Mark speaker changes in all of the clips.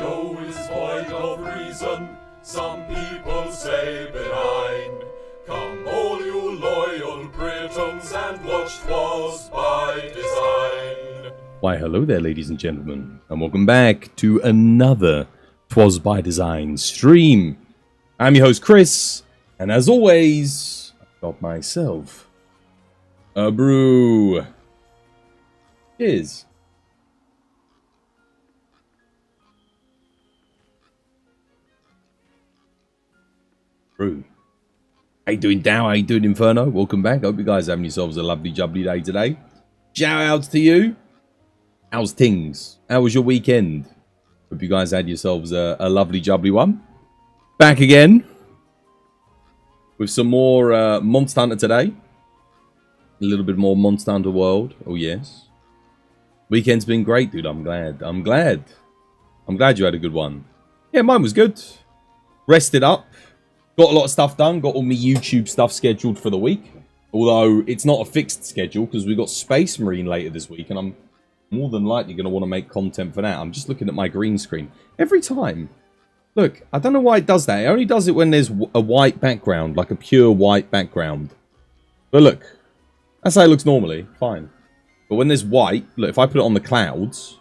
Speaker 1: show is void of reason, some people say benign. Come all you loyal Britons and watch 'Twas by Design.
Speaker 2: Why hello there ladies and gentlemen, and welcome back to another 'Twas by Design stream. I'm your host Chris, and as always, I've got myself a brew. Cheers. Brew. How you doing, Dow? How you doing, Inferno? Welcome back. Hope you guys are having yourselves a lovely jubbly day today. Shout outs to you. How's things? How was your weekend? Hope you guys had yourselves a lovely jubbly one. Back again with some more Monster Hunter today. A little bit more Monster Hunter World. Oh yes. Weekend's been great, dude. I'm glad. I'm glad you had a good one. Yeah, mine was good. Rested up. Got a lot of stuff done. Got all my YouTube stuff scheduled for the week. Although it's not a fixed schedule because we've got Space Marine later this week. And I'm more than likely going to want to make content for that. I'm just looking at my green screen. Every time. Look, I don't know why it does that. It only does it when there's a white background. Like a pure white background. But look. That's how it looks normally. Fine. But when there's white. Look, if I put it on the clouds.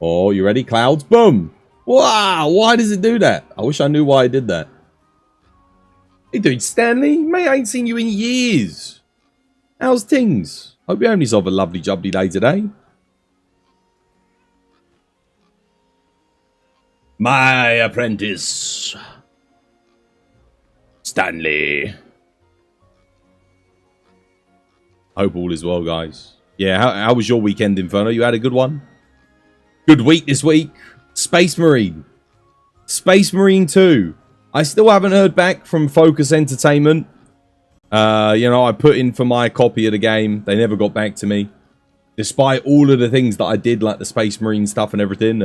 Speaker 2: Oh, you ready? Clouds. Boom. Wow. Why does it do that? I wish I knew why it did that. Hey dude, Stanley? Mate, I ain't seen you in years. How's things? Hope you're having yourself a lovely jubbly day today. My apprentice. Stanley. Hope all is well, guys. Yeah, how was your weekend, Inferno? You had a good one? Good week this week. Space Marine. Space Marine 2. I still haven't heard back from Focus Entertainment. You know, I put in for my copy of the game. They never got back to me. Despite all of the things that I did, like the Space Marine stuff and everything.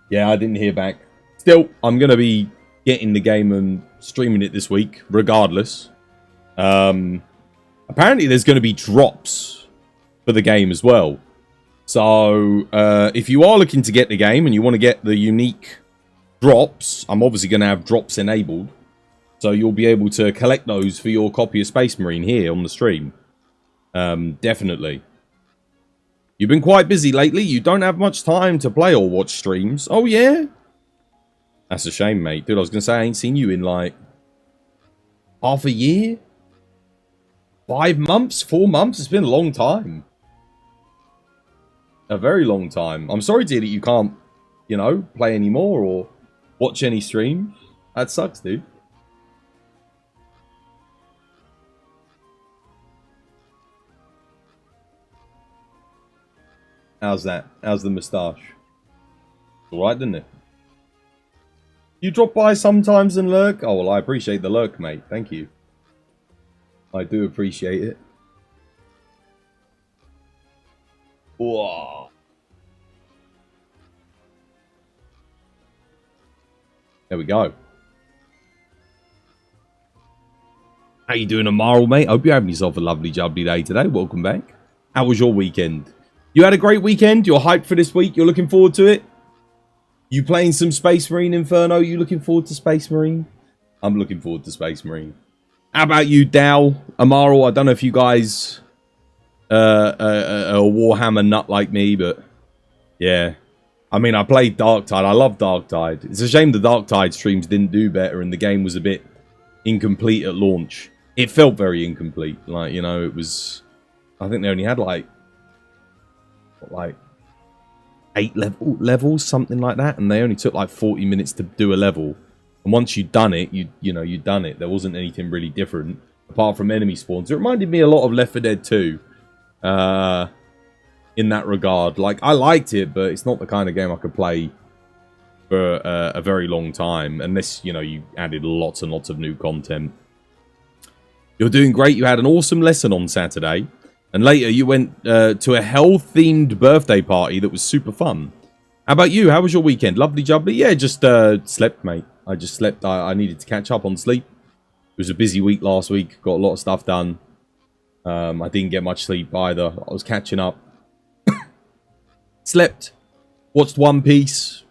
Speaker 2: Yeah, I didn't hear back. Still, I'm going to be getting the game and streaming it this week, regardless. Apparently, there's going to be drops for the game as well. So, if you are looking to get the game and you want to get the unique drops, I'm obviously going to have drops enabled, so you'll be able to collect those for your copy of Space Marine here on the stream. Definitely. You've been quite busy lately. You don't have much time to play or watch streams. Oh yeah? That's a shame, mate. Dude, I was going to say I ain't seen you in like half a year? 5 months? 4 months? It's been a long time. A very long time. I'm sorry to hear that you can't, you know, play anymore or watch any stream. That sucks, dude. How's that? How's the moustache? Alright, didn't it? You drop by sometimes and lurk? Oh, well, I appreciate the lurk, mate. Thank you. I do appreciate it. Whoa. There we go. How you doing, Amaral, mate? Hope you're having yourself a lovely jubbly day today. Welcome back. How was your weekend? You had a great weekend? You're hyped for this week? You're looking forward to it? You playing some Space Marine, Inferno? You looking forward to Space Marine? I'm looking forward to Space Marine. How about you, Dow? Amaral, I don't know if you guys are a Warhammer nut like me, but yeah. I mean, I played Darktide. I love Darktide. It's a shame the Darktide streams didn't do better and the game was a bit incomplete at launch. It felt very incomplete. Like, you know, it was... I think they only had like 8 levels, something like that. And they only took like 40 minutes to do a level. And once you'd done it, you know, you'd done it. There wasn't anything really different apart from enemy spawns. It reminded me a lot of Left 4 Dead 2. In that regard. Like, I liked it, but it's not the kind of game I could play for a very long time. Unless, you know, you added lots and lots of new content. You're doing great. You had an awesome lesson on Saturday. And later you went to a hell-themed birthday party that was super fun. How about you? How was your weekend? Lovely jubbly? Yeah, just slept, mate. I just slept. I needed to catch up on sleep. It was a busy week last week. Got a lot of stuff done. I didn't get much sleep either. I was catching up. Slept. Watched One Piece.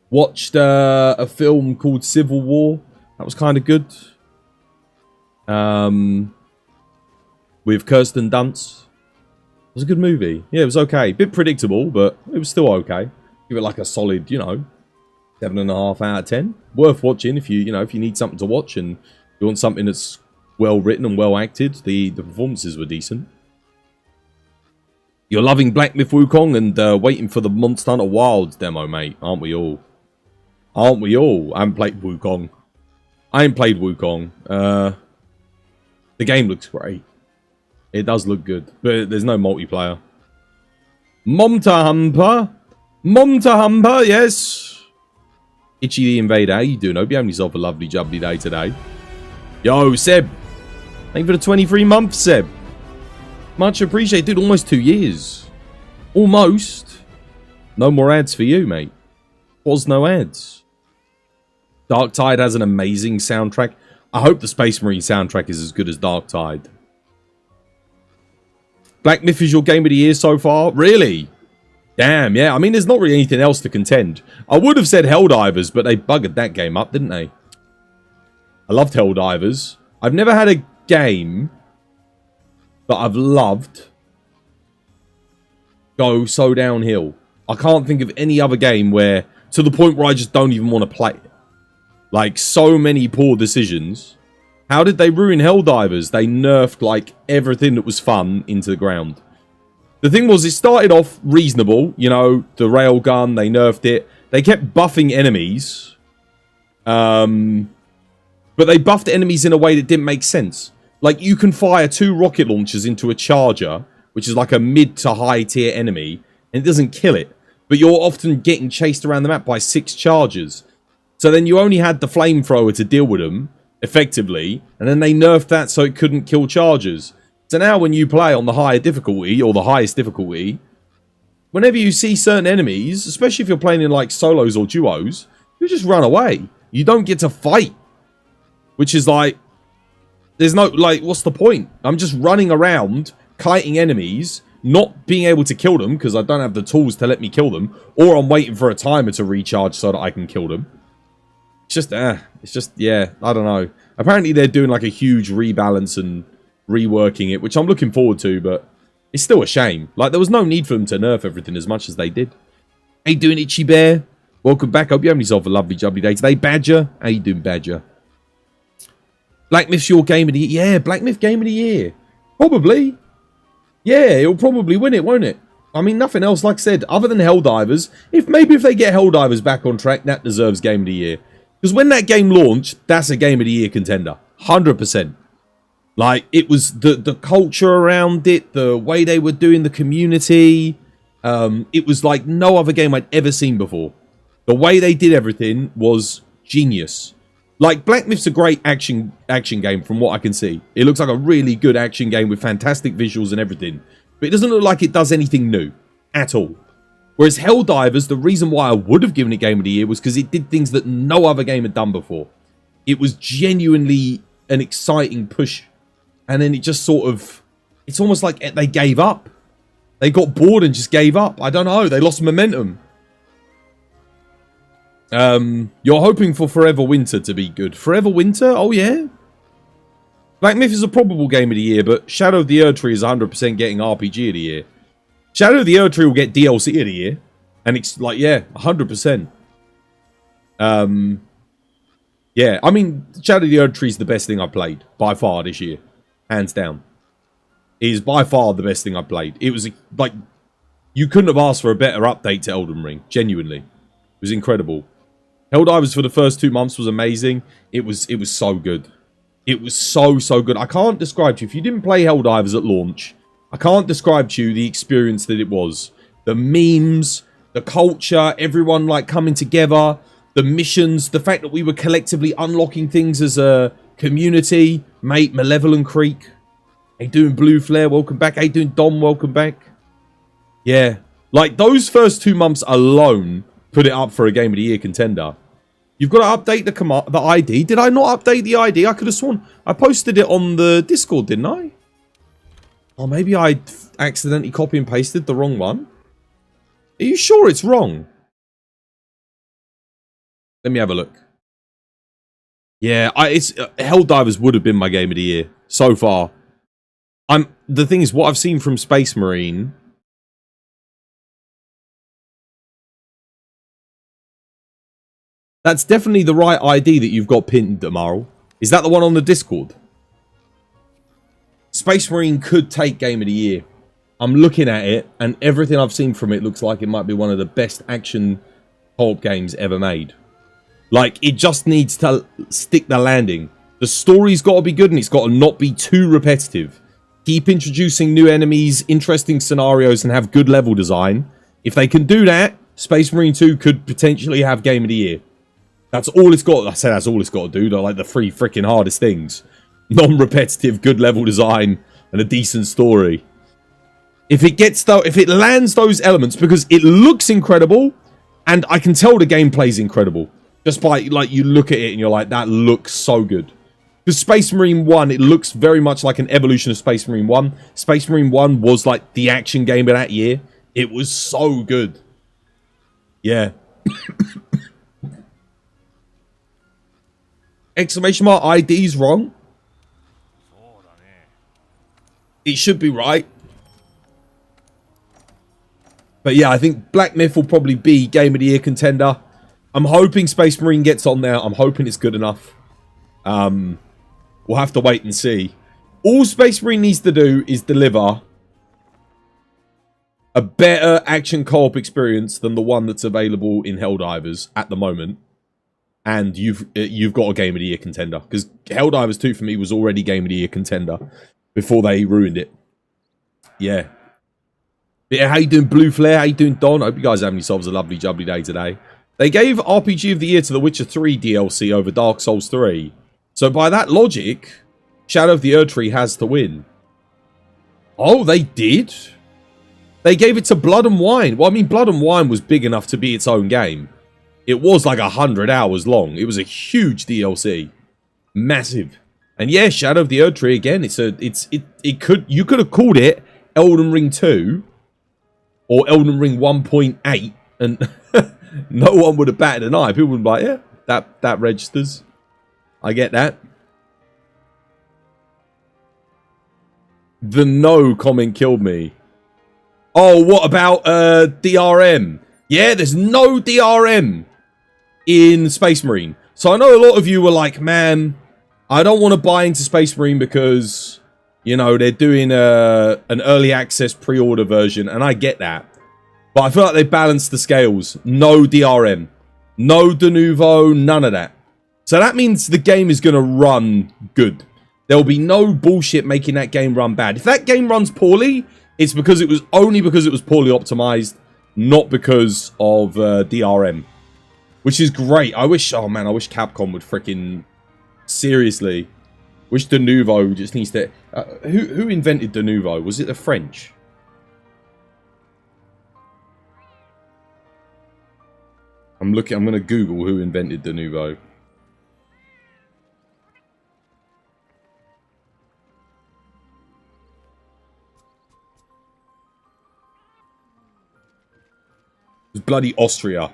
Speaker 2: Watched a film called Civil War. That was kind of good. With Kirsten Dunst. It was a good movie. Yeah, it was okay. Bit predictable, but it was still okay. Give it like a solid, 7.5 out of 10. Worth watching if you need something to watch and you want something that's well written and well acted. The performances were decent. You're loving Black Myth Wukong and waiting for the Monster Hunter Wilds demo, mate. Aren't we all? Aren't we all? I haven't played Wukong. The game looks great. It does look good, but there's no multiplayer. Momta Humper, yes. Itchy the Invader, how you doing? Hope you're having yourself a lovely jubbly day today. Yo, Seb. Thank you for the 23 months, Seb. Much appreciated. Dude, almost 2 years. Almost. No more ads for you, mate. Was no ads. Dark Tide has an amazing soundtrack. I hope the Space Marine soundtrack is as good as Dark Tide. Black Myth is your game of the year so far? Really? Damn, yeah. I mean, there's not really anything else to contend. I would have said Helldivers, but they buggered that game up, didn't they? I loved Helldivers. I've never had a game that I've loved go so downhill. I can't think of any other game where, to the point where I just don't even want to play it. Like, so many poor decisions. How did they ruin Helldivers? They nerfed, like, everything that was fun into the ground. The thing was, it started off reasonable. You know, the railgun, they nerfed it. They kept buffing enemies. But they buffed enemies in a way that didn't make sense. Like, you can fire 2 rocket launchers into a charger, which is like a mid to high tier enemy, and it doesn't kill it. But you're often getting chased around the map by 6 chargers. So then you only had the flamethrower to deal with them, effectively, and then they nerfed that so it couldn't kill chargers. So now when you play on the higher difficulty, or the highest difficulty, whenever you see certain enemies, especially if you're playing in like solos or duos, you just run away. You don't get to fight. Which is like, there's no, like, what's the point? I'm just running around, kiting enemies, not being able to kill them, because I don't have the tools to let me kill them, or I'm waiting for a timer to recharge so that I can kill them. It's just, yeah, I don't know. Apparently they're doing like a huge rebalance and reworking it, which I'm looking forward to, but it's still a shame. Like, there was no need for them to nerf everything as much as they did. How you doing, Itchy Bear? Welcome back. Hope you're having yourself a lovely jubbly day today. Badger, how you doing, Badger? Black Myth's your game of the year. Yeah, Black Myth game of the year. Probably. Yeah, it'll probably win it, won't it? I mean, nothing else, like I said, other than Helldivers. Maybe if they get Helldivers back on track, that deserves game of the year. Because when that game launched, that's a game of the year contender. 100%. Like, it was the culture around it, the way they were doing the community. It was like no other game I'd ever seen before. The way they did everything was genius. Like, Black Myth's a great action game from what I can see. It looks like a really good action game with fantastic visuals and everything. But it doesn't look like it does anything new. At all. Whereas Helldivers, the reason why I would have given it Game of the Year was because it did things that no other game had done before. It was genuinely an exciting push. And then it just sort of... It's almost like they gave up. They got bored and just gave up. I don't know. They lost momentum. You're hoping for Forever Winter to be good. Forever Winter? Oh, yeah. Black Myth is a probable Game of the Year, but Shadow of the Erdtree is 100% getting RPG of the Year. Shadow of the Erdtree will get DLC of the year. And it's like, yeah, 100%. Yeah, I mean, Shadow of the Erdtree is the best thing I've played by far this year. Hands down. It is by far the best thing I've played. It was like, you couldn't have asked for a better update to Elden Ring. Genuinely. It was incredible. Helldivers for the first 2 months was amazing. It was so good. It was so good. I can't describe to you, if you didn't play Helldivers at launch, I can't describe to you the experience that it was. The memes, the culture, everyone like coming together, the missions, the fact that we were collectively unlocking things as a community. Mate, Malevolent Creek. How you doing, Blue Flare? Welcome back. How you doing, Dom? Welcome back. Yeah. Like, those first 2 months alone put it up for a Game of the Year contender. You've got to update the ID. Did I not update the ID? I could have sworn I posted it on the Discord, didn't I? Or maybe I accidentally copy and pasted the wrong one. Are you sure it's wrong? Let me have a look. Yeah, Helldivers would have been my game of the year so far. The thing is, what I've seen from Space Marine. That's definitely the right ID that you've got pinned, Amaral. Is that the one on the Discord? Space Marine could take game of the year. I'm looking at it, and everything I've seen from it looks like it might be one of the best action co-op games ever made. Like, it just needs to stick the landing. The story's got to be good, and it's got to not be too repetitive. Keep introducing new enemies, interesting scenarios, and have good level design. If they can do that, Space Marine 2 could potentially have game of the year. That's all it's got. I say that's all it's got to do. They're like the three freaking hardest things. Non-repetitive, good level design, and a decent story. If it lands those elements, because it looks incredible, and I can tell the gameplay's incredible. Just by, like, you look at it and you're like, that looks so good. Because Space Marine 1, it looks very much like an evolution of Space Marine 1. Space Marine 1 was like the action game of that year. It was so good. Yeah. Exclamation mark ID's wrong. It should be right. But yeah, I think Black Myth will probably be Game of the Year contender. I'm hoping Space Marine gets on there. I'm hoping it's good enough. We'll have to wait and see. All Space Marine needs to do is deliver a better action co-op experience than the one that's available in Helldivers at the moment. And you've got a Game of the Year contender. Because Helldivers 2 for me was already Game of the Year contender before they ruined it. Yeah. But yeah, how you doing, Blue Flare? How you doing, Don? I hope you guys are having yourselves a lovely, jubbly day today. They gave RPG of the Year to The Witcher 3 DLC over Dark Souls 3. So by that logic, Shadow of the Erdtree has to win. Oh, they did? They gave it to Blood and Wine. Well, I mean, Blood and Wine was big enough to be its own game. It was like 100 hours long. It was a huge DLC. Massive. And yeah, Shadow of the Erdtree again. You could have called it Elden Ring 2 or Elden Ring 1.8 and no one would have batted an eye. People would be like, yeah, that registers. I get that. The no comment killed me. Oh, what about DRM? Yeah, there's no DRM in Space Marine. So I know a lot of you were like, man, I don't want to buy into Space Marine because, you know, they're doing an early access pre-order version, and I get that. But I feel like they balanced the scales. No DRM. No de nouveau, none of that. So that means the game is going to run good. There will be no bullshit making that game run bad. If that game runs poorly, it's only because it was poorly optimized, not because of DRM. Which is great. I wish Capcom would freaking seriously. Wish de nouveau just needs to. Who invented de nouveau? Was it the French? I'm going to Google who invented de nouveau. It was bloody Austria.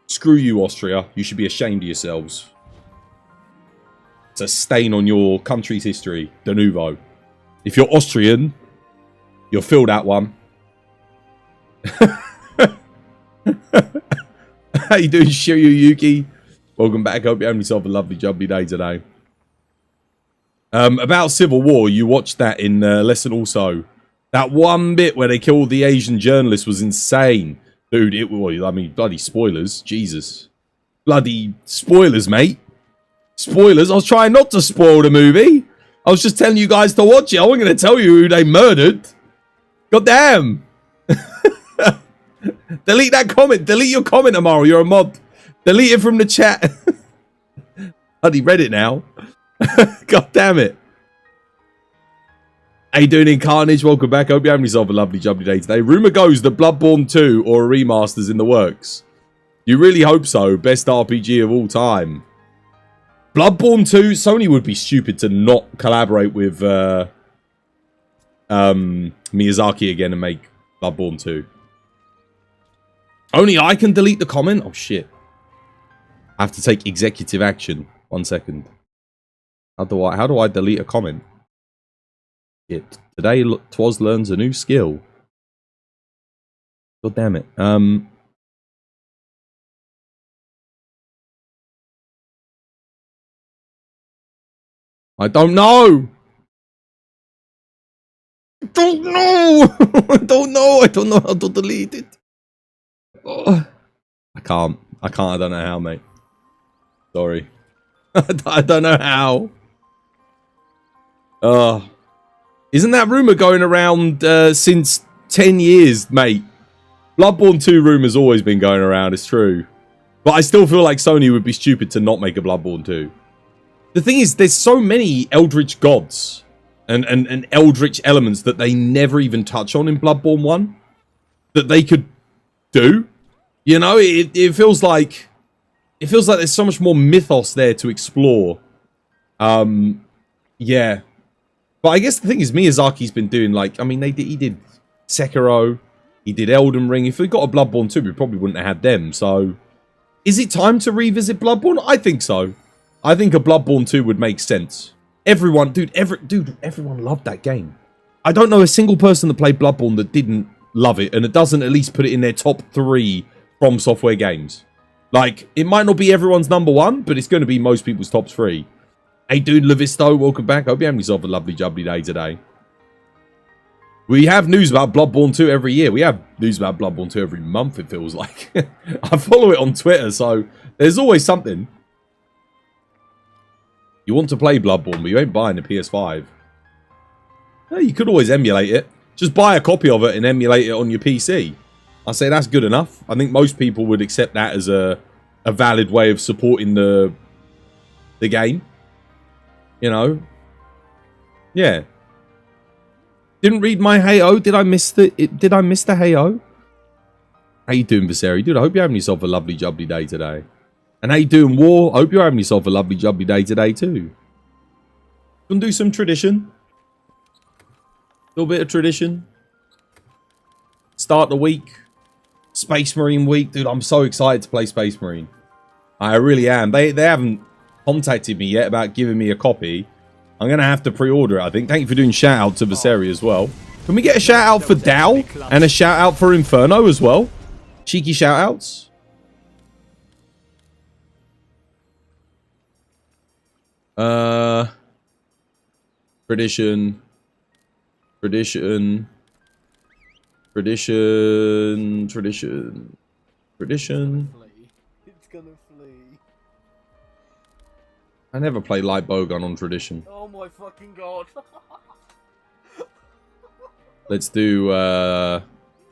Speaker 2: Screw you, Austria. You should be ashamed of yourselves. It's a stain on your country's history. De nouveau. If you're Austrian, you'll feel that one. How you doing, Shiryu Yuki? Welcome back. Hope you're having yourself a lovely, jubbly day today. About Civil War, you watched that in Lesson also. That one bit where they killed the Asian journalist was insane. Dude, I mean, bloody spoilers. Jesus. Bloody spoilers, mate. Spoilers. I was trying not to spoil the movie. I was just telling you guys to watch it. I wasn't going to tell you who they murdered. God damn. Delete that comment. Delete your comment, Amaro. You're a mod. Delete it from the chat. I already read it now. God damn it. How you doing in Carnage? Welcome back. Hope you're having yourself a lovely, jubbly day today. Rumour goes that Bloodborne 2 or a remaster's in the works. You really hope so. Best RPG of all time. Bloodborne 2, Sony would be stupid to not collaborate with Miyazaki again and make Bloodborne 2. Only I can delete the comment? Oh, shit. I have to take executive action. 1 second. How do I delete a comment? Shit. Today, Twas learns a new skill. God damn it. I don't know. I don't know. I don't know how to delete it. Oh, I can't. I don't know how, mate. Sorry. I don't know how. Isn't that rumor going around since 10 years, mate? Bloodborne 2 rumor's always been going around, it's true. But I still feel like Sony would be stupid to not make a Bloodborne 2. The thing is, there's so many Eldritch gods and Eldritch elements that they never even touch on in Bloodborne 1 that they could do. You know, it feels like there's so much more mythos there to explore. Yeah. But I guess the thing is, Miyazaki's been doing, like, I mean, he did Sekiro, he did Elden Ring. If we got a Bloodborne 2, we probably wouldn't have had them. So, is it time to revisit Bloodborne? I think so. I think a Bloodborne 2 would make sense. Everyone, everyone loved that game. I don't know a single person that played Bloodborne that didn't love it, and it doesn't at least put it in their top 3 From Software games. Like, it might not be everyone's number 1, but it's going to be most people's top 3. Hey, dude, Levisto, welcome back. Hope you're having yourself a lovely, jubbly day today. We have news about Bloodborne 2 every year. We have news about Bloodborne 2 every month, it feels like. I follow it on Twitter, so there's always something. You want to play Bloodborne, but you ain't buying a PS5. Yeah, you could always emulate it. Just buy a copy of it and emulate it on your PC. I say that's good enough. I think most people would accept that as a valid way of supporting the game. You know? Yeah. Didn't read my hey-oh. Did I miss the hey-oh? How you doing, Viseri? Dude, I hope you're having yourself a lovely, jubbly day today. And how you doing, War? I hope you're having yourself a lovely, jubbly day today, too. Gonna do some tradition. Little bit of tradition. Start the week. Space Marine week. Dude, I'm so excited to play Space Marine. I really am. They haven't contacted me yet about giving me a copy. I'm going to have to pre-order it, I think. Thank you for doing shout-out to Viseri as well. Can we get a shout-out for Dow? And a shout-out for Inferno as well? Cheeky shout-outs. Tradition. Tradition. Tradition. Tradition. Tradition.
Speaker 3: It's gonna flee.
Speaker 2: I never play light bowgun on tradition.
Speaker 3: Oh my fucking god.
Speaker 2: Let's do,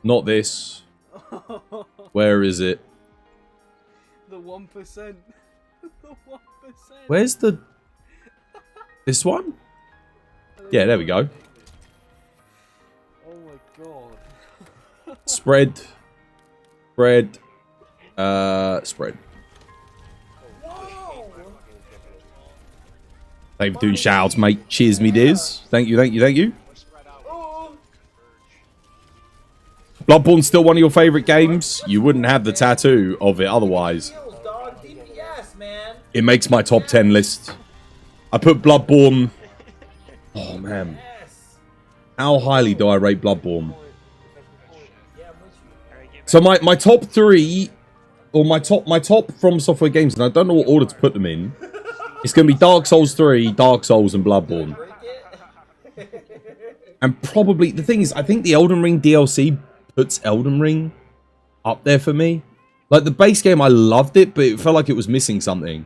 Speaker 2: not this. Where is it?
Speaker 3: The 1%. The 1%.
Speaker 2: Where's the... This one? Yeah, there we go.
Speaker 3: Oh my god.
Speaker 2: Spread. Spread. Spread. Thank you for doing shout-outs, mate. Cheers, me dears. Thank you, thank you, thank you. Bloodborne's still one of your favourite games? You wouldn't have the tattoo of it otherwise. It makes my top 10 list. I put Bloodborne... Oh, man. How highly do I rate Bloodborne? So my top 3... Or my top From Software games, and I don't know what order to put them in. It's going to be Dark Souls 3, Dark Souls, and Bloodborne. And probably... The thing is, I think the Elden Ring DLC puts Elden Ring up there for me. Like, the base game, I loved it, but it felt like it was missing something.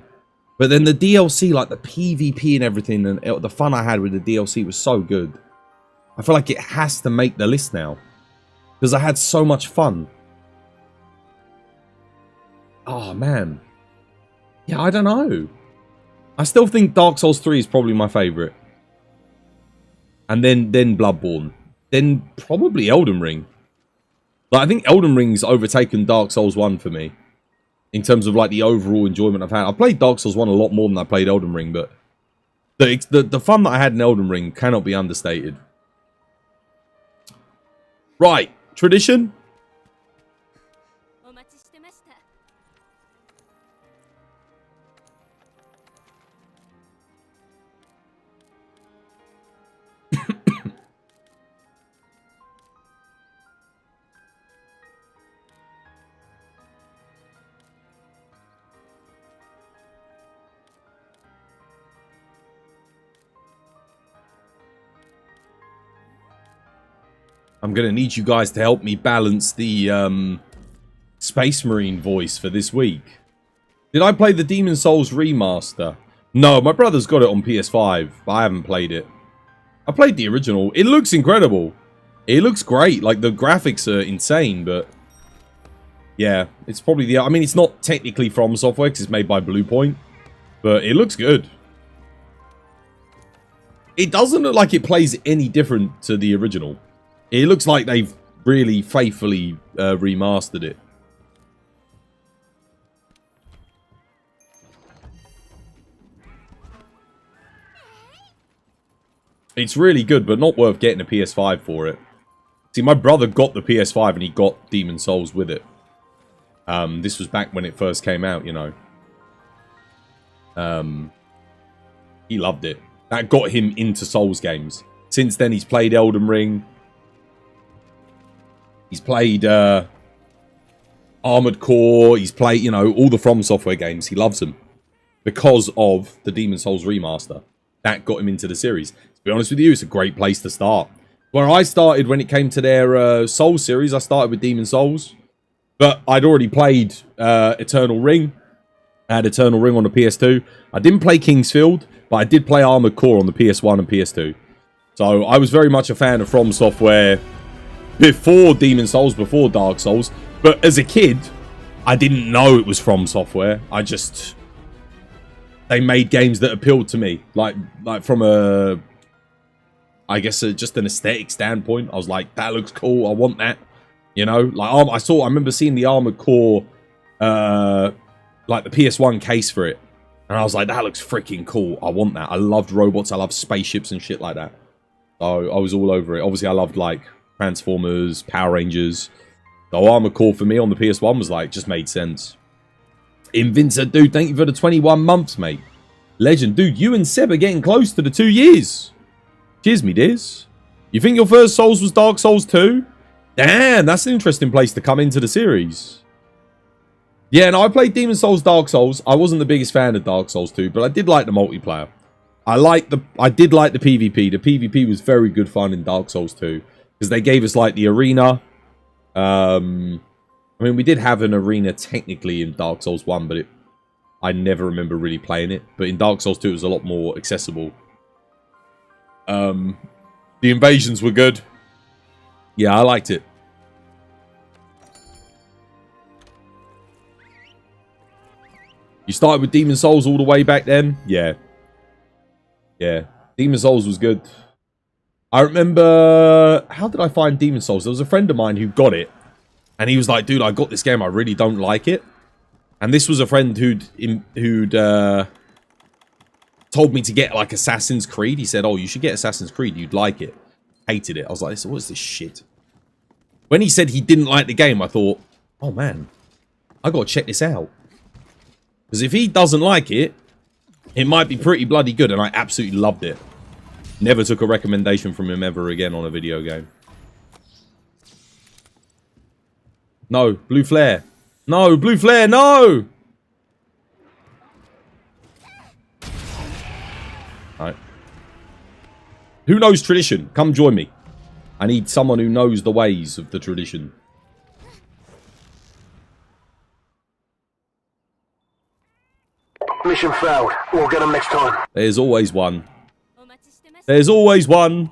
Speaker 2: But then the DLC, like the PvP and everything, and the fun I had with the DLC was so good. I feel like it has to make the list now. Because I had so much fun. Oh, man. Yeah, I don't know. I still think Dark Souls 3 is probably my favourite. And then Bloodborne. Then probably Elden Ring. Like, I think Elden Ring's overtaken Dark Souls 1 for me. In terms of, like, the overall enjoyment I've had. I played Dark Souls 1 a lot more than I played Elden Ring, but... The fun that I had in Elden Ring cannot be understated. Right. tradition? I'm going to need you guys to help me balance the Space Marine voice for this week. Did I play the Demon Souls remaster? No, my brother's got it on PS5, but I haven't played it. I played the original. It looks incredible. It looks great. Like, the graphics are insane, but... yeah, it's probably the... I mean, it's not technically from Software, because it's made by Bluepoint, but it looks good. It doesn't look like it plays any different to the original. It looks like they've really faithfully remastered it. It's really good, but not worth getting a PS5 for it. See, my brother got the PS5 and he got Demon Souls with it. This was back when it first came out, you know. He loved it. That got him into Souls games. Since then, he's played Elden Ring. He's played Armored Core. He's played, you know, all the From Software games. He loves them because of the Demon Souls remaster. That got him into the series. To be honest with you, it's a great place to start. Where I started when it came to their Souls series, I started with Demon Souls. But I'd already played Eternal Ring. I had Eternal Ring on the PS2. I didn't play Kingsfield, but I did play Armored Core on the PS1 and PS2. So I was very much a fan of From Software before Demon Souls, before Dark Souls. But as a kid, I didn't know it was From Software. I just... they made games that appealed to me. Like from a... I guess just an aesthetic standpoint. I was like, that looks cool. I want that. You know? Like, I remember seeing the Armored Core... like the PS1 case for it. And I was like, that looks freaking cool. I want that. I loved robots. I loved spaceships and shit like that. So I was all over it. Obviously, I loved, like, Transformers, Power Rangers. So Armored Core for me on the PS1 was like, just made sense. Invincent, dude, thank you for the 21 months, mate. Legend, dude, you and Seb are getting close to the 2 years. Cheers, me dears. You think your first Souls was Dark Souls 2? Damn, that's an interesting place to come into the series. Yeah, no, I played Demon Souls, Dark Souls. I wasn't the biggest fan of Dark Souls 2, but I did like the multiplayer. I did like the PvP. The PvP was very good fun in Dark Souls 2. Because they gave us, like, the arena. I mean, we did have an arena technically in Dark Souls 1, but I never remember really playing it. But in Dark Souls 2, it was a lot more accessible. The invasions were good. Yeah, I liked it. You started with Demon Souls all the way back then? Yeah. Yeah. Demon Souls was good. I remember... how did I find Demon Souls? There was a friend of mine who got it. And he was like, dude, I got this game. I really don't like it. And this was a friend who'd told me to get, like, Assassin's Creed. He said, oh, you should get Assassin's Creed. You'd like it. Hated it. I was like, what is this shit? When he said he didn't like the game, I thought, oh, man. I got to check this out. Because if he doesn't like it, it might be pretty bloody good. And I absolutely loved it. Never took a recommendation from him ever again on a video game. No, blue flare. No, blue flare, no! Alright. Who knows tradition? Come join me. I need someone who knows the ways of the tradition.
Speaker 4: Mission failed. We'll get him next time.
Speaker 2: There's always one. There's always one.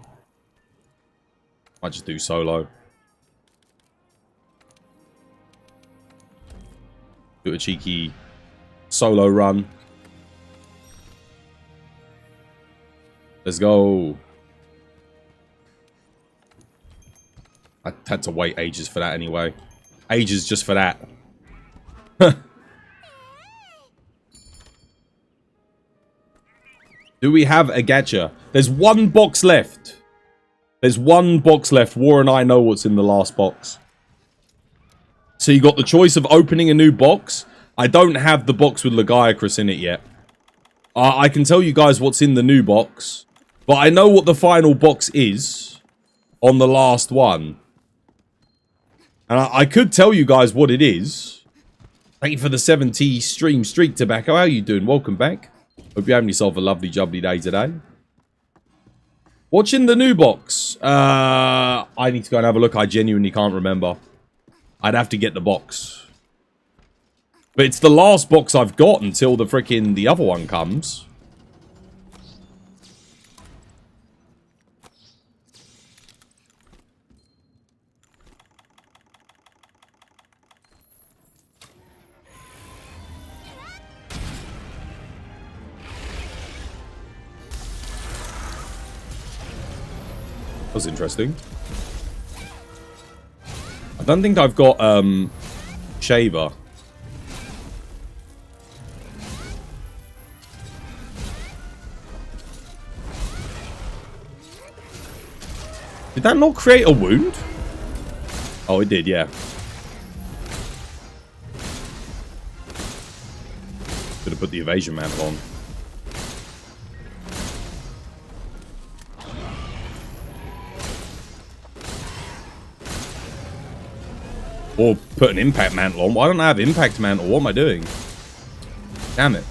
Speaker 2: Might just do solo. Do a cheeky solo run. Let's go. I had to wait ages for that anyway. Ages just for that. Do we have a gacha? There's one box left. There's one box left. War and I know what's in the last box. So you got the choice of opening a new box. I don't have the box with Lagiacrus in it yet. I can tell you guys what's in the new box. But I know what the final box is on the last one. And I could tell you guys what it is. Thank you for the 70 stream streak tobacco. How you doing? Welcome back. Hope you're having yourself a lovely jubbly day today. What's in the new box? I need to go and have a look. I genuinely can't remember. I'd have to get the box. But it's the last box I've got until the other one comes. That was interesting. I don't think I've got Shaver. Did that not create a wound? Oh, it did, yeah. Should have put the evasion mantle on. Or put an impact mantle on. Why don't I have impact mantle? What am I doing? Damn it.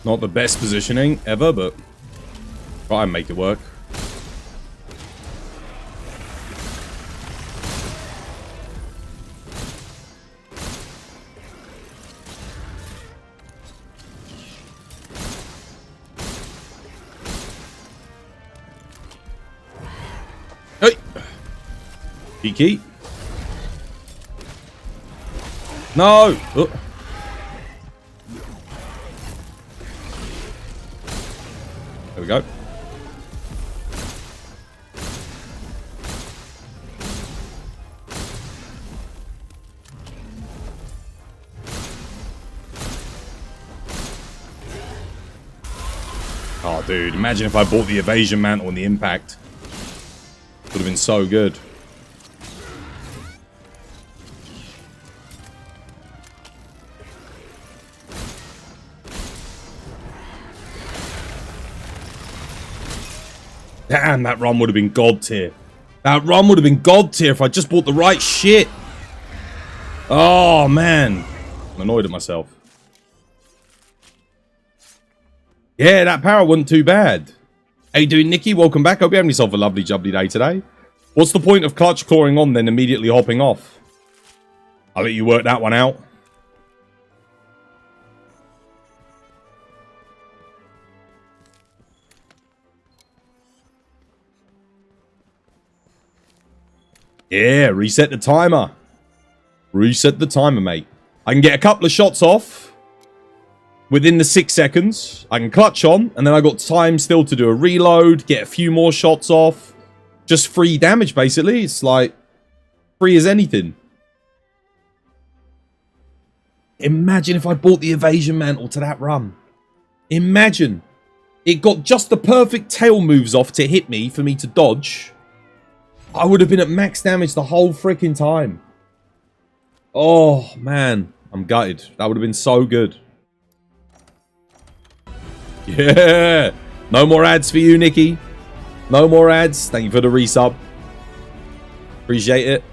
Speaker 2: Not the best positioning ever, but try and make it work. Hey! Cheeky. No! Oh. There we go. Oh, dude. Imagine if I bought the evasion mantle and the impact. Would have been so good. Damn, that run would have been god tier. That run would have been god tier if I just bought the right shit. Oh, man. I'm annoyed at myself. Yeah, that power wasn't too bad. How you doing, Nikki? Welcome back. Hope you're having yourself a lovely jubbly day today. What's the point of clutch clawing on, then immediately hopping off? I'll let you work that one out. Yeah, reset the timer. Reset the timer, mate. I can get a couple of shots off within the 6 seconds. I can clutch on, and then I got time still to do a reload, get a few more shots off. Just free damage, basically. It's like free as anything. Imagine if I bought the evasion mantle to that run. Imagine. It got just the perfect tail moves off to hit me for me to dodge. I would have been at max damage the whole freaking time. Oh, man. I'm gutted. That would have been so good. Yeah. No more ads for you, Nikki. No more ads. Thank you for the resub. Appreciate it.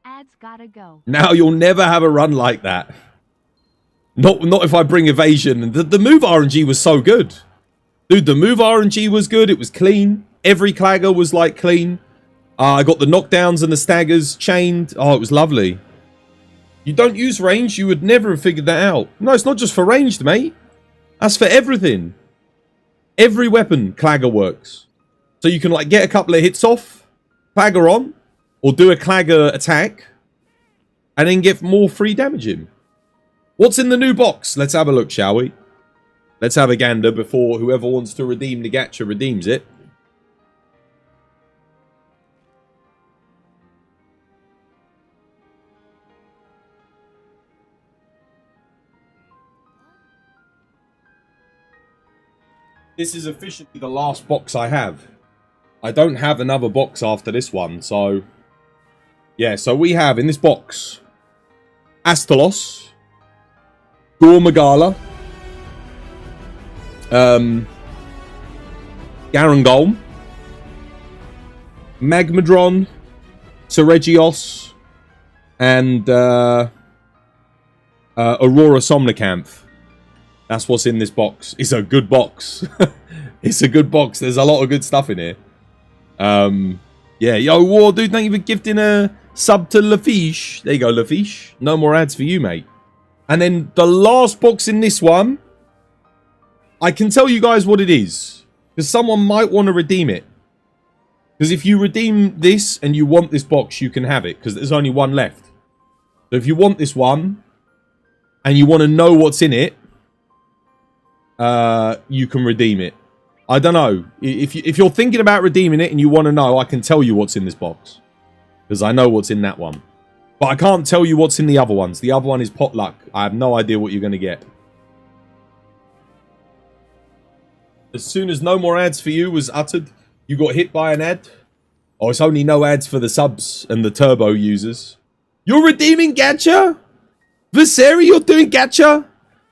Speaker 5: Ads gotta go.
Speaker 2: Now you'll never have a run like that. Not if I bring evasion. The move RNG was so good. Dude, the move RNG was good. It was clean. Every clagger was like clean. I got the knockdowns and the staggers chained. Oh, it was lovely. You don't use range, you would never have figured that out. No, it's not just for ranged, mate. That's for everything. Every weapon clagger works. So you can like get a couple of hits off, clagger on, or do a clagger attack, and then get more free damage in. What's in the new box? Let's have a look, shall we? Let's have a gander before whoever wants to redeem the gacha redeems it. This is officially the last box I have. I don't have another box after this one, so... Yeah, so we have in this box... Astalos. Gormagala. Garangolm. Magmadron. Seregios. And Aurora Somnicanth. That's what's in this box. It's a good box. It's a good box. There's a lot of good stuff in here. Yeah, yo, War, dude, thank you for gifting a sub to Lafiche. There you go, Lafiche. No more ads for you, mate. And then the last box in this one, I can tell you guys what it is. Because someone might want to redeem it. Because if you redeem this and you want this box, you can have it. Because there's only one left. So if you want this one, and you want to know what's in it, you can redeem it. I don't know. If you're thinking about redeeming it and you want to know, I can tell you what's in this box. Because I know what's in that one. But I can't tell you what's in the other ones. The other one is potluck. I have no idea what you're going to get. As soon as no more ads for you was uttered, you got hit by an ad. Oh, it's only no ads for the subs and the turbo users. You're redeeming gacha? Viseri, you're doing gacha?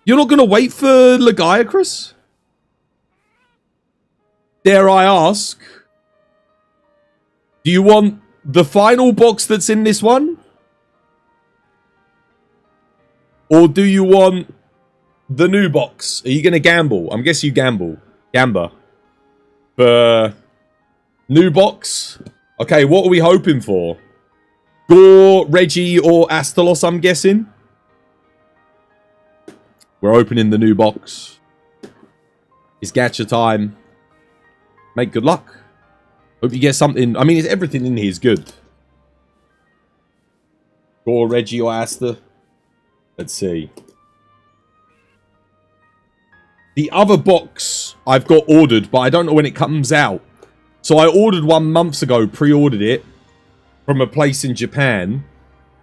Speaker 2: You're not going to wait for Legiacrus? Dare I ask? Do you want the final box that's in this one? Or do you want the new box? Are you going to gamble? I'm guessing you gamble. Gamba. For new box? Okay, what are we hoping for? Gore, Reggie, or Astalos, I'm guessing? We're opening the new box. It's gacha time. Mate, good luck. Hope you get something. I mean, everything in here is good. Gore, Reggie, or Asta. Let's see. The other box I've got ordered, but I don't know when it comes out. So I ordered one months ago, pre-ordered it from a place in Japan.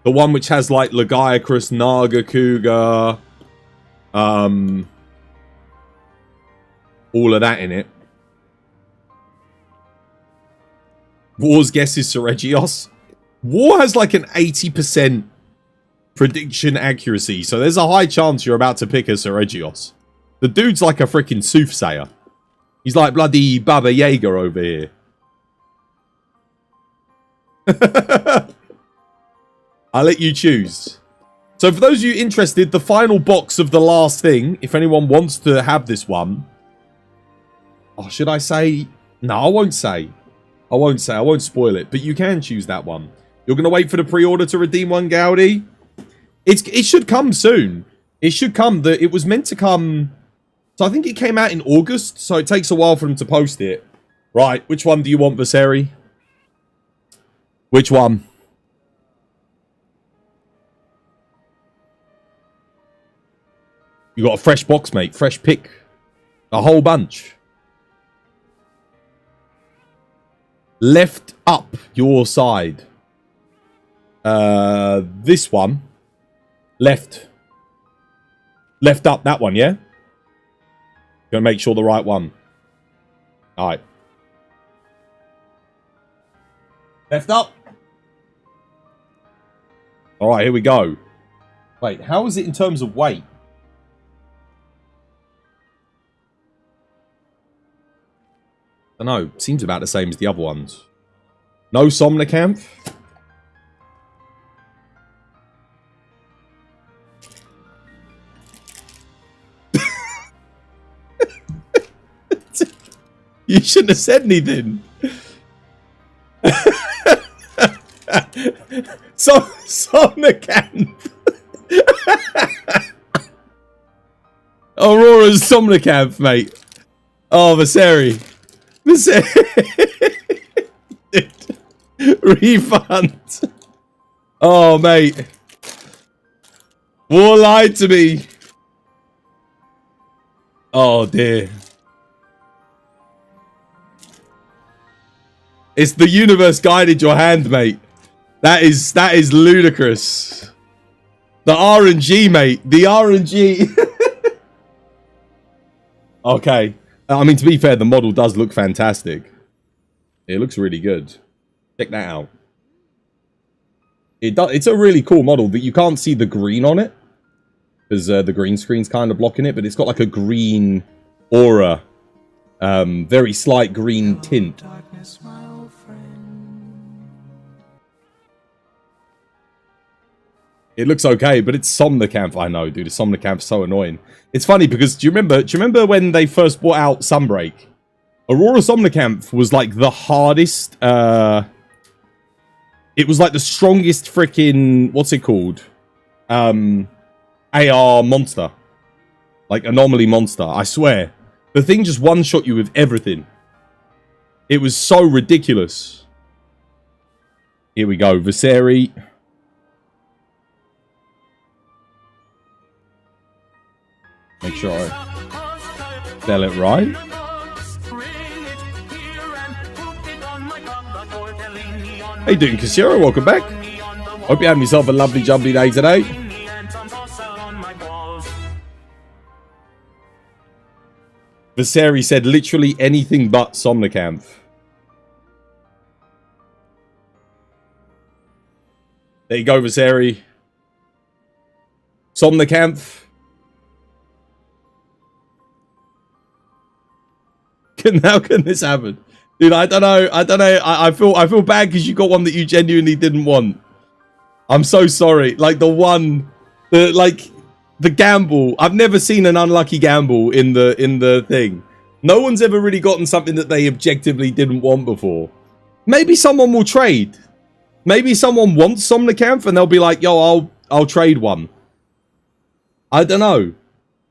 Speaker 2: The one which has like Legiacrus, Naga, Kuga, all of that in it. War's guess is Seregios. War has like an 80% prediction accuracy, so there's a high chance you're about to pick a Seregios. The dude's like a freaking soothsayer. He's like bloody Baba Yaga over here. I'll let you choose. So for those of you interested, the final box of the last thing, if anyone wants to have this one. Oh, should I say? No, I won't say. I won't say. I won't spoil it. But you can choose that one. You're going to wait for the pre-order to redeem one, Gaudi? It should come soon. It should come. It was meant to come... So I think it came out in August. So it takes a while for them to post it. Right. Which one do you want, Viseri? Which one? You got a fresh box, mate. Fresh pick. A whole bunch. Left up your side. This one. Left. Left up that one, yeah? Gonna make sure the right one. Alright. Left up. Alright, here we go. Wait, how is it in terms of weight? I don't know. Seems about the same as the other ones. No Somnicanth. You shouldn't have said anything. Somnicanth. Aurora's Somnicanth, mate. Oh, Viseri. Refund. Oh, mate. War lied to me. Oh, dear. It's the universe guided your hand, mate. That is ludicrous. The RNG, mate. The RNG. Okay. I mean, to be fair, the model does look fantastic. It looks really good. Check that out. It's a really cool model, but you can't see the green on it. Because the green screen's kind of blocking it, but it's got like a green aura. Very slight green tint. It looks okay, but it's Somnicanth. I know, dude. Somnicanth's so annoying. It's funny because do you remember when they first brought out Sunbreak? Aurora Somnicanth was like the hardest. It was like the strongest freaking, what's it called? AR monster. Like anomaly monster. I swear. The thing just one-shot you with everything. It was so ridiculous. Here we go. Viseri. Make sure I spell it right. How you doing, Casero? Welcome back. Hope you're having yourself a lovely jubbly day today. Viseri said literally anything but Somnicanth. There you go, Viseri. Somnicanth. How can this happen? Dude, I don't know. I feel bad because you got one that you genuinely didn't want. I'm so sorry. Like the gamble. I've never seen an unlucky gamble in the thing. No one's ever really gotten something that they objectively didn't want before. Maybe someone will trade. Maybe someone wants Somnicanth and they'll be like, yo, I'll trade one. I don't know.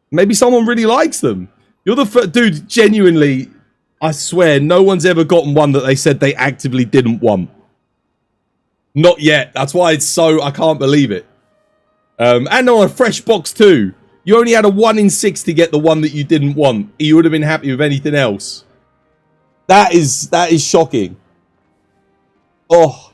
Speaker 2: Maybe someone really likes them. You're the first dude, genuinely. I swear, no one's ever gotten one that they said they actively didn't want. Not yet. That's why it's so... I can't believe it. And on a fresh box too. You only had a 1 in 6 to get the one that you didn't want. You would have been happy with anything else. That is shocking. Oh.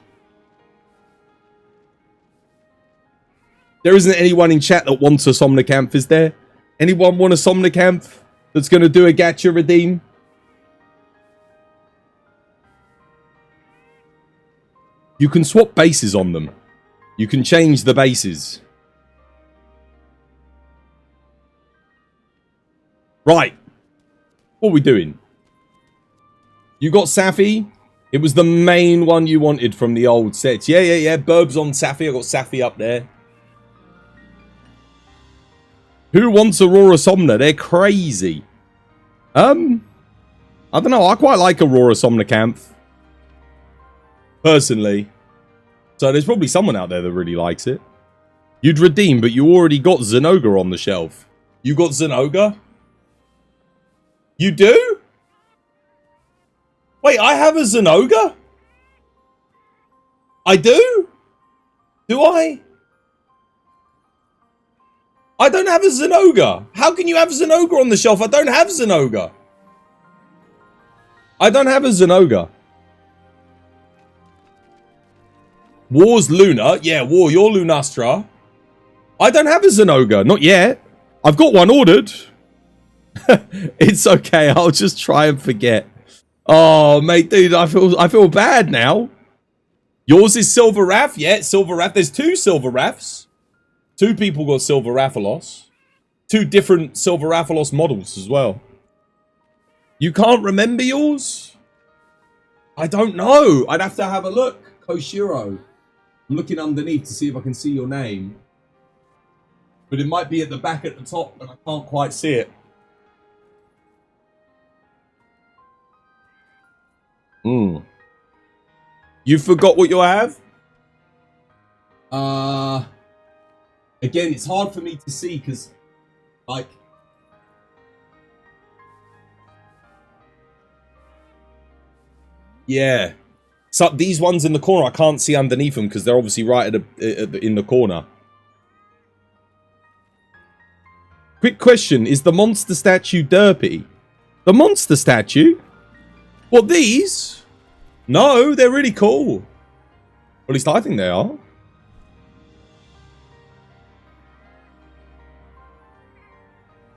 Speaker 2: There isn't anyone in chat that wants a Somnicanth, is there? Anyone want a Somnicanth that's going to do a gacha redeem? You can swap bases on them. You can change the bases. Right. What are we doing? You got Safi. It was the main one you wanted from the old sets. Yeah. Burbs on Safi. I got Safi up there. Who wants Aurora Somna? They're crazy. I don't know. I quite like Aurora Somnicanth. Personally. So there's probably someone out there that really likes it. You'd redeem, but you already got Zinogre on the shelf. You got Zinogre? You do? Wait, I have a Zinogre? I do? Do I? I don't have a Zinogre. How can you have Zinogre on the shelf? I don't have Zinogre. I don't have a Zinogre. War's Luna. Yeah, War, you're Lunastra. I don't have a Zinogre. Not yet. I've got one ordered. It's okay. I'll just try and forget. Oh, mate, dude, I feel bad now. Yours is Silver Raph? Yeah, Silver Raph. There's 2 Silver Raphs. 2 people got Silver Raphalos. 2 different Silver Raphalos models as well. You can't remember yours? I don't know. I'd have to have a look. Koshiro. I'm looking underneath to see if I can see your name. But it might be at the back at the top and I can't quite see it. You forgot what you have? Again, it's hard for me to see because, like, yeah. So these ones in the corner, I can't see underneath them because they're obviously right in the corner. Quick question: is the monster statue derpy? The monster statue? What, these? No, they're really cool. At least I think they are.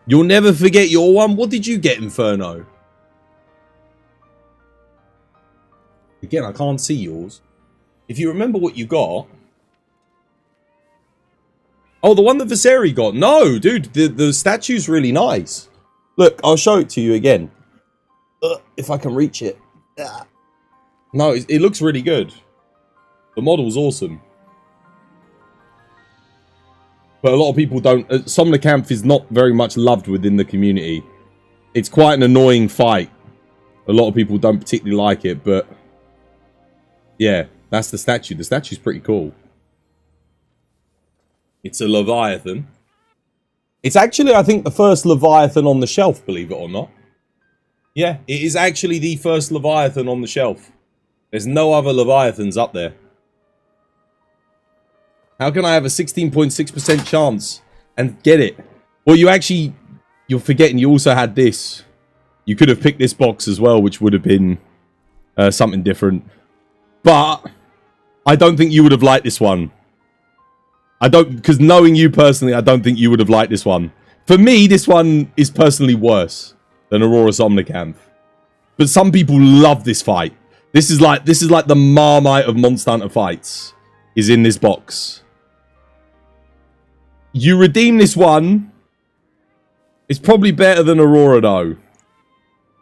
Speaker 2: You'll never forget your one. What did you get, Inferno? Again, I can't see yours. If you remember what you got. Oh, the one that Viseri got. No, dude, the statue's really nice. Look, I'll show it to you again. If I can reach it. No, it looks really good. The model's awesome. But a lot of people don't... Somnicanth is not very much loved within the community. It's quite an annoying fight. A lot of people don't particularly like it, but... yeah, that's the statue. The statue's pretty cool. It's a Leviathan. It's actually, I think, the first Leviathan on the shelf, believe it or not. Yeah, it is actually the first Leviathan on the shelf. There's no other Leviathans up there. How can I have a 16.6% chance and get it? Well, you're forgetting you also had this. You could have picked this box as well, which would have been something different. But I don't think you would have liked this one. Because knowing you personally, I don't think you would have liked this one. For me, this one is personally worse than Aurora Somnicanth. But some people love this fight. This is like the Marmite of Monster Hunter fights. Is in this box. You redeem this one. It's probably better than Aurora though.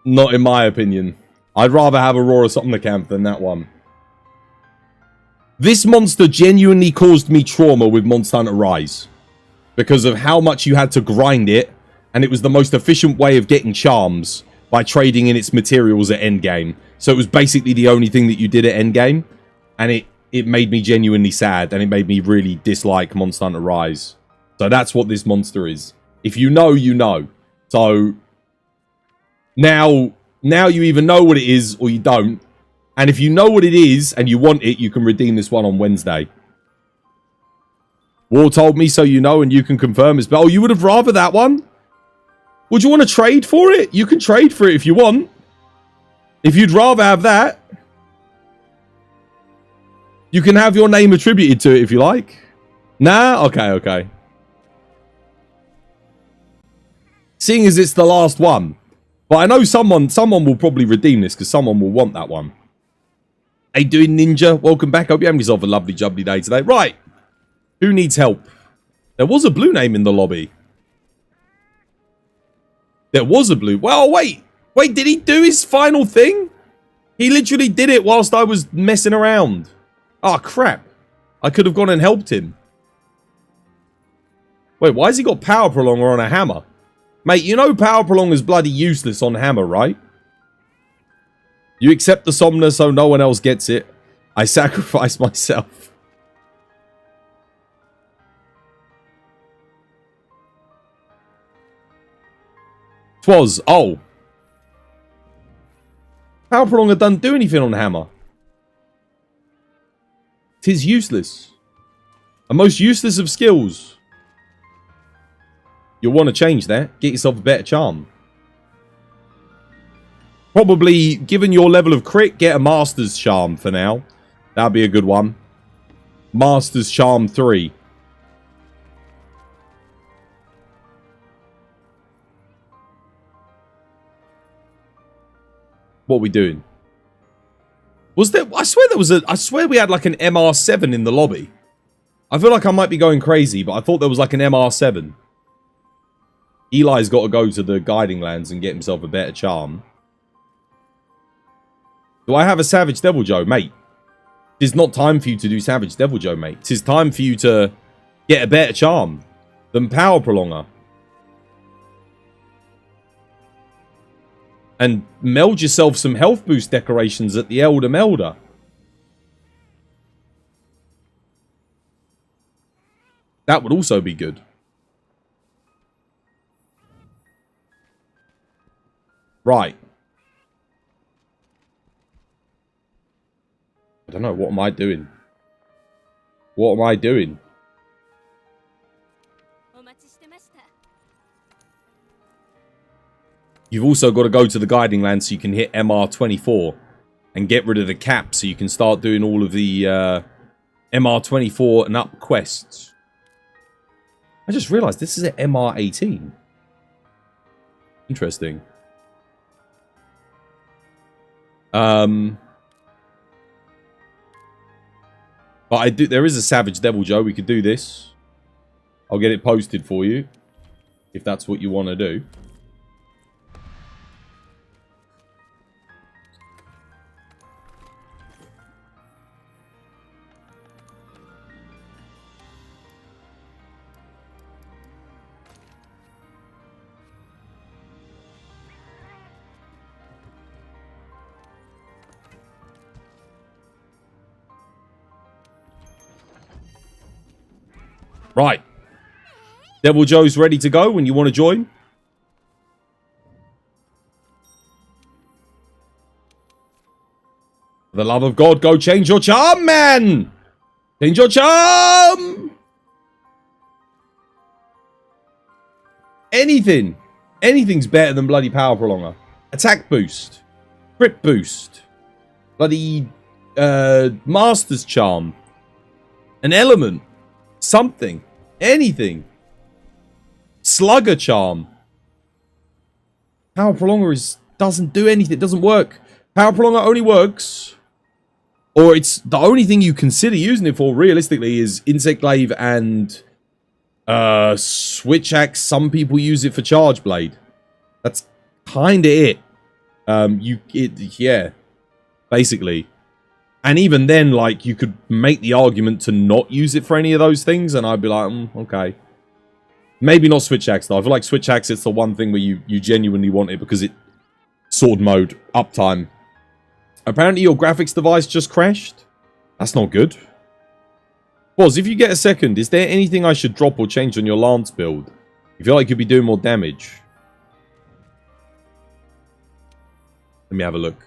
Speaker 2: Not in my opinion. I'd rather have Aurora Somnicanth than that one. This monster genuinely caused me trauma with Monster Hunter Rise. Because of how much you had to grind it. And it was the most efficient way of getting charms. By trading in its materials at endgame. So it was basically the only thing that you did at endgame. And it made me genuinely sad. And it made me really dislike Monster Hunter Rise. So that's what this monster is. If you know, you know. So now you either know what it is or you don't. And if you know what it is and you want it, you can redeem this one on Wednesday. War told me so you know and you can confirm as well. Oh, you would have rather that one? Would you want to trade for it? You can trade for it if you want. If you'd rather have that. You can have your name attributed to it if you like. Nah? Okay. Seeing as it's the last one. But I know someone will probably redeem this because someone will want that one. Hey, doing Ninja? Welcome back. Hope you have yourself a lovely jubbly day today. Right. Who needs help? There was a blue name in the lobby. There was a blue... well, wait. Wait, did he do his final thing? He literally did it whilst I was messing around. Oh, crap. I could have gone and helped him. Wait, why has he got Power Prolonger on a hammer? Mate, you know Power Prolong is bloody useless on hammer, right? You accept the Somner so no one else gets it. I sacrifice myself. Twas. Oh. Power Prolonger doesn't do anything on hammer. Tis useless. A most useless of skills. You'll want to change that. Get yourself a better charm. Probably, given your level of crit, get a Master's Charm for now. That'd be a good one. Master's Charm 3. What are we doing? Was there... I swear there was a... I swear we had like an MR7 in the lobby. I feel like I might be going crazy, but I thought there was like an MR7. Eli's got to go to the Guiding Lands and get himself a better charm. Do I have a Savage Devil Joe? Mate, it's not time for you to do Savage Devil Joe, mate. It's time for you to get a better charm than Power Prolonger. And meld yourself some health boost decorations at the Elder Melder. That would also be good. Right. I don't know. What am I doing? What am I doing? You've also got to go to the Guiding Land so you can hit MR24 and get rid of the cap so you can start doing all of the MR24 and up quests. I just realized this is at MR18. Interesting. But there is a Savage Devil Joe. We could do this. I'll get it posted for you if that's what you want to do. Right. Devil Joe's ready to go when you want to join. For the love of God, go change your charm, man! Change your charm! Anything. Anything's better than bloody power prolonger. Attack boost. Crit boost. Bloody Master's Charm. An element. Something. Anything. Slugger Charm. Power Prolonger doesn't do anything. It doesn't work. Power Prolonger only works, or it's the only thing you consider using it for realistically is Insect Glaive and Switch Axe. Some people use it for Charge Blade. That's kind of it. Yeah, basically. And even then, like, you could make the argument to not use it for any of those things, and I'd be like, okay. Maybe not Switch Axe, though. I feel like Switch Axe, it's the one thing where you genuinely want it because it... Sword mode, uptime. Apparently your graphics device just crashed. That's not good. Boz, if you get a second, is there anything I should drop or change on your Lance build? You feel like you'd be doing more damage? Let me have a look.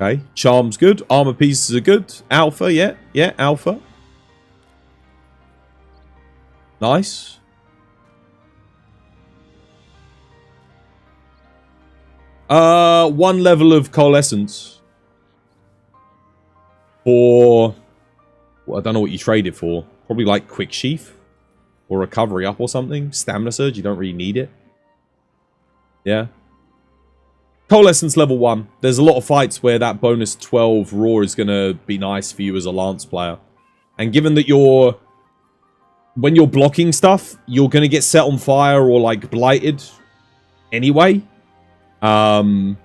Speaker 2: Okay, charm's good. Armor pieces are good. Alpha, yeah, alpha. Nice. One level of coalescence for... Well, I don't know what you trade it for. Probably like quick sheath. Or recovery up or something. Stamina surge, you don't really need it. Yeah. Coalescence level 1. There's a lot of fights where that bonus 12 raw is going to be nice for you as a Lance player. And given that when you're blocking stuff, you're going to get set on fire or like blighted anyway. So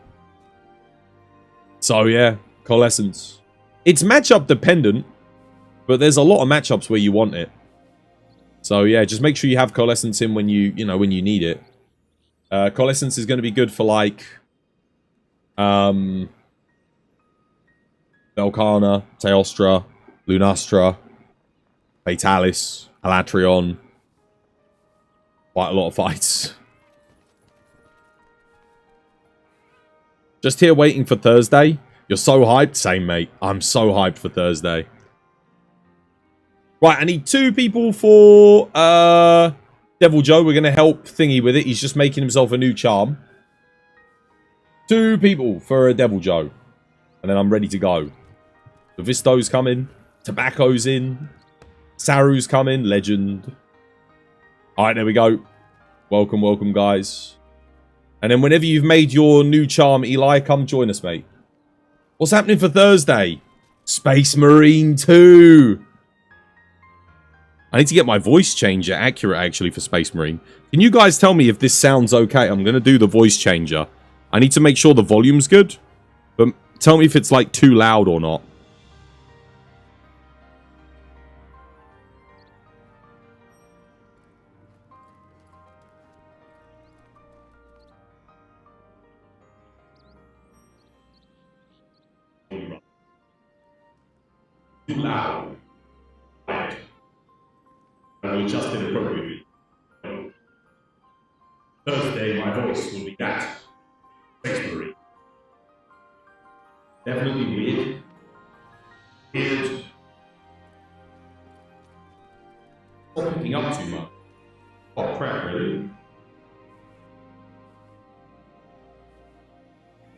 Speaker 2: yeah, Coalescence. It's matchup dependent, but there's a lot of matchups where you want it. So yeah, just make sure you have Coalescence in when you need it. Coalescence is going to be good for like Velkhana, Teostra, Lunastra, Fatalis, Alatrion. Quite a lot of fights. Just here waiting for Thursday. You're so hyped. Same, mate. I'm so hyped for Thursday. Right, I need 2 people for Devil Joe. We're going to help Thingy with it. He's just making himself a new charm. 2 people for a Devil Joe. And then I'm ready to go. The Visto's coming. Tobacco's in. Saru's coming. Legend. Alright, there we go. Welcome, welcome, guys. And then whenever you've made your new charm, Eli, come join us, mate. What's happening for Thursday? Space Marine 2. I need to get my voice changer accurate, actually, for Space Marine. Can you guys tell me if this sounds okay? I'm going to do the voice changer. I need to make sure the volume's good. But tell me if it's, like, too loud or not.
Speaker 5: too loud. I will adjust it appropriately. Thursday, my voice will be that. Sexuary. Definitely weird. Weird. Not picking up too much. Oh crap, really?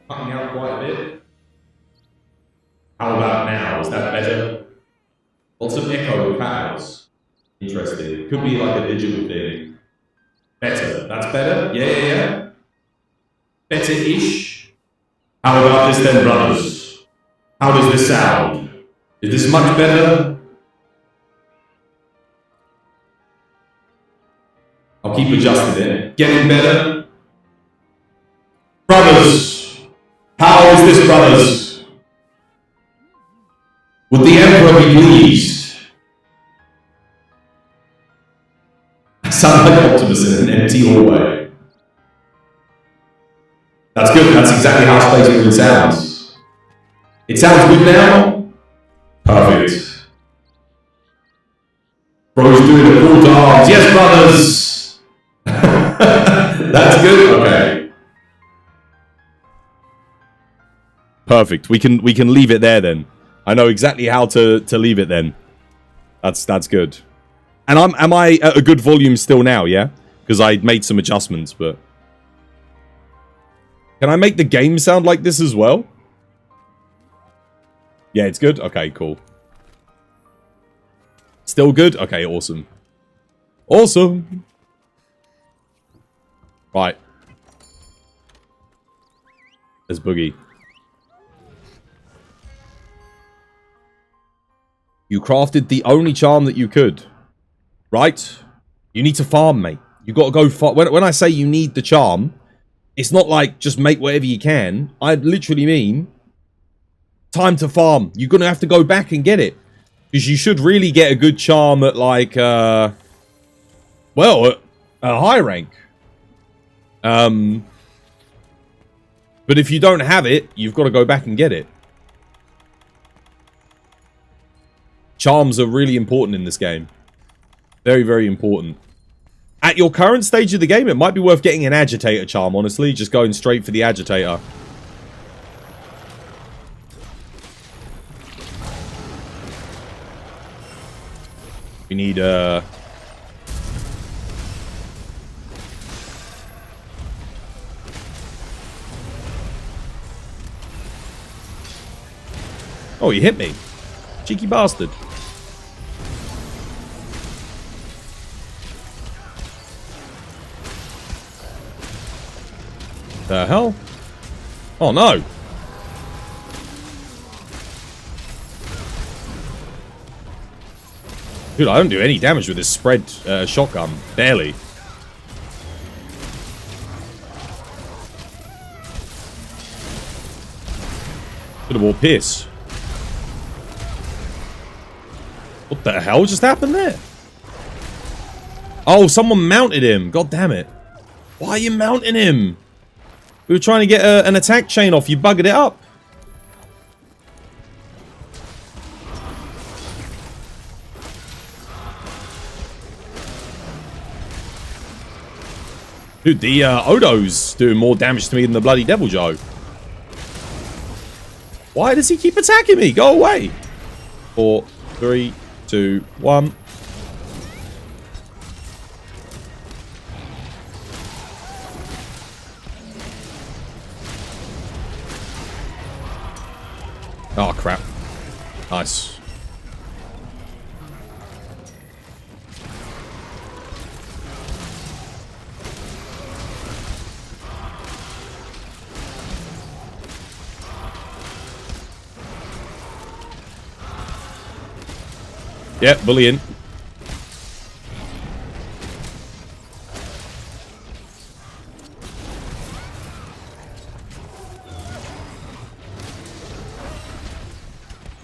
Speaker 5: Cutting out quite a bit. How about now? Is that better? Lots of echo clouds. Interesting. Could be like a digital thing. Better. That's better? Yeah. Better-ish. How about this then, brothers? How does this sound? Is this much better? I'll keep adjusting it. Getting better? Brothers! How is this, brothers? Would the Emperor be pleased? I sound like Optimus in an empty hallway. That's good, that's exactly how Space Marine sounds. It sounds good now? Perfect. Bro's doing a call to arms. Yes, brothers! That's good? Okay.
Speaker 2: Perfect. We can leave it there then. I know exactly how to leave it then. That's good. And am I at a good volume still now, yeah? Because I made some adjustments, but... Can I make the game sound like this as well? Yeah, it's good? Okay, cool. Still good? Okay, awesome. Awesome! Right. There's Boogie. You crafted the only charm that you could. Right? You need to farm, mate. You gotta go farm. When I say you need the charm, it's not like just make whatever you can. I literally mean time to farm. You're gonna have to go back and get it. Because you should really get a good charm at like, well, at a high rank. But if you don't have it, you've got to go back and get it. Charms are really important in this game. Very, very important. At your current stage of the game, it might be worth getting an agitator charm, honestly. Just going straight for the agitator. We need, Oh, he hit me. Cheeky bastard. The hell? Oh no. Dude, I don't do any damage with this spread shotgun. Barely. Should have wore Pierce. What the hell just happened there? Oh, someone mounted him. God damn it. Why are you mounting him? We were trying to get an attack chain off. You buggered it up. Dude, the Odo's doing more damage to me than the bloody Devil Joe. Why does he keep attacking me? Go away. 4, 3, 2, 1. Oh, crap. Nice. Yep, bullying.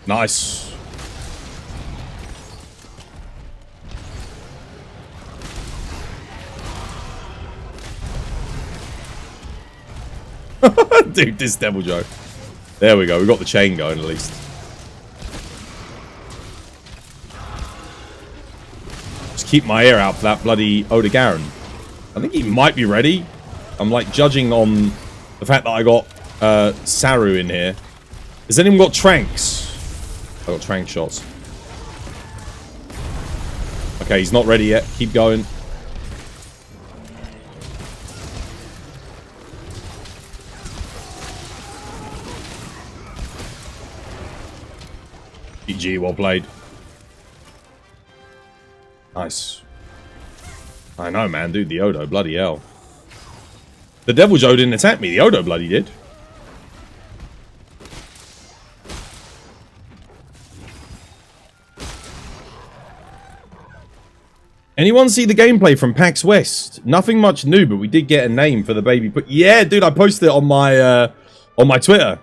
Speaker 2: Nice. Dude, this Devil Joe. There we go. We got the chain going at least. Just keep my ear out for that bloody Odogaron. I think he might be ready. I'm like judging on the fact that I got Saru in here. Has anyone got Tranks? I got Trank shots. Okay, he's not ready yet. Keep going. GG, well played. Nice. I know, man. Dude, the Odo. Bloody hell. The Devil Joe didn't attack me. The Odo bloody did. Anyone see the gameplay from PAX West? Nothing much new, but we did get a name for the baby. But yeah, dude, I posted it on my Twitter.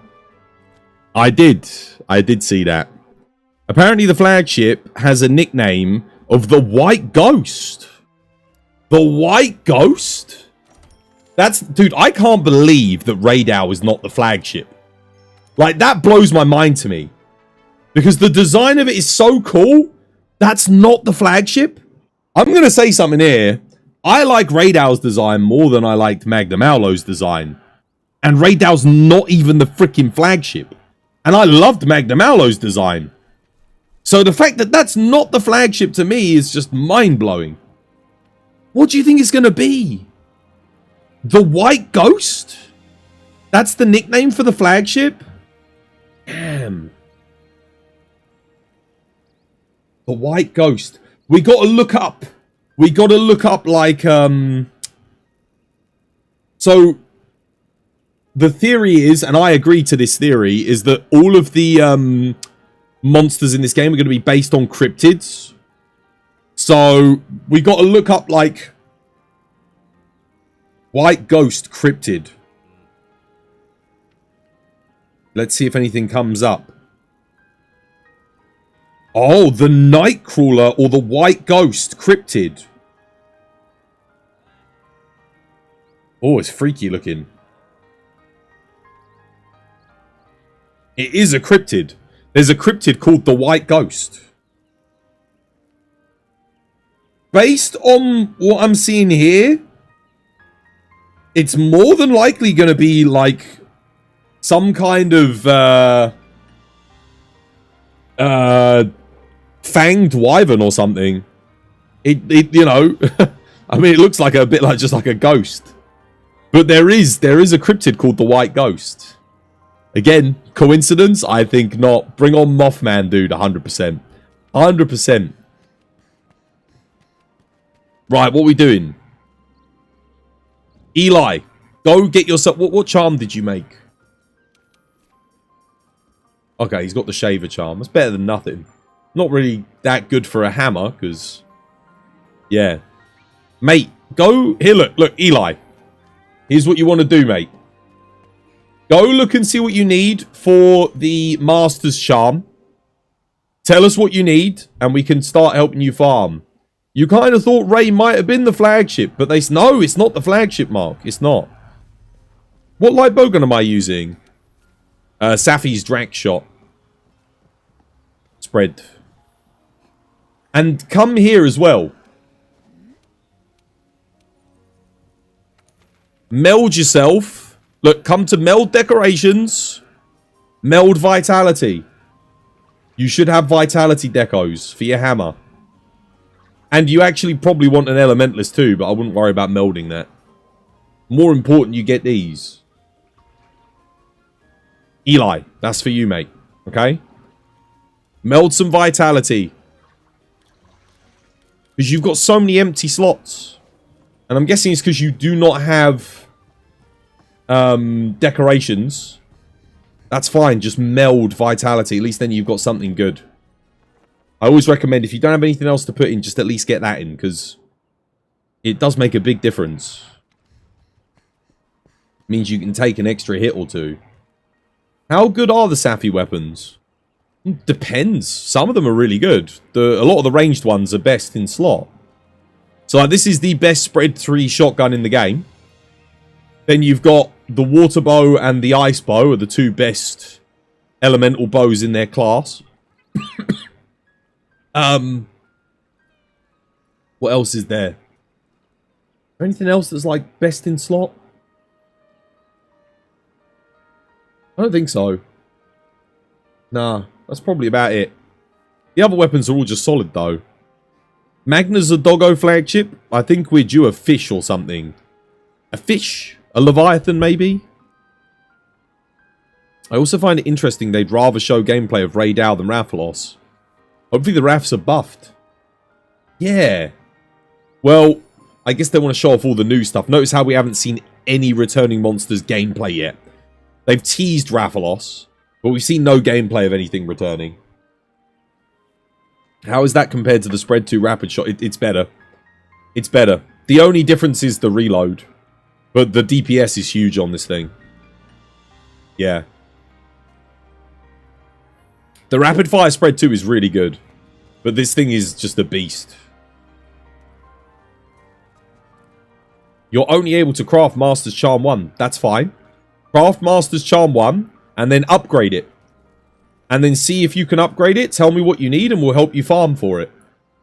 Speaker 2: I did see that. Apparently, the flagship has a nickname of the White Ghost. The White Ghost? That's... Dude, I can't believe that Raidal is not the flagship. Like, that blows my mind to me. Because the design of it is so cool. That's not the flagship. I'm going to say something here. I like Raidal's design more than I liked Magnum Aulo's design. And Raidal's not even the freaking flagship. And I loved Magnum Aulo's design. So the fact that that's not the flagship to me is just mind-blowing. What do you think it's going to be? The White Ghost? That's the nickname for the flagship? Damn. The White Ghost. We got to look up. We got to look up like, So, the theory is, and I agree to this theory, is that all of the, monsters in this game are going to be based on cryptids. So, we got to look up, like, White Ghost cryptid. Let's see if anything comes up. Oh, the Nightcrawler or the White Ghost cryptid. Oh, it's freaky looking. It is a cryptid. There's a cryptid called the White Ghost. Based on what I'm seeing here, it's more than likely going to be like some kind of fanged wyvern or something. It you know, I mean, it looks like a bit like just like a ghost. But there is a cryptid called the White Ghost. Again, coincidence? I think not. Bring on Mothman, dude. 100%. 100%. Right, what we doing? Eli, go get yourself... What charm did you make? Okay, he's got the shaver charm. That's better than nothing. Not really that good for a hammer, because... Yeah. Mate, go... Here, look, Eli. Here's what you want to do, mate. Go look and see what you need for the Master's Charm. Tell us what you need, and we can start helping you farm. You kind of thought Ray might have been the flagship, but no, it's not the flagship, Mark. It's not. What light bowgun am I using? Safi's Drac Shot. Spread. And come here as well. Meld yourself. Look, come to Meld Decorations. Meld Vitality. You should have Vitality decos for your hammer. And you actually probably want an Elementalist too, but I wouldn't worry about melding that. More important, you get these. Eli, that's for you, mate. Okay? Meld some Vitality. Because you've got so many empty slots. And I'm guessing it's because you do not have... decorations. That's fine, just meld Vitality. At least then you've got something good. I always recommend, if you don't have anything else to put in, just at least get that in, because it does make a big difference. It means you can take an extra hit or two. How good are the Safi weapons? Depends. Some of them are really good. A lot of the ranged ones are best in slot. So like, this is the best spread 3 shotgun in the game. Then you've got the water bow and the ice bow are the 2 best elemental bows in their class. What else is there? Anything else that's like best in slot? I don't think so. Nah, that's probably about it. The other weapons are all just solid though. Magna's a doggo flagship. I think we're due a fish or something. A fish? A Leviathan maybe? I also find it interesting they'd rather show gameplay of Ray Dow than Rathalos. Hopefully the Raths are buffed. Yeah. Well, I guess they want to show off all the new stuff. Notice how we haven't seen any returning monsters gameplay yet. They've teased Rathalos, but we've seen no gameplay of anything returning. How is that compared to the Spread 2 Rapid Shot? It's better. It's better. The only difference is the reload. But the DPS is huge on this thing. Yeah. The Rapid Fire Spread 2 is really good. But this thing is just a beast. You're only able to craft Master's Charm 1. That's fine. Craft Master's Charm 1 and then upgrade it. And then see if you can upgrade it. Tell me what you need and we'll help you farm for it.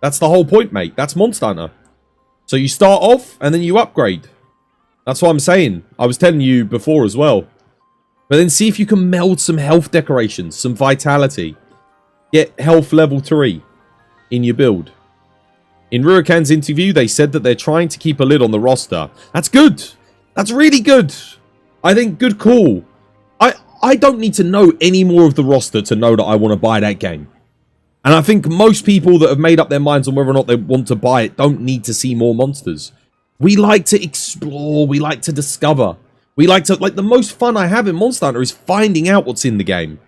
Speaker 2: That's the whole point, mate. That's Monster Hunter. So you start off and then you upgrade. That's what I'm saying. I was telling you before as well. But then see if you can meld some health decorations, some vitality. Get health level 3 in your build. In Rurikan's interview, they said that they're trying to keep a lid on the roster. That's good. That's really good. I think good call. I don't need to know any more of the roster to know that I want to buy that game. And I think most people that have made up their minds on whether or not they want to buy it don't need to see more monsters. We like to explore. We like to discover. We like to... Like, the most fun I have in Monster Hunter is finding out what's in the game.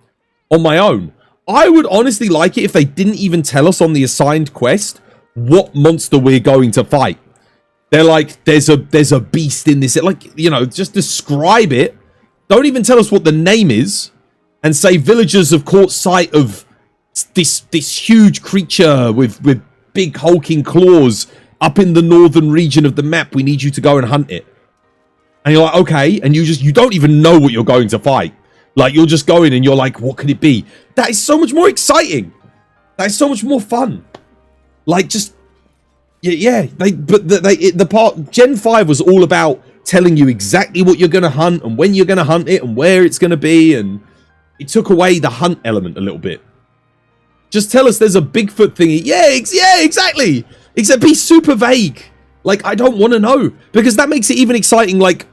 Speaker 2: On my own. I would honestly like it if they didn't even tell us on the assigned quest what monster we're going to fight. They're like, there's a beast in this. Like, you know, just describe it. Don't even tell us what the name is. And say villagers have caught sight of this huge creature with big hulking claws up in the northern region of the map. We need you to go and hunt it. And you're like, okay. And you don't even know what you're going to fight. Like, you're just going and you're like, what could it be? That is so much more exciting. That is so much more fun. Like, just... Yeah, the part... Gen 5 was all about telling you exactly what you're going to hunt and when you're going to hunt it and where it's going to be, and it took away the hunt element a little bit. Just tell us there's a Bigfoot thingy. Yeah, exactly. Except be super vague. Like, I don't want to know. Because that makes it even exciting. Like,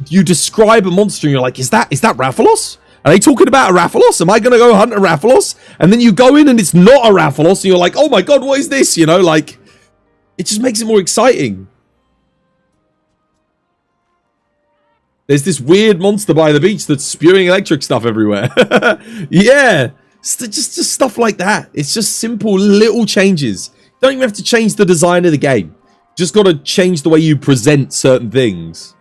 Speaker 2: you describe a monster and you're like, is that Rathalos? Are they talking about a Rathalos? Am I going to go hunt a Rathalos? And then you go in and it's not a Rathalos and you're like, oh my god, what is this? You know, like, it just makes it more exciting. There's this weird monster by the beach that's spewing electric stuff everywhere. Yeah, just stuff like that. It's just simple little changes. Don't even have to change the design of the game. Just got to change the way you present certain things.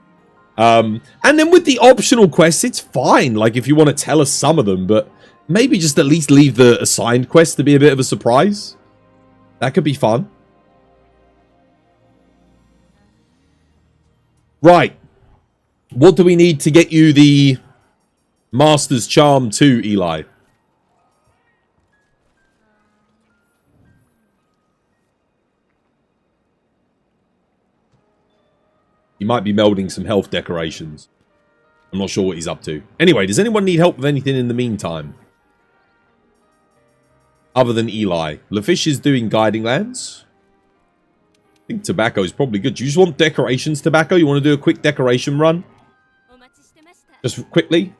Speaker 2: And then with the optional quests, it's fine. Like, if you want to tell us some of them, but maybe just at least leave the assigned quest to be a bit of a surprise. That could be fun. Right. What do we need to get you the Master's Charm 2, Eli? He might be melding some health decorations. I'm not sure what he's up to. Anyway, does anyone need help with anything in the meantime? Other than Eli. LaFish is doing Guiding Lands. I think tobacco is probably good. Do you just want decorations, tobacco? You want to do a quick decoration run? Just quickly?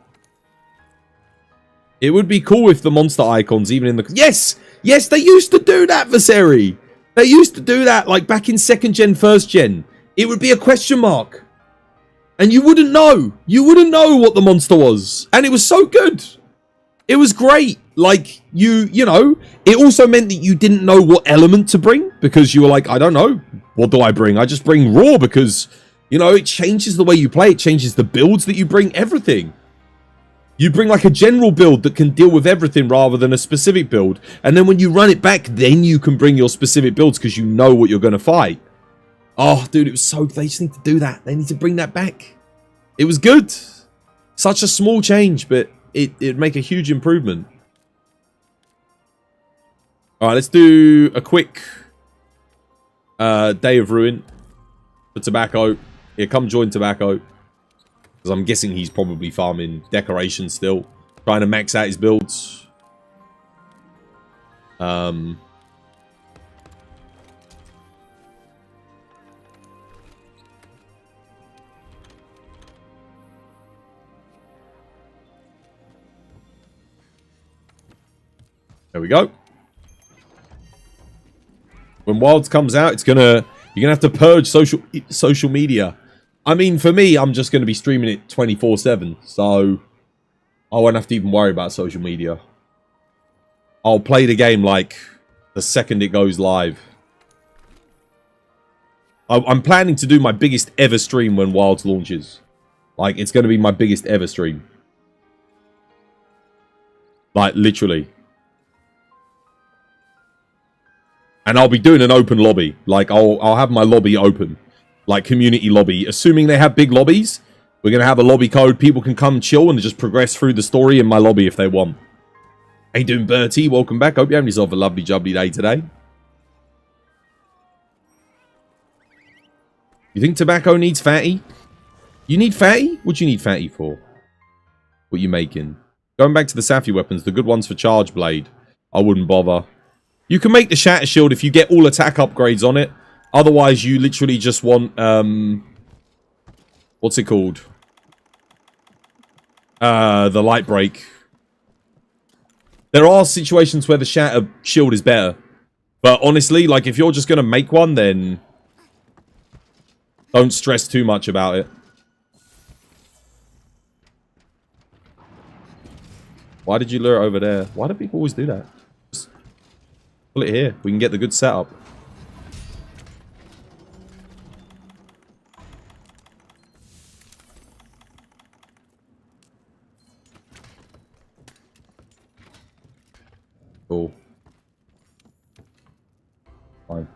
Speaker 2: It would be cool if the monster icons, even in the... Yes! Yes, they used to do that, Vaseri! They used to do that, like, back in 2nd gen, 1st gen. It would be a question mark. And you wouldn't know. You wouldn't know what the monster was. And it was so good. It was great. Like, you know, it also meant that you didn't know what element to bring. Because you were like, I don't know. What do I bring? I just bring raw because... You know, it changes the way you play. It changes the builds that you bring. Everything. You bring like a general build that can deal with everything rather than a specific build. And then when you run it back, then you can bring your specific builds because you know what you're going to fight. Oh, dude, it was so... They just need to do that. They need to bring that back. It was good. Such a small change, but it'd make a huge improvement. Alright, let's do a quick Day of Ruin for Tobacco. Yeah, come join Tobacco. Because I'm guessing he's probably farming decorations still. Trying to max out his builds. There we go. When Wilds comes out, you're gonna have to purge social media. I mean, for me, I'm just gonna be streaming it 24/7, so I won't have to even worry about social media. I'll play the game like the second it goes live. I'm planning to do my biggest ever stream when Wilds launches. Like, it's gonna be my biggest ever stream. Like, literally. And I'll be doing an open lobby. Like, I'll have my lobby open. Like, community lobby. Assuming they have big lobbies, we're going to have a lobby code. People can come chill and just progress through the story in my lobby if they want. How you doing, Bertie? Welcome back. Hope you're having yourself a lovely jubbly day today. You think Tobacco needs fatty? You need fatty? What do you need fatty for? What you making? Going back to the Safi weapons, the good ones for Charge Blade. I wouldn't bother. You can make the Shatter Shield if you get all attack upgrades on it. Otherwise, you literally just want, what's it called? The Light Break. There are situations where the Shatter Shield is better. But honestly, like, if you're just going to make one, then don't stress too much about it. Why did you lure it over there? Why do people always do that? Pull it here. We can get the good setup. Cool. Fine.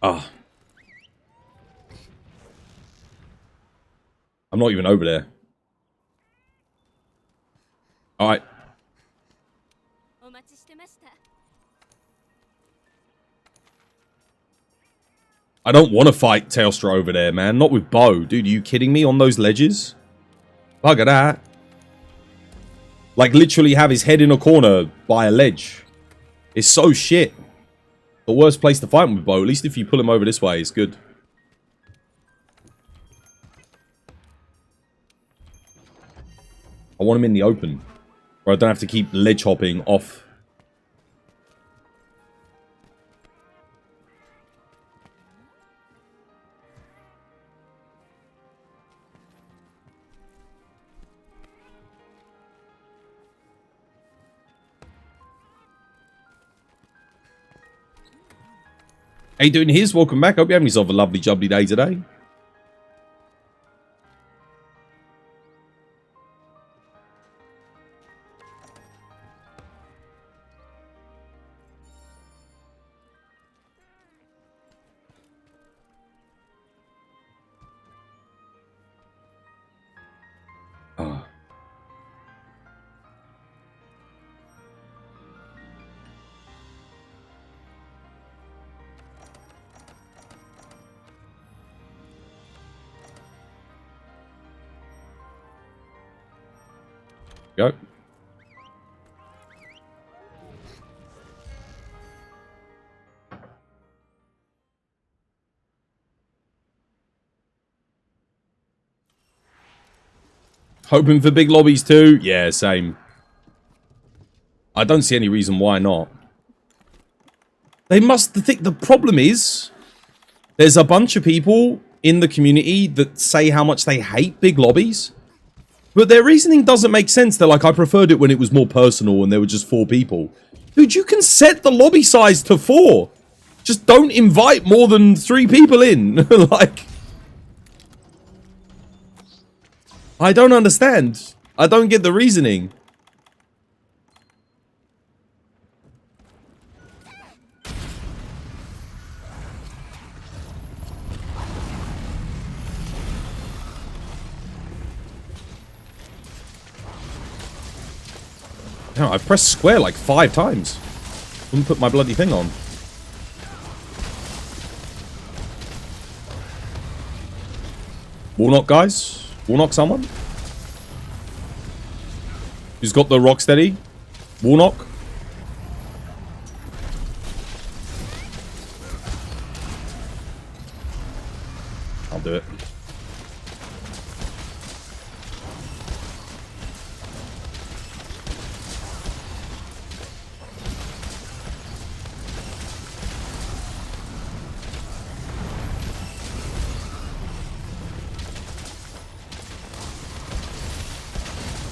Speaker 2: Ah. I'm not even over there. Alright. I don't want to fight Tailstra over there, man. Not with bow. Dude, are you kidding me? On those ledges? Bugger that. Like, literally have his head in a corner by a ledge. It's so shit. The worst place to fight him with bow. At least if you pull him over this way, it's good. I want him in the open. Where I don't have to keep ledge hopping off. How you doing, Hiz? Welcome back. Hope you're having yourself a lovely jubbly day today. Oh. Go. Hoping for big lobbies too? Yeah, same. I don't see any reason why not. They must think the problem is there's a bunch of people in the community that say how much they hate big lobbies. But their reasoning doesn't make sense. They're like, I preferred it when it was more personal and there were just 4 people. Dude, you can set the lobby size to 4. Just don't invite more than 3 people in. Like, I don't understand. I don't get the reasoning. No, I pressed square like 5 times. Couldn't put my bloody thing on. Wall knock, guys. Wall knock someone. Who's got the rock steady? Wall knock. I'll do it.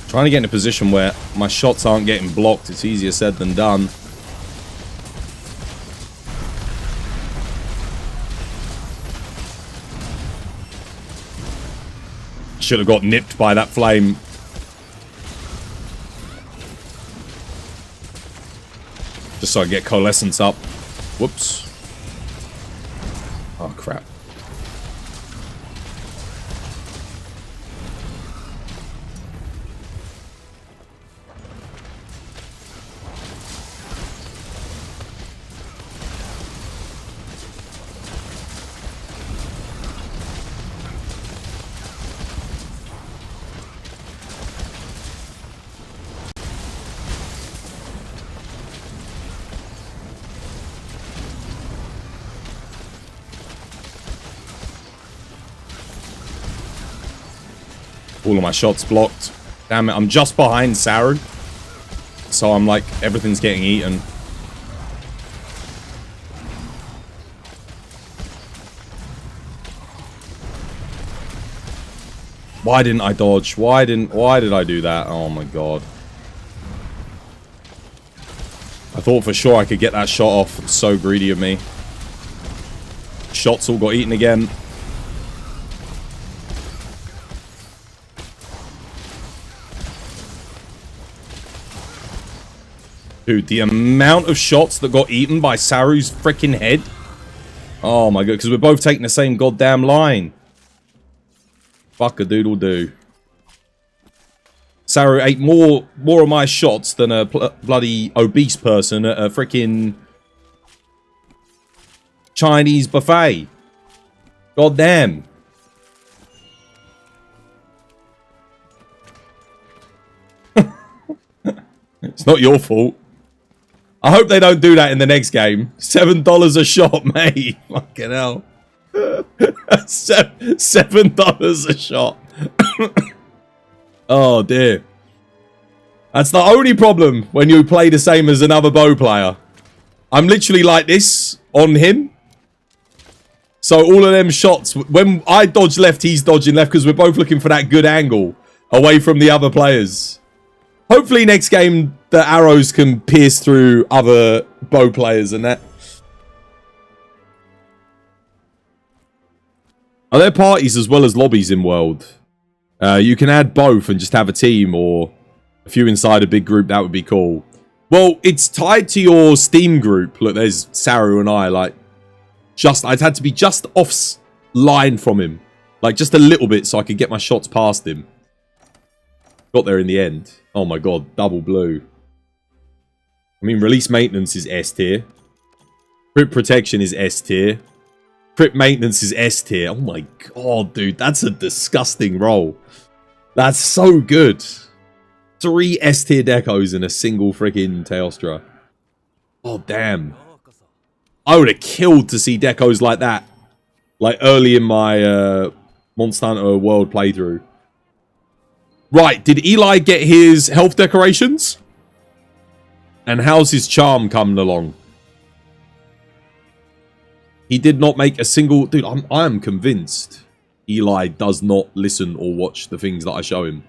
Speaker 2: Trying to get in a position where my shots aren't getting blocked. It's easier said than done. Should have got nipped by that flame. Just so I get coalescence up. Whoops. Oh, crap. All of my shots blocked. Damn it, I'm just behind Saru. So I'm like, everything's getting eaten. Why didn't I dodge? Why did I do that? Oh my god. I thought for sure I could get that shot off. It's so greedy of me. Shots all got eaten again. Dude, the amount of shots that got eaten by Saru's freaking head. Oh my god, because we're both taking the same goddamn line. Fuck-a-doodle-doo. Saru ate more of my shots than a bloody obese person at a freaking Chinese buffet. God damn. It's not your fault. I hope they don't do that in the next game. $7 a shot, mate. Fucking hell. $7 a shot. Oh, dear. That's the only problem when you play the same as another bow player. I'm literally like this on him. So all of them shots, when I dodge left, he's dodging left because we're both looking for that good angle away from the other players. Hopefully next game the arrows can pierce through other bow players and that. Are there parties as well as lobbies in World? You can add both and just have a team or a few inside a big group. That would be cool. Well, it's tied to your Steam group. Look, there's Saru and I. Like, I'd had to be just off line from him. Like, just a little bit so I could get my shots past him. Got there in the end. Oh my god, double blue. I mean, release maintenance is S tier. Crit protection is S tier. Crit maintenance is S tier. Oh my god, dude. That's a disgusting roll. That's so good. 3 S tier decos in a single freaking Teostra. Oh, damn. I would have killed to see decos like that. Like early in my Monster Hunter World playthrough. Right, did Eli get his health decorations? And how's his charm coming along? He did not make a single... Dude, I am convinced Eli does not listen or watch the things that I show him.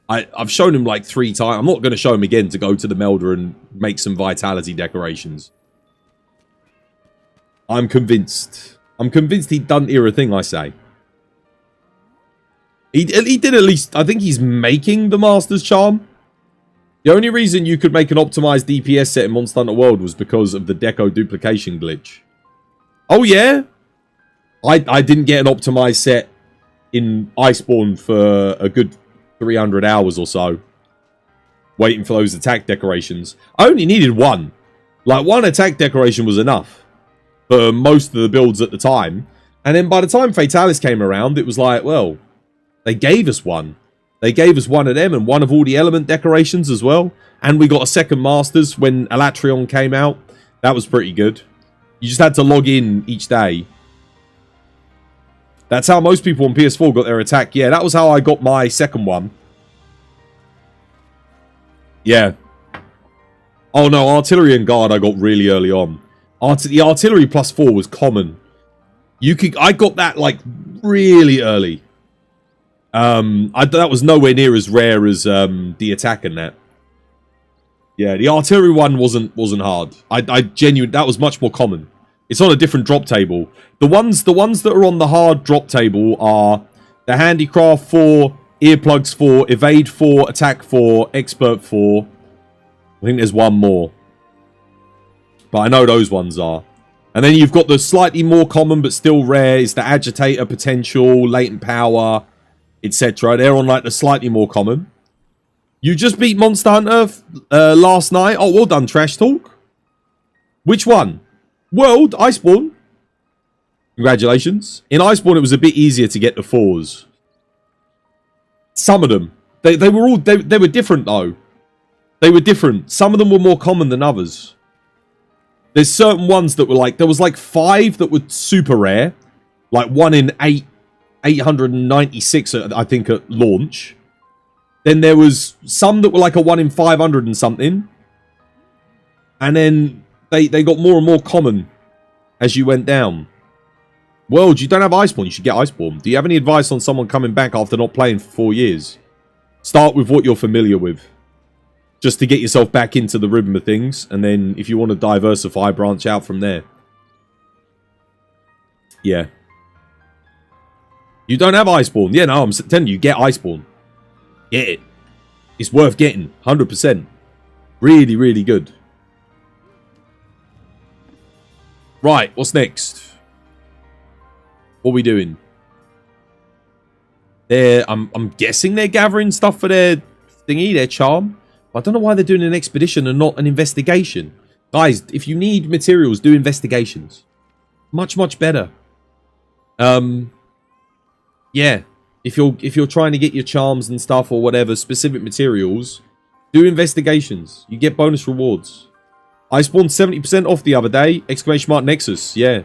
Speaker 2: I've shown him like 3 times. I'm not going to show him again to go to the Melder and make some vitality decorations. I'm convinced. I'm convinced he doesn't hear a thing I say. He did at least... I think he's making the Master's Charm. The only reason you could make an optimized DPS set in Monster Hunter World was because of the deco duplication glitch. Oh, yeah? I didn't get an optimized set in Iceborne for a good 300 hours or so. Waiting for those attack decorations. I only needed 1. Like, one attack decoration was enough for most of the builds at the time. And then by the time Fatalis came around, it was like, well, they gave us one. They gave us one of them and one of all the element decorations as well. And we got a second Masters when Elatrion came out. That was pretty good. You just had to log in each day. That's how most people on PS4 got their attack. Yeah, that was how I got my second one. Yeah. Oh no, artillery and guard I got really early on. The artillery +4 was common. I got that like really early. That was nowhere near as rare as the attack and that. Yeah, the artillery one wasn't hard. That was much more common. It's on a different drop table. The ones that are on the hard drop table are the handicraft 4, earplugs 4, evade 4, attack 4, expert 4. I think there's one more. But I know those ones are. And then you've got the slightly more common but still rare is the agitator potential, latent power, etc. They're on like the slightly more common. You just beat Monster Hunter last night. Oh, well done, Trash Talk. Which one? World, Iceborne. Congratulations. In Iceborne, it was a bit easier to get the 4s. Some of them. They were different though. They were different. Some of them were more common than others. There's certain ones that were like, there was like 5 that were super rare. Like 1 in 896, I think, at launch. Then there was some that were like a 1 in 500 and something. And then they got more and more common as you went down. World, you don't have Iceborne. You should get Iceborne. Do you have any advice on someone coming back after not playing for 4 years? Start with what you're familiar with. Just to get yourself back into the rhythm of things. And then if you want to diversify, branch out from there. Yeah. You don't have Iceborne. Yeah, no, I'm telling you, get Iceborne. Get it. It's worth getting. 100%. Really, really good. Right, what's next? What are we doing? I'm guessing they're gathering stuff for their thingy, their charm. I don't know why they're doing an expedition and not an investigation. Guys, if you need materials, do investigations. Much, much better. Yeah. If you're trying to get your charms and stuff or whatever, specific materials, do investigations. You get bonus rewards. I spawned 70% off the other day. Exclamation mark Nexus. Yeah.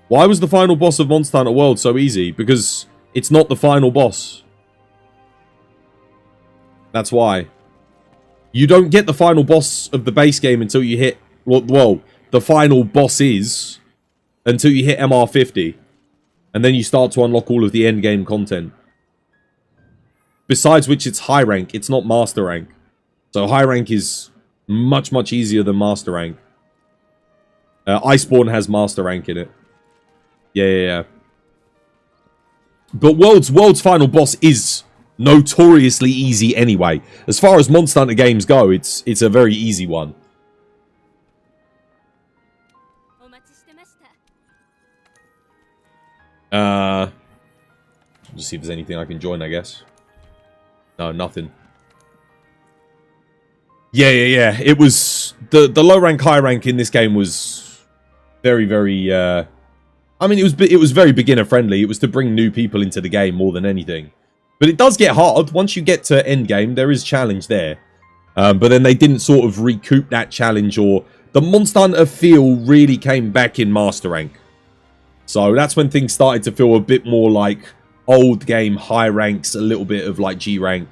Speaker 2: Why was the final boss of Monster Hunter World so easy? Because it's not the final boss. That's why. You don't get the final boss of the base game until you hit... Well, the final boss is until you hit MR50. And then you start to unlock all of the endgame content. Besides which, it's high rank. It's not master rank. So high rank is much, much easier than master rank. Iceborne has master rank in it. Yeah. But World's final boss is notoriously easy anyway. As far as Monster Hunter games go, it's a very easy one. Just see if there's anything I can join, I guess. No, nothing. Yeah. It was the low rank, high rank in this game was very, very. I mean, it was very beginner friendly. It was to bring new people into the game more than anything. But it does get hard once you get to end game. There is challenge there, but then they didn't sort of recoup that challenge, or the Monster Hunter feel really came back in master rank. So that's when things started to feel a bit more like old game high ranks, a little bit of like G rank.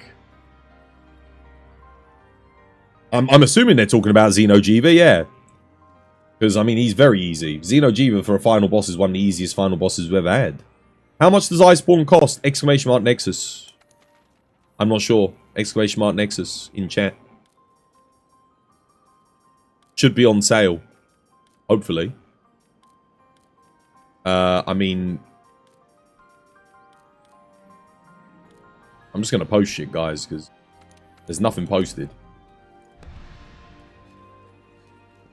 Speaker 2: I'm assuming they're talking about Xeno'jiiva, yeah. Because, I mean, he's very easy. Xeno'jiiva for a final boss is one of the easiest final bosses we've ever had. How much does Iceborne cost? Exclamation mark Nexus. I'm not sure. Exclamation mark Nexus in chat. Should be on sale. Hopefully. I mean... I'm just going to post shit, guys, because there's nothing posted.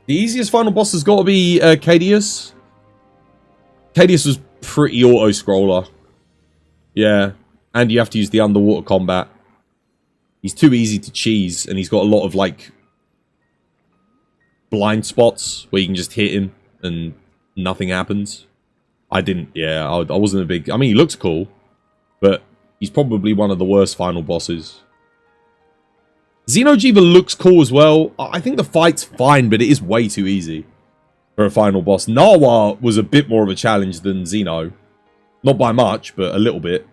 Speaker 2: The easiest final boss has got to be Cadius. Cadius was pretty auto-scroller. Yeah. And you have to use the underwater combat. He's too easy to cheese, and he's got a lot of, like... blind spots where you can just hit him and nothing happens. I didn't, yeah, I wasn't a big, I mean, he looks cool, but he's probably one of the worst final bosses. Xeno'jiva looks cool as well. I think the fight's fine, but it is way too easy for a final boss. Nawa was a bit more of a challenge than Xeno. Not by much, but a little bit.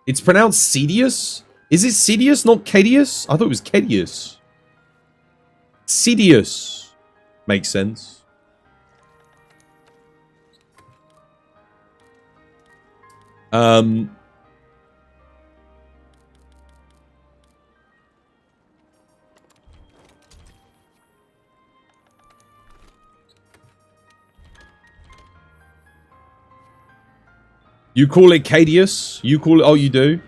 Speaker 2: It's pronounced Cedius? Is it Cedius, not Cadius? I thought it was Cadius. Cedius. Makes sense. You call it Cadius? You call it... Oh, you do?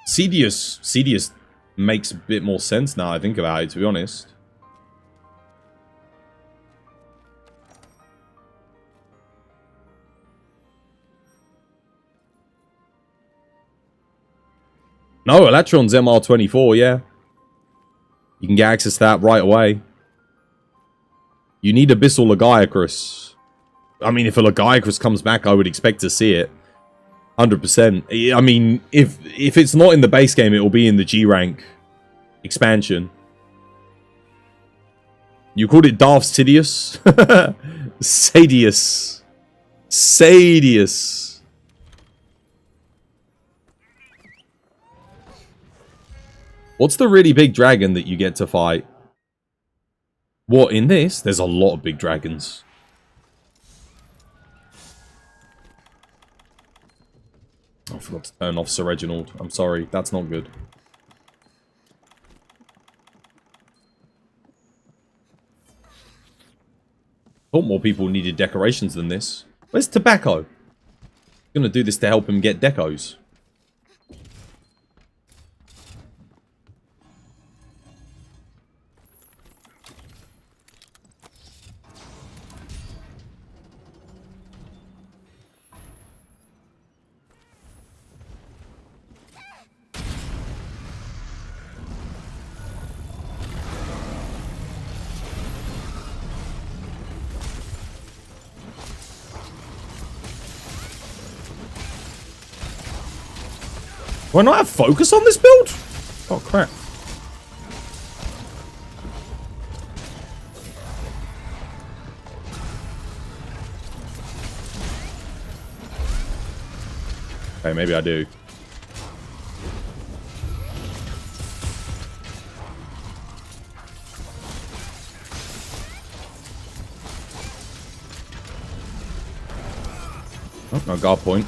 Speaker 2: Cedius. Cedius makes a bit more sense now I think about it, to be honest. No, Electron's MR24, yeah. You can get access to that right away. You need Abyssal Lagiacrus. I mean, if a Lagiacrus comes back, I would expect to see it. 100%. I mean, if it's not in the base game, it will be in the G rank expansion. You called it Darth Sidious? Sadius. Sadius. What's the really big dragon that you get to fight? What, in this? There's a lot of big dragons. I forgot to turn off Sir Reginald. I'm sorry, that's not good. Thought more people needed decorations than this. Where's Tobacco? I'm gonna do this to help him get decos. Do I not have focus on this build? Oh, crap. Okay, maybe I do. Oh, no guard point.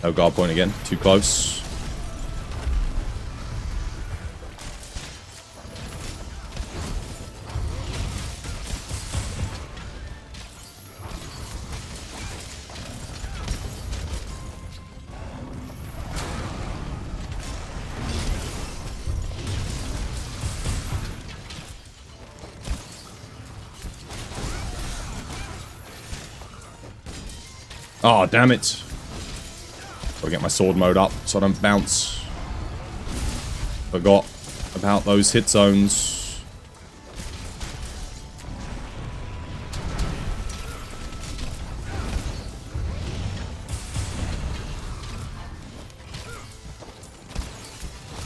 Speaker 2: No guard point again. Too close. Oh, damn it. Gotta get my sword mode up so I don't bounce. Forgot about those hit zones.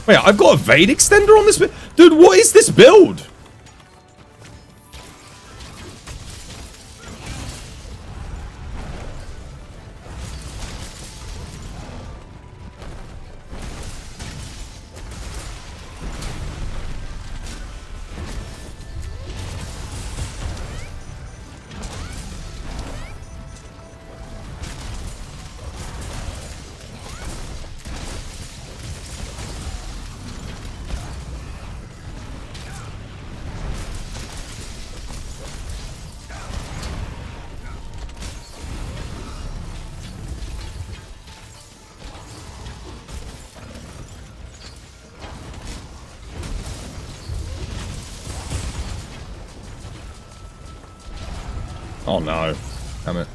Speaker 2: Wait, I've got a Vade extender on this build? Dude, what is this build? Oh no. Damn it.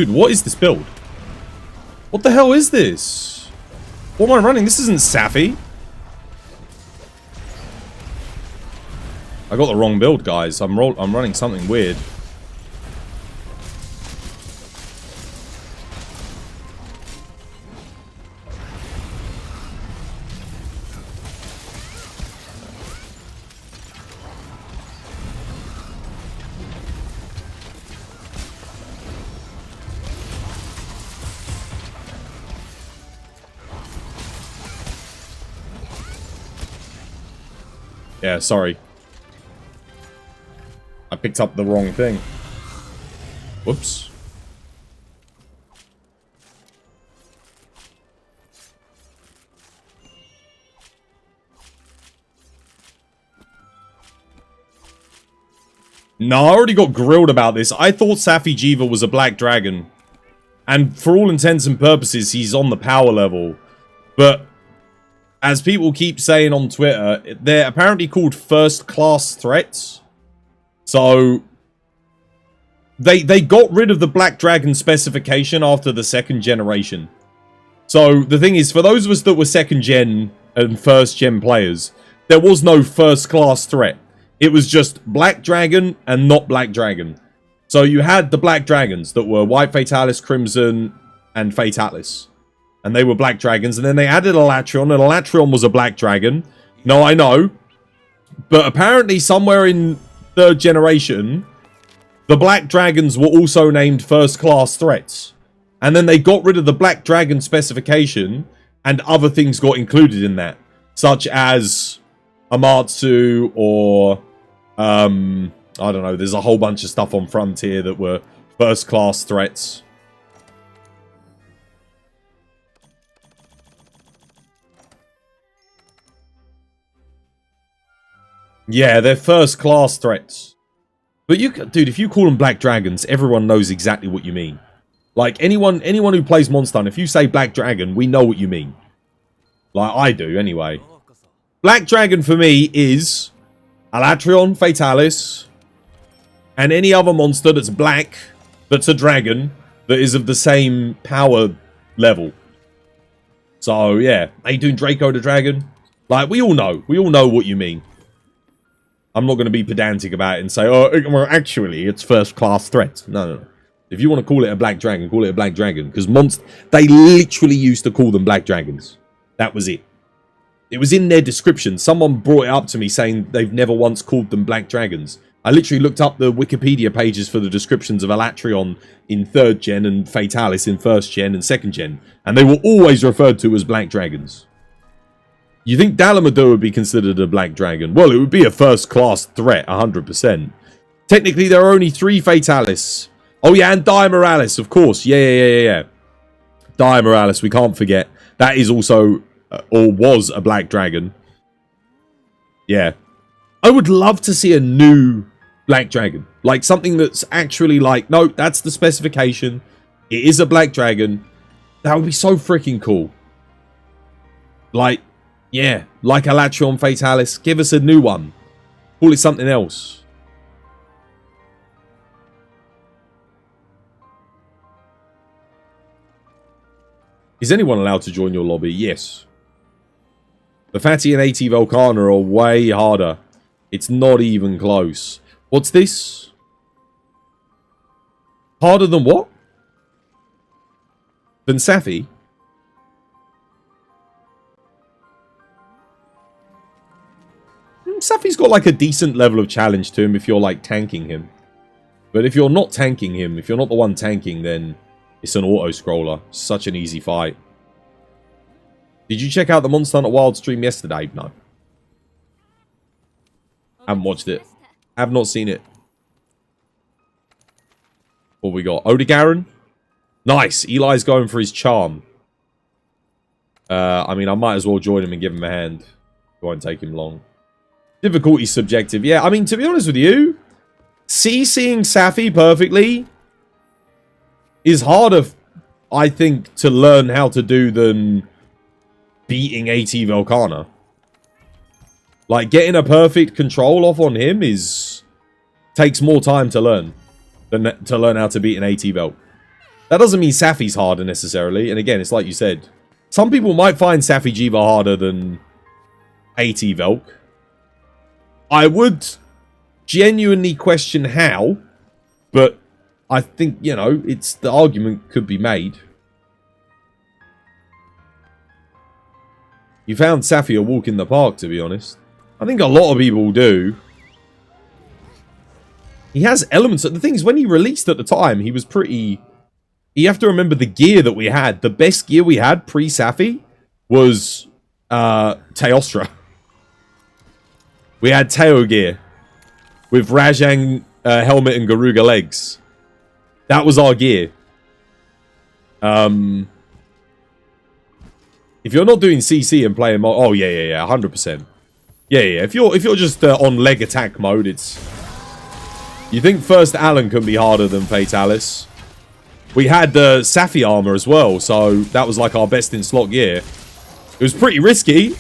Speaker 2: Dude, what is this build? What the hell is this? What am I running? This isn't Safi. I got the wrong build, guys. I'm running something weird. Yeah, sorry. I picked up the wrong thing. Whoops. No, I already got grilled about this. I thought Safi Jiva was a black dragon. And for all intents and purposes, he's on the power level. But as people keep saying on Twitter, they're apparently called first-class threats. So they got rid of the Black Dragon specification after the second generation. So the thing is, for those of us that were second gen and first gen players, there was no first-class threat. It was just Black Dragon and not Black Dragon. So you had the Black Dragons that were White Fatalis, Crimson, and Fate Atlas. And they were Black Dragons. And then they added Elatrion, and Elatrion was a Black Dragon. No, I know. But apparently somewhere in third generation, the Black Dragons were also named first-class threats. And then they got rid of the Black Dragon specification, and other things got included in that. Such as Amatsu or, I don't know, there's a whole bunch of stuff on Frontier that were first-class threats. Yeah, they're first-class threats. But you, dude, if you call them Black Dragons, everyone knows exactly what you mean. Like, anyone who plays Monster Hunter, if you say Black Dragon, we know what you mean. Like, I do, anyway. Black Dragon, for me, is Elatrion, Fatalis, and any other monster that's black, that's a dragon, that is of the same power level. So, yeah. Are you doing Draco the Dragon? Like, we all know. We all know what you mean. I'm not going to be pedantic about it and say, oh, well, actually, it's first-class threat. No, no, no. If you want to call it a Black Dragon, call it a Black Dragon. Because they literally used to call them Black Dragons. That was it. It was in their description. Someone brought it up to me saying they've never once called them Black Dragons. I literally looked up the Wikipedia pages for the descriptions of Elatrion in 3rd gen and Fatalis in 1st gen and 2nd gen. And they were always referred to as Black Dragons. You think Dalamador would be considered a Black Dragon? Well, it would be a first-class threat, 100%. Technically, there are only 3 Fatalis. Oh, yeah, and Dire Morales, of course. Yeah. Dire Morales, we can't forget. That is also, or was, a Black Dragon. Yeah. I would love to see a new Black Dragon. Like, something that's actually like, no, that's the specification. It is a Black Dragon. That would be so freaking cool. Like, yeah, like Elatrion Fatalis. Give us a new one. Call it something else. Is anyone allowed to join your lobby? Yes. The Fatty and AT Volcana are way harder. It's not even close. What's this? Harder than what? Than Safi? Safi's got like a decent level of challenge to him if you're like tanking him. But if you're not tanking him, if you're not the one tanking, then it's an auto-scroller. Such an easy fight. Did you check out the Monster Hunter Wild stream yesterday? No. Haven't watched it. Have not seen it. What we got? Odegaron? Nice. Eli's going for his charm. I mean, I might as well join him and give him a hand. It won't take him long. Difficulty subjective. Yeah, I mean, to be honest with you, CCing Safi perfectly is harder, I think, to learn how to do than beating AT Volcana. Like, getting a perfect control off on him takes more time to learn than to learn how to beat an AT Vel. That doesn't mean Safi's harder necessarily. And again, it's like you said. Some people might find Safi Jiva harder than AT Velk. I would genuinely question how. But I think, you know, it's the argument could be made. You found Safi a walk in the park, to be honest. I think a lot of people do. He has elements. The thing is, when he released at the time, he was pretty... You have to remember the gear that we had. The best gear we had pre-Safi was Teostra. We had Teo gear with Rajang helmet and Garuga legs. That was our gear. If you're not doing CC and playing... Oh, yeah, 100%. Yeah. If you're just on leg attack mode, it's... You think First Alan can be harder than Fatalis? We had the Safi armor as well, so that was like our best in slot gear. It was pretty risky.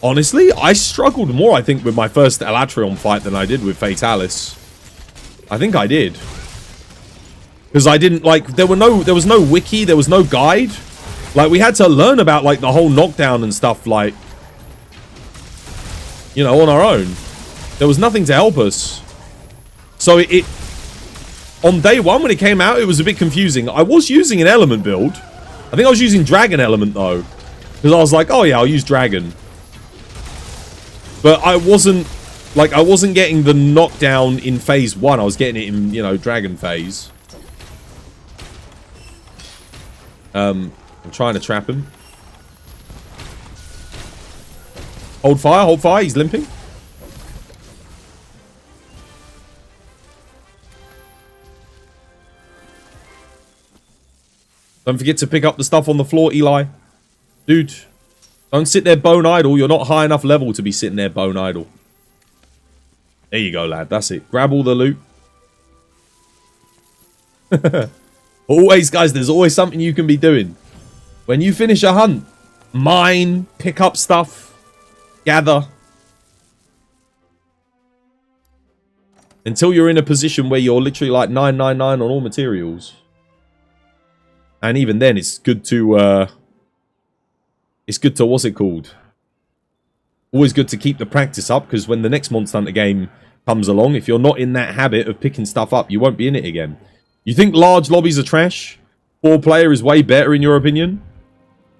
Speaker 2: Honestly, I struggled more, I think, with my first Elatrion fight than I did with Fatalis. I think I did. Because I didn't, like, there was no wiki, there was no guide. Like, we had to learn about, like, the whole knockdown and stuff, like, you know, on our own. There was nothing to help us. So it on day one, when it came out, it was a bit confusing. I was using an element build. I think I was using Dragon Element, though. Because I was like, oh, yeah, I'll use Dragon. But I wasn't getting the knockdown in phase 1. I was getting it in, you know, Dragon phase. I'm trying to trap him. Hold fire, he's limping. Don't forget to pick up the stuff on the floor, Eli. Dude, don't sit there bone idle. You're not high enough level to be sitting there bone idle. There you go, lad. That's it. Grab all the loot. Always, guys, there's always something you can be doing. When you finish a hunt, mine, pick up stuff, gather. Until you're in a position where you're literally like 999 on all materials. And even then, it's good to, what's it called? Always good to keep the practice up, because when the next Monster Hunter game comes along, if you're not in that habit of picking stuff up, you won't be in it again. You think large lobbies are trash? 4-player is way better in your opinion?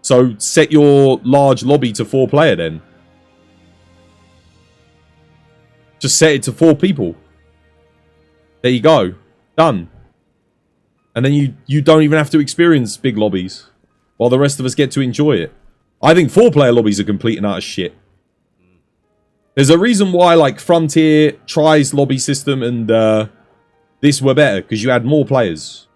Speaker 2: So set your large lobby to 4-player then. Just set it to 4 people. There you go. Done. And then you don't even have to experience big lobbies, while the rest of us get to enjoy it. I think 4-player lobbies are complete and utter shit. There's a reason why, like, Frontier, Try's lobby system and this were better, because you had more players.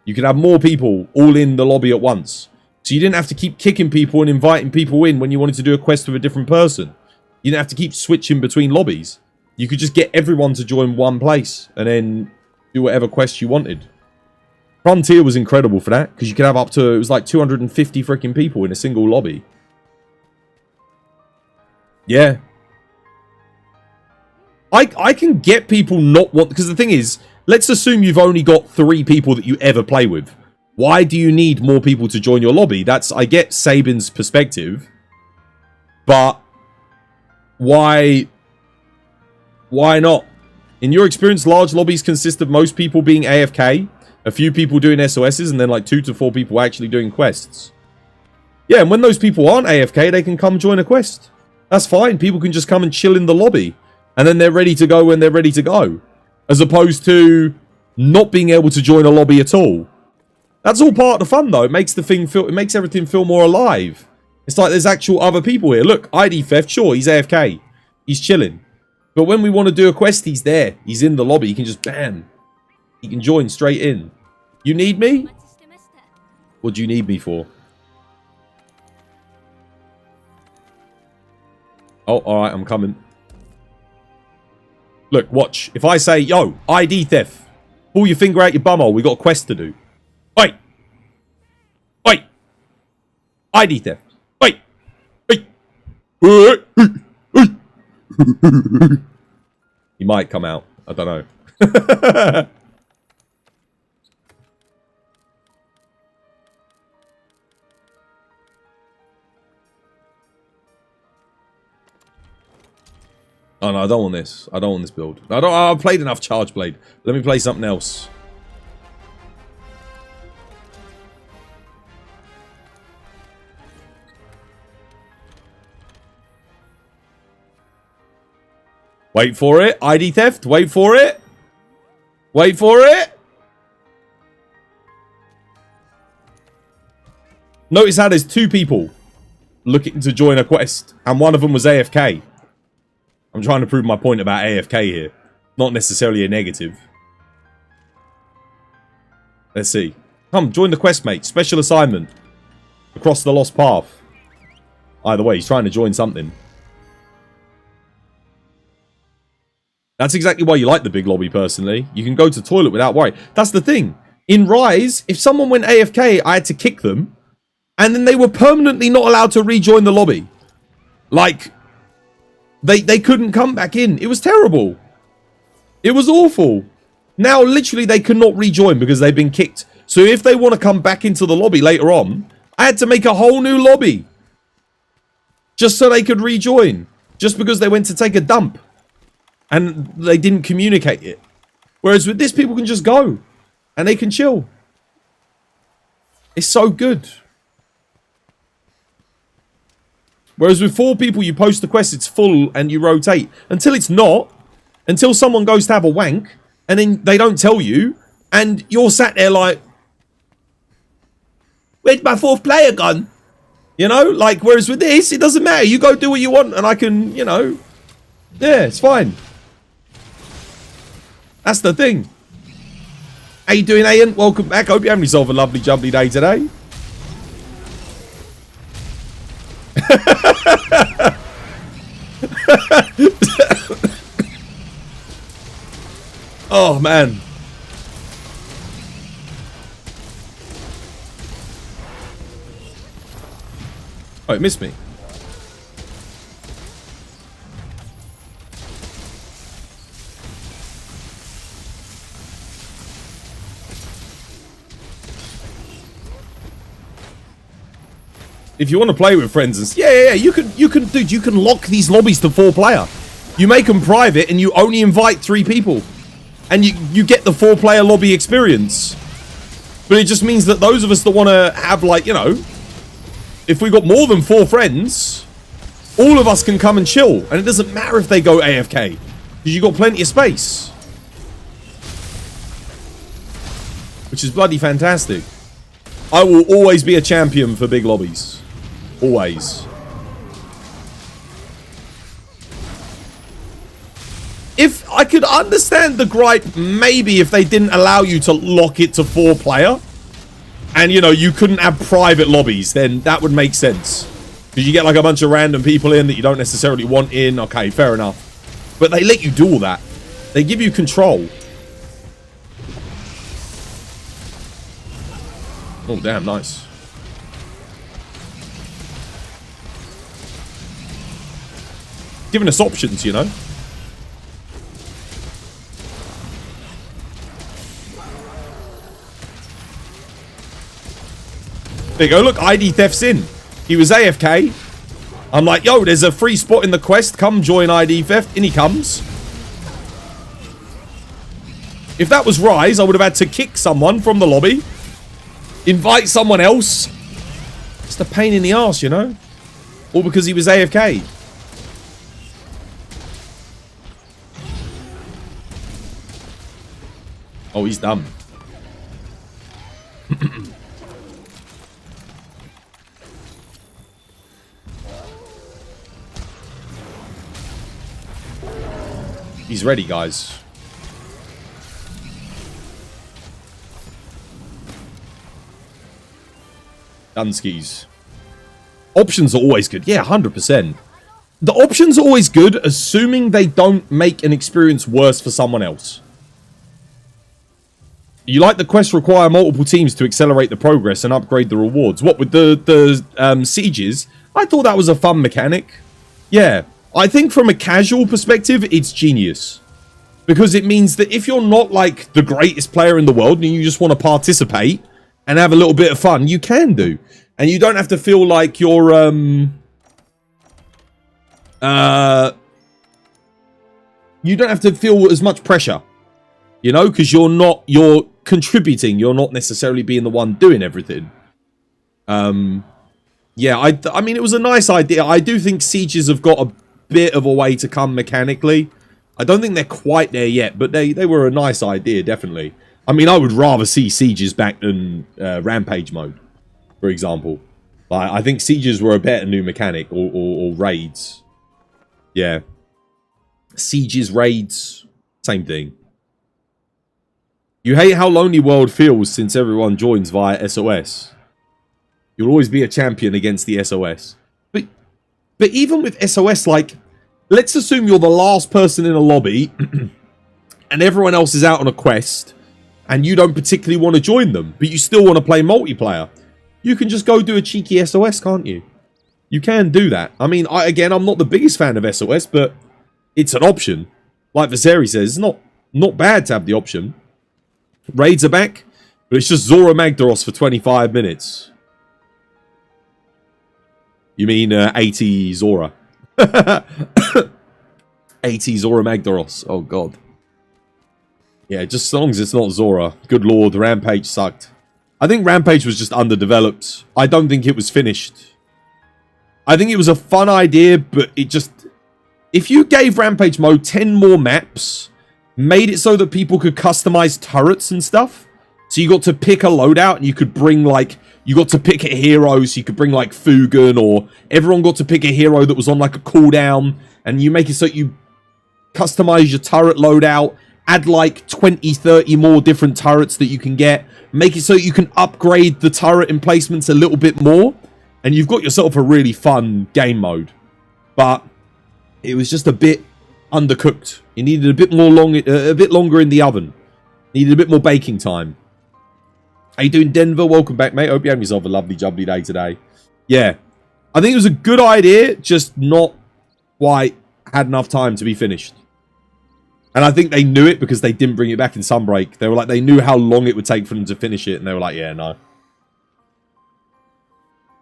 Speaker 2: You could have more people all in the lobby at once. So you didn't have to keep kicking people and inviting people in when you wanted to do a quest with a different person. You didn't have to keep switching between lobbies. You could just get everyone to join one place and then do whatever quest you wanted. Frontier was incredible for that, because you could have up to, it was like 250 freaking people in a single lobby. Yeah. I can get people not want, because the thing is, let's assume you've only got 3 people that you ever play with. Why do you need more people to join your lobby? I get Sabin's perspective, but why not? In your experience, large lobbies consist of most people being AFK, a few people doing SOSs, and then like 2 to 4 people actually doing quests. Yeah, and when those people aren't AFK, they can come join a quest. That's fine. People can just come and chill in the lobby, and then they're ready to go when they're ready to go. As opposed to not being able to join a lobby at all. That's all part of the fun, though. It makes it makes everything feel more alive. It's like there's actual other people here. Look, ID Theft, sure, he's AFK. He's chilling. But when we want to do a quest, he's there. He's in the lobby. He can just bam. He can join straight in. You need me? What do you need me for? Oh, alright, I'm coming. Look, watch. If I say, yo, ID theft, pull your finger out your bumhole, we got a quest to do. Wait! Wait! ID theft. Wait. Wait. He might come out. I don't know. Oh no, I don't want this. I don't want this build. I've played enough Charge Blade. Let me play something else. Wait for it. ID theft. Wait for it. Wait for it. Notice how there's 2 people looking to join a quest, and one of them was AFK. I'm trying to prove my point about AFK here. Not necessarily a negative. Let's see. Come, join the quest, mate. Special assignment. Across the Lost Path. Either way, he's trying to join something. That's exactly why you like the big lobby, personally. You can go to toilet without worry. That's the thing. In Rise, if someone went AFK, I had to kick them. And then they were permanently not allowed to rejoin the lobby. Like, they couldn't come back in. It was terrible. It was awful. Now, literally, they cannot rejoin because they've been kicked. So if they want to come back into the lobby later on, I had to make a whole new lobby. Just so they could rejoin. Just because they went to take a dump. And they didn't communicate it. Whereas with this, people can just go. And they can chill. It's so good. Whereas with 4 people, you post the quest, it's full, and you rotate. Until it's not. Until someone goes to have a wank. And then they don't tell you. And you're sat there like, where's my 4th player gone? You know? Like, whereas with this, it doesn't matter. You go do what you want, and I can, you know. Yeah, it's fine. That's the thing. How you doing, Ian? Welcome back. Hope you're having yourself a lovely, jubbly day today. Oh, man. Oh, it missed me. If you want to play with friends, and yeah, you can, dude, you can lock these lobbies to 4-player. You make them private, and you only invite 3 people, and you get the 4-player lobby experience. But it just means that those of us that want to have, like, you know, if we got more than 4 friends, all of us can come and chill, and it doesn't matter if they go AFK, because you got plenty of space, which is bloody fantastic. I will always be a champion for big lobbies. Always. If I could understand the gripe, maybe if they didn't allow you to lock it to 4-player, and you know, you couldn't have private lobbies, then that would make sense. Because you get like a bunch of random people in that you don't necessarily want in. Okay, fair enough. But they let you do all that. They give you control. Oh, damn, nice. Giving us options, you know. There you go, look, ID Theft's in. He was AFK. I'm like, yo, there's a free spot in the quest. Come join ID Theft. In he comes. If that was Rise, I would have had to kick someone from the lobby. Invite someone else. It's a pain in the ass, you know. All because he was AFK. Oh, he's dumb. He's ready, guys. Dunskies. Options are always good. Yeah, 100%. The options are always good, assuming they don't make an experience worse for someone else. You like the quests require multiple teams to accelerate the progress and upgrade the rewards. What with the sieges? I thought that was a fun mechanic. Yeah, I think from a casual perspective, it's genius. Because it means that if you're not like the greatest player in the world and you just want to participate and have a little bit of fun, you can do. And you don't have to feel like you're you don't have to feel as much pressure. You know, because you're contributing, you're not necessarily being the one doing everything. Yeah, I mean, it was a nice idea. I do think sieges have got a bit of a way to come mechanically. I don't think they're quite there yet, but they were a nice idea, definitely. I mean, I would rather see sieges back than rampage mode, for example. I think sieges were a better new mechanic, or raids. Yeah. Sieges, raids, same thing. You hate how Lonely World feels since everyone joins via SOS. You'll always be a champion against the SOS. But even with SOS, like, let's assume you're the last person in a lobby and everyone else is out on a quest and you don't particularly want to join them, but you still want to play multiplayer. You can just go do a cheeky SOS, can't you? You can do that. I mean, I'm not the biggest fan of SOS, but it's an option. Like Viserys says, it's not bad to have the option. Raids are back, but it's just Zora Magdaros for 25 minutes. You mean 80 Zora? 80 Zora Magdaros. Oh, God. Yeah, just as long as it's not Zora. Good lord, Rampage sucked. I think Rampage was just underdeveloped. I don't think it was finished. I think it was a fun idea, but it just... If you gave Rampage mode 10 more maps, made it so that people could customize turrets and stuff, so you got to pick a loadout and you could bring, like... You got to pick a hero, so you could bring, like, Fugan, or everyone got to pick a hero that was on, like, a cooldown, and you make it so you customize your turret loadout, add, like, 20, 30 more different turrets that you can get, make it so you can upgrade the turret emplacements a little bit more, and you've got yourself a really fun game mode. But it was just a bit undercooked. You needed a bit longer in the oven. Needed a bit more baking time. How you doing, Denver? Welcome back, mate. Hope you have yourself a lovely, jubbly day today. Yeah. I think it was a good idea, just not quite had enough time to be finished. And I think they knew it because they didn't bring it back in Sunbreak. They were like, they knew how long it would take for them to finish it, and they were like, yeah, no.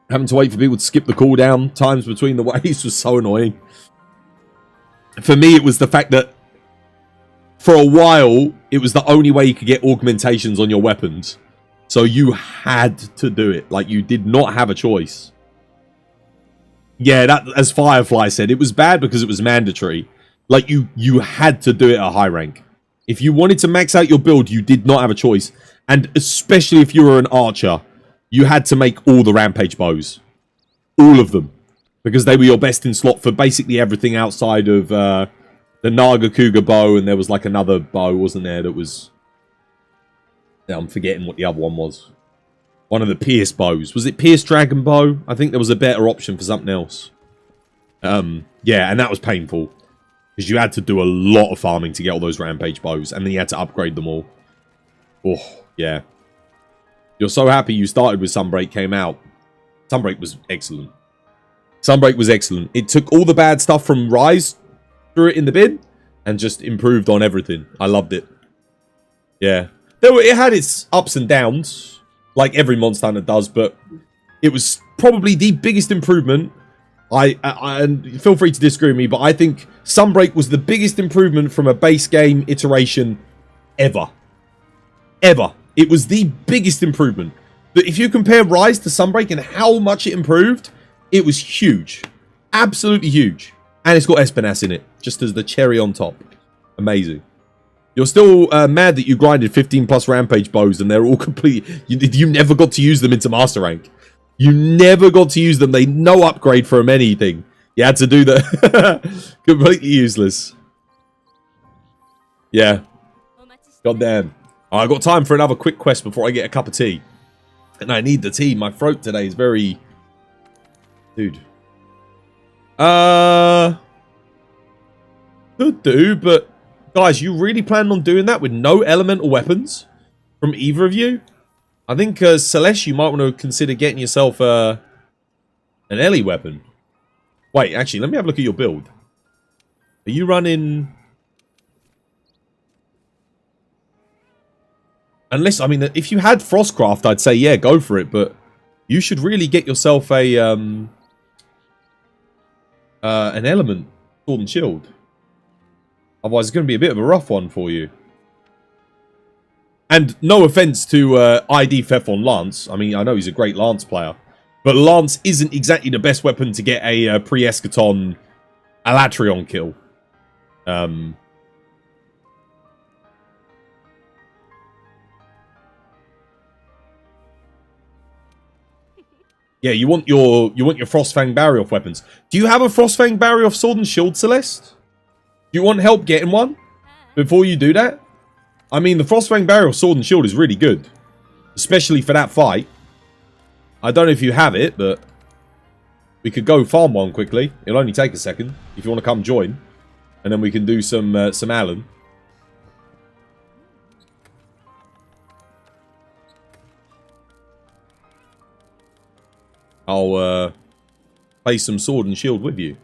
Speaker 2: Having to wait for people to skip the cooldown times between the waves was so annoying. For me, it was the fact that for a while, it was the only way you could get augmentations on your weapons. So you had to do it. Like, you did not have a choice. Yeah, that, as Firefly said, it was bad because it was mandatory. Like, you had to do it at high rank. If you wanted to max out your build, you did not have a choice. And especially if you were an archer, you had to make all the Rampage bows. All of them. Because they were your best in slot for basically everything outside of the Naga Cougar bow. And there was like another bow, wasn't there, that was... I'm forgetting what the other one was. One of the Pierce bows. Was it Pierce Dragon Bow? I think there was a better option for something else. Yeah, and that was painful. Because you had to do a lot of farming to get all those Rampage bows. And then you had to upgrade them all. Oh, yeah. You're so happy you started with Sunbreak came out. Sunbreak was excellent. Sunbreak was excellent. It took all the bad stuff from Rise, threw it in the bin, and just improved on everything. I loved it. Yeah. It had its ups and downs, like every Monster Hunter does, but it was probably the biggest improvement. And feel free to disagree with me, but I think Sunbreak was the biggest improvement from a base game iteration ever. Ever. It was the biggest improvement. But if you compare Rise to Sunbreak and how much it improved, it was huge. Absolutely huge. And it's got Espinas in it, just as the cherry on top. Amazing. You're still mad that you grinded 15 plus Rampage bows and they're all complete. You never got to use them into Master Rank. You never got to use them. They no upgrade from anything. You had to do that. Completely useless. Yeah. Goddamn. I got time for another quick quest before I get a cup of tea. And I need the tea. My throat today is very... Dude. Could do, but... Guys, you really plan on doing that with no elemental weapons? from either of you. I think, Celeste, you might want to consider getting yourself an Ellie weapon. Wait, actually, let me have a look at your build. Are you running... Unless, I mean, if you had Frostcraft, I'd say, yeah, go for it. But you should really get yourself a an element sword and shield. Otherwise, it's going to be a bit of a rough one for you. And no offense to ID Theft on Lance. I mean, I know he's a great Lance player. But Lance isn't exactly the best weapon to get a pre-Eschaton Alatrion kill. Yeah, you want your Frostfang Barrier off weapons. Do you have a Frostfang Barrier off sword and shield, Celeste? Do you want help getting one before you do that? I mean, the Frostfang Barrier off sword and shield is really good, especially for that fight. I don't know if you have it, but we could go farm one quickly. It'll only take a second if you want to come join, and then we can do some Alan. I'll play some sword and shield with you.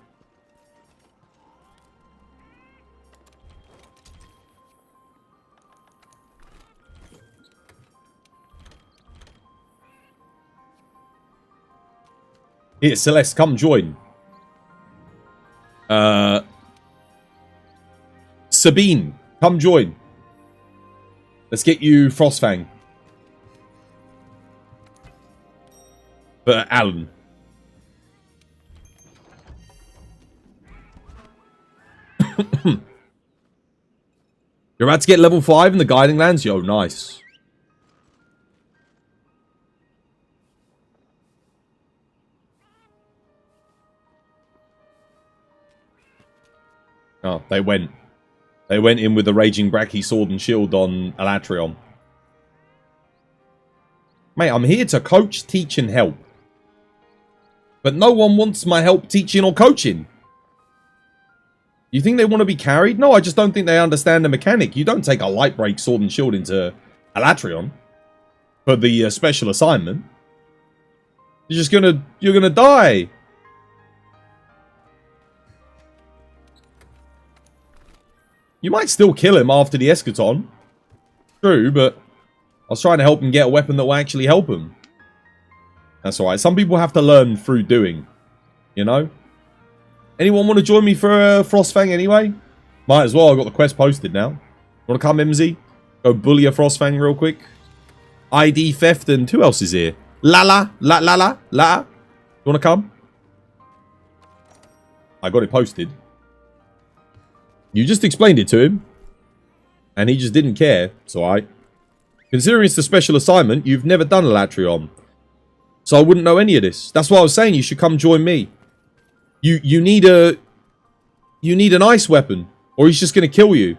Speaker 2: Here, Celeste, come join. Sabine, come join. Let's get you Frostfang. For Alan. You're about to get level 5 in the Guiding Lands? Yo, nice. Oh, they went. They went in with the Raging Bracky Sword and Shield on Alatrion. Mate, I'm here to coach, teach, and help. But no one wants my help teaching or coaching. You think they want to be carried? No, I just don't think they understand the mechanic. You don't take a light break sword and shield into Alatrion for the special assignment. You're gonna die. You might still kill him after the Eschaton. True, but I was trying to help him get a weapon that will actually help him. That's alright. Some people have to learn through doing. You know? Anyone want to join me for Frostfang anyway? Might as well. I've got the quest posted now. Want to come, MZ? Go bully a Frostfang real quick. ID Theft and who else is here? Lala. You want to come? I got it posted. You just explained it to him. And he just didn't care. It's alright. Considering it's a special assignment, you've never done Alatrion. So I wouldn't know any of this. That's why I was saying you should come join me. You need an ice weapon, or he's just gonna kill you.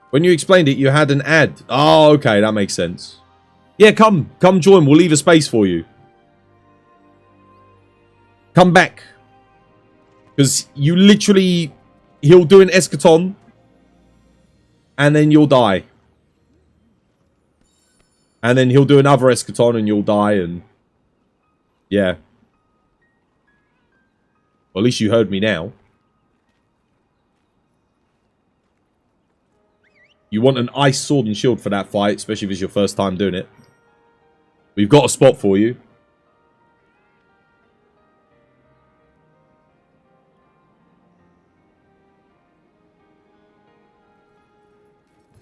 Speaker 2: When you explained it, you had an ad. Oh, okay, that makes sense. Yeah, come join. We'll leave a space for you. Come back, because you literally, he'll do an Eschaton, and then you'll die. And then he'll do another Eschaton and you'll die, and yeah. Well, at least you heard me now. You want an ice sword and shield for that fight, especially if it's your first time doing it. We've got a spot for you.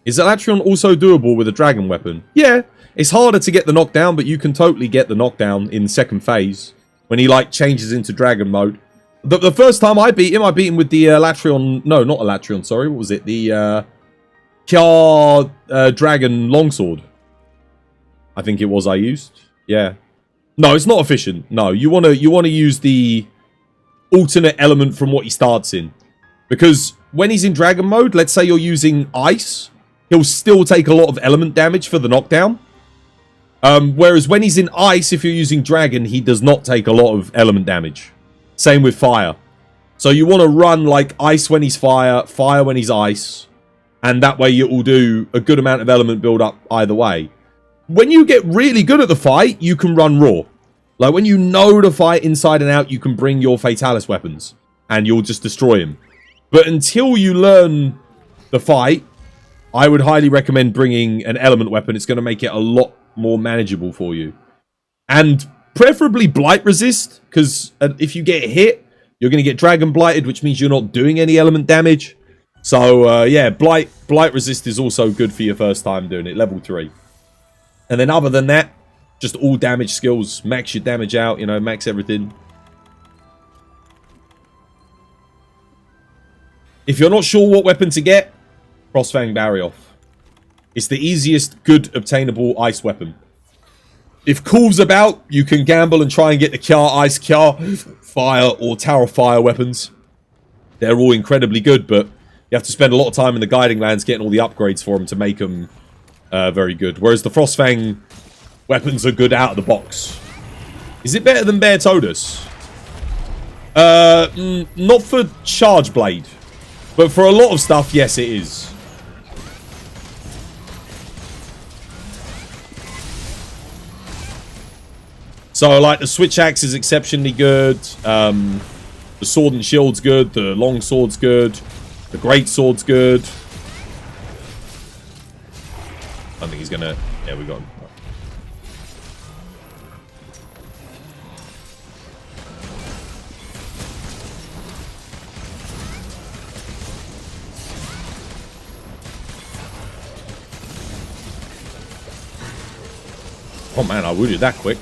Speaker 2: Is Alatrion also doable with a dragon weapon? Yeah. It's harder to get the knockdown, but you can totally get the knockdown in second phase. When he, like, changes into dragon mode. The first time I beat him with the Alatrion... No, not Alatrion, sorry. What was it? The Kjar Dragon Longsword. I think it was I used. Yeah. No, it's not efficient. No, you wanna use the alternate element from what he starts in. Because when he's in dragon mode, let's say you're using ice, he'll still take a lot of element damage for the knockdown. Whereas when he's in ice, if you're using dragon, he does not take a lot of element damage. Same with fire. So you want to run like ice when he's fire, fire when he's ice. And that way it will do a good amount of element build up either way. When you get really good at the fight, you can run raw. Like when you know the fight inside and out, you can bring your Fatalis weapons. And you'll just destroy him. But until you learn the fight, I would highly recommend bringing an element weapon. It's going to make it a lot more manageable for you. And preferably blight resist, because if you get hit, you're going to get dragon blighted, which means you're not doing any element damage. So, yeah, blight resist is also good for your first time doing it, level 3. And then other than that, just all damage skills. Max your damage out, you know, max everything. If you're not sure what weapon to get, Crossfang Barrioff. It's the easiest, good, obtainable ice weapon. If Cool's about, you can gamble and try and get the Kjar, Ice Kjar, Fire, or Tower of Fire weapons. They're all incredibly good, but you have to spend a lot of time in the Guiding Lands getting all the upgrades for them to make them very good. Whereas the Frostfang weapons are good out of the box. Is it better than Bear Todus? Not for Charge Blade. But for a lot of stuff, yes, it is. So, like, the Switch Axe is exceptionally good. The Sword and Shield's good. The Long Sword's good. The Great Sword's good. I think he's gonna... Yeah, we got him. Oh man, I wounded that quick.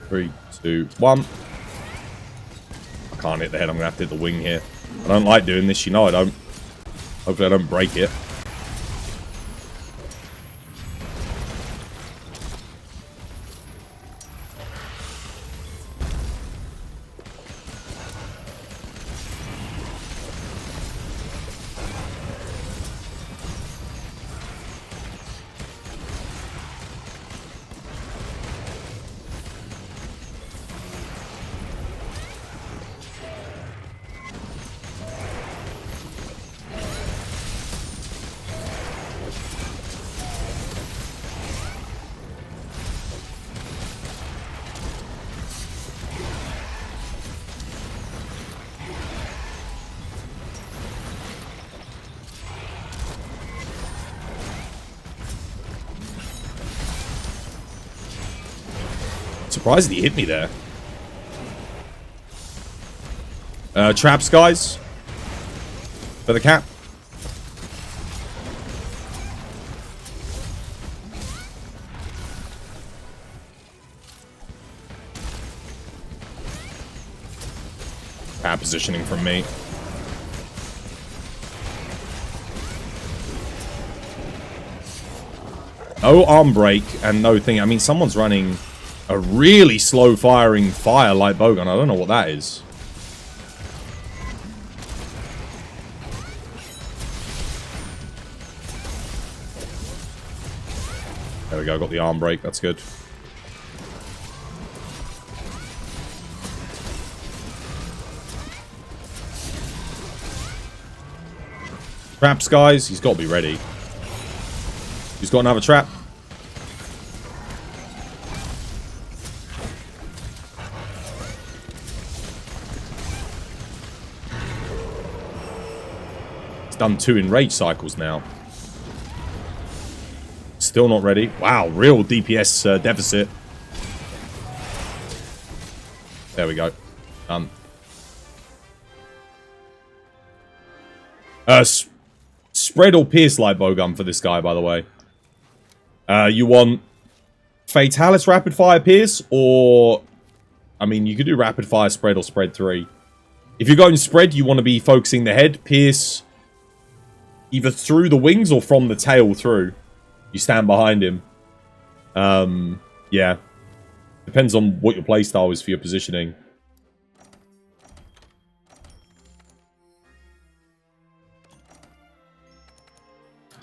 Speaker 2: Three, two, one. I can't hit the head, I'm gonna have to hit the wing here. I don't like doing this, you know I don't. Hopefully I don't break it. Surprised he hit me there. Traps, guys. For the cap. Cap positioning from me. No arm break and no thing. I mean, someone's running a really slow firing fire light bowgun. I don't know what that is. There we go, got the arm break, that's good. Traps, guys, he's got to be ready. He's got another trap. Done 2 enrage cycles now. Still not ready. Wow, real DPS deficit. There we go. Done. Spread or pierce light bowgun for this guy, by the way. You want Fatalis rapid fire pierce, or I mean, you could do rapid fire spread or spread 3. If you're going spread, you want to be focusing the head. Pierce either through the wings or from the tail through. You stand behind him. Yeah. Depends on what your playstyle is for your positioning.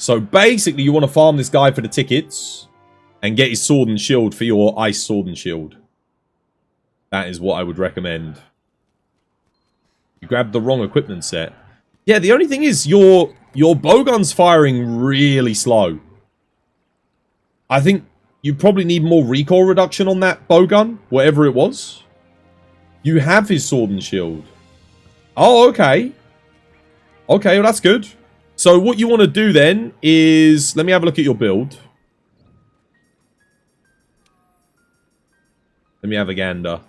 Speaker 2: So basically, you want to farm this guy for the tickets and get his sword and shield for your ice sword and shield. That is what I would recommend. You grabbed the wrong equipment set. Yeah, the only thing is your bowgun's firing really slow. I think you probably need more recoil reduction on that bowgun, whatever it was. You have his sword and shield. Oh, okay. Okay, well that's good. So what you want to do then is... Let me have a look at your build. Let me have a gander.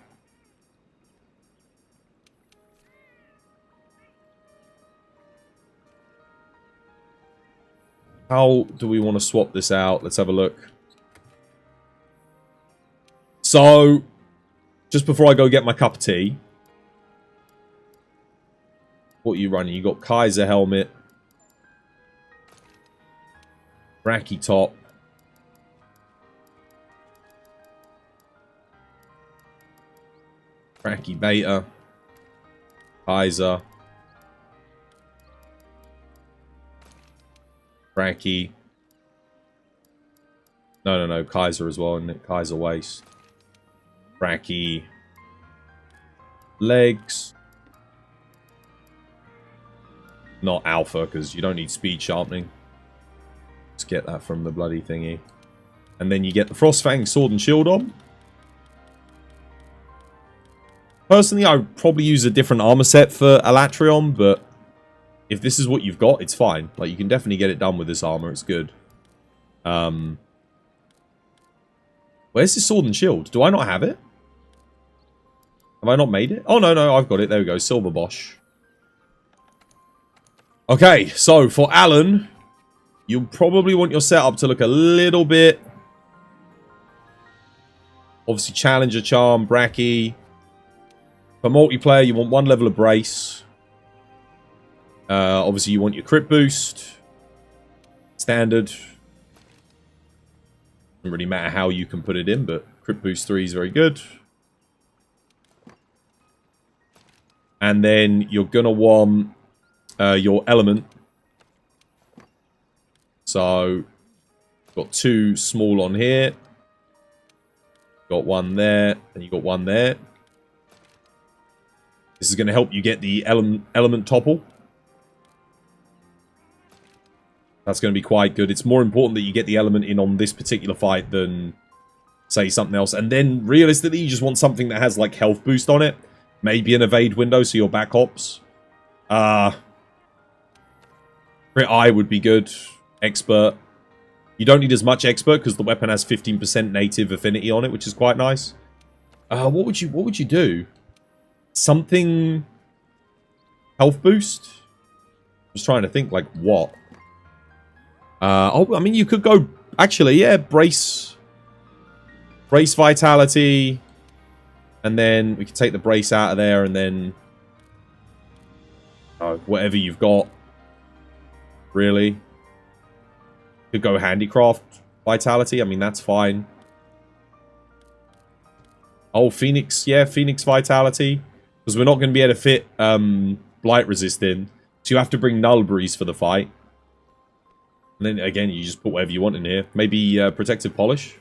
Speaker 2: How do we want to swap this out? Let's have a look. So, just before I go get my cup of tea. What are you running? You got Kaiser helmet. Bracky top. Bracky beta. Kaiser. Bracky. No. Kaiser as well, isn't it? Kaiser waist. Bracky. Legs. Not alpha, because you don't need speed sharpening. Let's get that from the bloody thingy. And then you get the Frostfang sword and shield on. Personally, I would probably use a different armor set for Alatrion, but if this is what you've got, it's fine. Like, you can definitely get it done with this armor. It's good. Where's his sword and shield? Do I not have it? Have I not made it? Oh, no, I've got it. There we go. Silver Bosch. Okay, so for Alan, you'll probably want your setup to look a little bit... Obviously, Challenger Charm, Bracky. For multiplayer, you want 1 level of Brace. Obviously, you want your crit boost. Standard. Doesn't really matter how you can put it in, but crit boost 3 is very good. And then you're going to want your element. So, got 2 small on here. Got 1 there, and you got 1 there. This is going to help you get the element topple. That's going to be quite good. It's more important that you get the element in on this particular fight than, say, something else. And then, realistically, you just want something that has, like, health boost on it. Maybe an evade window, so your back hops. Crit Eye would be good. Expert. You don't need as much expert, because the weapon has 15% native affinity on it, which is quite nice. What would you do? Something... Health boost? I was trying to think, like, what? I mean, you could go... Actually, yeah, brace... Brace vitality. And then we could take the brace out of there, and then... whatever you've got. Really. Could go handicraft vitality. I mean, that's fine. Oh, Phoenix. Yeah, Phoenix vitality. Because we're not going to be able to fit blight resist in. So you have to bring Nullberries for the fight. And then, again, you just put whatever you want in here. Maybe Protective Polish.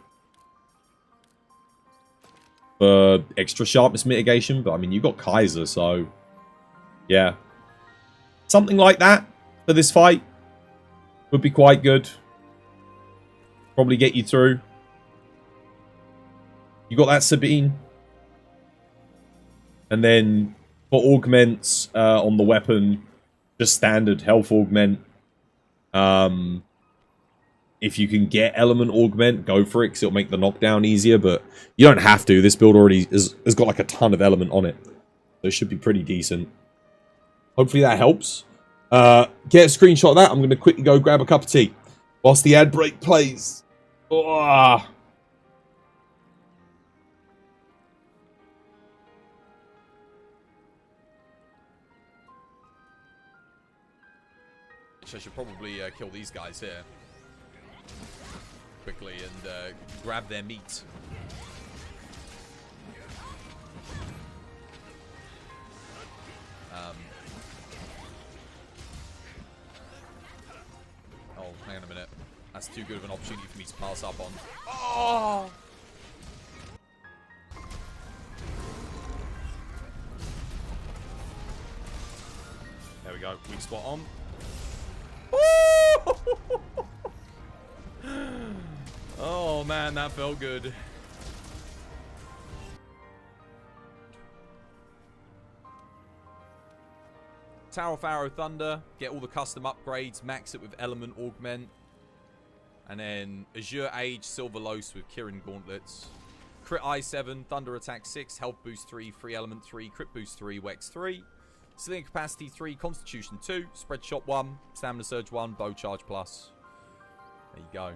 Speaker 2: For extra sharpness mitigation. But, I mean, you got Kaiser, so... Yeah. Something like that for this fight. Would be quite good. Probably get you through. You got that Sabine. And then, for augments on the weapon, just standard health augment. If you can get element augment, go for it, because it'll make the knockdown easier, but you don't have to. This build already has got like a ton of element on it. So it should be pretty decent. Hopefully that helps. Get a screenshot of that. I'm going to quickly go grab a cup of tea whilst the ad break plays. Oh. I should probably kill these guys here quickly and grab their meat. Oh, hang
Speaker 6: on a minute. That's too good of an opportunity for me to pass up on. Oh! There we go. Weak spot on. Oh, man, that felt good. Tower of Arrow Thunder, get all the custom upgrades, max it with Element Augment. And then Azure Age, Silver Los with Kirin Gauntlets. Crit I7, Thunder Attack 6, Health Boost 3, Free Element 3, Crit Boost 3, Wex 3. Ceiling Capacity 3, Constitution 2, Spread Shot 1, Stamina Surge 1, Bow Charge Plus. There you go.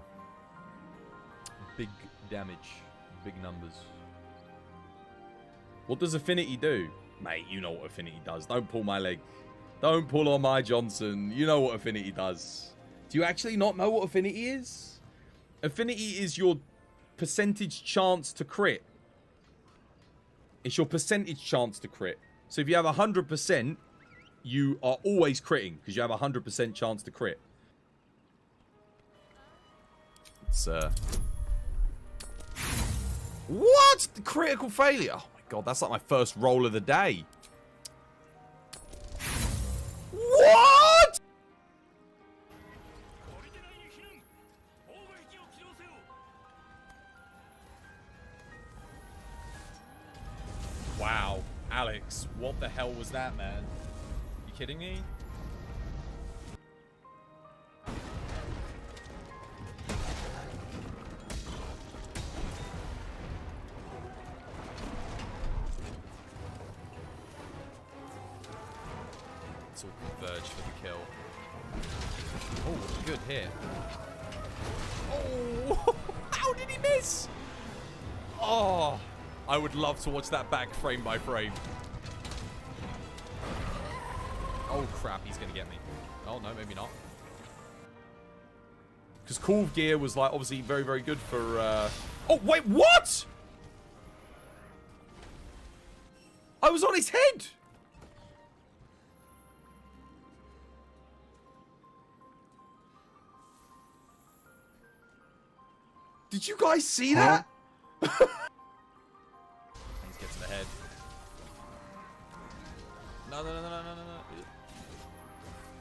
Speaker 6: Big damage, big numbers. What does Affinity do? Mate, you know what Affinity does. Don't pull my leg. Don't pull on my Johnson. You know what Affinity does. Do you actually not know what Affinity is? Affinity is your percentage chance to crit. It's your percentage chance to crit. So if you have 100%, you are always critting because you have 100% chance to crit. It's What? The critical failure? Oh my god, that's like my first roll of the day. What? Wow, Alex, what the hell was that, man? You kidding me? It's all converged for the kill. Oh, good hit. Oh, how did he miss? Oh, I would love to watch that back frame by frame. Oh crap, he's gonna get me. Oh no, maybe not. Because Call of Gear was like obviously very, very good for Oh wait, what? I was on his head! Did you guys see that? He's getting the head. No, no, no, no, no, no, no.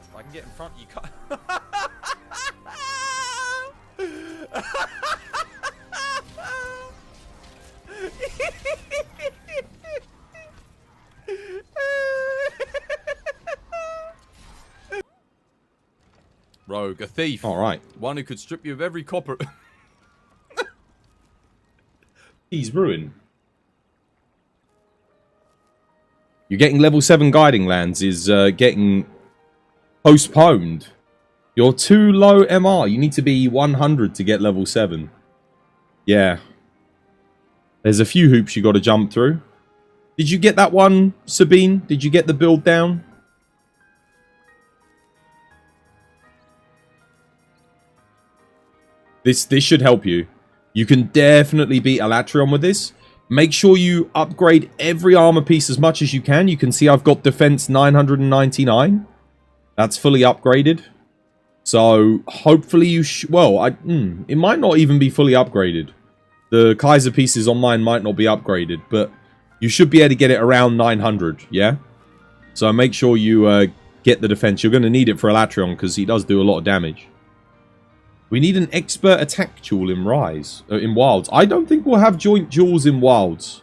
Speaker 6: If I can get in front, you can't. Rogue, a thief.
Speaker 2: All right.
Speaker 6: One who could strip you of every copper.
Speaker 2: He's ruined. You're getting level 7 guiding lands is getting postponed. You're too low MR. You need to be 100 to get level 7. Yeah. There's a few hoops you got to jump through. Did you get that one, Sabine? Did you get the build down? This should help you. You can definitely beat Alatrion with this. Make sure you upgrade every armor piece as much as you can. You can see I've got defense 999. That's fully upgraded. So hopefully you well, it might not even be fully upgraded. The Kaiser pieces on mine might not be upgraded, but you should be able to get it around 900, yeah? So make sure you get the defense. You're going to need it for Alatrion because he does do a lot of damage. We need an expert attack jewel in in Wilds. I don't think we'll have joint jewels in Wilds.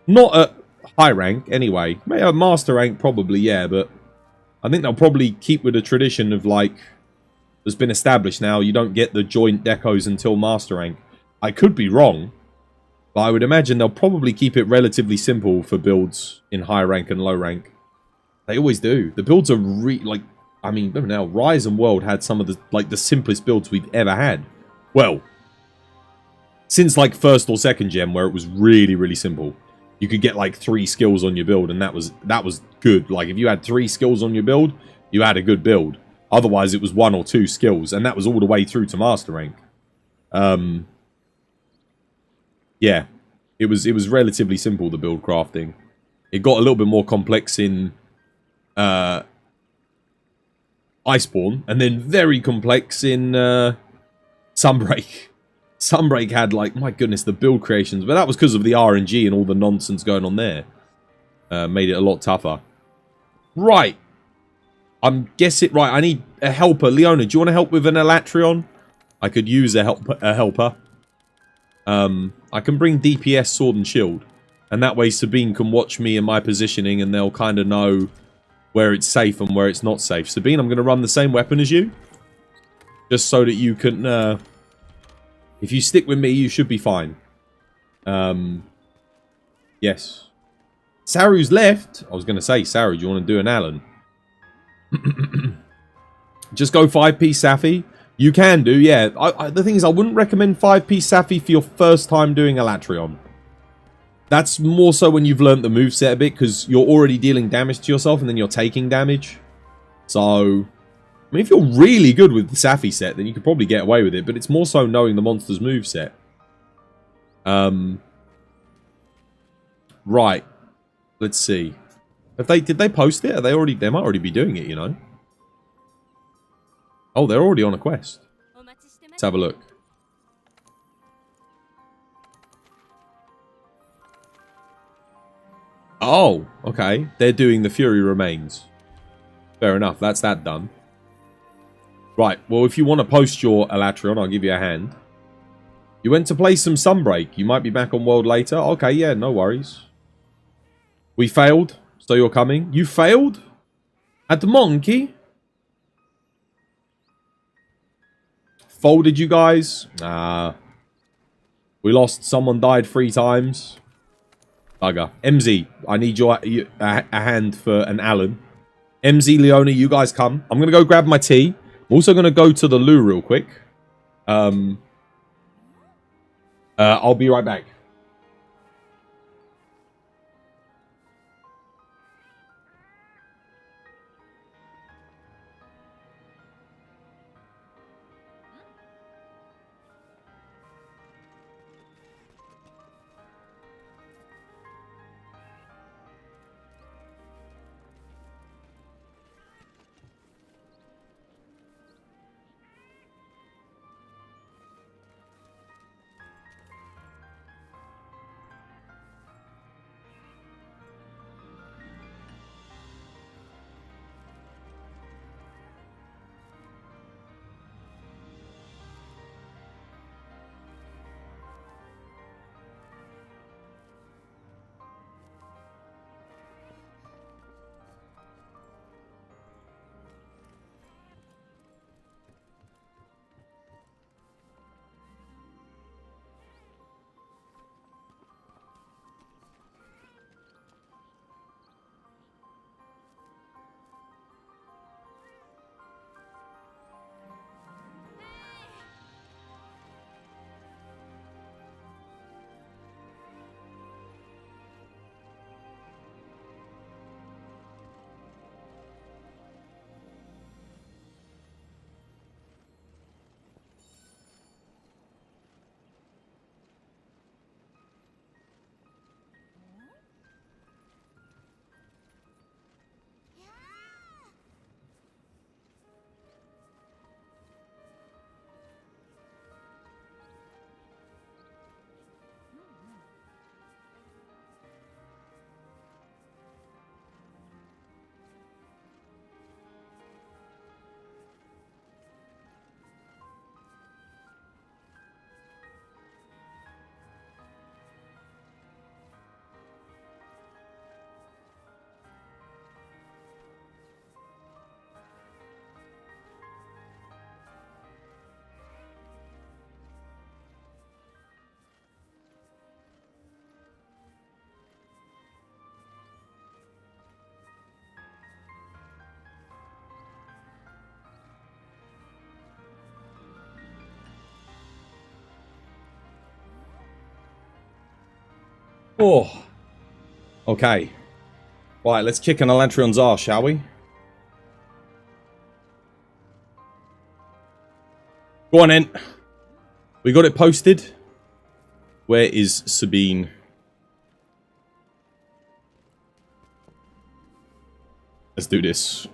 Speaker 2: Not at high rank, anyway. Maybe at master rank, probably, yeah, but I think they'll probably keep with the tradition of, like, that's been established now. You don't get the joint decos until master rank. I could be wrong, but I would imagine they'll probably keep it relatively simple for builds in high rank and low rank. They always do. The builds are like, I mean, now Rise and World had some of the simplest builds we've ever had. Well, since like first or second gem, where it was really, really simple. You could get like 3 skills on your build, and that was good. Like if you had 3 skills on your build, you had a good build. Otherwise, it was 1 or 2 skills, and that was all the way through to master rank. Yeah, it was relatively simple, the build crafting. It got a little bit more complex in Iceborne, and then very complex in Sunbreak. Sunbreak had, like, my goodness, the build creations, but that was because of the RNG and all the nonsense going on there. Made it a lot tougher. Right. I'm guessing, right, I need a helper. Leona, do you want to help with an Elatrion? I could use a helper. I can bring DPS, Sword and Shield. And that way Sabine can watch me and my positioning and they'll kind of know where it's safe and where it's not safe. Sabine, I'm going to run the same weapon as you. Just so that you can... if you stick with me, you should be fine. Yes. Saru's left. I was going to say, Saru, do you want to do an Alan? Just go 5p Safi. You can do, yeah. The thing is, I wouldn't recommend 5p Safi for your first time doing Elatrion. That's more so when you've learned the moveset a bit, because you're already dealing damage to yourself, and then you're taking damage. So, I mean, if you're really good with the Safi set, then you could probably get away with it, but it's more so knowing the monster's moveset. Right. Let's see. Did they post it? They might already be doing it, you know. Oh, they're already on a quest. Let's have a look. Oh, okay. They're doing the Fury Remains. Fair enough. That's that done. Right. Well, if you want to post your Elatrion, I'll give you a hand. You went to play some Sunbreak. You might be back on World later. Okay, yeah, no worries. We failed, so you're coming. You failed? At the Monkey? Folded you guys? We lost. Someone died 3 times. Bugger. MZ, I need a hand for an Alan. MZ, Leona, you guys come. I'm going to go grab my tea. I'm also going to go to the loo real quick. I'll be right back. Oh. Okay. Right, let's kick an Elantrion's arse, shall we? Go on then. We got it posted. Where is Sabine? Let's do this.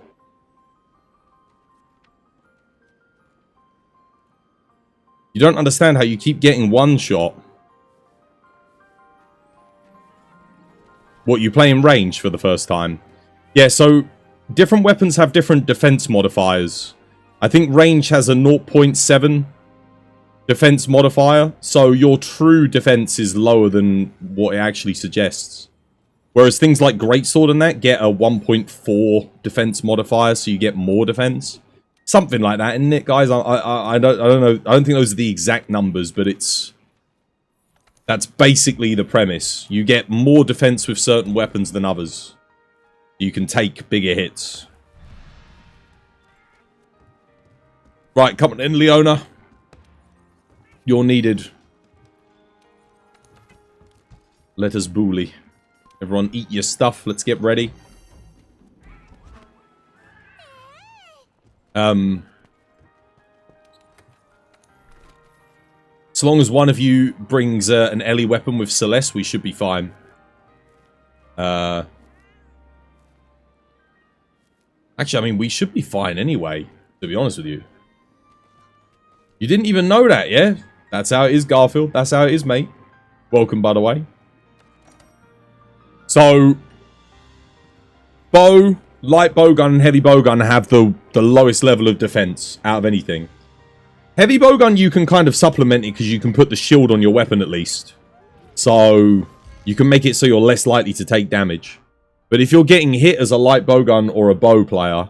Speaker 2: You don't understand how you keep getting one shot. What, you play in range for the first time? Yeah, so different weapons have different defense modifiers. I think range has a 0.7 defense modifier, so your true defense is lower than what it actually suggests. Whereas things like greatsword and that get a 1.4 defense modifier, so you get more defense. Something like that, isn't it, guys? I don't know. I don't think those are the exact numbers, but that's basically the premise. You get more defense with certain weapons than others. You can take bigger hits. Right, come on in, Leona. You're needed. Let us bully. Everyone eat your stuff. Let's get ready. So long as one of you brings an Ellie weapon with Celeste, we should be fine. Actually, I mean, we should be fine anyway, to be honest with you. You didn't even know that, yeah? That's how it is, Garfield. That's how it is, mate. Welcome, by the way. So, bow, light bowgun, and heavy bowgun have the lowest level of defense out of anything. Heavy bowgun, you can kind of supplement it because you can put the shield on your weapon at least. So, you can make it so you're less likely to take damage. But if you're getting hit as a light bowgun or a bow player,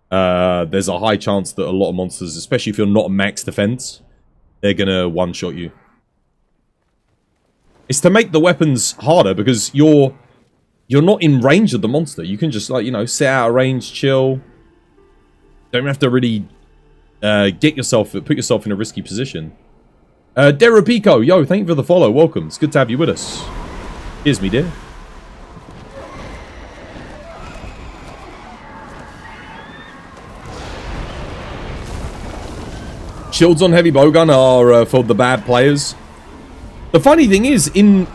Speaker 2: there's a high chance that a lot of monsters, especially if you're not max defense, they're gonna one-shot you. It's to make the weapons harder because you're not in range of the monster. You can just, like, you know, sit out of range, chill. Don't have to really put yourself in a risky position. Derapico, yo, thank you for the follow. Welcome. It's good to have you with us. Here's me, dear. Shields on heavy bowgun are for the bad players. The funny thing is, in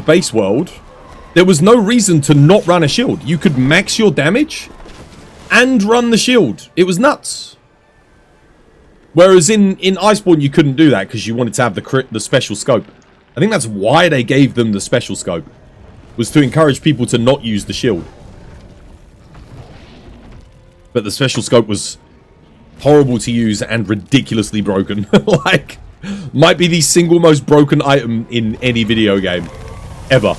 Speaker 2: base world, there was no reason to not run a shield. You could max your damage and run the shield. It was nuts. Whereas in Iceborne, you couldn't do that because you wanted to have the special scope. I think that's why they gave them the special scope, was to encourage people to not use the shield. But the special scope was horrible to use and ridiculously broken. Like, might be the single most broken item in any video game ever.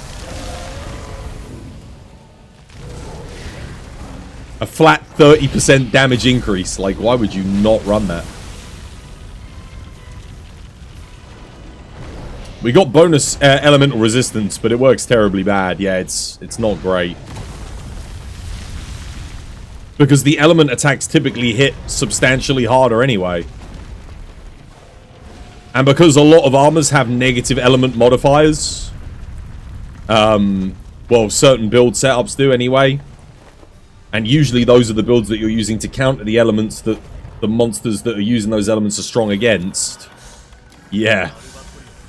Speaker 2: A flat 30% damage increase. Like, why would you not run that? We got bonus elemental resistance, but it works terribly bad. Yeah, it's not great. Because the element attacks typically hit substantially harder anyway. And because a lot of armors have negative element modifiers. Well, certain build setups do anyway. And usually those are the builds that you're using to counter the elements that the monsters that are using those elements are strong against. Yeah.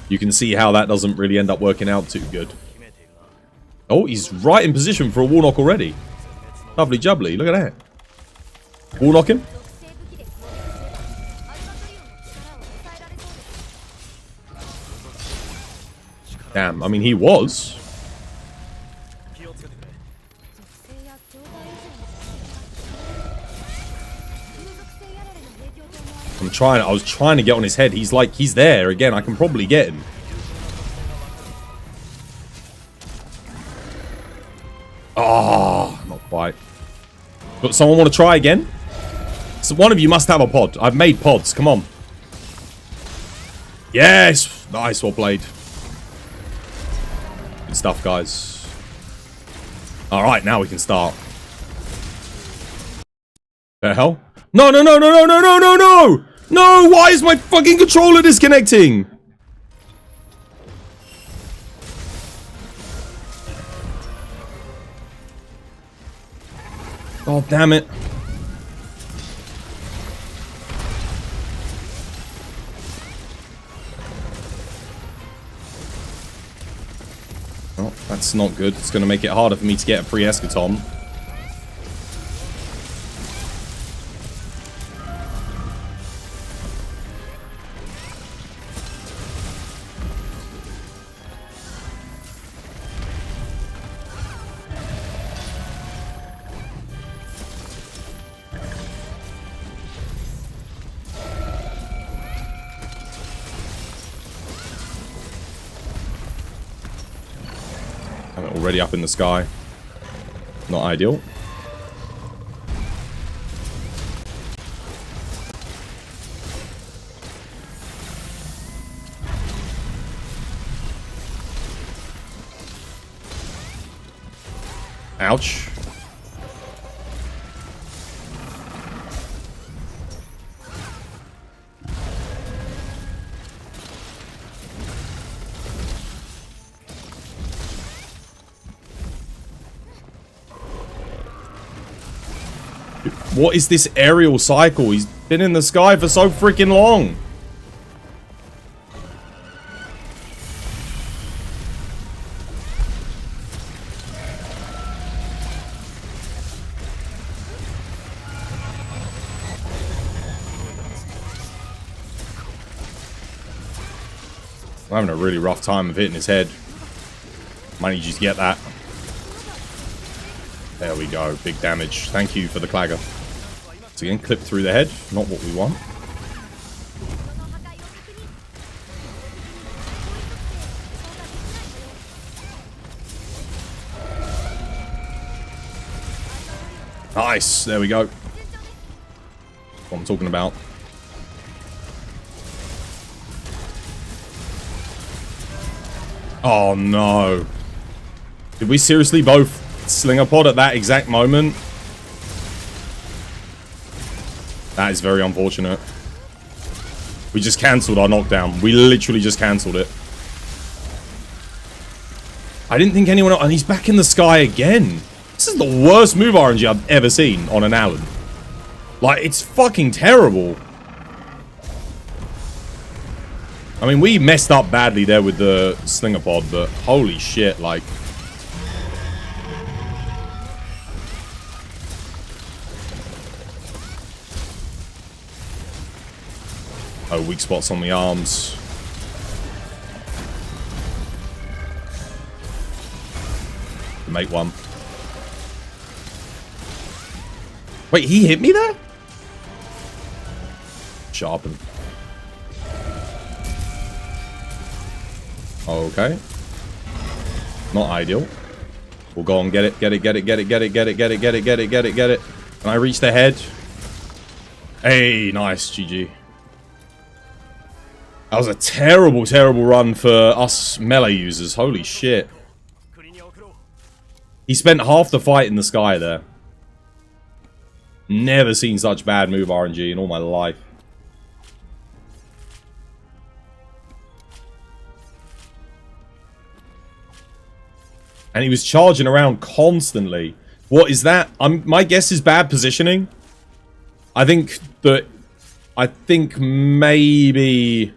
Speaker 2: You can see how that doesn't really end up working out too good. Oh, he's right in position for a wall knock already. Lovely jubbly, look at that. Wall knock him. Damn, I mean, he was. I was trying to get on his head. He's like, he's there again. I can probably get him. Oh, not quite. But someone want to try again? So one of you must have a pod. I've made pods. Come on. Yes. Nice. Well played. Good stuff, guys. All right, now we can start. The hell? No, no, no, no, no, no, no, no, no! No, why is my fucking controller disconnecting? Oh, damn it. Oh, that's not good. It's going to make it harder for me to get a free eschaton. Already up in the sky. Not ideal. Ouch. What is this aerial cycle? He's been in the sky for so freaking long. I'm having a really rough time of hitting his head. Might need you to get that. There we go. Big damage. Thank you for the clagger. So again, clip through the head. Not what we want. Nice. There we go. That's what I'm talking about. Oh no. Did we seriously both slinger pod at that exact moment? That is very unfortunate. We just cancelled our knockdown. We literally just cancelled it. I didn't think anyone else... And he's back in the sky again. This is the worst move RNG I've ever seen on an Alan. Like, it's fucking terrible. I mean, we messed up badly there with the slinger pod, but holy shit, like... Oh, weak spots on the arms. Make one. Wait, he hit me there? Sharpen. Okay. Not ideal. We'll go and get it, get it, get it, get it, get it, get it, get it, get it, get it, get it, get it. Can I reach the head? Hey, nice, GG. That was a terrible, terrible run for us melee users. Holy shit. He spent half the fight in the sky there. Never seen such bad move RNG in all my life. And he was charging around constantly. What is that? My guess is bad positioning. I think maybe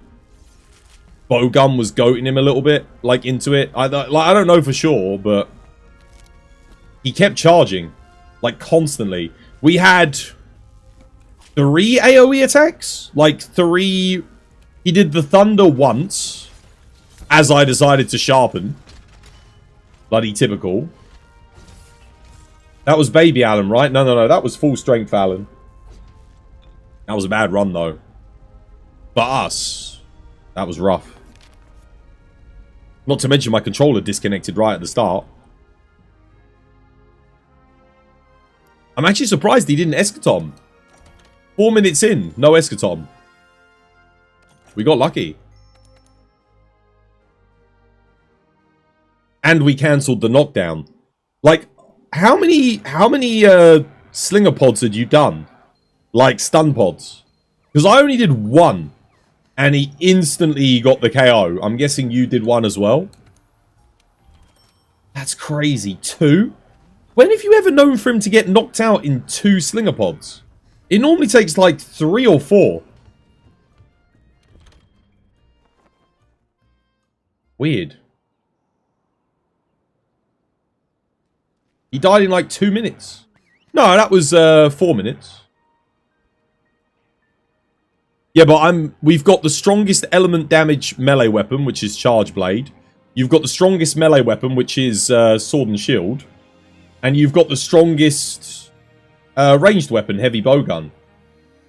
Speaker 2: Bowgun was goating him a little bit, like, into it. I don't know for sure, but he kept charging, like, constantly. We had 3 AoE attacks, like 3. He did the thunder once, as I decided to sharpen. Bloody typical. That was baby Alan, right? No, that was full strength Alan. That was a bad run, though. For us, that was rough. Not to mention my controller disconnected right at the start. I'm actually surprised he didn't eschaton. 4 minutes in, no eschaton. We got lucky. And we cancelled the knockdown. Like, how many slinger pods had you done? Like, stun pods? Because I only did 1. And he instantly got the KO. I'm guessing you did 1 as well. That's crazy. 2? When have you ever known for him to get knocked out in 2 slinger pods? It normally takes like 3 or 4. Weird. He died in like 2 minutes. No, that was 4 minutes. Yeah, but we've got the strongest element damage melee weapon, which is Charge Blade. You've got the strongest melee weapon, which is Sword and Shield. And you've got the strongest ranged weapon, Heavy Bowgun.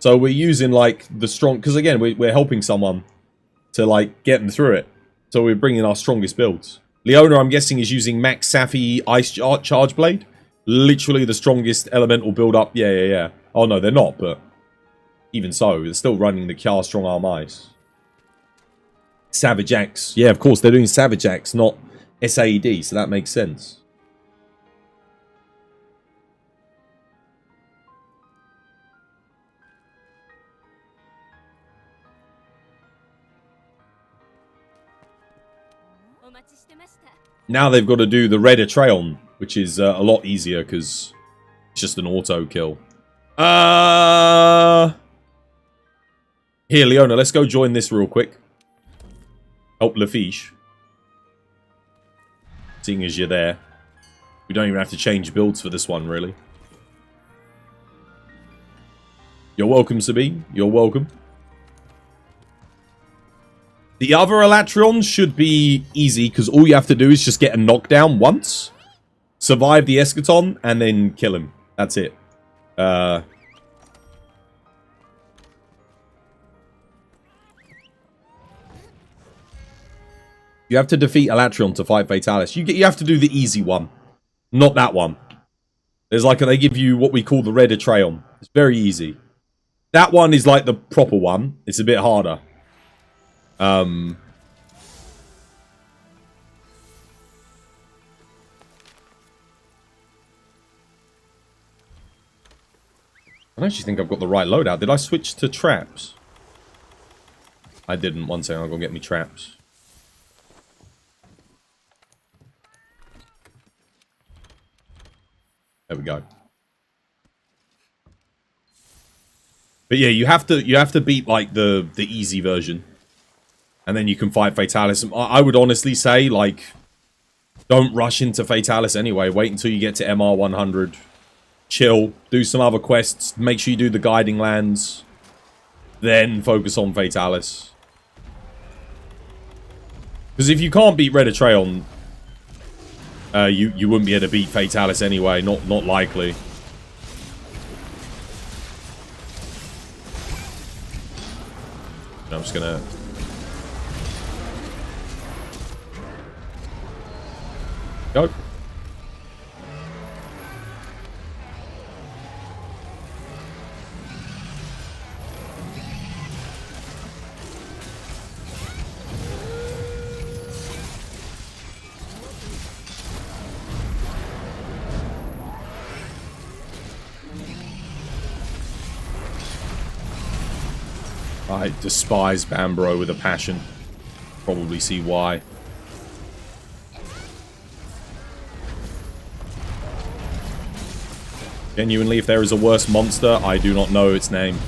Speaker 2: So we're using, like, the strong... Because, again, we're helping someone to, like, get them through it. So we're bringing our strongest builds. Leona, I'm guessing, is using Max Safi Ice Charge Blade. Literally the strongest elemental build-up. Yeah. Oh, no, they're not, but even so, they're still running the Kjar Strong Arm Ice. Savage Axe. Yeah, of course, they're doing Savage Axe, not SAED, so that makes sense. Now they've got to do the Red Atreon, which is a lot easier because it's just an auto kill. Here, Leona, let's go join this real quick. Help Lafiche. Seeing as you're there. We don't even have to change builds for this one, really. You're welcome, Sabine. You're welcome. The other Elatrions should be easy, because all you have to do is just get a knockdown once, survive the Eschaton, and then kill him. That's it. You have to defeat Elatrion to fight Fatalis. You have to do the easy one, not that one. There's like they give you what we call the Red Atreon. It's very easy. That one is like the proper one. It's a bit harder. I don't actually think I've got the right loadout. Did I switch to traps? I didn't. One second, I'll go get me traps. There we go. But yeah, you have to beat like the easy version. And then you can fight Fatalis. I would honestly say, like, don't rush into Fatalis anyway. Wait until you get to MR100. Chill. Do some other quests. Make sure you do the Guiding Lands. Then focus on Fatalis. Because if you can't beat Red Atreon, you wouldn't be able to beat Fatalis anyway. Not likely. I'm just gonna... Go. I despise Bambro with a passion. Probably see why. Genuinely, if there is a worse monster, I do not know its name.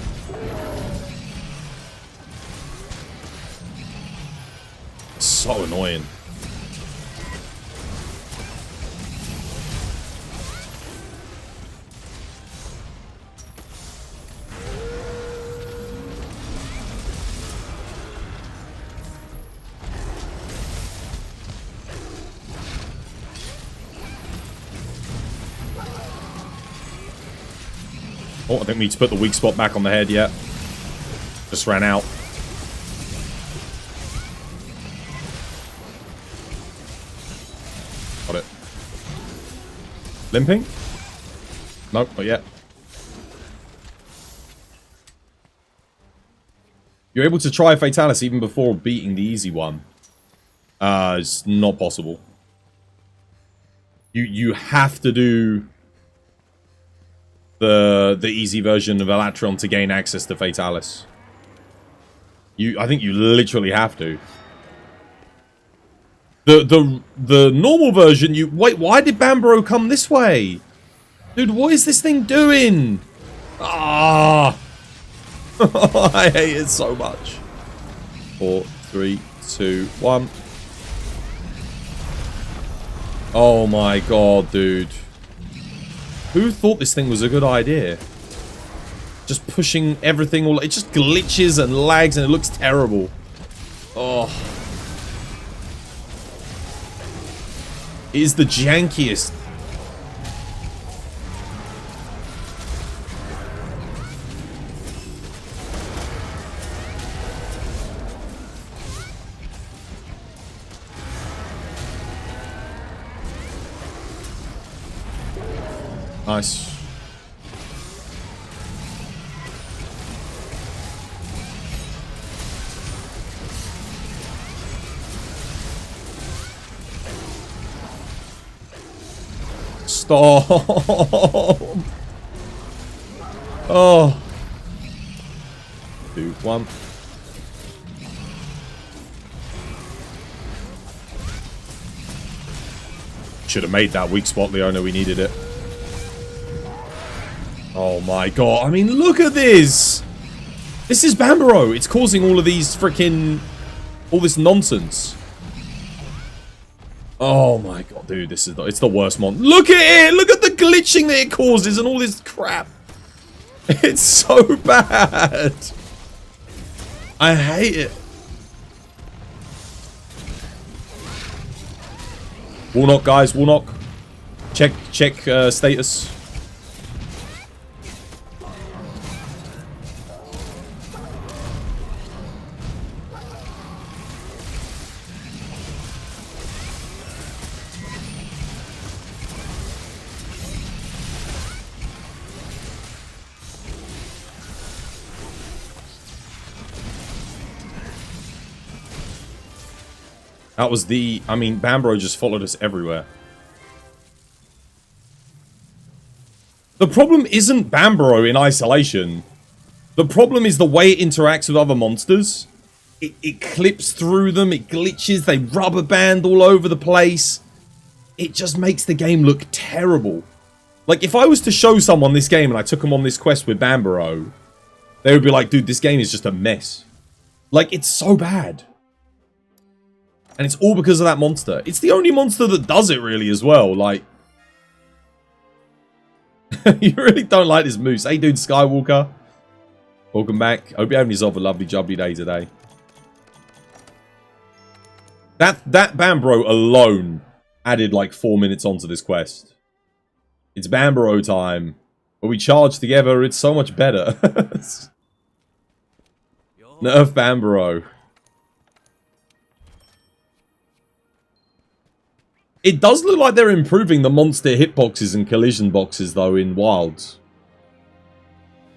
Speaker 2: So annoying. Oh, I think we need to put the weak spot back on the head, yeah. Just ran out. Got it. Limping? Nope, not yet. You're able to try Fatalis even before beating the easy one. It's not possible. You have to do the easy version of Elatrion to gain access to Fatalis. I think you literally have to. The normal version, wait, why did Bambro come this way? Dude, what is this thing doing? Ah, I hate it so much. 4, 3, 2, 1. Oh my god, dude. Who thought this thing was a good idea? Just pushing everything all... It just glitches and lags and it looks terrible. Oh. It is the jankiest. Nice. Stop. Oh. 2, 1. Should have made that weak spot, Leona. We needed it. Oh my god. I mean, look at this. This is Bambaro. It's causing all of these freaking... all this nonsense. Oh my god, dude. This is it's the worst mon. Look at it. Look at the glitching that it causes and all this crap. It's so bad. I hate it. Wall knock, guys. Wall knock. Check status. That was the... I mean, Bambaro just followed us everywhere. The problem isn't Bambaro in isolation. The problem is the way it interacts with other monsters. It clips through them, it glitches, they rubber band all over the place. It just makes the game look terrible. Like, if I was to show someone this game and I took them on this quest with Bambaro, they would be like, dude, this game is just a mess. Like, it's so bad. And it's all because of that monster. It's the only monster that does it, really, as well. Like... you really don't like this moose. Hey, dude, Skywalker. Welcome back. Hope you're having yourself a lovely, jubbly day today. That Bambaro alone added, like, 4 minutes onto this quest. It's Bambaro time. When we charge together, it's so much better. Nerf Bambaro. It does look like they're improving the monster hitboxes and collision boxes, though, in Wilds.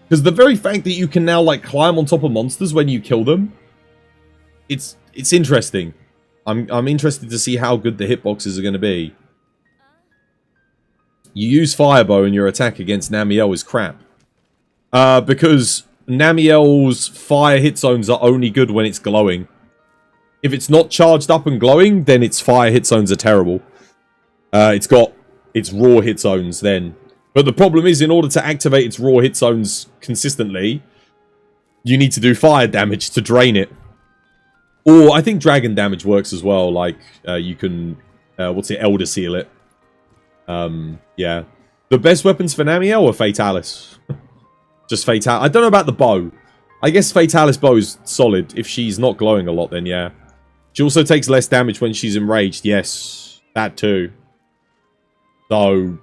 Speaker 2: Because the very fact that you can now, like, climb on top of monsters when you kill them, it's interesting. I'm interested to see how good the hitboxes are going to be. You use Firebow and your attack against Namielle is crap. Because Namielle's fire hit zones are only good when it's glowing. If it's not charged up and glowing, then its fire hit zones are terrible. It's got its raw hit zones then. But the problem is, in order to activate its raw hit zones consistently, you need to do fire damage to drain it. Or, I think dragon damage works as well. Like, you can, Elder Seal it. Yeah. The best weapons for Namielle are Fatalis. Just Fatalis. I don't know about the bow. I guess Fatalis bow is solid. If she's not glowing a lot, then yeah. She also takes less damage when she's enraged. Yes, that too. So,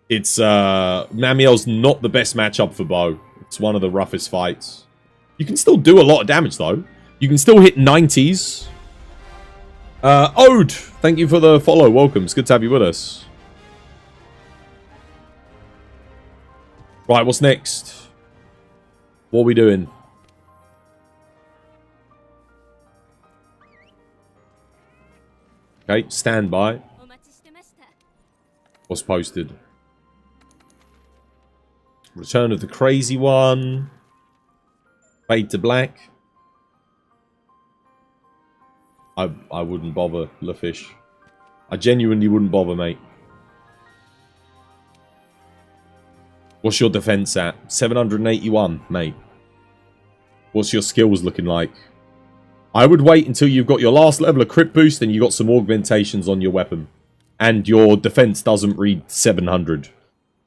Speaker 2: it's, Namielle's not the best matchup for bow. It's one of the roughest fights. You can still do a lot of damage, though. You can still hit 90s. Ode, thank you for the follow. Welcome. It's good to have you with us. Right, what's next? What are we doing? Okay, stand by. What's posted? Return of the Crazy One. Fade to Black. I wouldn't bother, Lafish. I genuinely wouldn't bother, mate. What's your defense at? 781, mate. What's your skills looking like? I would wait until you've got your last level of crit boost and you got some augmentations on your weapon. And your defense doesn't read 700.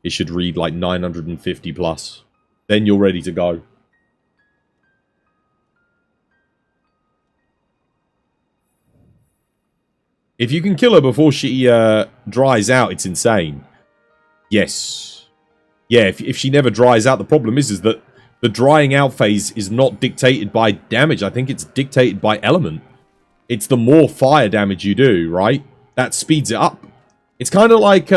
Speaker 2: It should read like 950 plus. Then you're ready to go. If you can kill her before she dries out, it's insane. Yes. Yeah, if she never dries out, the problem is that the drying out phase is not dictated by damage. I think it's dictated by element. It's the more fire damage you do, right? That speeds it up. It's kind of like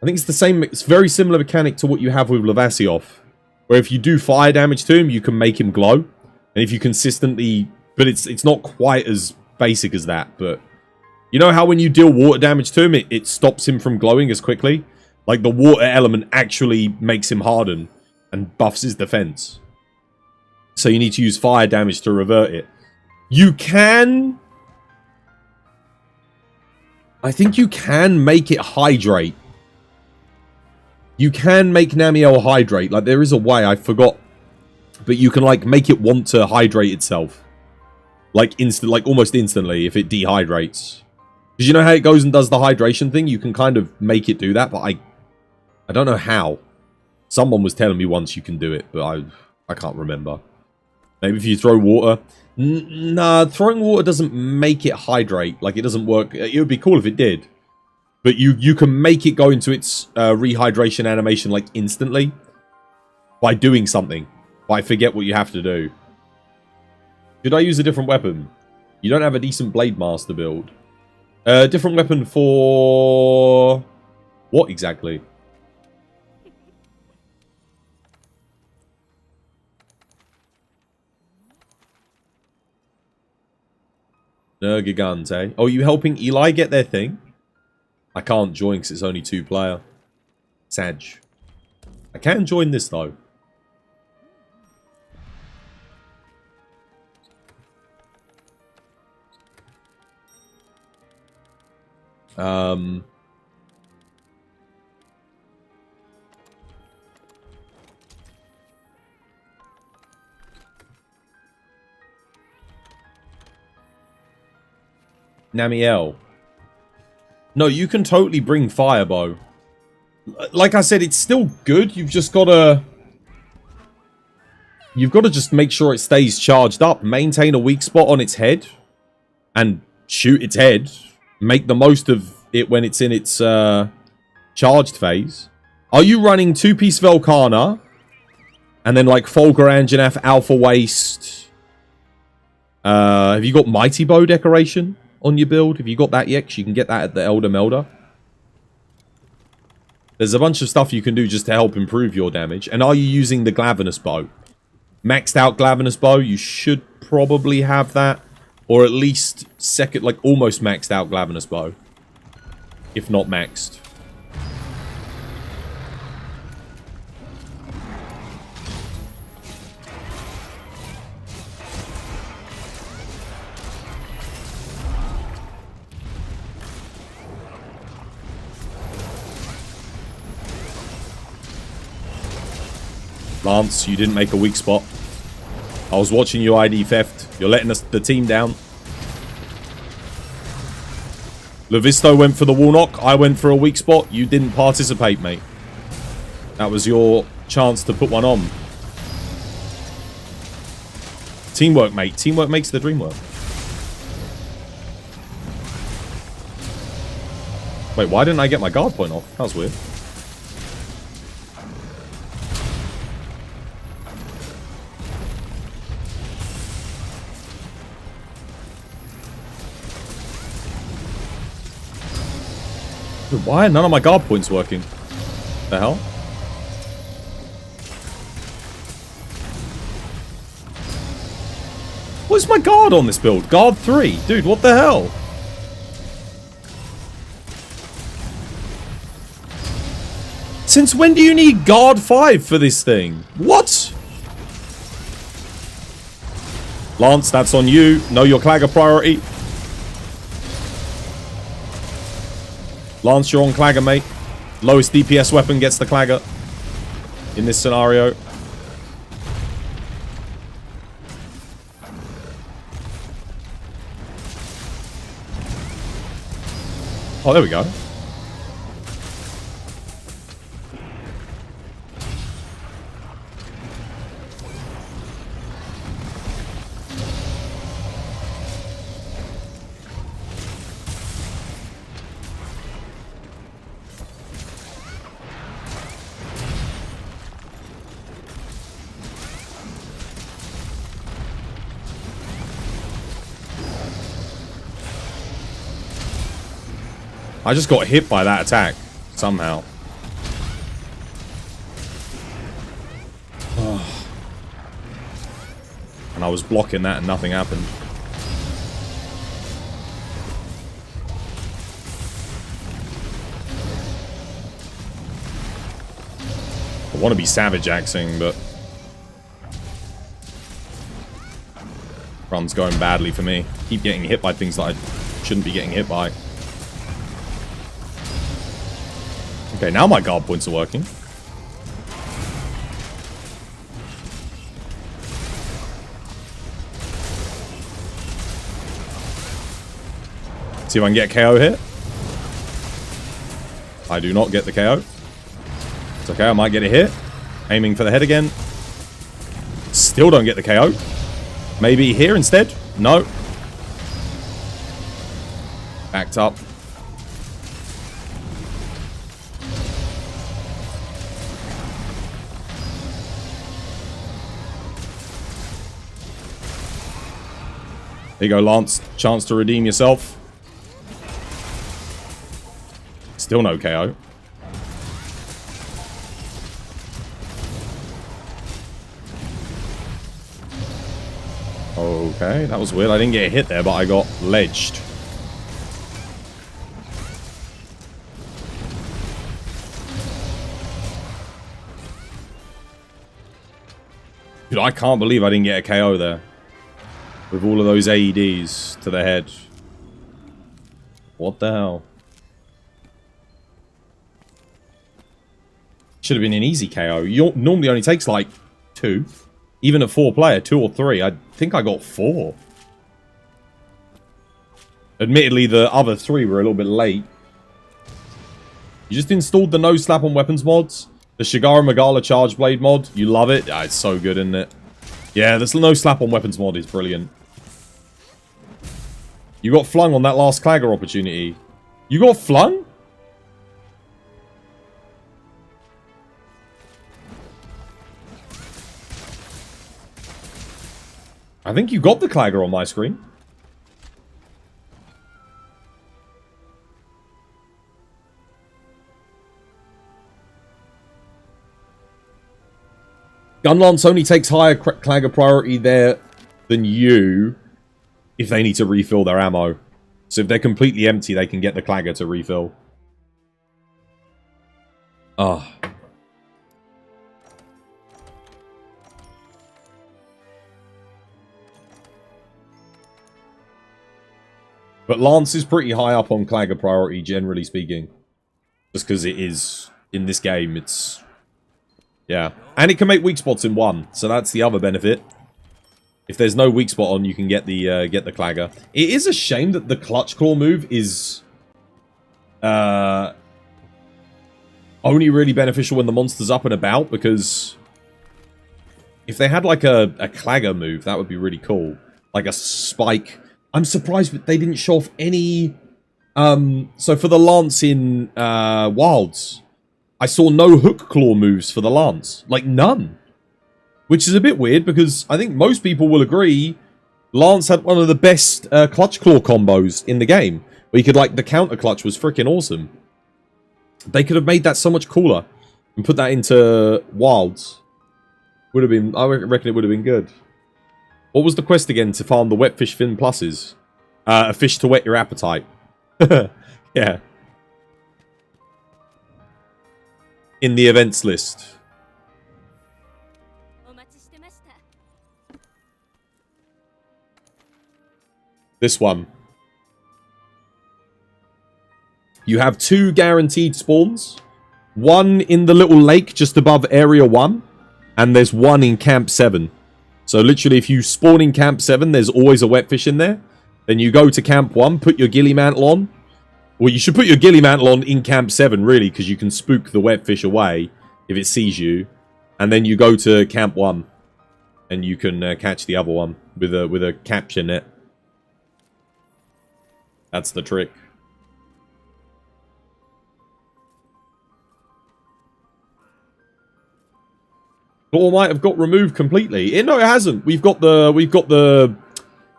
Speaker 2: I think it's the same, it's very similar mechanic to what you have with Lavasioff, where if you do fire damage to him, you can make him glow. And if you consistently, but it's not quite as basic as that, but you know how when you deal water damage to him, it stops him from glowing as quickly? Like the water element actually makes him harden and buffs his defense. So you need to use fire damage to revert it. You can... I think you can make it hydrate. You can make Namiel hydrate. Like there is a way, I forgot. But you can like make it want to hydrate itself. Like almost instantly if it dehydrates. Because you know how it goes and does the hydration thing? You can kind of make it do that, but I don't know how. Someone was telling me once you can do it, but I can't remember. Maybe if you throw water. Nah, throwing water doesn't make it hydrate. Like, it doesn't work. It would be cool if it did. But you can make it go into its rehydration animation, like, instantly. By doing something. But I forget what you have to do. Should I use a different weapon? You don't have a decent Blade Master build. Different weapon for... what exactly? Nergigante. Oh, you helping Eli get their thing? I can't join because it's only 2-player. Sag. I can join this though. Namiel. No, you can totally bring Firebow. Like I said, it's still good. You've just got to... You've got to just make sure it stays charged up. Maintain a weak spot on its head. And shoot its head. Make the most of it when it's in its charged phase. Are you running 2-piece Velkhana? And then like Folger Anjanath, Alpha Waste? Have you got Mighty Bow decoration on your build? Have you got that yet? 'Cause you can get that at the Elder Melder. There's a bunch of stuff you can do just to help improve your damage. And are you using the Glavenus Bow? Maxed out Glavenus Bow, you should probably have that. Or at least second, like almost maxed out Glavenus Bow. If not maxed. Lance, you didn't make a weak spot. I was watching you ID theft. You're letting the team down. Levisto went for the wall knock. I went for a weak spot. You didn't participate, mate. That was your chance to put one on. Teamwork, mate. Teamwork makes the dream work. Wait, why didn't I get my guard point off? That was weird. Why are none of my guard points working? The hell? What's my guard on this build? Guard 3. Dude, what the hell? Since when do you need guard 5 for this thing? What? Lance, that's on you. Know your Clagger priority. Lance, you're on Clagger, mate. Lowest DPS weapon gets the Clagger in this scenario. Oh, there we go. I just got hit by that attack, somehow. And I was blocking that and nothing happened. I want to be Savage Axing, but run's going badly for me. Keep getting hit by things that I shouldn't be getting hit by. Okay, now my guard points are working. See if I can get a KO here. I do not get the KO. It's okay, I might get a hit. Aiming for the head again. Still don't get the KO. Maybe here instead? No. Backed up. There you go, Lance. Chance to redeem yourself. Still no KO. Okay, that was weird. I didn't get a hit there, but I got ledged. Dude, I can't believe I didn't get a KO there. With all of those AEDs to the head. What the hell? Should have been an easy KO. Normally only takes like 2. Even a 4-player, 2 or 3. I think I got 4. Admittedly, the other 3 were a little bit late. You just installed the no slap on weapons mods. The Shigara Magala Charge Blade mod. You love it? Ah, it's so good, isn't it? Yeah, this no slap on weapons mod is brilliant. You got flung on that last Clagger opportunity. You got flung? I think you got the Clagger on my screen. Gunlance only takes higher Clagger priority there than you if they need to refill their ammo. So if they're completely empty, they can get the Clagger to refill. Ah. But Lance is pretty high up on Clagger priority, generally speaking. Just because it is, in this game, it's... Yeah. And it can make weak spots in one, so that's the other benefit. If there's no weak spot on, you can get the Clagger. It is a shame that the Clutch Claw move is... only really beneficial when the monster's up and about, because... If they had, like, a Clagger move, that would be really cool. Like a spike... I'm surprised that they didn't show off any... So for the Lance in Wilds, I saw no hook claw moves for the Lance. Like, none. Which is a bit weird, because I think most people will agree Lance had one of the best clutch claw combos in the game. Where you could, like, the counter clutch was freaking awesome. They could have made that so much cooler. And put that into Wilds. Would have been... I reckon it would have been good. What was the quest again to farm the wet fish fin pluses? A fish to whet your appetite. Yeah. In the events list. This one. You have 2 guaranteed spawns. One in the little lake just above Area 1. And there's one in Camp 7. So literally, if you spawn in Camp 7, there's always a wet fish in there. Then you go to Camp 1, put your ghillie mantle on. Well, you should put your ghillie mantle on in Camp 7, really, because you can spook the wet fish away if it sees you. And then you go to Camp 1, and you can catch the other one with a capture net. That's the trick. Claw might have got removed completely. No, it hasn't. We've got the...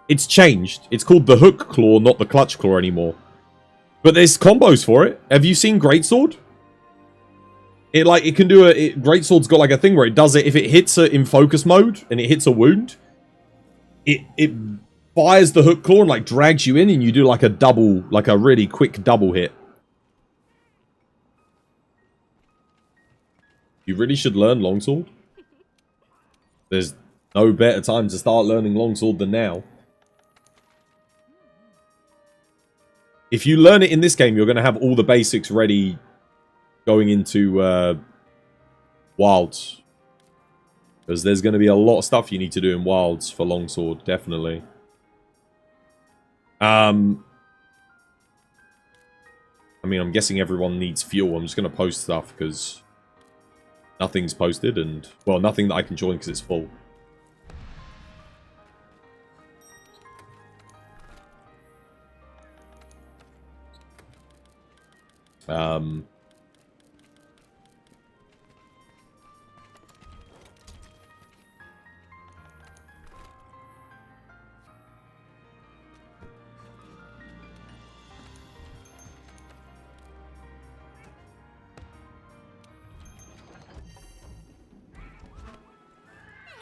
Speaker 2: It's changed. It's called the Hook Claw, not the Clutch Claw anymore. But there's combos for it. Have you seen Greatsword? It can do a... Greatsword's got like a thing where it does it if it hits it in focus mode and it hits a wound. it fires the hook claw and like drags you in, and you do like a double, like a really quick double hit. You really should learn longsword. There's no better time to start learning longsword than now. If you learn it in this game, you're going to have all the basics ready going into Wilds. Because there's going to be a lot of stuff you need to do in Wilds for longsword, definitely. I mean, I'm guessing everyone needs fuel. I'm just going to post stuff because nothing's posted and, well, nothing that I can join because it's full.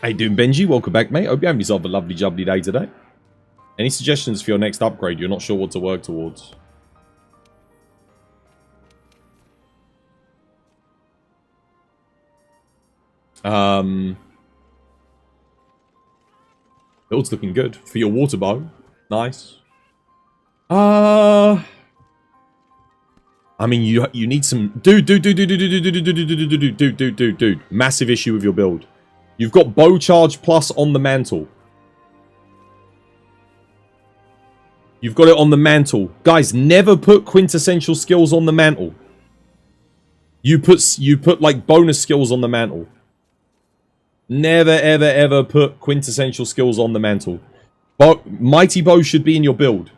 Speaker 2: How you doing, Benji? Welcome back, mate. Hope you're having yourself a lovely jubbly day today. Any suggestions for your next upgrade? You're not sure what to work towards. Build's looking good. For your water bow. Nice. I mean, you need some... Dude. Massive issue with your build. You've got bow charge plus on the mantle. You've got it on the mantle. Guys, never put quintessential skills on the mantle. You put like bonus skills on the mantle. Never, ever put quintessential skills on the mantle. Mighty Bow should be in your build.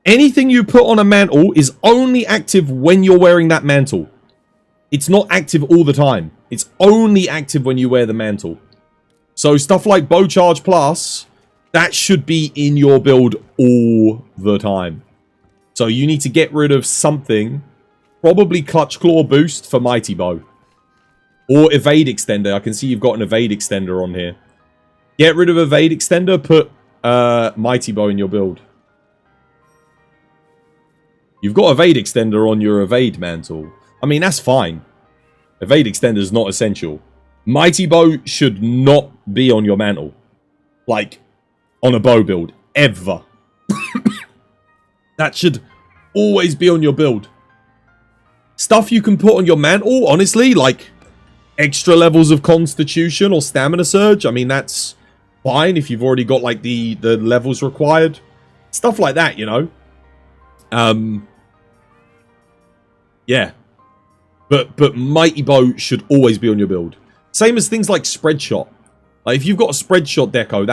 Speaker 2: Anything you put on a mantle is only active when you're wearing that mantle. It's not active all the time. It's only active when you wear the mantle. So stuff like Bow Charge Plus, that should be in your build all the time. So you need to get rid of something. Probably Clutch Claw Boost for Mighty Bow. Or Evade Extender. I can see you've got an Evade Extender on here. Get rid of Evade Extender, put Mighty Bow in your build. You've got Evade Extender on your Evade Mantle. I mean, that's fine. Evade Extender is not essential. Mighty Bow should not be on your mantle. Like, on a bow build. Ever. That should always be on your build. Stuff you can put on your mantle, honestly, like extra levels of Constitution or Stamina Surge. I mean, that's fine if you've already got, like, the levels required. Stuff like that, you know. Yeah. But Mighty Bow should always be on your build. Same as things like Spread Shot. Like, if you've got a Spread Shot deco,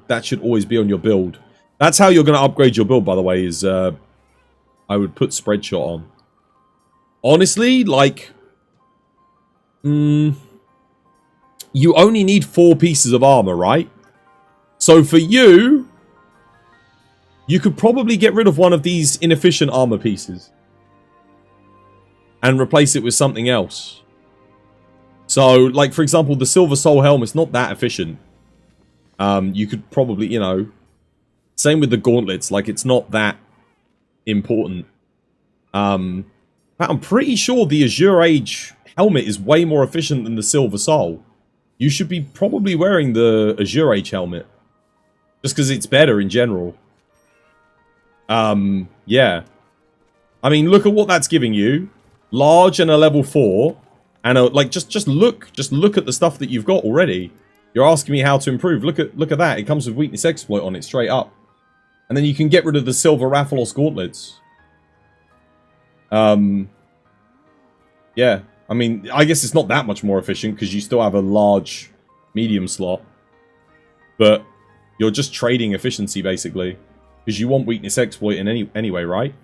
Speaker 2: that should always be on your build. That's how you're going to upgrade your build, by the way, is I would put Spread Shot on. Honestly, like, you only need 4 pieces of armor, right? So for you, you could probably get rid of one of these inefficient armor pieces and replace it with something else. So, like, for example, the Silver Soul Helmet's not that efficient. You could probably, you know... Same with the gauntlets. Like, it's not that important. But I'm pretty sure the Azure Age helmet is way more efficient than the Silver Soul. You should be probably wearing the Azure Age helmet. Just because it's better in general. Yeah. I mean, look at what that's giving you. Large and a level 4. And like, just look at the stuff that you've got already. You're asking me how to improve. Look at that. It comes with Weakness Exploit on it straight up. And then you can get rid of the Silver Rathalos gauntlets. Yeah. I mean, I guess it's not that much more efficient because you still have a large medium slot. But you're just trading efficiency, basically. Because you want Weakness Exploit in anyway, right?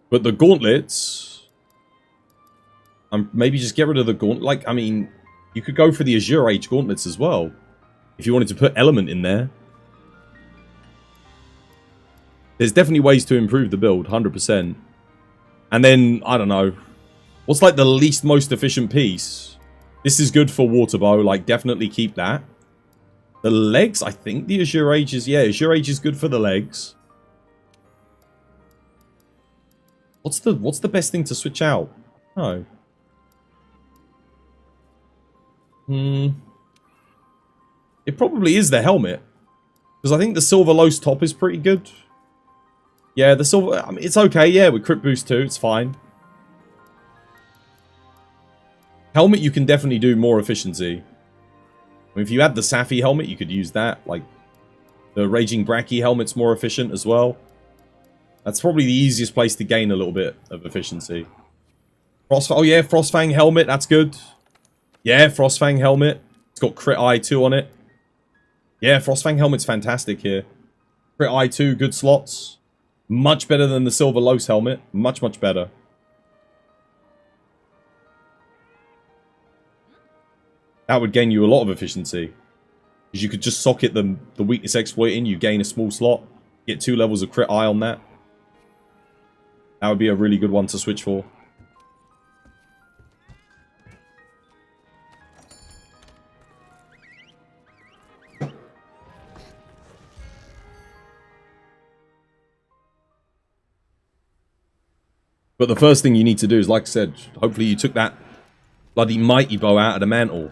Speaker 2: But the gauntlets... maybe just get rid of the gauntlet. Like, I mean, you could go for the Azure Age gauntlets as well. If you wanted to put Element in there. There's definitely ways to improve the build, 100%. And then, I don't know. What's like the least most efficient piece? This is good for water bow, like definitely keep that. The legs, I think the Azure Age is... Yeah, Azure Age is good for the legs. What's the best thing to switch out? Oh. It probably is the helmet. Because I think the Silver Los top is pretty good. Yeah, the silver... I mean, it's okay, yeah, with crit boost too, it's fine. Helmet, you can definitely do more efficiency. I mean, if you had the Safi helmet, you could use that. Like, the Raging Bracky helmet's more efficient as well. That's probably the easiest place to gain a little bit of efficiency. Oh yeah, Frostfang helmet, that's good. Yeah, Frostfang helmet. It's got crit I2 on it. Yeah, Frostfang helmet's fantastic here. Crit I2, good slots. Much better than the Silver Los helmet. Much, much better. That would gain you a lot of efficiency. Because you could just socket the weakness exploit in, you gain a small slot. Get 2 levels of crit I on that. That would be a really good one to switch for. But the first thing you need to do is, like I said, hopefully you took that bloody mighty bow out of the mantle.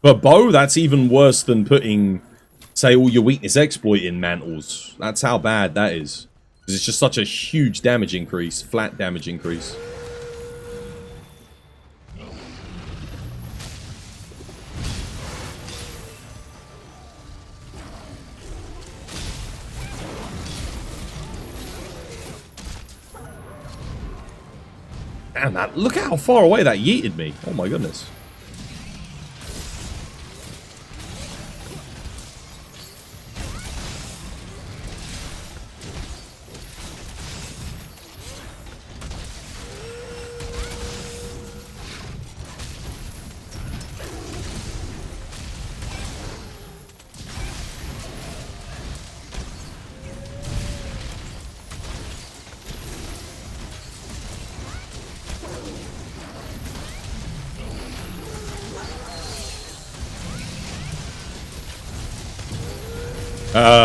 Speaker 2: But bow, that's even worse than putting, say, all your weakness exploit in mantles. That's how bad that is. Because it's just such a huge damage increase, flat damage increase. Damn, that, look at how far away that yeeted me. Oh my goodness.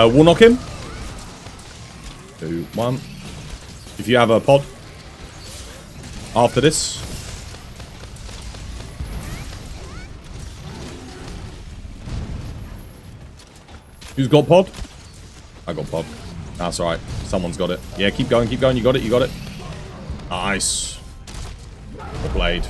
Speaker 2: We'll knock him. 2, 1. If you have a pod. After this. Who's got pod? I got pod. That's alright. Someone's got it. Yeah, keep going, keep going. You got it, you got it. Nice. Well played.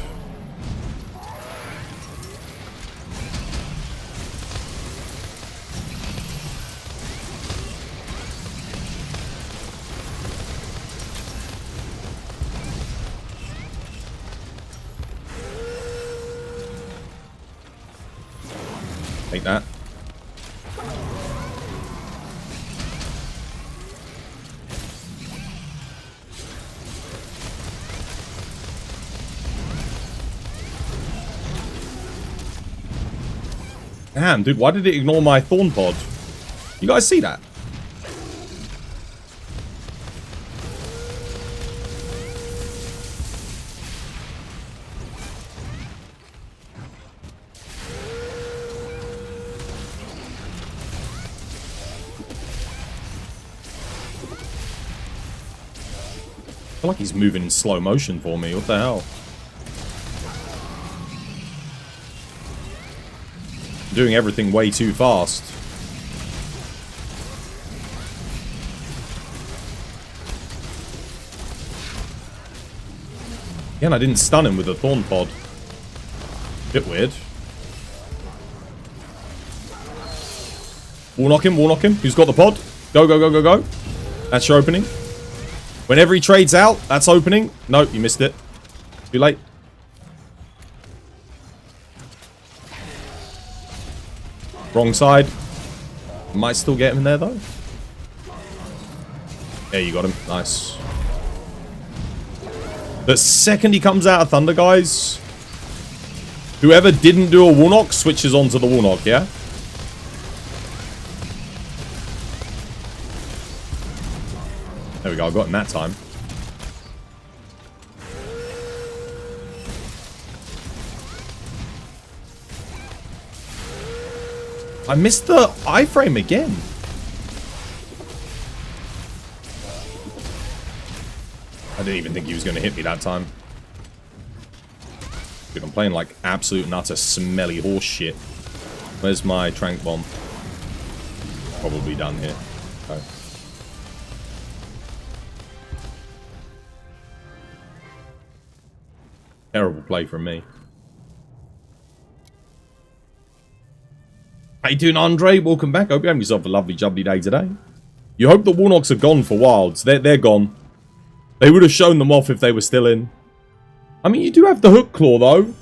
Speaker 2: Take that. Damn, dude, why did it ignore my thorn pod? You guys see that? I feel like he's moving in slow motion for me. What the hell? Doing everything way too fast. Again, I didn't stun him with a thorn pod. Bit weird. Wall knock him, wall knock him. Who's got the pod? Go, go, go, go, go. That's your opening. Whenever he trades out, that's opening. Nope, you missed it. Too late. Wrong side. Might still get him there, though. Yeah, you got him. Nice. The second he comes out of Thunder, guys, whoever didn't do a Warnock switches onto the Warnock, yeah? There we go, I got him that time. I missed the iframe again. I didn't even think he was going to hit me that time. Dude, I'm playing like absolute and utter smelly horse shit. Where's my trank bomb? Probably done here. Okay. Terrible play from me. How you doing, Andre? Welcome back. Hope you're having yourself a lovely, jubbly day today. You hope the Warnocks are gone for Wilds. They're gone. They would have shown them off if they were still in. I mean, you do have the hook claw, though.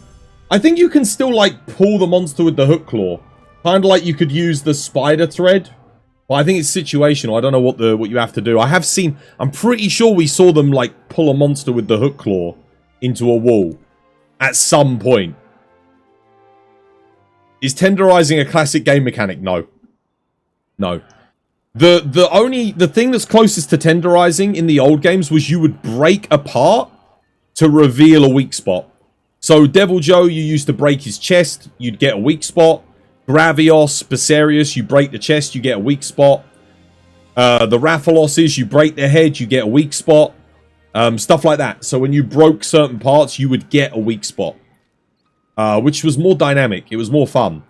Speaker 2: I think you can still, like, pull the monster with the hook claw. Kind of like you could use the spider thread. But I think it's situational. I don't know what you have to do. I have seen... I'm pretty sure we saw them, like, pull a monster with the hook claw into a wall. At some point. Is tenderizing a classic game mechanic? No. No. The thing that's closest to tenderizing in the old games was you would break apart to reveal a weak spot. So Devil Joe, you used to break his chest, you'd get a weak spot. Gravios, Basarius, you break the chest, you get a weak spot. The Rathaloses, you break their head, you get a weak spot. Stuff like that. So when you broke certain parts, you would get a weak spot. Which was more dynamic. It was more fun.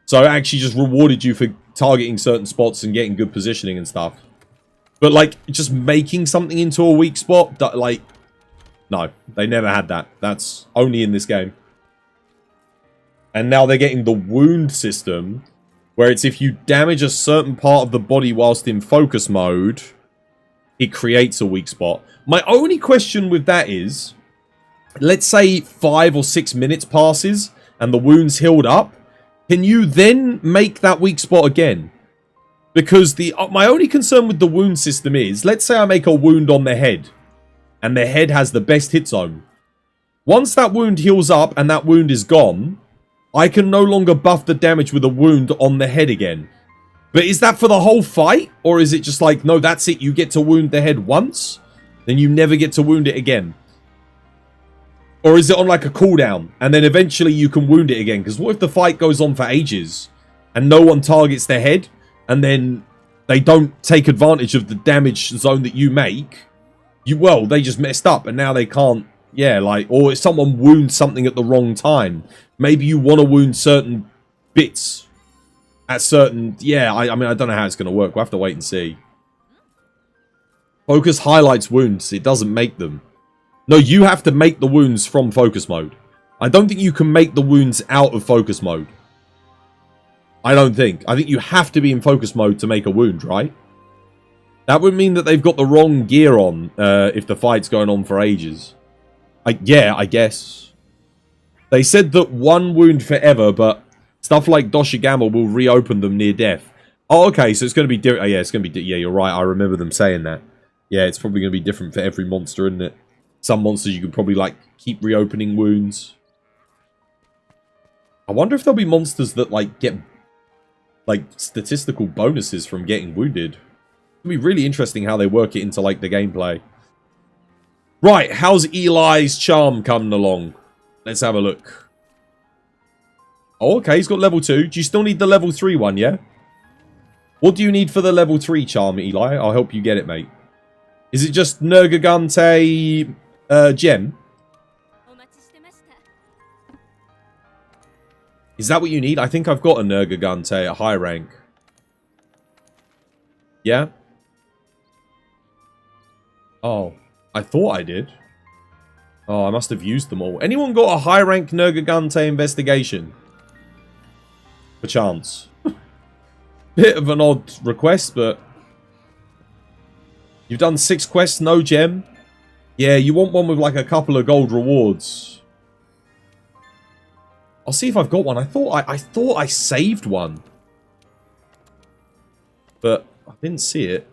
Speaker 2: So it actually just rewarded you for targeting certain spots and getting good positioning and stuff. But, like, just making something into a weak spot, like... No, they never had that. That's only in this game. And now they're getting the wound system, where it's if you damage a certain part of the body whilst in focus mode, it creates a weak spot. My only question with that is... Let's say 5 or 6 minutes passes and the wound's healed up. Can you then make that weak spot again? Because my only concern with the wound system is, let's say I make a wound on the head and the head has the best hit zone. Once that wound heals up and that wound is gone, I can no longer buff the damage with a wound on the head again. But is that for the whole fight? Or is it just like, no, that's it. You get to wound the head once, then you never get to wound it again. Or is it on like a cooldown and then eventually you can wound it again? Because what if the fight goes on for ages and no one targets their head and then they don't take advantage of the damage zone that you make? Well, they just messed up and now they can't. Yeah, like, or if someone wounds something at the wrong time, maybe you want to wound certain bits at certain... Yeah, I mean, I don't know how it's going to work. We'll have to wait and see. Focus highlights wounds. It doesn't make them. No, you have to make the wounds from focus mode. I don't think you can make the wounds out of focus mode. I don't think. I think you have to be in focus mode to make a wound, right? That would mean that they've got the wrong gear on if the fight's going on for ages. Yeah, I guess. They said that one wound forever, but stuff like Doshigama will reopen them near death. Oh, okay, so it's going to be different. Oh, yeah, it's going to be... Yeah, you're right. I remember them saying that. Yeah, it's probably going to be different for every monster, isn't it? Some monsters you can probably, like, keep reopening wounds. I wonder if there'll be monsters that, like, get, like, statistical bonuses from getting wounded. It'll be really interesting how they work it into, like, the gameplay. Right, how's Eli's charm coming along? Let's have a look. Oh, okay, he's got level 2. Do you still need the level 3 one, yeah? What do you need for the level 3 charm, Eli? I'll help you get it, mate. Is it just Nergigante gem? Is that what you need? I think I've got a Nergigante at high rank. Yeah? Oh, I thought I did. Oh, I must have used them all. Anyone got a high rank Nergigante investigation? Perchance. Bit of an odd request, but... You've done 6 quests, no gem? Yeah, you want one with like a couple of gold rewards. I'll see if I've got one. I thought I saved one. But I didn't see it.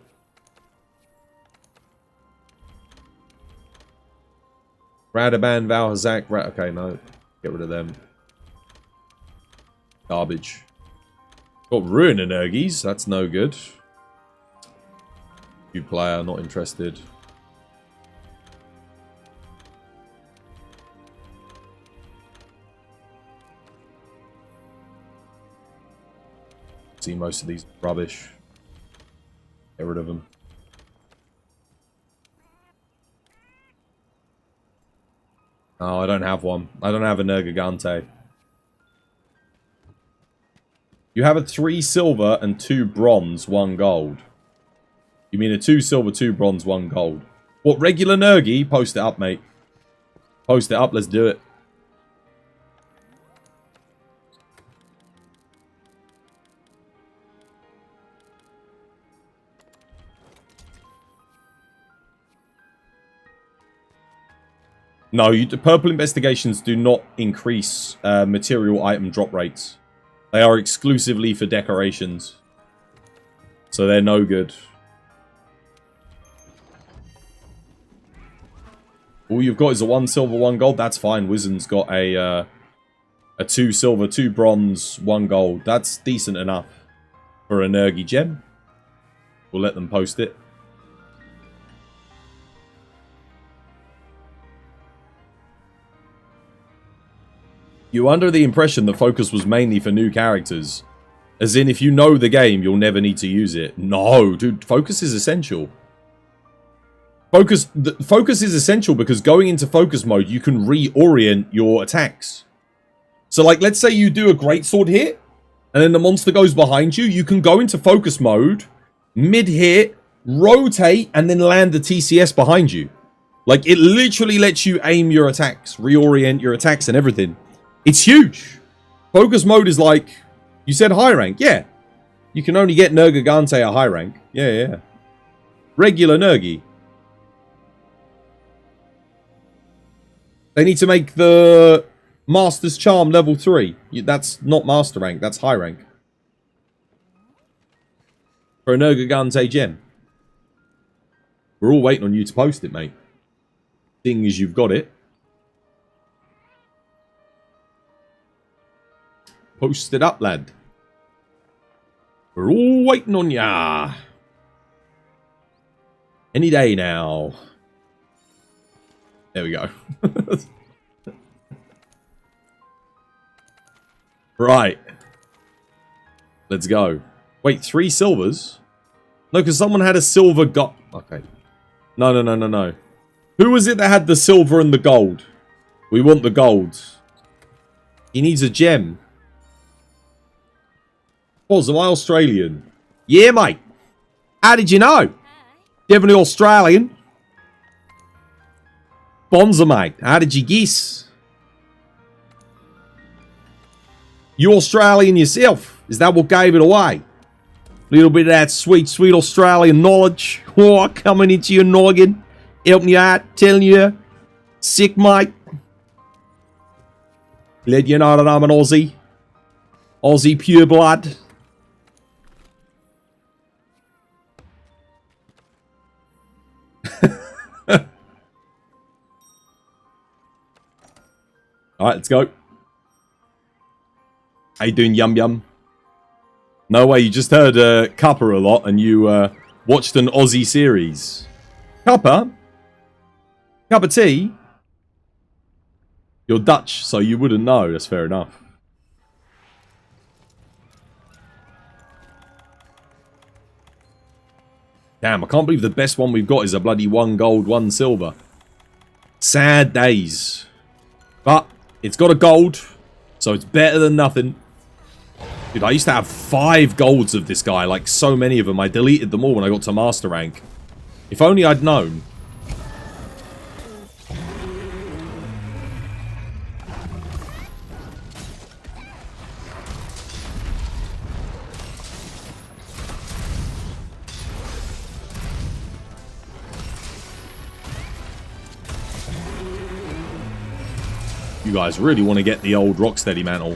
Speaker 2: Radaban, Valhazak, okay, no. Get rid of them. Garbage. Got Ruin Energies, that's no good. New player, not interested. See, most of these rubbish. Get rid of them. Oh, I don't have one. I don't have a Nergigante. You have a 3 silver and 2 bronze, 1 gold. You mean a 2 silver, 2 bronze, 1 gold. What, regular Nergi? Post it up, mate. Post it up, let's do it. No, purple investigations do not increase material item drop rates. They are exclusively for decorations. So they're no good. All you've got is a 1 silver, 1 gold. That's fine. Wizen's got a 2 silver, 2 bronze, 1 gold. That's decent enough for a Nergi gem. We'll let them post it. You're under the impression that focus was mainly for new characters. As in, if you know the game, you'll never need to use it. No, dude, focus is essential. Focus is essential because going into focus mode, you can reorient your attacks. So, like, let's say you do a greatsword hit, and then the monster goes behind you. You can go into focus mode, mid-hit, rotate, and then land the TCS behind you. Like, it literally lets you aim your attacks, reorient your attacks and everything. It's huge. Focus mode is like, you said high rank. Yeah. You can only get Nergigante a high rank. Yeah. Regular Nergi. They need to make the Master's Charm level 3. That's not Master rank, that's high rank. For a Nergigante gem. We're all waiting on you to post it, mate. Seeing as you've got it. Post it up, lad. We're all waiting on ya. Any day now. There we go. Right. Let's go. Wait, 3 silvers? No, because someone had a silver Okay. No. Who was it that had the silver and the gold? We want the gold. He needs a gem. Was am I Australian? Yeah, mate. How did you know? Definitely Australian. Bonza, mate. How did you guess? You Australian yourself? Is that what gave it away? Little bit of that sweet, sweet Australian knowledge. Oh, coming into your noggin. Helping you out. Telling you. Sick, mate. Let you know that I'm an Aussie. Aussie pure blood. Alright, let's go. How you doing, Yum Yum? No way, you just heard Cuppa a lot and you watched an Aussie series. Cuppa? Cup of tea? You're Dutch, so you wouldn't know. That's fair enough. Damn, I can't believe the best one we've got is a bloody 1 gold, 1 silver. Sad days. But it's got a gold, so it's better than nothing. Dude, I used to have 5 golds of this guy, like so many of them. I deleted them all when I got to master rank. If only I'd known. You guys really want to get the old Rocksteady mantle.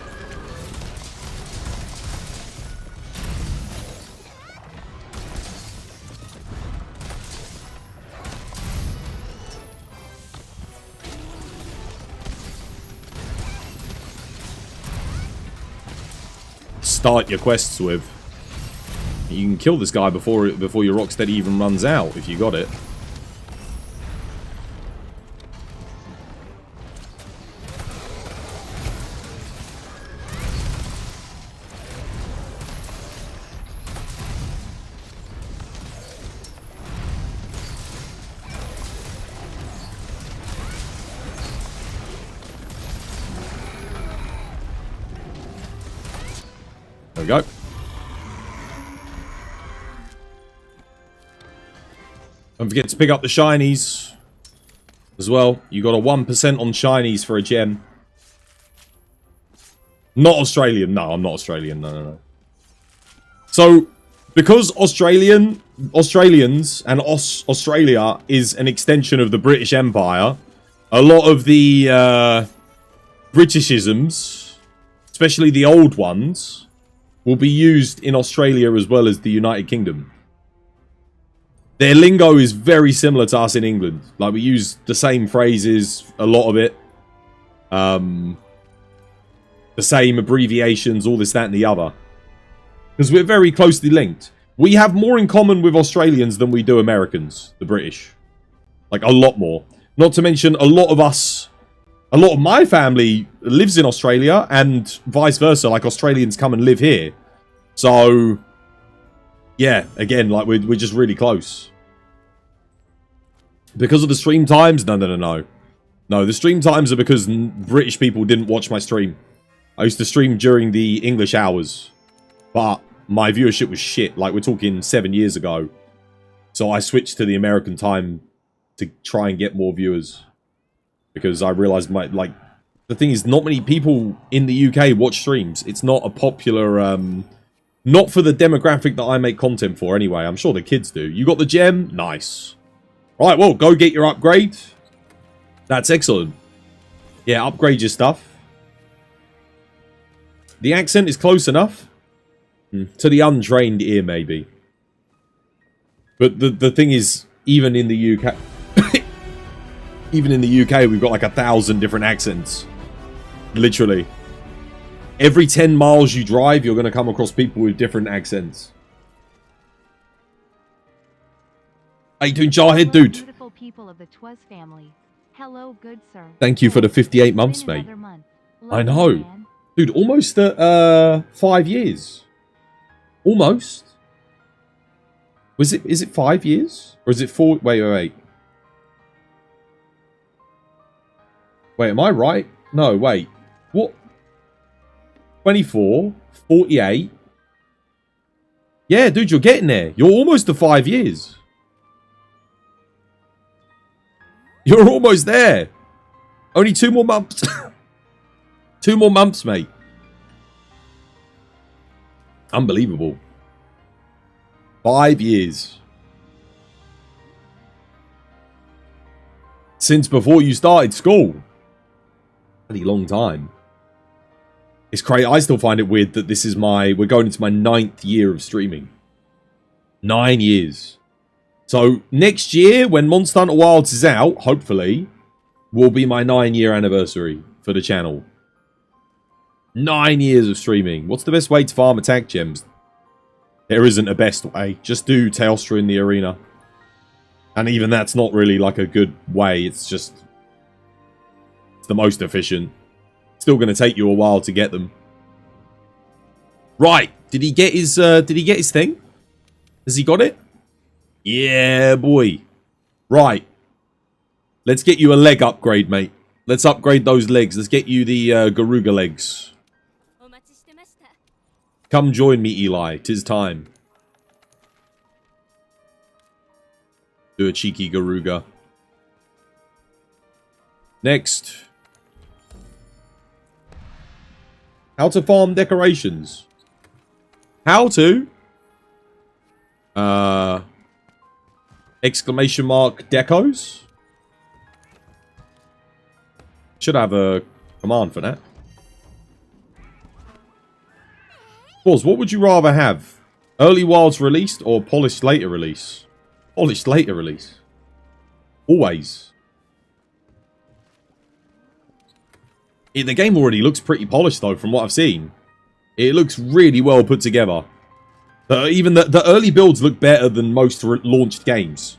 Speaker 2: Start your quests with. You can kill this guy before your Rocksteady even runs out if you got it. There we go. Don't forget to pick up the shinies as well. You got a 1% on shinies for a gem. Not Australian. No, I'm not Australian. No. So, because Australians and Australia is an extension of the British Empire, a lot of the Britishisms, especially the old ones, will be used in Australia as well as the United Kingdom. Their lingo is very similar to us in England. Like, we use the same phrases, a lot of it. The same abbreviations, all this, that, and the other. Because we're very closely linked. We have more in common with Australians than we do Americans, the British. Like, a lot more. Not to mention, a lot of my family lives in Australia, and vice versa. Like, Australians come and live here. So, yeah, again, like, we're just really close. Because of the stream times? No. No, the stream times are because British people didn't watch my stream. I used to stream during the English hours. But my viewership was shit. Like, we're talking 7 years ago. So I switched to the American time to try and get more viewers. Because I realized the thing is, not many people in the UK watch streams. It's not a popular, not for the demographic that I make content for anyway. I'm sure the kids do. You got the gem? Nice. Right, well, go get your upgrade. That's excellent. Yeah, upgrade your stuff. The accent is close enough. To the untrained ear, maybe. But the thing is, even in the UK... even in the UK, we've got like 1,000 different accents. Literally. Every 10 miles you drive, you're going to come across people with different accents. How you doing, Jarhead, dude?
Speaker 7: Beautiful people of the Twas family. Hello, good sir.
Speaker 2: Thank you for the 58 months, mate. I know. Dude, almost at 5 years. Almost. Is it 5 years? Or is it 4? Wait. Wait, am I right? No, wait. What? 24, 48. Yeah, dude, you're getting there. You're almost to 5 years. You're almost there. Only 2 more months. 2 more months, mate. Unbelievable. 5 years. Since before you started school. Pretty long time. It's crazy. I still find it weird that this is we're going into my 9th year of streaming. 9 years. So, next year, when Monster Hunter Wilds is out, hopefully, will be my 9-year anniversary for the channel. 9 years of streaming. What's the best way to farm attack gems? There isn't a best way. Just do Telstra in the arena. And even that's not really like a good way. It's just... it's the most efficient. Still going to take you a while to get them. Right. Did he get his thing? Has he got it? Yeah, boy. Right. Let's get you a leg upgrade, mate. Let's upgrade those legs. Let's get you the Garuga legs. Come join me, Eli. 'Tis time. Do a cheeky Garuga. Next. How to farm decorations. How to? Exclamation mark decos? Should have a command for that. Pause, what would you rather have? Early Wilds released or polished later release? Polished later release. Always. The game already looks pretty polished though, from what I've seen. It looks really well put together. Even the early builds look better than most launched games.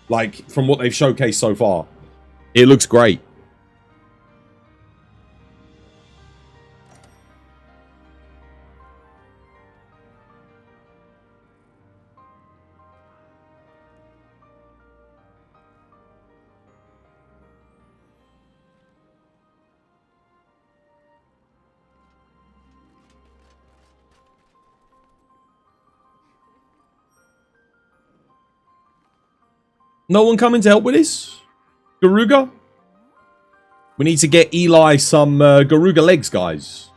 Speaker 2: Like, from what they've showcased so far. It looks great. No one coming to help with this? Garuga? We need to get Eli some Garuga legs, guys.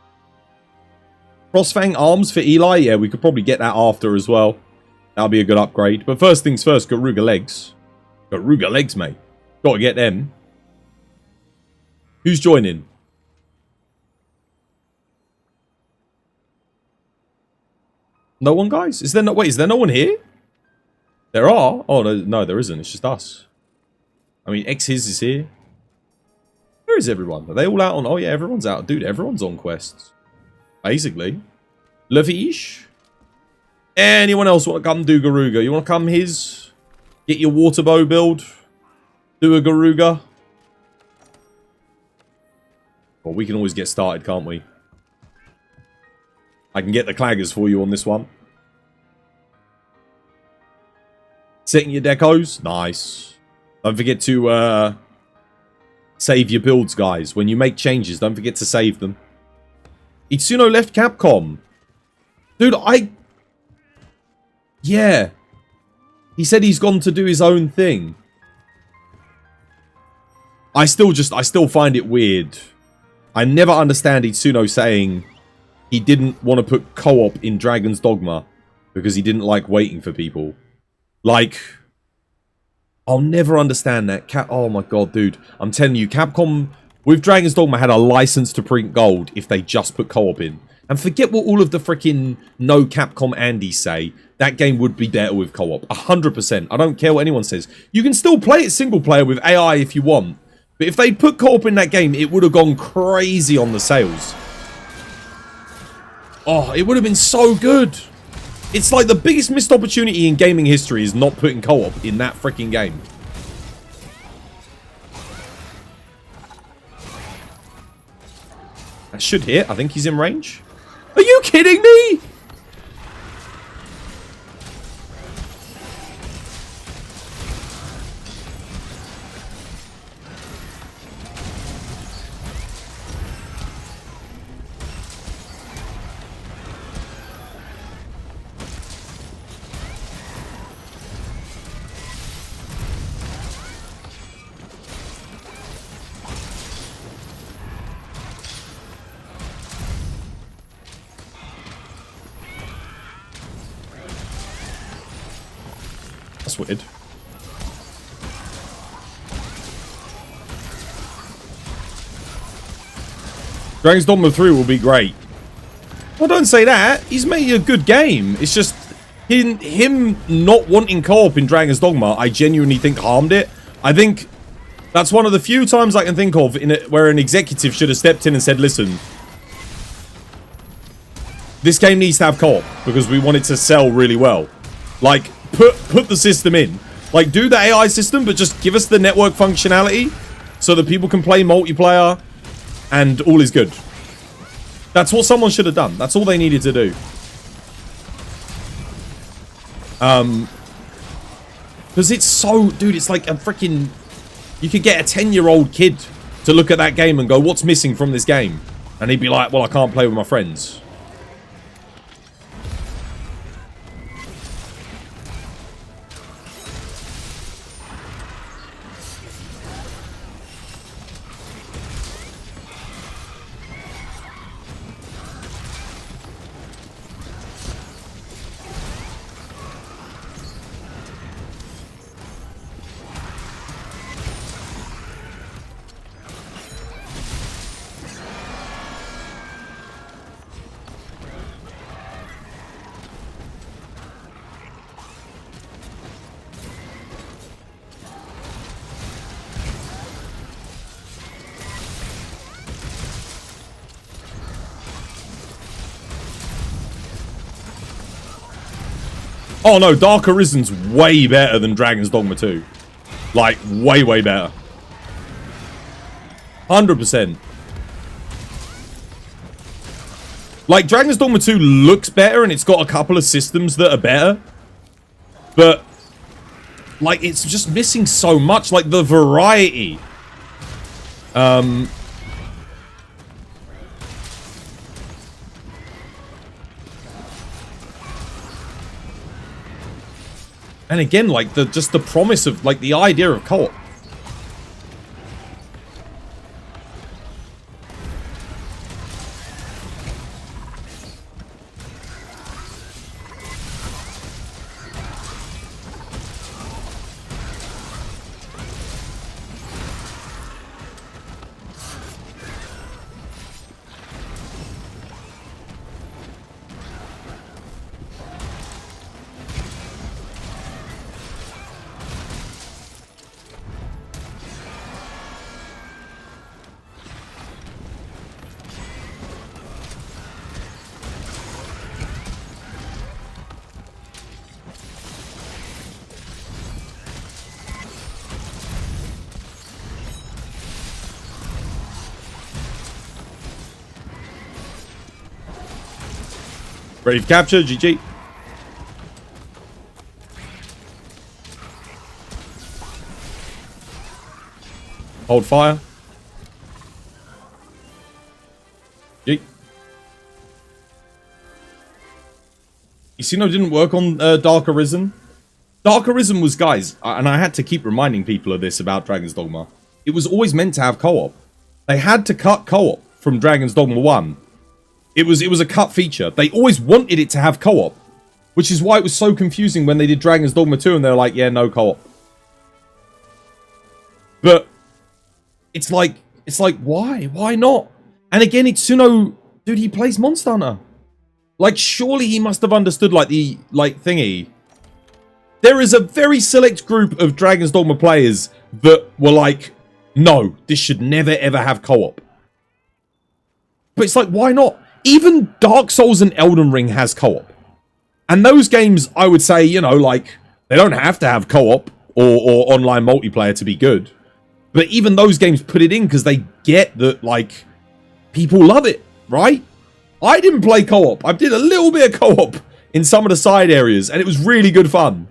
Speaker 2: Crossfang arms for Eli? Yeah, we could probably get that after as well. That'll be a good upgrade. But first things first, Garuga legs. Garuga legs, mate. Gotta get them. Who's joining? No one, guys? Is there no... Wait, is there no one here? There are? Oh, no, there isn't. It's just us. I mean, X-His is here. Where is everyone? Are they all out on... Oh, yeah, everyone's out. Dude, everyone's on quests. Basically. Levish? Anyone else want to come do Garuga? You want to come his? Get your water bow build? Do a Garuga? Well, we can always get started, can't we? I can get the claggers for you on this one. Setting your decos? Nice. Don't forget to save your builds, guys. When you make changes, don't forget to save them. Itsuno left Capcom. Dude, yeah. He said he's gone to do his own thing. I still find it weird. I never understand Itsuno saying he didn't want to put co-op in Dragon's Dogma because he didn't like waiting for people. Like, I'll never understand that. Oh my god, dude. I'm telling you, Capcom with Dragon's Dogma had a license to print gold if they just put co-op in. And forget what all of the freaking no Capcom Andes say. That game would be better with co-op. 100%. I don't care what anyone says. You can still play it single player with AI if you want. But if they put co-op in that game, it would have gone crazy on the sales. Oh, it would have been so good. It's like the biggest missed opportunity in gaming history is not putting co-op in that freaking game. That should hit. I think he's in range. Are you kidding me? That's weird. Dragon's Dogma 3 will be great. Well, don't say that. He's made a good game. It's just him not wanting co-op in Dragon's Dogma, I genuinely think harmed it. I think that's one of the few times I can think of where an executive should have stepped in and said, listen, this game needs to have co-op because we want it to sell really well. Like, put the system in. Like, do the AI system, but just give us the network functionality so that people can play multiplayer and all is good. That's what someone should have done. That's all they needed to do. Because it's so... Dude, it's like a freaking... You could get a 10-year-old kid to look at that game and go, what's missing from this game? And he'd be like, well, I can't play with my friends. Oh no, Dark Arisen's way better than Dragon's Dogma 2. Like, way, way better. 100%. Like, Dragon's Dogma 2 looks better and it's got a couple of systems that are better. But, like, it's just missing so much. Like, the variety. And again, like, just the promise of, like, the idea of co-op. Ready for capture, GG. Hold fire. G. You see, no, didn't work on Dark Arisen. Dark Arisen was, guys, and I had to keep reminding people of this about Dragon's Dogma. It was always meant to have co-op. They had to cut co-op from Dragon's Dogma 1. It was a cut feature. They always wanted it to have co-op, which is why it was so confusing when they did Dragon's Dogma 2 and they were like, yeah, no co-op. But it's like, why? Why not? And again, Itsuno, dude, he plays Monster Hunter. Like, surely he must have understood, like, the, like, thingy. There is a very select group of Dragon's Dogma players that were like, no, this should never ever have co-op. But it's like, why not? Even Dark Souls and Elden Ring has co-op. And those games, I would say, you know, like, they don't have to have co-op or online multiplayer to be good. But even those games put it in because they get that, like, people love it, right? I didn't play co-op. I did a little bit of co-op in some of the side areas, and it was really good fun.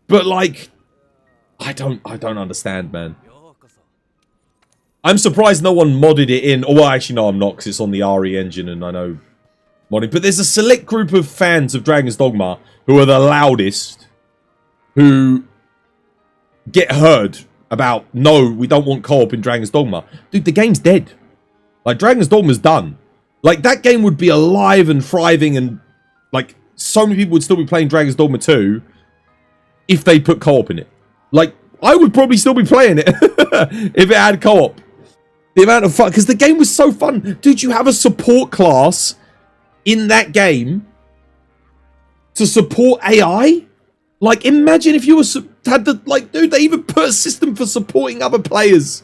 Speaker 2: But, like, I don't understand, man. I'm surprised no one modded it in. Oh, well, actually, no, I'm not, because it's on the RE engine, and I know modding. But there's a select group of fans of Dragon's Dogma who are the loudest, who get heard about, no, we don't want co-op in Dragon's Dogma. Dude, the game's dead. Like, Dragon's Dogma's done. Like, that game would be alive and thriving, and, like, so many people would still be playing Dragon's Dogma 2 if they put co-op in it. Like, I would probably still be playing it if it had co-op. The amount of fun, because the game was so fun. Dude, you have a support class in that game to support AI? Like, imagine if you were had the, like, dude, they even put a system for supporting other players.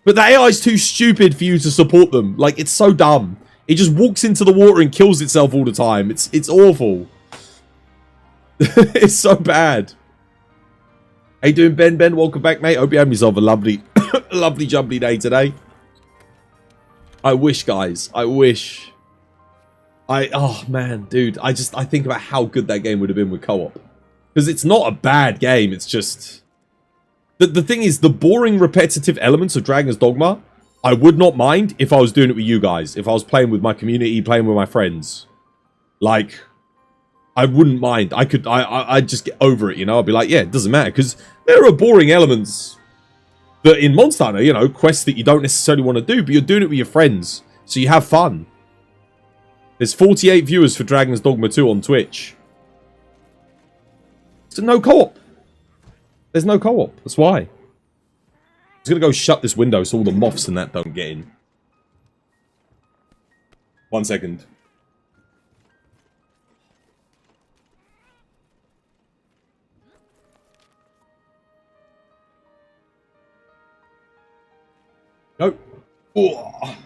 Speaker 2: But the AI is too stupid for you to support them. Like, it's so dumb. It just walks into the water and kills itself all the time. It's awful. It's so bad. How you doing, Ben? Ben, welcome back, mate. Hope you have yourself a lovely, lovely jubbly day today. I wish, guys. I wish. Oh, man, dude. I think about how good that game would have been with co-op. Because it's not a bad game. It's just... The thing is, the boring, repetitive elements of Dragon's Dogma, I would not mind if I was doing it with you guys. If I was playing with my community, playing with my friends. Like, I wouldn't mind. I'd just get over it, you know? I'd be like, yeah, it doesn't matter. Because there are boring elements that in Monster Hunter, you know, quests that you don't necessarily want to do, but you're doing it with your friends. So you have fun. There's 48 viewers for Dragon's Dogma 2 on Twitch. So no co-op. There's no co-op. That's why. I'm just going to go shut this window so all the moths and that don't get in. 1 second. Nope. Oh.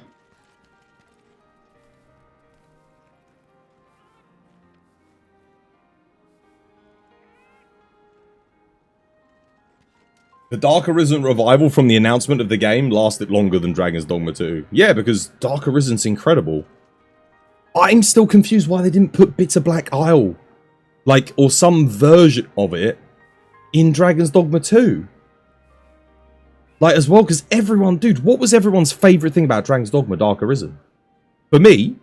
Speaker 2: The Dark Arisen revival from the announcement of the game lasted longer than Dragon's Dogma 2. Yeah, because Dark Arisen's incredible. I'm still confused why they didn't put Bitter Black Isle, like, or some version of it, in Dragon's Dogma 2. Like, as well, because everyone... Dude, what was everyone's favourite thing about Dragon's Dogma Dark Arisen? For me,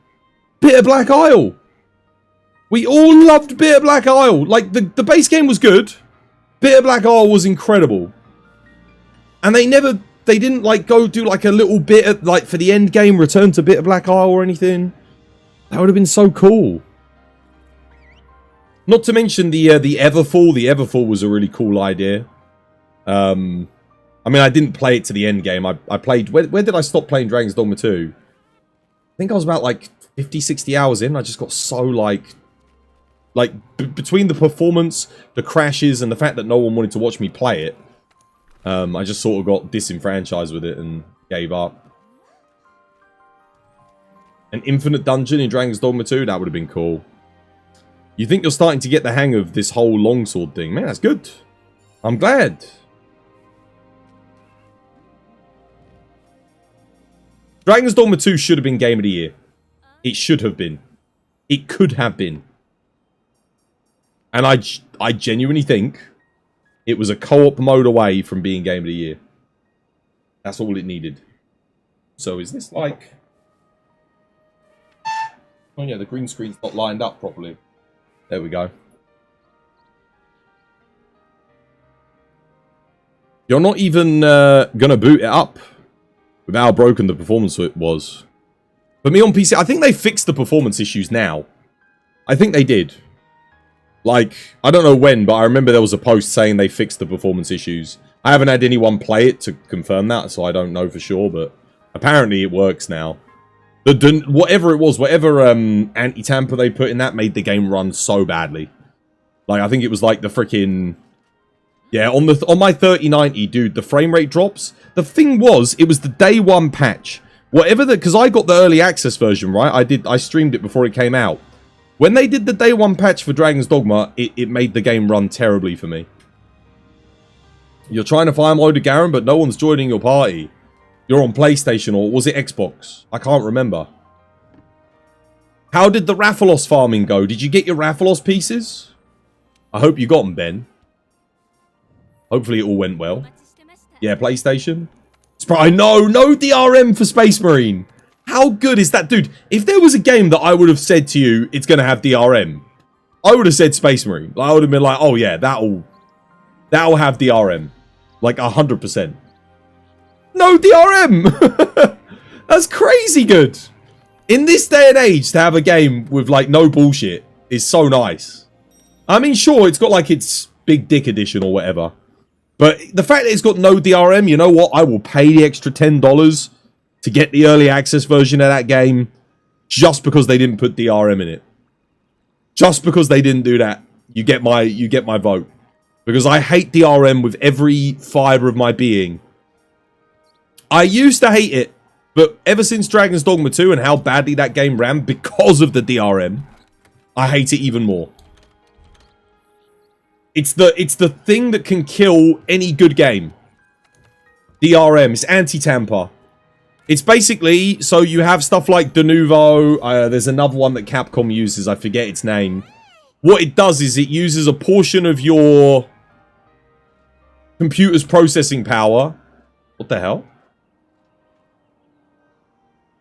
Speaker 2: Bitter Black Isle! We all loved Bitter Black Isle. Like, the base game was good. Bitter Black Isle was incredible. And they didn't, like, go do, like, a little bit of, like, for the end game, return to Bitter Black Isle or anything. That would have been so cool. Not to mention the Everfall. The Everfall was a really cool idea. I mean, I didn't play it to the end game. I played... Where did I stop playing Dragon's Dogma 2? I think I was about, like, 50, 60 hours in. I just got so, like... between the performance, the crashes, and the fact that no one wanted to watch me play it, I just sort of got disenfranchised with it and gave up. An infinite dungeon in Dragon's Dogma 2? That would have been cool. You think you're starting to get the hang of this whole longsword thing? Man, that's good. I'm glad. Dragon's Dogma 2 should have been Game of the Year. It should have been. It could have been. And I genuinely think it was a co-op mode away from being Game of the Year. That's all it needed. So is this like... Oh yeah, the green screen's not lined up properly. There we go. You're not even gonna boot it up with how broken the performance was. For me on PC, I think they fixed the performance issues now. I think they did. Like, I don't know when, but I remember there was a post saying they fixed the performance issues. I haven't had anyone play it to confirm that, so I don't know for sure, but apparently it works now. Whatever it was, whatever anti-tamper they put in that made the game run so badly. Like, I think it was like the freaking... Yeah, on my 3090, dude, the frame rate drops. The thing was, it was the day one patch. Whatever the... Because I got the early access version, right? I streamed it before it came out. When they did the day one patch for Dragon's Dogma, it made the game run terribly for me. You're trying to find load of Garen, but no one's joining your party. You're on PlayStation, or was it Xbox? I can't remember. How did the Rathalos farming go? Did you get your Rathalos pieces? I hope you got them, Ben. Hopefully it all went well. Yeah, PlayStation. No DRM for Space Marine. How good is that? Dude, if there was a game that I would have said to you, it's going to have DRM, I would have said Space Marine. I would have been like, oh yeah, that'll have DRM. Like 100%. No DRM! That's crazy good. In this day and age, to have a game with like no bullshit is so nice. I mean, sure, it's got like its big dick edition or whatever. But the fact that it's got no DRM, you know what? I will pay the extra $10 to get the early access version of that game just because they didn't put DRM in it. Just because they didn't do that, you get my vote. Because I hate DRM with every fiber of my being. I used to hate it, but ever since Dragon's Dogma 2 and how badly that game ran because of the DRM, I hate it even more. It's the thing that can kill any good game. DRM, it's anti-tamper. It's basically, so you have stuff like Denuvo, there's another one that Capcom uses, I forget its name. What it does is it uses a portion of your computer's processing power. What the hell?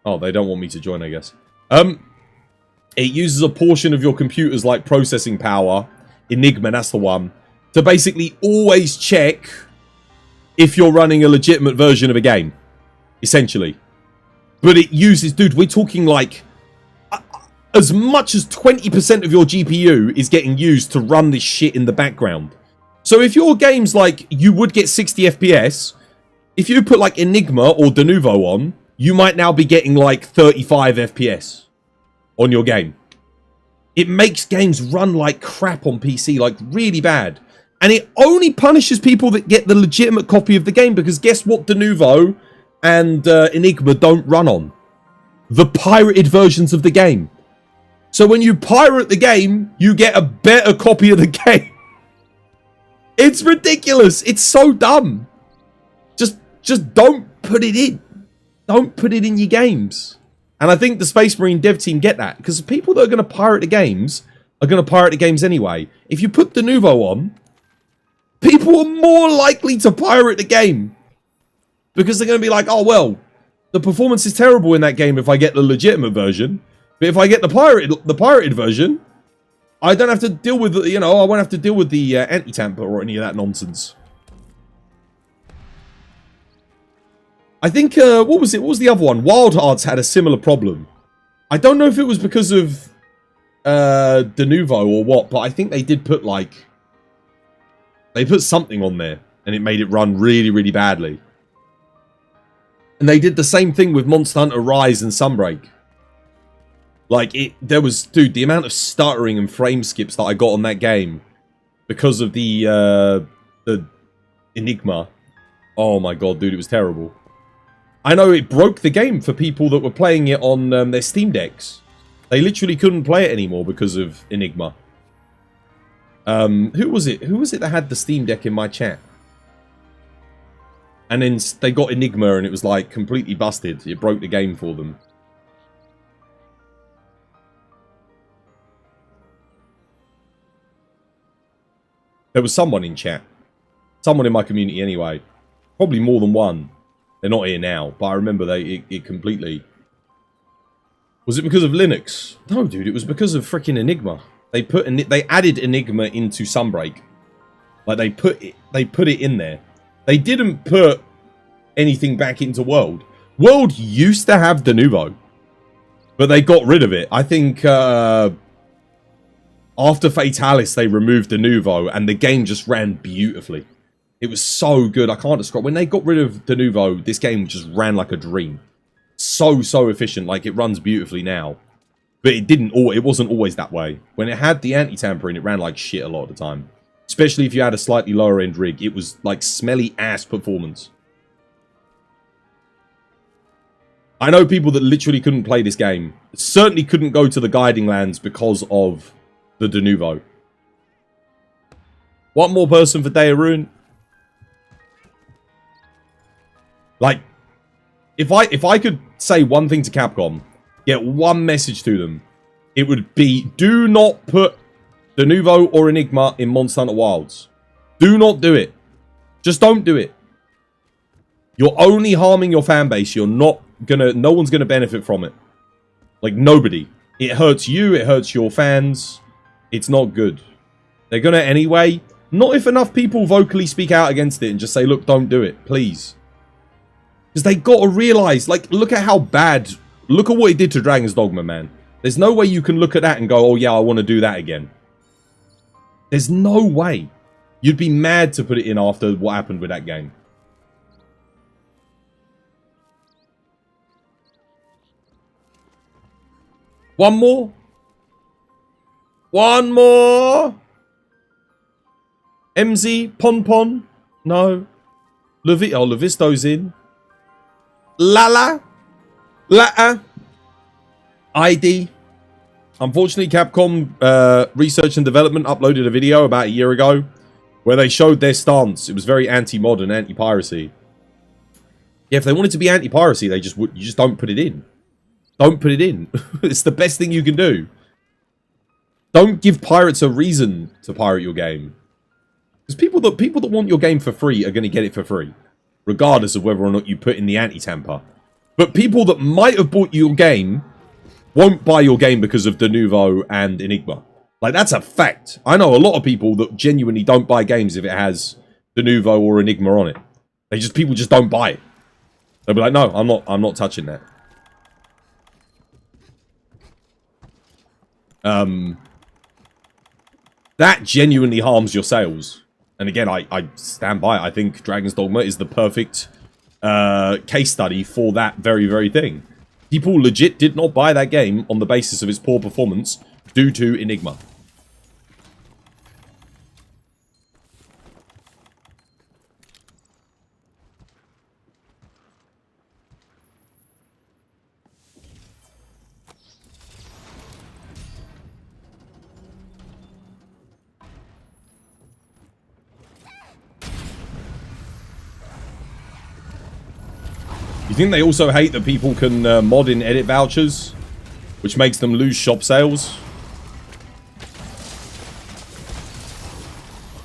Speaker 2: Oh, they don't want me to join, I guess. It uses a portion of your computer's, like, processing power, Enigma, that's the one, to basically always check if you're running a legitimate version of a game. Essentially. But it uses, dude, we're talking like as much as 20% of your GPU is getting used to run this shit in the background. So if your game's like, you would get 60 FPS, if you put like Enigma or Denuvo on, you might now be getting like 35 FPS on your game. It makes games run like crap on PC, like really bad. And it only punishes people that get the legitimate copy of the game, because guess what Denuvo and Enigma don't run on? The pirated versions of the game. So when you pirate the game, you get a better copy of the game. It's ridiculous. It's so dumb. Just don't put it in. Don't put it in your games. And I think the Space Marine dev team get that, because people that are going to pirate the games are going to pirate the games anyway. If you put Denuvo on, people are more likely to pirate the game. Because they're going to be like, oh, well, the performance is terrible in that game if I get the legitimate version. But if I get the pirated version, I don't have to deal with, you know, I won't have to deal with the anti-tamper or any of that nonsense. I think, what was it? What was the other one? Wild Hearts had a similar problem. I don't know if it was because of De Nouveau or what, but I think they did put, like, they put something on there, and it made it run really, really badly. And they did the same thing with Monster Hunter Rise and Sunbreak. Like, there was, dude, the amount of stuttering and frame skips that I got on that game because of the Enigma. Oh my god, dude, it was terrible. I know it broke the game for people that were playing it on their Steam Decks. They literally couldn't play it anymore because of Enigma. Who was it? Who was it that had the Steam Deck in my chat? And then they got Enigma and it was like completely busted. It broke the game for them. There was someone in chat. Someone in my community anyway. Probably more than one. They're not here now, but I remember it completely... Was it because of Linux? No, dude, it was because of freaking Enigma. They added Enigma into Sunbreak. Like, they put it in there. They didn't put anything back into World. World used to have De Nouveau, but they got rid of it. I think after Fatalis, they removed De Nouveau, and the game just ran beautifully. It was so good. I can't describe. When they got rid of De Nouveau, this game just ran like a dream. So efficient. Like, it runs beautifully now. But it wasn't always that way. When it had the anti-tampering, it ran like shit a lot of the time. Especially if you had a slightly lower end rig. It was like smelly ass performance. I know people that literally couldn't play this game. Certainly couldn't go to the Guiding Lands because of the De Nouveau. One more person for Day of Ruin. Like, if I could say one thing to Capcom, get one message to them, it would be, do not put De Nouveau or Enigma in Monster Hunter Wilds. Do not do it. Just don't do it. You're only harming your fan base. You're not gonna... No one's gonna benefit from it. Like, nobody. It hurts you. It hurts your fans. It's not good. They're gonna anyway. Not if enough people vocally speak out against it and just say, look, don't do it. Please. Because they gotta realize, like, look at how bad... Look at what it did to Dragon's Dogma, man. There's no way you can look at that and go, oh yeah, I want to do that again. There's no way. You'd be mad to put it in after what happened with that game. One more? One more? MZ? Pon? No. Levisto's in. Lala? La'a? ID? Unfortunately, Capcom Research and Development uploaded a video about a year ago where they showed their stance. It was very anti-mod and anti-piracy. Yeah, if they wanted to be anti-piracy, you just don't put it in. Don't put it in. It's the best thing you can do. Don't give pirates a reason to pirate your game. Because people that want your game for free are going to get it for free, regardless of whether or not you put in the anti-tamper. But people that might have bought your game won't buy your game because of De Nouveau and Enigma. Like, that's a fact. I know a lot of people that genuinely don't buy games if it has De Nouveau or Enigma on it. People just don't buy it. They'll be like, no, I'm not touching that. That genuinely harms your sales. And again, I stand by it. I think Dragon's Dogma is the perfect case study for that very, very thing. People legit did not buy that game on the basis of its poor performance due to Enigma. You think they also hate that people can mod in edit vouchers, which makes them lose shop sales?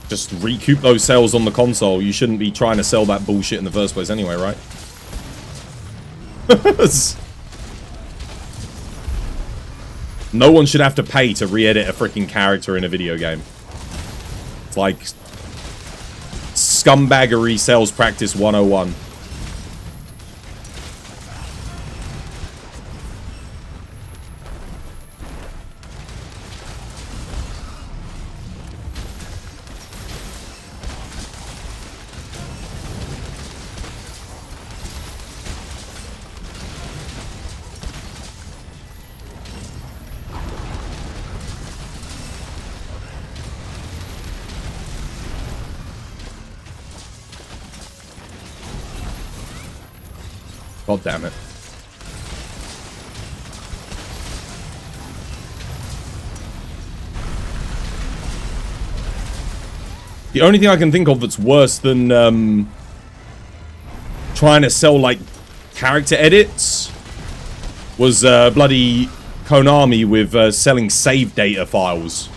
Speaker 2: Just recoup those sales on the console. You shouldn't be trying to sell that bullshit in the first place anyway, right? No one should have to pay to re-edit a freaking character in a video game. It's like scumbaggery sales practice 101. God damn it. The only thing I can think of that's worse than trying to sell like character edits was bloody Konami with selling save data files.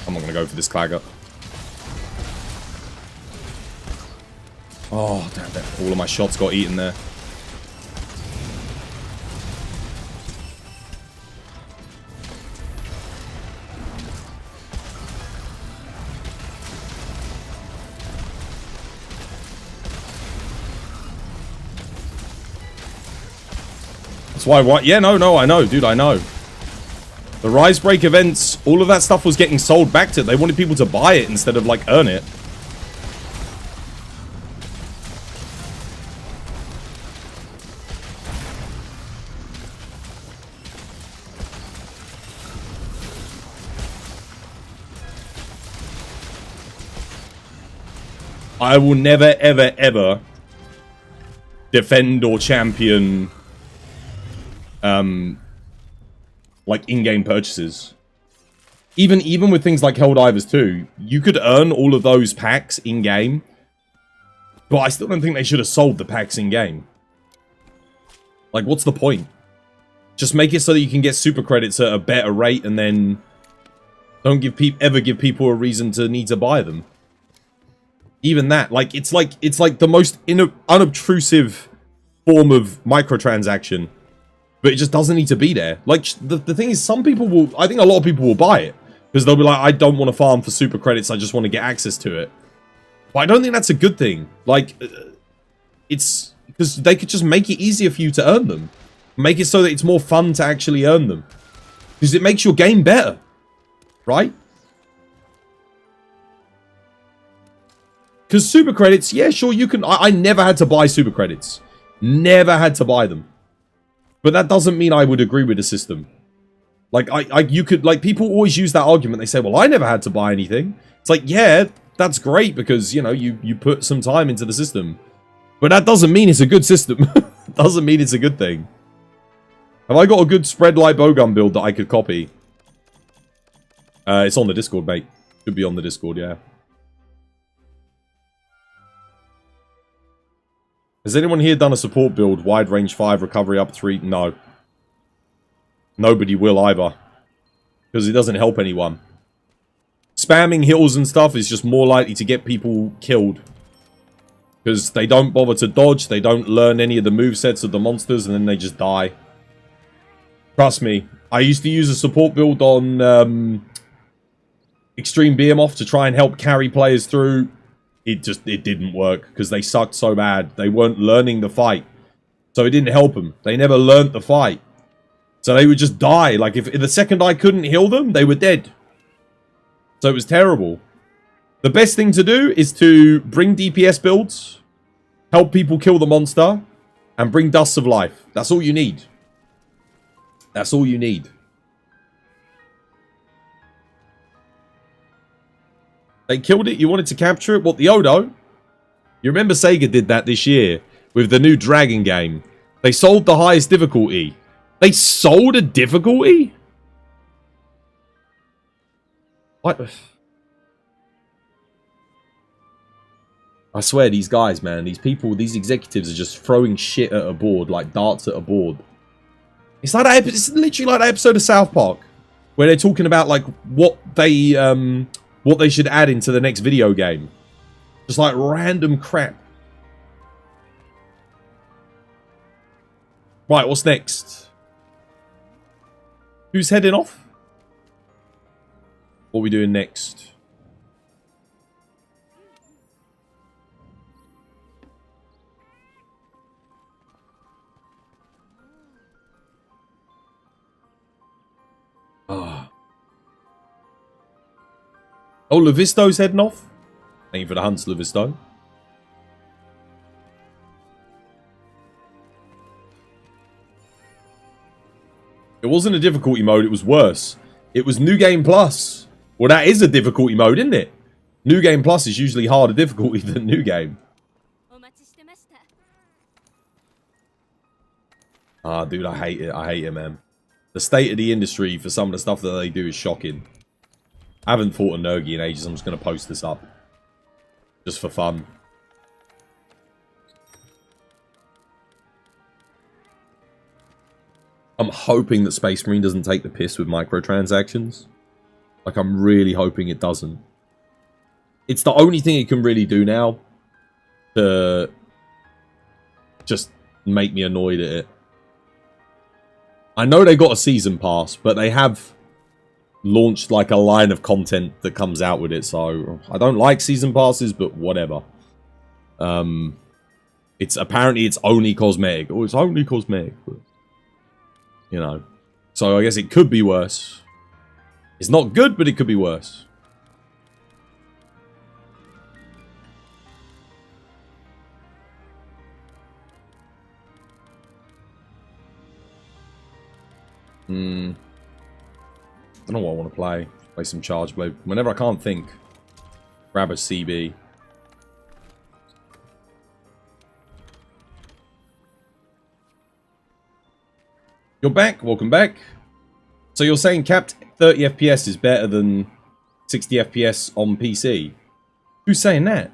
Speaker 2: I'm not gonna go for this clagger. Oh, damn it. All of my shots got eaten there. That's why, what? Yeah, no, I know, dude, I know. The Rise Break events, all of that stuff was getting sold back to it. They wanted people to buy it instead of, like, earn it. I will never, ever, ever defend or champion, like, in-game purchases. Even with things like Helldivers 2, you could earn all of those packs in-game, but I still don't think they should have sold the packs in-game. Like, what's the point? Just make it so that you can get super credits at a better rate, and then don't ever give people a reason to need to buy them. Even that, like it's like the most unobtrusive form of microtransaction, but it just doesn't need to be there. Like, the thing is, some people will, I think a lot of people will buy it, because they'll be like, I don't want to farm for super credits, I just want to get access to it. But I don't think that's a good thing. Like, it's, because they could just make it easier for you to earn them. Make it so that it's more fun to actually earn them. Because it makes your game better. Right? Because super credits, yeah, sure, you can... I never had to buy super credits. Never had to buy them. But that doesn't mean I would agree with the system. Like, you could... Like, people always use that argument. They say, well, I never had to buy anything. It's like, yeah, that's great because, you know, you put some time into the system. But that doesn't mean it's a good system. Doesn't mean it's a good thing. Have I got a good spread light bowgun build that I could copy? It's on the Discord, mate. Should be on the Discord, yeah. Has anyone here done a support build? Wide range 5, recovery up 3? No. Nobody will either. Because it doesn't help anyone. Spamming heals and stuff is just more likely to get people killed. Because they don't bother to dodge, they don't learn any of the movesets of the monsters, and then they just die. Trust me. I used to use a support build on Extreme Behemoth to try and help carry players through. It didn't work because they sucked so bad. They weren't learning the fight. So it didn't help them. They never learnt the fight. So they would just die. Like, if the second I couldn't heal them, they were dead. So it was terrible. The best thing to do is to bring DPS builds, help people kill the monster, and bring Dusts of Life. That's all you need. That's all you need. They killed it, you wanted to capture it? What, the Odo? You remember Sega did that this year with the new Dragon game. They sold the highest difficulty. They sold a difficulty? What? I swear, these guys, man, these people, these executives are just throwing shit at a board like darts at a board. It's like that, it's literally like that episode of South Park where they're talking about like what they should add into the next video game. Just like random crap. Right, what's next? Who's heading off? What are we doing next? Oh, Levisto's heading off. Thank you for the hunts, Levisto. It wasn't a difficulty mode, it was worse. It was New Game Plus. Well, that is a difficulty mode, isn't it? New Game Plus is usually harder difficulty than New Game. Ah, dude, I hate it. I hate it, man. The state of the industry for some of the stuff that they do is shocking. I haven't fought a Nergi in ages. I'm just going to post this up. Just for fun. I'm hoping that Space Marine doesn't take the piss with microtransactions. Like, I'm really hoping it doesn't. It's the only thing it can really do now to just make me annoyed at it. I know they got a season pass, but they have launched like a line of content that comes out with it, so I don't like season passes, but whatever. It's apparently it's only cosmetic. Oh, it's only cosmetic. But, you know. So I guess it could be worse. It's not good, but it could be worse. I don't know what I want to play. Play some Charge Blade. Whenever I can't think, grab a CB. You're back. Welcome back. So you're saying capped 30 FPS is better than 60 FPS on PC? Who's saying that?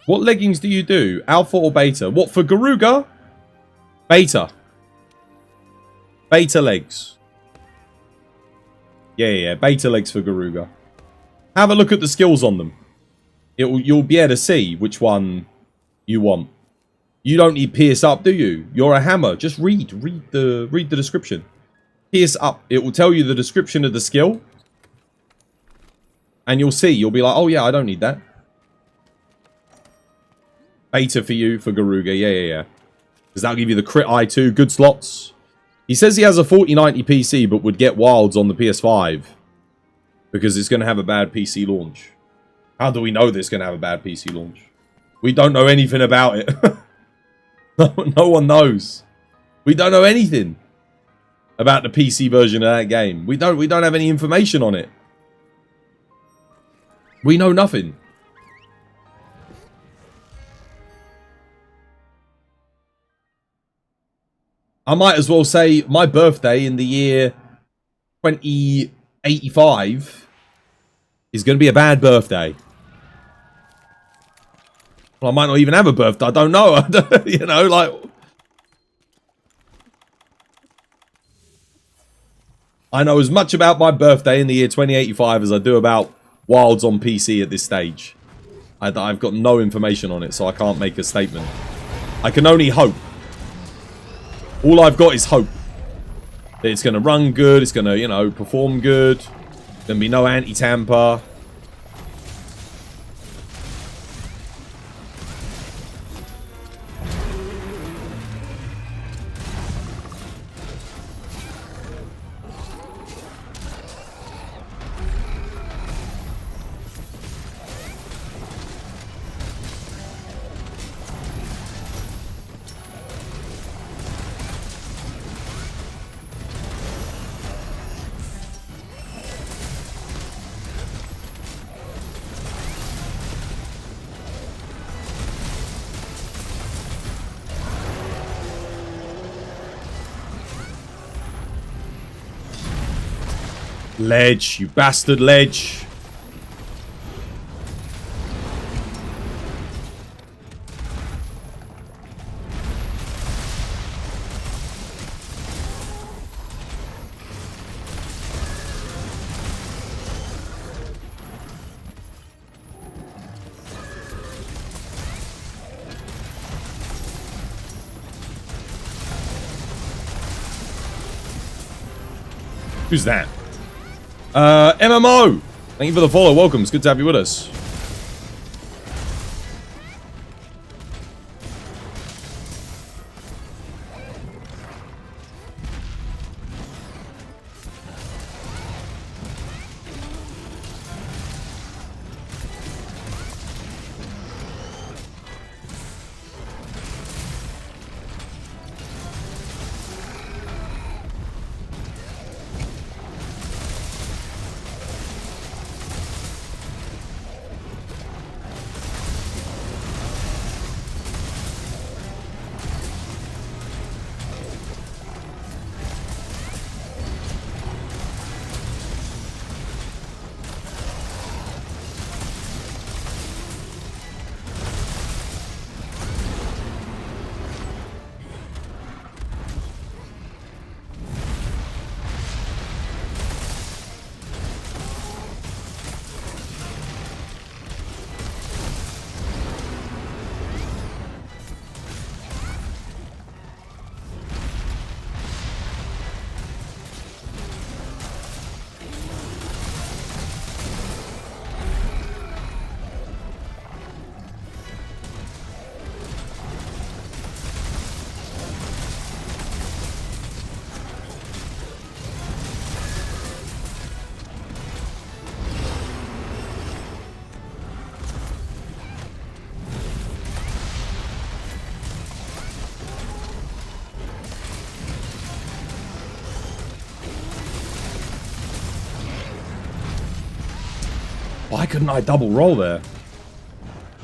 Speaker 2: What leggings do you do? Alpha or beta? What, for Garuga? Beta. Beta legs. Yeah. Beta legs for Garuga. Have a look at the skills on them. You'll be able to see which one you want. You don't need pierce up, do you? You're a hammer. Just read the description. Pierce up. It will tell you the description of the skill. And you'll see. You'll be like, oh yeah, I don't need that. Beta for you, for Garuga. Yeah. Because that'll give you the crit I2. Good slots. He says he has a 4090 PC, but would get wilds on the PS5. Because it's going to have a bad PC launch. How do we know that it's going to have a bad PC launch? We don't know anything about it. No one knows. We don't know anything about the PC version of that game. We don't have any information on it. We know nothing. I might as well say my birthday in the year 2085 is going to be a bad birthday. Well, I might not even have a birthday. I don't know. You know, like... I know as much about my birthday in the year 2085 as I do about wilds on PC at this stage. I've got no information on it, so I can't make a statement. I can only hope. All I've got is hope. That it's going to run good, it's going to, you know, perform good. There'll be no anti-tamper. Ledge, you bastard ledge. Who's that? MMO! Thank you for the follow. Welcome. It's good to have you with us. Why couldn't I double roll there?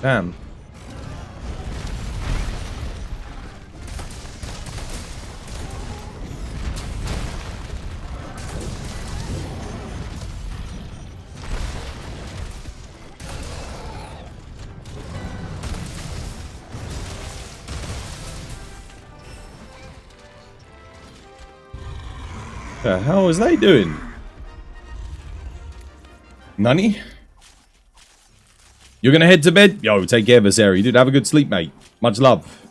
Speaker 2: Damn. The hell is they doing? Nani? You're gonna head to bed? Yo, take care of us, Harry. Dude, have a good sleep, mate. Much love.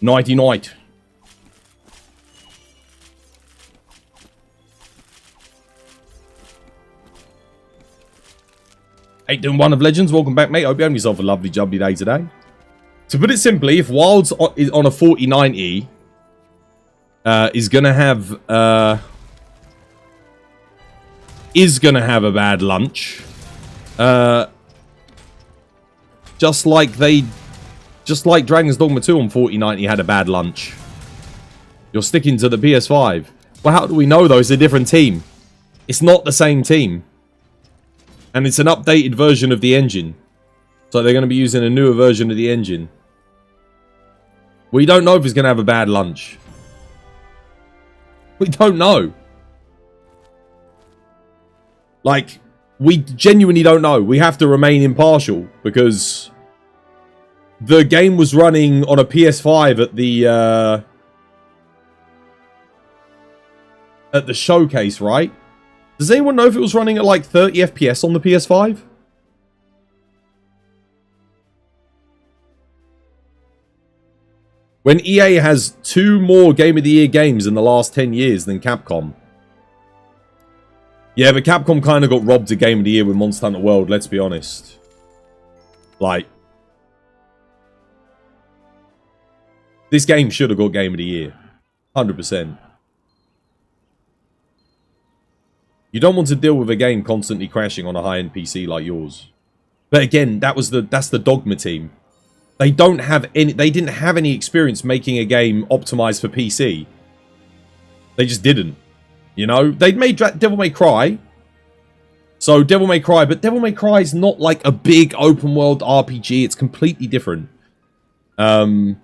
Speaker 2: Nighty night. Hey, doing one of Legends. Welcome back, mate. Hope you have yourself a lovely, jubbly day today. To put it simply, if Wild's is on a 4090, is gonna have a bad lunch. Just like Dragon's Dogma 2 on 4090 had a bad lunch. You're sticking to the PS5. Well, how do we know though? It's a different team. It's not the same team. And it's an updated version of the engine. So they're going to be using a newer version of the engine. We don't know if it's going to have a bad lunch. We don't know. Like, we genuinely don't know. We have to remain impartial because the game was running on a PS5 at the showcase, right? Does anyone know if it was running at like 30 FPS on the PS5? When EA has 2 more Game of the Year games in the last 10 years than Capcom. Yeah, but Capcom kind of got robbed of Game of the Year with Monster Hunter World, let's be honest. Like, this game should have got Game of the Year. 100%. You don't want to deal with a game constantly crashing on a high-end PC like yours. But again, that's the Dogma team. They didn't have any experience making a game optimized for PC. They just didn't. You know, they'd made Devil May Cry. So Devil May Cry, but Devil May Cry is not like a big open world RPG. It's completely different. And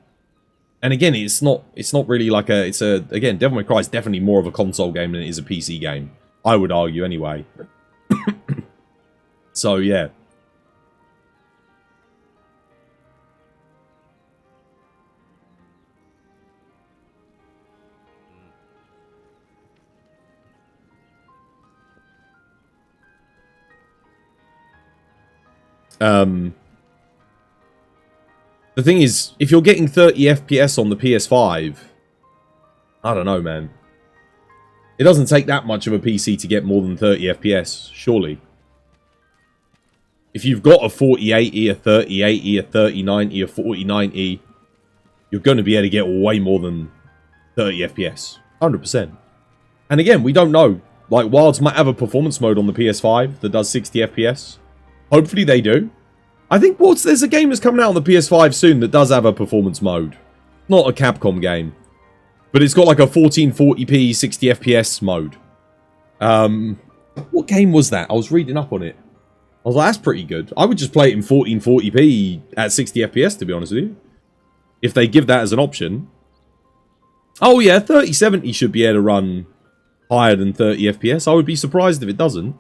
Speaker 2: again, it's not really like again, Devil May Cry is definitely more of a console game than it is a PC game. I would argue anyway. So yeah. The thing is, if you're getting 30 FPS on the PS5, I don't know, man. It doesn't take that much of a PC to get more than 30 FPS, surely. If you've got a 4080, a 3080, a 3090, a 4090, you're going to be able to get way more than 30 FPS. 100%. And again, we don't know. Like, Wilds might have a performance mode on the PS5 that does 60 FPS. Hopefully they do. I think there's a game that's coming out on the PS5 soon that does have a performance mode. Not a Capcom game. But it's got like a 1440p 60 FPS mode. What game was that? I was reading up on it. I was like, that's pretty good. I would just play it in 1440p at 60 FPS, to be honest with you. If they give that as an option. Oh yeah, 3070 should be able to run higher than 30 FPS. I would be surprised if it doesn't.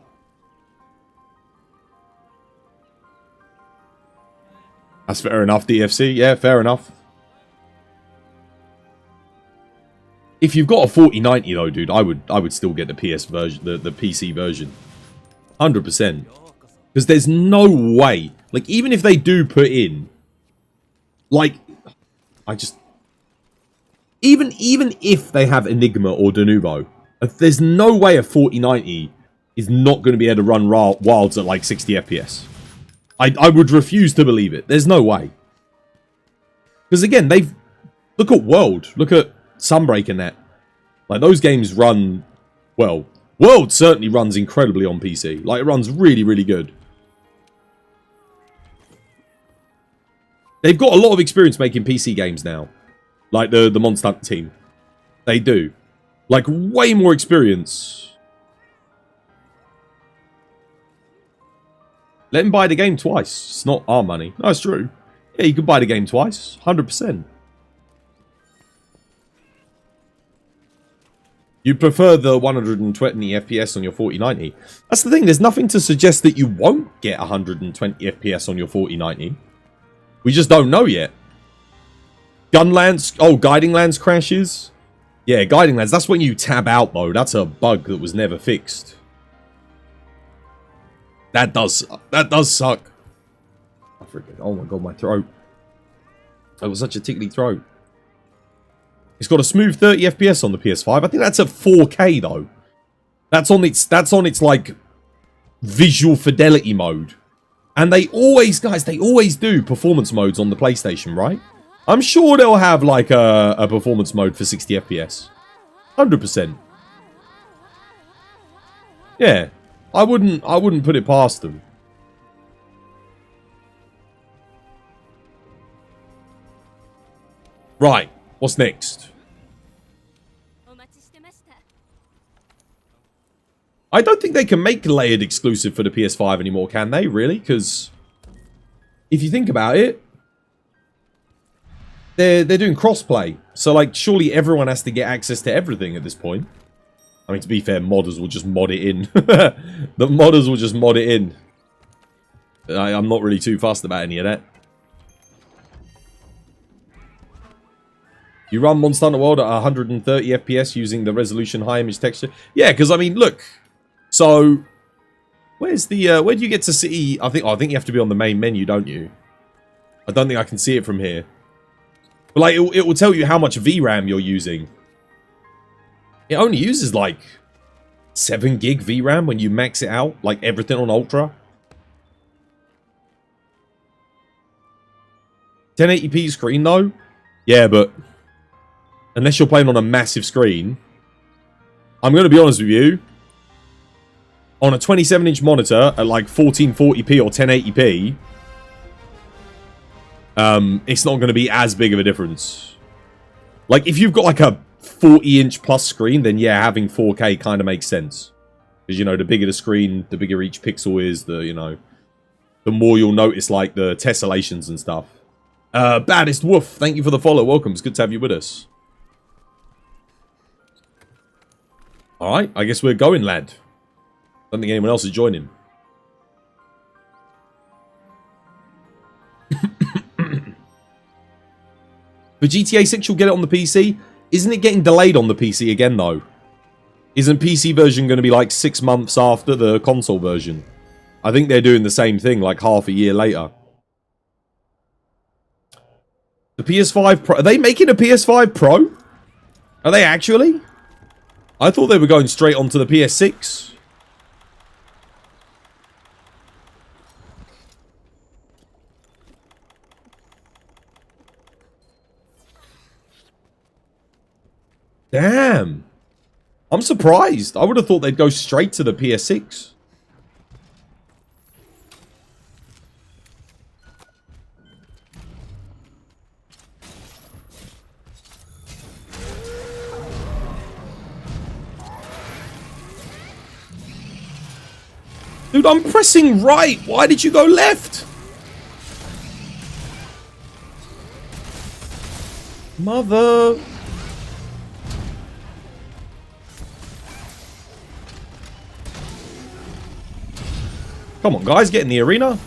Speaker 2: That's fair enough, DFC. Yeah, fair enough. If you've got a 4090 though, dude, I would still get the PS version, the PC version. 100%. Because there's no way, like, even if they do put in, like, even if they have Enigma or Denuvo, there's no way a 4090 is not going to be able to run Wilds at like 60 FPS. I would refuse to believe it. There's no way. Because again, look at World, look at Sunbreak and that. Like, those games run, well, World certainly runs incredibly on PC. Like, it runs really, really good. They've got a lot of experience making PC games now. Like the Monster Hunter team. They do. Like, way more experience. Let him buy the game twice. It's not our money. No, it's true. Yeah, you could buy the game twice. 100%. You prefer the 120 FPS on your 4090. That's the thing. There's nothing to suggest that you won't get 120 FPS on your 4090. We just don't know yet. Gunlands. Oh, Guiding Lands crashes. Yeah, Guiding Lands. That's when you tab out, though. That's a bug that was never fixed. That does suck. Oh my god, my throat. That was such a tickly throat. It's got a smooth 30 FPS on the PS5. I think that's at 4K though. That's on its like visual fidelity mode. And they always, guys, they always do performance modes on the PlayStation, right? I'm sure they'll have like a performance mode for 60 FPS. 100%. Yeah. I wouldn't put it past them. Right. What's next? I don't think they can make layered exclusive for the PS5 anymore, can they? Really? Because if you think about it, they're doing crossplay. So, like, surely everyone has to get access to everything at this point. I mean, to be fair, modders will just mod it in. The modders will just mod it in. I'm not really too fussed about any of that. You run Monster Hunter World at 130 FPS using the resolution high image texture. Yeah, because, I mean, look. So, where's the, where do you get to see? I think you have to be on the main menu, don't you? I don't think I can see it from here. But, like, it will tell you how much VRAM you're using. It only uses, like, 7 gig VRAM when you max it out. Like, everything on Ultra. 1080p screen, though? Yeah, but unless you're playing on a massive screen, I'm going to be honest with you. On a 27-inch monitor at like 1440p or 1080p, it's not going to be as big of a difference. Like, if you've got like a 40-inch plus screen, then yeah, having 4K kind of makes sense. Because, you know, the bigger the screen, the bigger each pixel is, the more you'll notice, like, the tessellations and stuff. Baddest Wolf, thank you for the follow. Welcome, it's good to have you with us. Alright, I guess we're going, lad. Don't think anyone else is joining. For GTA 6, you'll get it on the PC. Isn't it getting delayed on the PC again, though? Isn't PC version going to be like 6 months after the console version? I think they're doing the same thing, like half a year later. The PS5 Pro... Are they making a PS5 Pro? Are they actually? I thought they were going straight onto the PS6. Damn. I'm surprised. I would have thought they'd go straight to the PS6. Dude, I'm pressing right. Why did you go left? Mother... Come on, guys, get in the arena.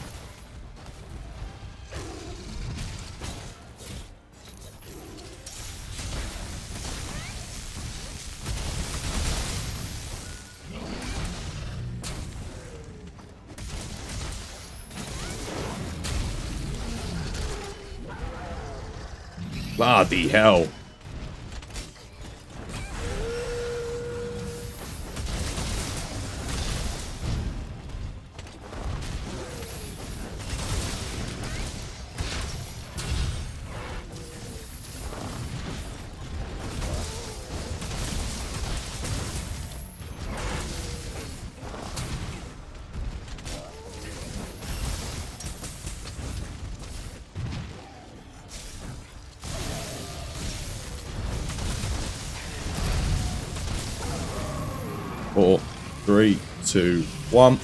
Speaker 2: Bloody hell. Four, 3, 2, 1.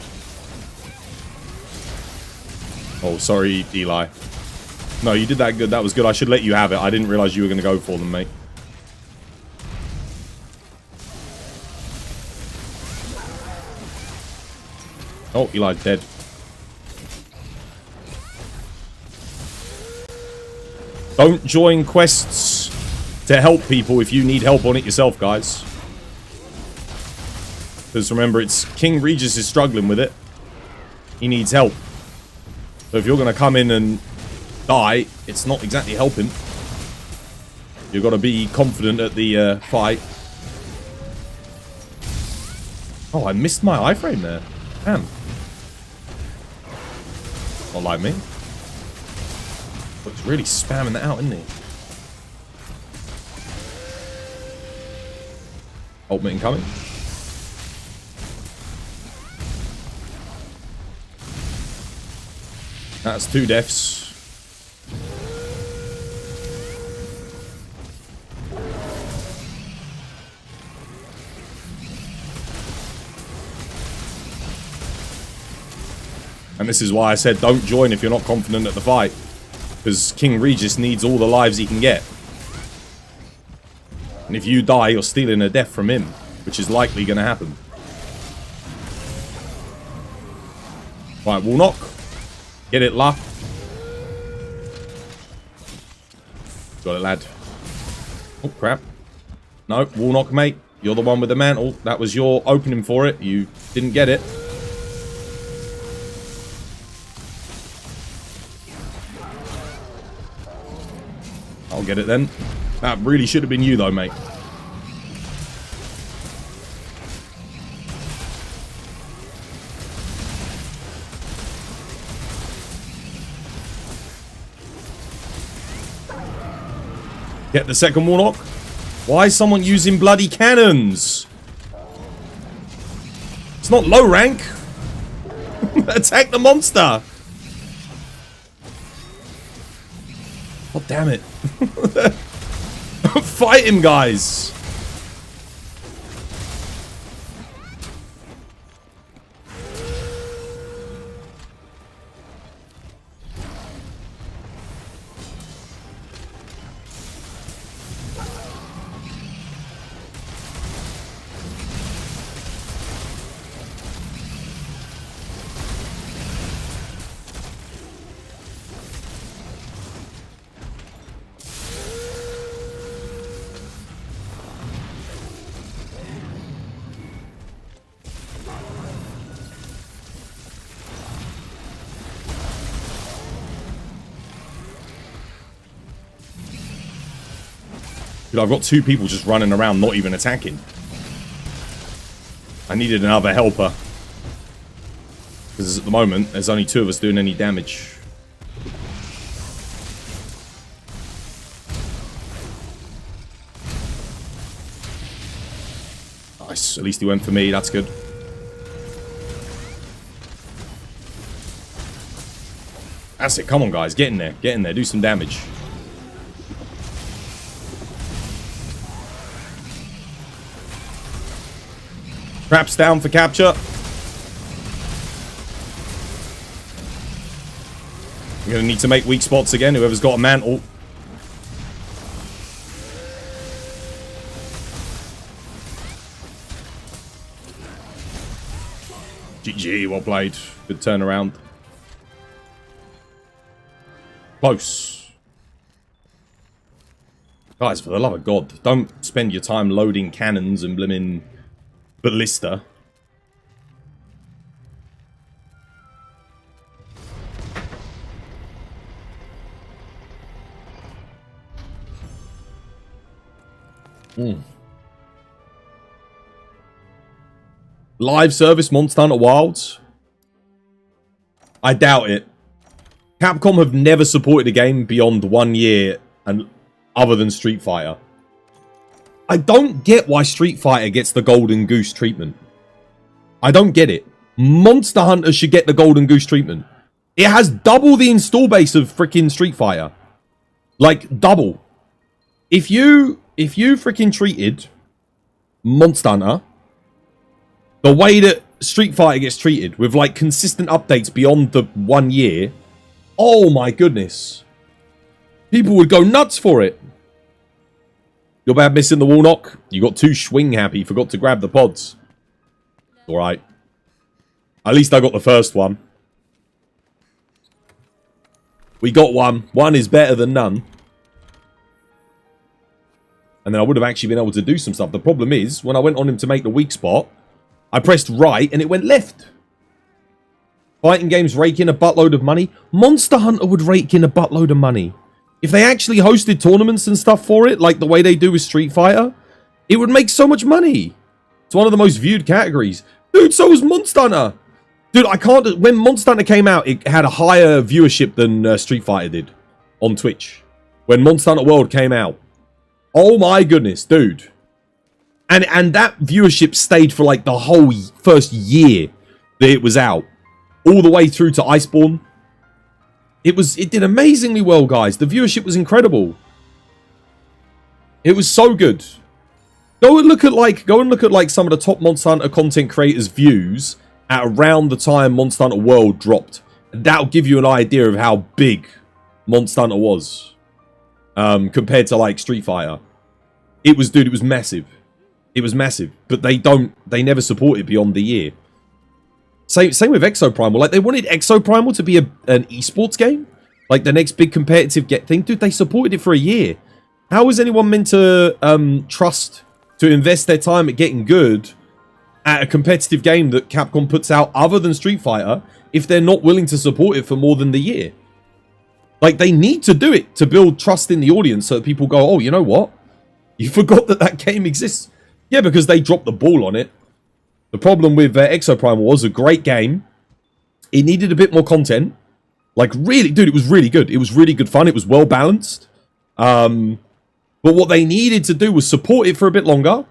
Speaker 2: Oh, sorry, Eli. No, you did that good. That was good. I should let you have it. I didn't realize you were going to go for them, mate. Oh, Eli's dead. Don't join quests to help people if you need help on it yourself, guys. Because remember, it's King Regis is struggling with it. He needs help. So if you're going to come in and die, it's not exactly helping. You've got to be confident at the fight. Oh, I missed my iframe there. Damn. Not like me. But he's really spamming that out, isn't he? Ultimate incoming. That's 2 deaths. And this is why I said don't join if you're not confident at the fight. Because King Regis needs all the lives he can get. And if you die, you're stealing a death from him. Which is likely going to happen. Right, Warnock. Get it, La. Got it, lad. Oh, crap. No, Warnock, mate. You're the one with the mantle. That was your opening for it. You didn't get it. I'll get it then. That really should have been you, though, mate. Get the second Warnock. Why is someone using bloody cannons? It's not low rank. Attack the monster. Oh, damn it. Fight him, guys. Dude, I've got 2 people just running around not even attacking. I needed another helper. Because at the moment, there's only 2 of us doing any damage. Nice. At least he went for me. That's good. That's it. Come on, guys. Get in there. Get in there. Do some damage. Traps down for capture. We're going to need to make weak spots again. Whoever's got a mantle. GG, well played. Good turnaround. Close. Guys, for the love of God, don't spend your time loading cannons and blimmin' ballista. Live service Monster Hunter Wilds? I doubt it. Capcom have never supported a game beyond 1 year and other than Street Fighter. I don't get why Street Fighter gets the Golden Goose treatment. I don't get it. Monster Hunter should get the Golden Goose treatment. It has double the install base of freaking Street Fighter. Like, double. If you freaking treated Monster Hunter the way that Street Fighter gets treated, with like consistent updates beyond the 1 year, oh my goodness. People would go nuts for it. You're bad missing the wall knock. You got 2 swing happy, forgot to grab the pods. Alright. At least I got the first one. We got one. One is better than none. And then I would have actually been able to do some stuff. The problem is, when I went on him to make the weak spot, I pressed right and it went left. Fighting games rake in a buttload of money. Monster Hunter would rake in a buttload of money. If they actually hosted tournaments and stuff for it, like the way they do with Street Fighter, it would make so much money. It's one of the most viewed categories. Dude, so was Monster Hunter. Dude, I can't... When Monster Hunter came out, it had a higher viewership than Street Fighter did on Twitch. When Monster Hunter World came out. Oh my goodness, dude. And that viewership stayed for like the whole first year that it was out. All the way through to Iceborne. It did amazingly well, guys. The viewership was incredible. It was so good. Go and look at like some of the top Monster Hunter content creators' views at around the time Monster Hunter World dropped. And that'll give you an idea of how big Monster Hunter was. Compared to like Street Fighter. It was massive. It was massive. But they never support it beyond the year. Same with Exoprimal. Like, they wanted Exoprimal to be an esports game. Like, the next big competitive thing. Dude, they supported it for a year. How is anyone meant to trust to invest their time at getting good at a competitive game that Capcom puts out other than Street Fighter if they're not willing to support it for more than the year? Like, they need to do it to build trust in the audience so that people go, oh, you know what? You forgot that game exists. Yeah, because they dropped the ball on it. The problem with Exoprimal was a great game. It needed a bit more content. Like, really, dude, it was really good. It was really good fun. It was well balanced. But what they needed to do was support it for a bit longer.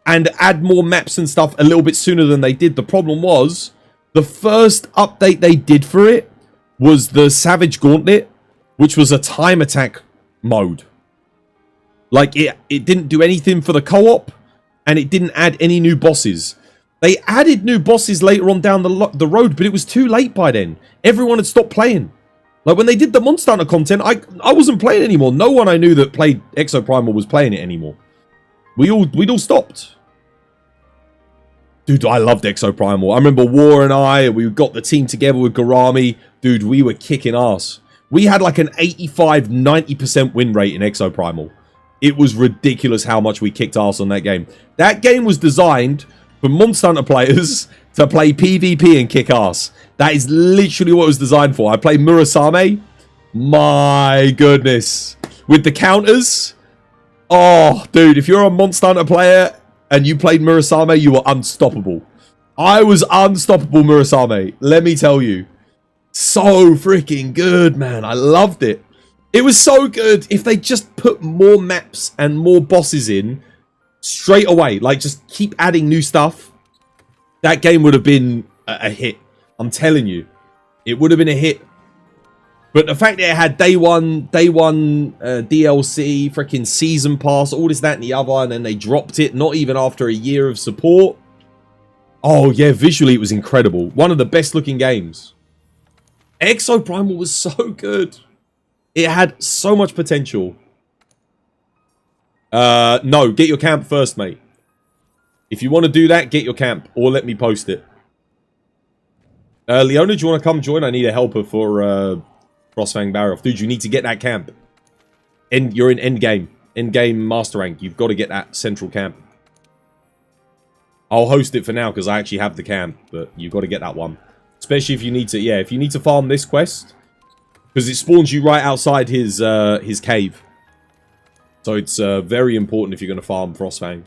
Speaker 2: And add more maps and stuff a little bit sooner than they did. The problem was, the first update they did for it was the Savage Gauntlet, which was a time attack mode. Like, it didn't do anything for the co-op. And it didn't add any new bosses. They added new bosses later on down the road, but it was too late by then. Everyone had stopped playing. Like, when they did the Monster Hunter content, I wasn't playing anymore. No one I knew that played Exoprimal was playing it anymore. We'd all stopped. Dude, I loved Exoprimal. I remember War and we got the team together with Garami. Dude, we were kicking ass. We had like an 85-90% win rate in Exoprimal. It was ridiculous how much we kicked ass on that game. That game was designed for Monster Hunter players to play PvP and kick ass. That is literally what it was designed for. I played Murasame. My goodness. With the counters. Oh, dude, if you're a Monster Hunter player and you played Murasame, you were unstoppable. I was unstoppable, Murasame. Let me tell you. So freaking good, man. I loved it. It was so good. If they just put more maps and more bosses in straight away, like just keep adding new stuff, that game would have been a hit. I'm telling you. It would have been a hit. But the fact that it had day one DLC, freaking season pass, all this, that, and the other, and then they dropped it, not even after a year of support. Oh, yeah, visually it was incredible. One of the best looking games. Exoprimal was so good. It had so much potential. No, get your camp first, mate. If you want to do that, get your camp, or let me post it. Leona, do you want to come join? I need a helper for Frostfang Barrow. Dude, you need to get that camp. You're in endgame. Endgame master rank. You've got to get that central camp. I'll host it for now because I actually have the camp, but you've got to get that one. Especially if you need to, yeah, if you need to farm this quest. Because it spawns you right outside his cave. So it's very important if you're going to farm Frostfang.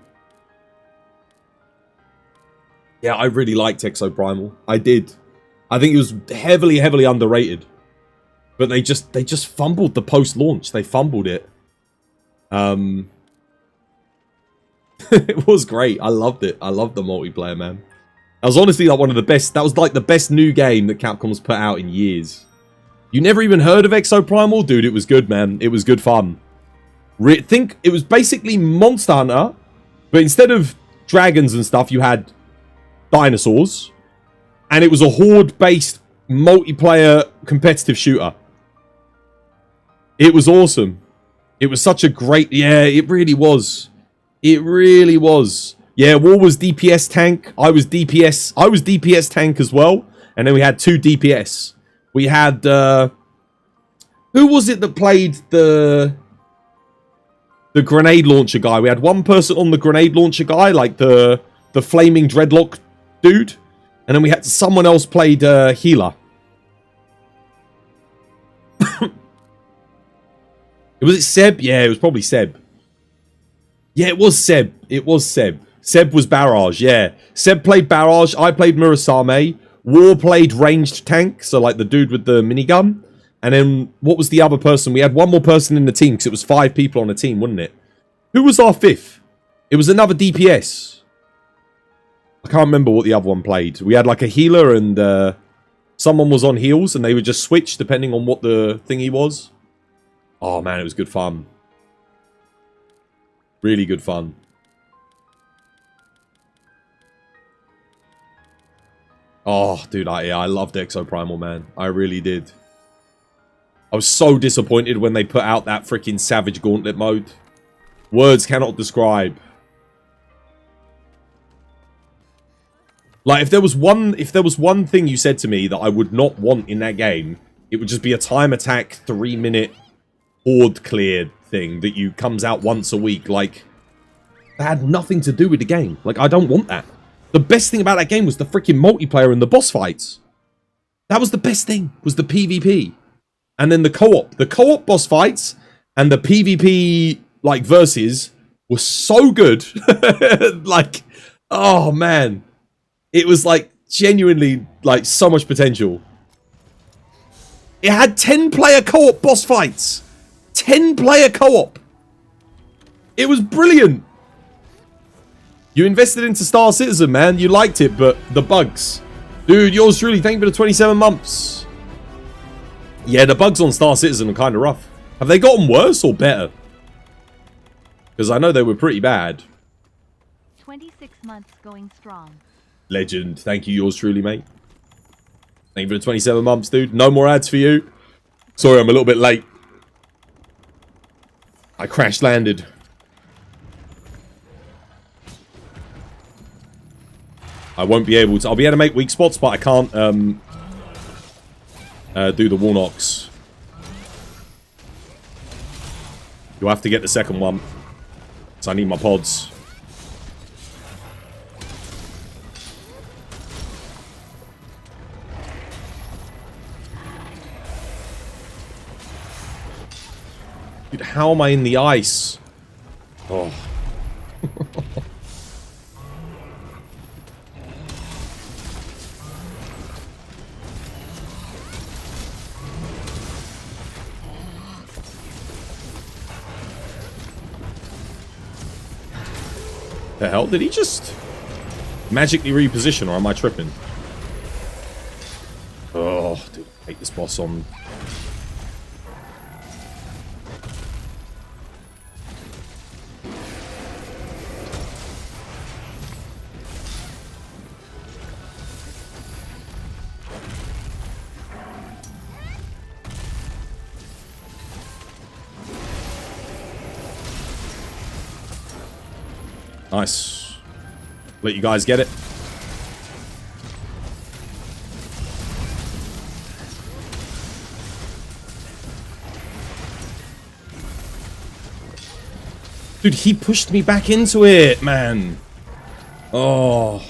Speaker 2: Yeah, I really liked Exoprimal. I did. I think it was heavily, heavily underrated. But they just fumbled the post-launch. They fumbled it. It was great. I loved it. I loved the multiplayer, man. That was honestly like one of the best. That was like the best new game that Capcom's put out in years. You never even heard of Exoprimal? Dude, it was good, man. It was good fun. Think it was basically Monster Hunter, but instead of dragons and stuff, you had dinosaurs. And it was a horde-based multiplayer competitive shooter. It was awesome. It was such a great... Yeah, it really was. It really was. Yeah, War was DPS tank. I was DPS tank as well. And then we had 2 DPS. We had... who was it that played the grenade launcher guy? We had one person on the grenade launcher guy, like the flaming dreadlock dude. And then we had someone else played healer. Was it Seb? Yeah, it was probably Seb. Yeah, it was Seb. It was Seb. Seb was Barrage, yeah. Seb played Barrage. I played Murasame. War played ranged tank, so like the dude with the minigun. And then, what was the other person? We had one more person in the team, because it was 5 people on the team, wasn't it? Who was our 5th? It was another DPS. I can't remember what the other one played. We had like a healer and someone was on heals, and they would just switch depending on what the thingy was. Oh man, it was good fun. Really good fun. Oh, dude, I loved Exoprimal, man. I really did. I was so disappointed when they put out that freaking Savage Gauntlet mode. Words cannot describe. Like, if there was one thing you said to me that I would not want in that game, it would just be a time attack 3-minute horde cleared thing that comes out once a week. Like, that had nothing to do with the game. Like, I don't want that. The best thing about that game was the freaking multiplayer and the boss fights. That was the best thing, was the PvP. And then the co-op. The co-op boss fights and the PvP, like, versus were so good. Like, oh, man. It was, like, genuinely, like, so much potential. It had 10-player co-op boss fights. 10-player co-op. It was brilliant. You invested into Star Citizen, man. You liked it, but the bugs. Dude, yours truly, thank you for the 27 months. Yeah, the bugs on Star Citizen are kind of rough. Have they gotten worse or better? Because I know they were pretty bad.
Speaker 7: 26 months going strong.
Speaker 2: Legend. Thank you, yours truly, mate. Thank you for the 27 months, dude. No more ads for you. Sorry, I'm a little bit late. I crash landed. I won't be able to. I'll be able to make weak spots, but I can't do the wall knocks. You'll have to get the second one. So I need my pods. Dude, how am I in the ice? Oh. The hell? Did he just magically reposition, or am I tripping? Oh, dude, I hate this boss on. Nice. Let you guys get it. Dude, he pushed me back into it, man. Oh.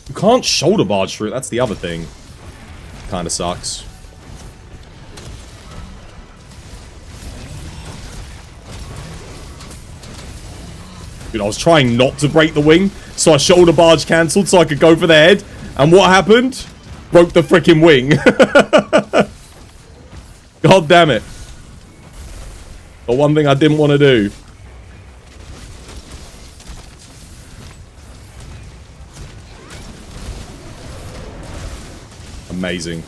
Speaker 2: You can't shoulder barge through it, that's the other thing. Kinda sucks. Dude, I was trying not to break the wing, so I shoulder barge cancelled so I could go for the head. And what happened? Broke the freaking wing. God damn it. The one thing I didn't want to do. Amazing.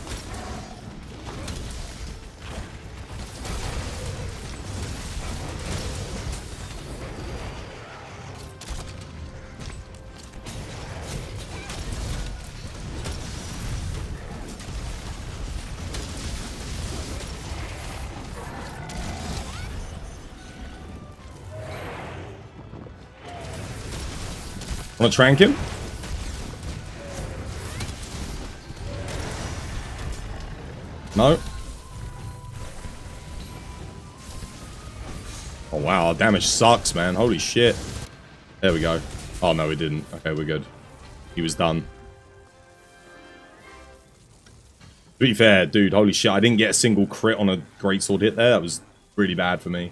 Speaker 2: Wanna trank him? No. Oh wow, our damage sucks, man. Holy shit. There we go. Oh no, we didn't. Okay, we're good. He was done. To be fair, dude, holy shit, I didn't get a single crit on a greatsword hit there. That was really bad for me.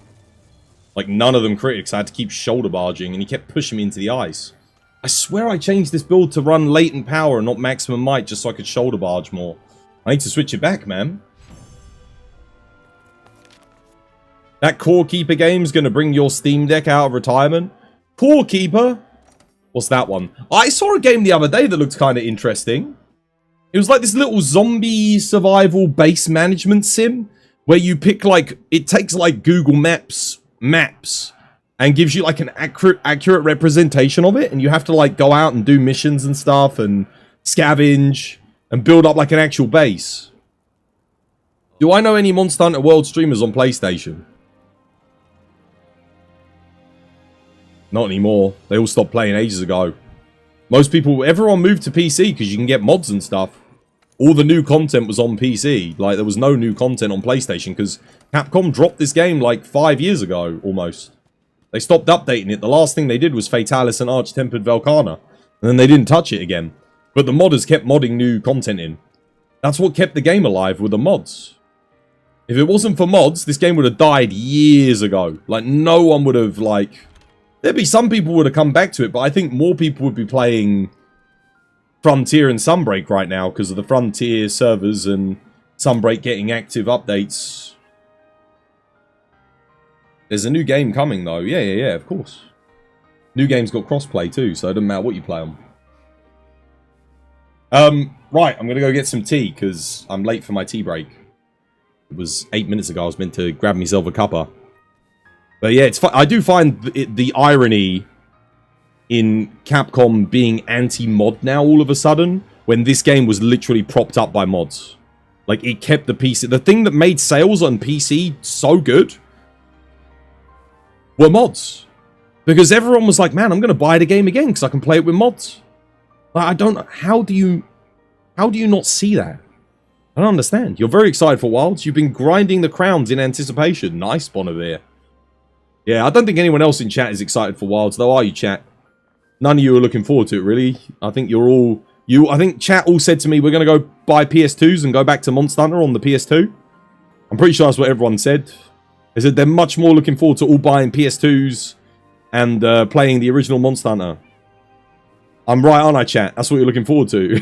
Speaker 2: Like, none of them critted, because I had to keep shoulder barging, and he kept pushing me into the ice. I swear I changed this build to run latent power and not maximum might, just so I could shoulder barge more. I need to switch it back, man. That Core Keeper game's gonna bring your Steam Deck out of retirement. Core Keeper? What's that one? I saw a game the other day that looked kind of interesting. It was like this little zombie survival base management sim where you pick like, it takes like Google Maps and gives you like an accurate representation of it, and you have to like go out and do missions and stuff and scavenge and build up like an actual base. Do I know any Monster Hunter World streamers on PlayStation? Not anymore. They all stopped playing ages ago. Most people, everyone moved to PC because you can get mods and stuff. All the new content was on PC. Like, there was no new content on PlayStation because Capcom dropped this game like 5 years ago, almost. They stopped updating it. The last thing they did was Fatalis and Arch-Tempered Velkhana. And then they didn't touch it again. But the modders kept modding new content in. That's what kept the game alive, with the mods. If it wasn't for mods, this game would have died years ago. Like, no one would have, like... There'd be some people would have come back to it, but I think more people would be playing Frontier and Sunbreak right now because of the Frontier servers and Sunbreak getting active updates. There's a new game coming, though. Yeah, of course. New game's got crossplay, too, so it doesn't matter what you play on. Right, I'm gonna go get some tea, because I'm late for my tea break. It was 8 minutes ago, I was meant to grab myself a cuppa. But yeah, it's I do find the irony in Capcom being anti-mod now all of a sudden, when this game was literally propped up by mods. Like, it kept the PC... The thing that made sales on PC so good were mods. Because everyone was like, man, I'm going to buy the game again because I can play it with mods. Like, I don't... How do you not see that? I don't understand. You're very excited for Wilds. You've been grinding the crowns in anticipation. Nice, Bonavere. Yeah, I don't think anyone else in chat is excited for Wilds, though, are you, chat? none of you are looking forward to it, really. I think you're all... I think chat all said to me, we're going to go buy PS2s and go back to Monster Hunter on the PS2. I'm pretty sure that's what everyone said. They said they're much more looking forward to all buying PS2s and playing the original Monster Hunter. I'm right, aren't I, chat? That's what you're looking forward to.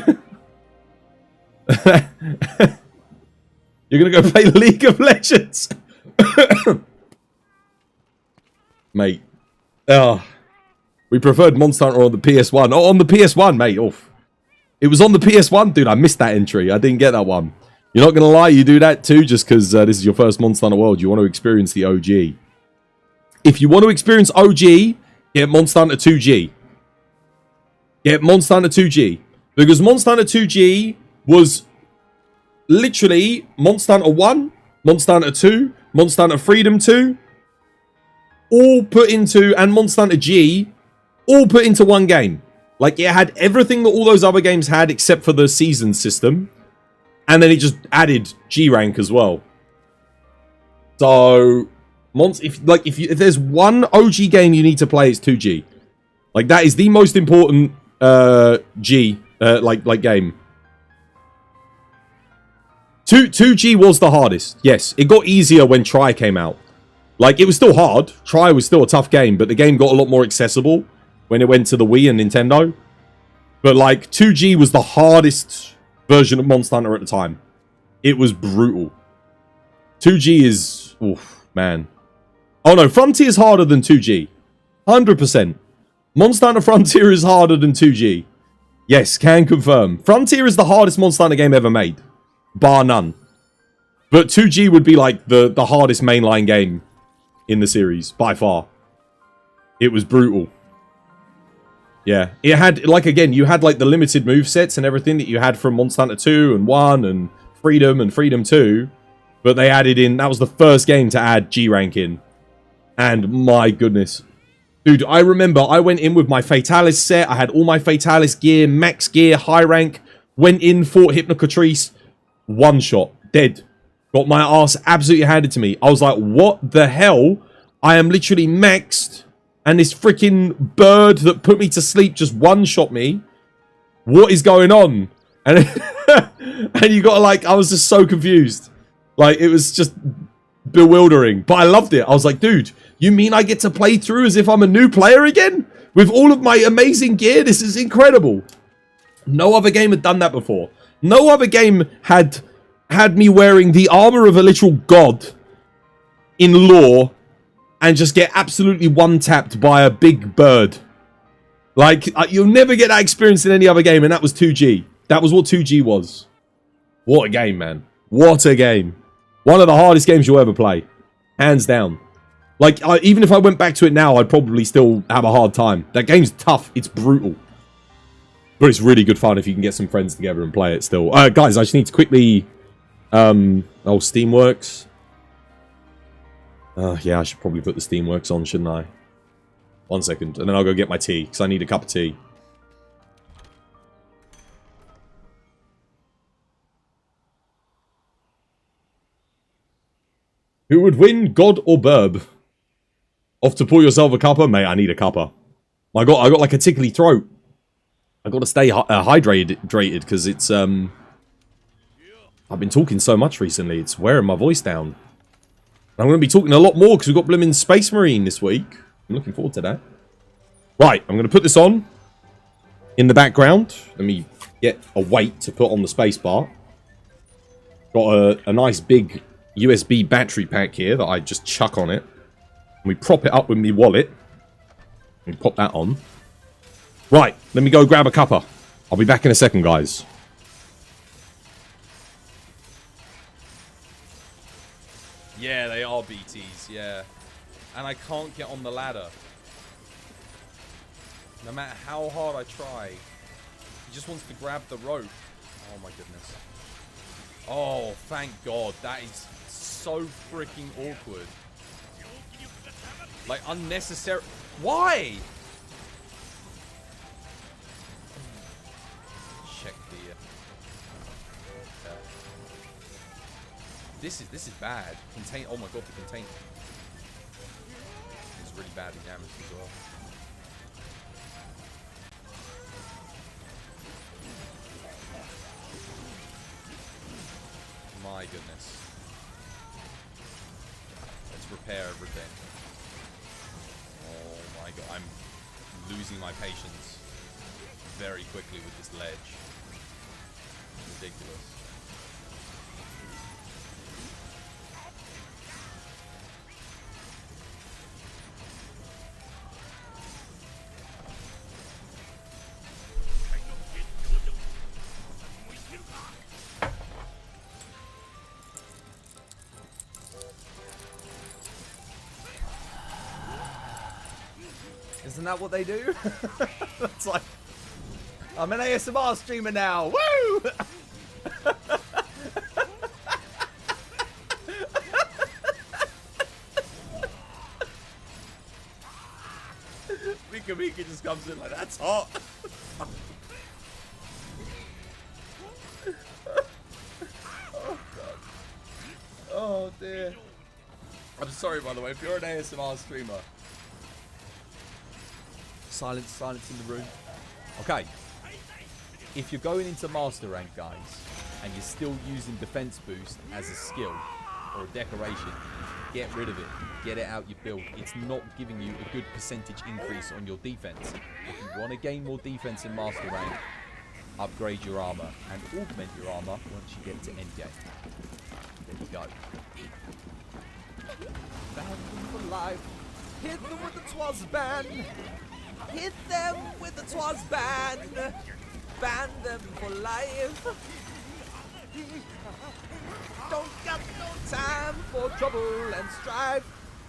Speaker 2: You're going to go play League of Legends. Mate. Oh, we preferred Monster Hunter on the PS1. Oh, on the PS1, mate. Oh. It was on the PS1, dude. I missed that entry. I didn't get that one. You're not going to lie, you do that too just because this is your first Monster Hunter World. You want to experience the OG. If you want to experience OG, get Monster Hunter 2G. Get Monster Hunter 2G. Because Monster Hunter 2G was literally Monster Hunter 1, Monster Hunter 2, Monster Hunter Freedom 2, all put into, and Monster Hunter G, all put into one game. Like, it had everything that all those other games had except for the season system. And then it just added G rank as well. So, if there's one OG game you need to play, it's 2G. Like, that is the most important game. 2G was the hardest. Yes, it got easier when Tri came out. Like, it was still hard. Tri was still a tough game, but the game got a lot more accessible when it went to the Wii and Nintendo. But, like, 2G was the hardest version of Monster Hunter at the time. It was brutal. 2G is... oof, man. Oh, no. Frontier is harder than 2G. 100%. Monster Hunter Frontier is harder than 2G. Yes, can confirm. Frontier is the hardest Monster Hunter game ever made. Bar none. But 2G would be, like, the hardest mainline game in the series. By far. It was brutal. Yeah, it had, like, again, you had, like, the limited movesets and everything that you had from Monster Hunter 2 and 1 and Freedom 2. But they added in, that was the first game to add G-Rank in. And my goodness. Dude, I remember I went in with my Fatalis set. I had all my Fatalis gear, max gear, high rank. Went in, fought Hypnocatrice. One shot. Dead. Got my ass absolutely handed to me. I was like, what the hell? I am literally maxed. And this freaking bird that put me to sleep just one-shot me. What is going on? And, and you got like, I was just so confused. Like, it was just bewildering. But I loved it. I was like, dude, you mean I get to play through as if I'm a new player again? With all of my amazing gear? This is incredible. No other game had done that before. No other game had me wearing the armor of a literal god in lore and just get absolutely one-tapped by a big bird. Like, you'll never get that experience in any other game, and that was 2G. That was what 2G was. What a game, man. What a game. One of the hardest games you'll ever play. Hands down. Like, even if I went back to it now, I'd probably still have a hard time. That game's tough. It's brutal. But it's really good fun if you can get some friends together and play it still. Guys, I just need to quickly... Steamworks. Yeah, I should probably put the Steamworks on, shouldn't I? 1 second, and then I'll go get my tea, because I need a cup of tea. Who would win, God or Burb? Off to pour yourself a cuppa? Mate, I need a cuppa. I got like a tickly throat. I got to stay hydrated, because it's, I've been talking so much recently, it's wearing my voice down. I'm going to be talking a lot more because we've got Blimmin' Space Marine this week. I'm looking forward to that. Right, I'm going to put this on in the background. Let me get a weight to put on the spacebar. Got a nice big USB battery pack here that I just chuck on it. And we prop it up with my wallet. And pop that on. Right, let me go grab a cuppa. I'll be back in a second, guys.
Speaker 6: Yeah, they are BTs, yeah. And I can't get on the ladder. No matter how hard I try. He just wants to grab the rope. Oh my goodness. Oh, thank God. That is so freaking awkward. Like, unnecessary. Why? Check the... This is bad. Contain. Oh my God, the contain. It's really badly damaged as well. my goodness. Let's repair everything. Oh my god, I'm losing my patience very quickly with this ledge. Ridiculous. Isn't that what they do? It's like, I'm an ASMR streamer now. Woo! Mika Mika just comes in like, that's hot. Oh, God. Oh, dear. I'm sorry, by the way, if you're an ASMR streamer. Silence in the room. Okay. If you're going into Master Rank, guys, and you're still using Defense Boost as a skill or a decoration, get rid of it. Get it out your build. It's not giving you a good percentage increase on your defense. If you want to gain more defense in Master Rank, upgrade your armor and augment your armor once you get to endgame. There you go. Ban them for life. Hit them with the Twas ban. Hit them with the Twas ban. Ban them for life. Don't got no time for trouble and strife.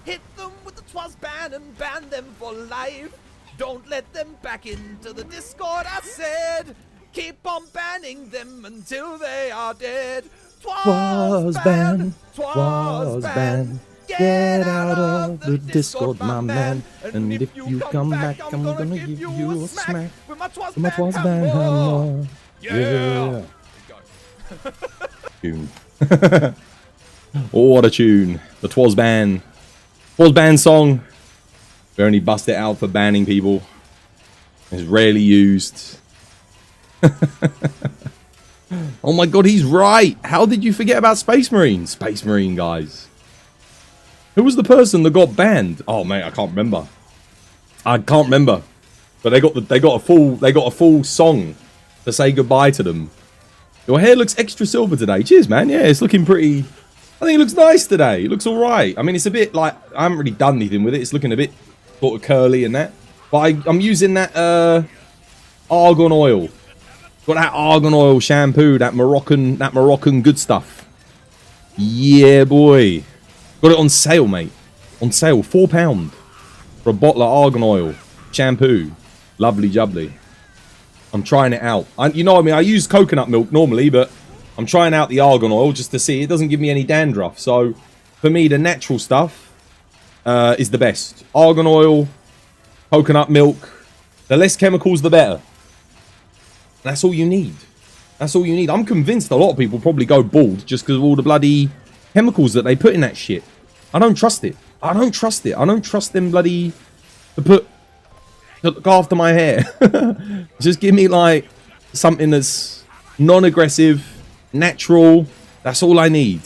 Speaker 6: Hit them with the Twas ban and ban them for life. Don't let them back into the Discord, I said. Keep on banning them until they are dead. Twas ban. Twas ban. Get out of the Discord, my man. And if you come back, I'm gonna give you a smack with my Twas ban hammer. Yeah.
Speaker 2: Tune. Oh, what a tune. The Twas ban. Twas ban song. We only bust it out for banning people. It's rarely used. Oh my god, he's right. How did you forget about Space Marine? Space Marine, guys. Who was the person that got banned? Oh mate, I can't remember. But they got a full song to say goodbye to them. Your hair looks extra silver today. Cheers, man. Yeah, it's looking pretty. I think it looks nice today. It looks all right. I mean, it's a bit like I haven't really done anything with it. It's looking a bit sort of curly and that. But I'm using that argan oil. Got that argan oil shampoo, that Moroccan good stuff. Yeah, boy. Got it on sale, mate. On sale, £4 for a bottle of argan oil shampoo. Lovely jubbly. I'm trying it out. You know what I mean? I use coconut milk normally, but I'm trying out the argan oil just to see. It doesn't give me any dandruff. So, for me, the natural stuff is the best. Argan oil, coconut milk. The less chemicals, the better. That's all you need. That's all you need. I'm convinced a lot of people probably go bald just because of all the bloody chemicals that they put in that shit. I don't trust it. I don't trust them bloody to look after my hair. Just give me like something that's non-aggressive, natural. That's all I need.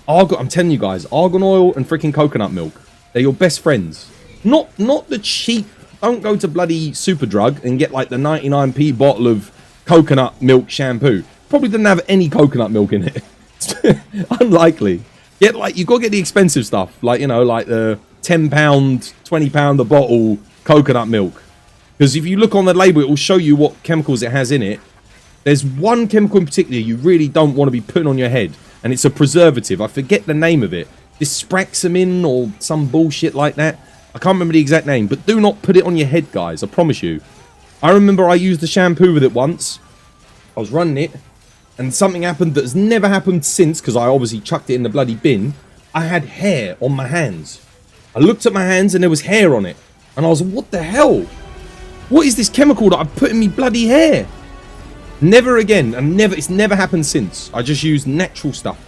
Speaker 2: I'm telling you guys, argan oil and freaking coconut milk. They're your best friends. Not the cheap. Don't go to bloody Superdrug and get like the 99p bottle of coconut milk shampoo. Probably didn't have any coconut milk in it. Unlikely. Get like you've got to get the expensive stuff, like you know, like the £10, £20 a bottle coconut milk. Because if you look on the label, it will show you what chemicals it has in it. There's one chemical in particular you really don't want to be putting on your head, and it's a preservative. I forget the name of it. Dyspraxamine or some bullshit like that. I can't remember the exact name, but do not put it on your head, guys. I promise you. I remember I used the shampoo with it once. I was running it. And something happened that has never happened since, because I obviously chucked it in the bloody bin. I had hair on my hands. I looked at my hands and there was hair on it. And I was like, what the hell? What is this chemical that I've put in me bloody hair? Never again. And it's never happened since. I just used natural stuff.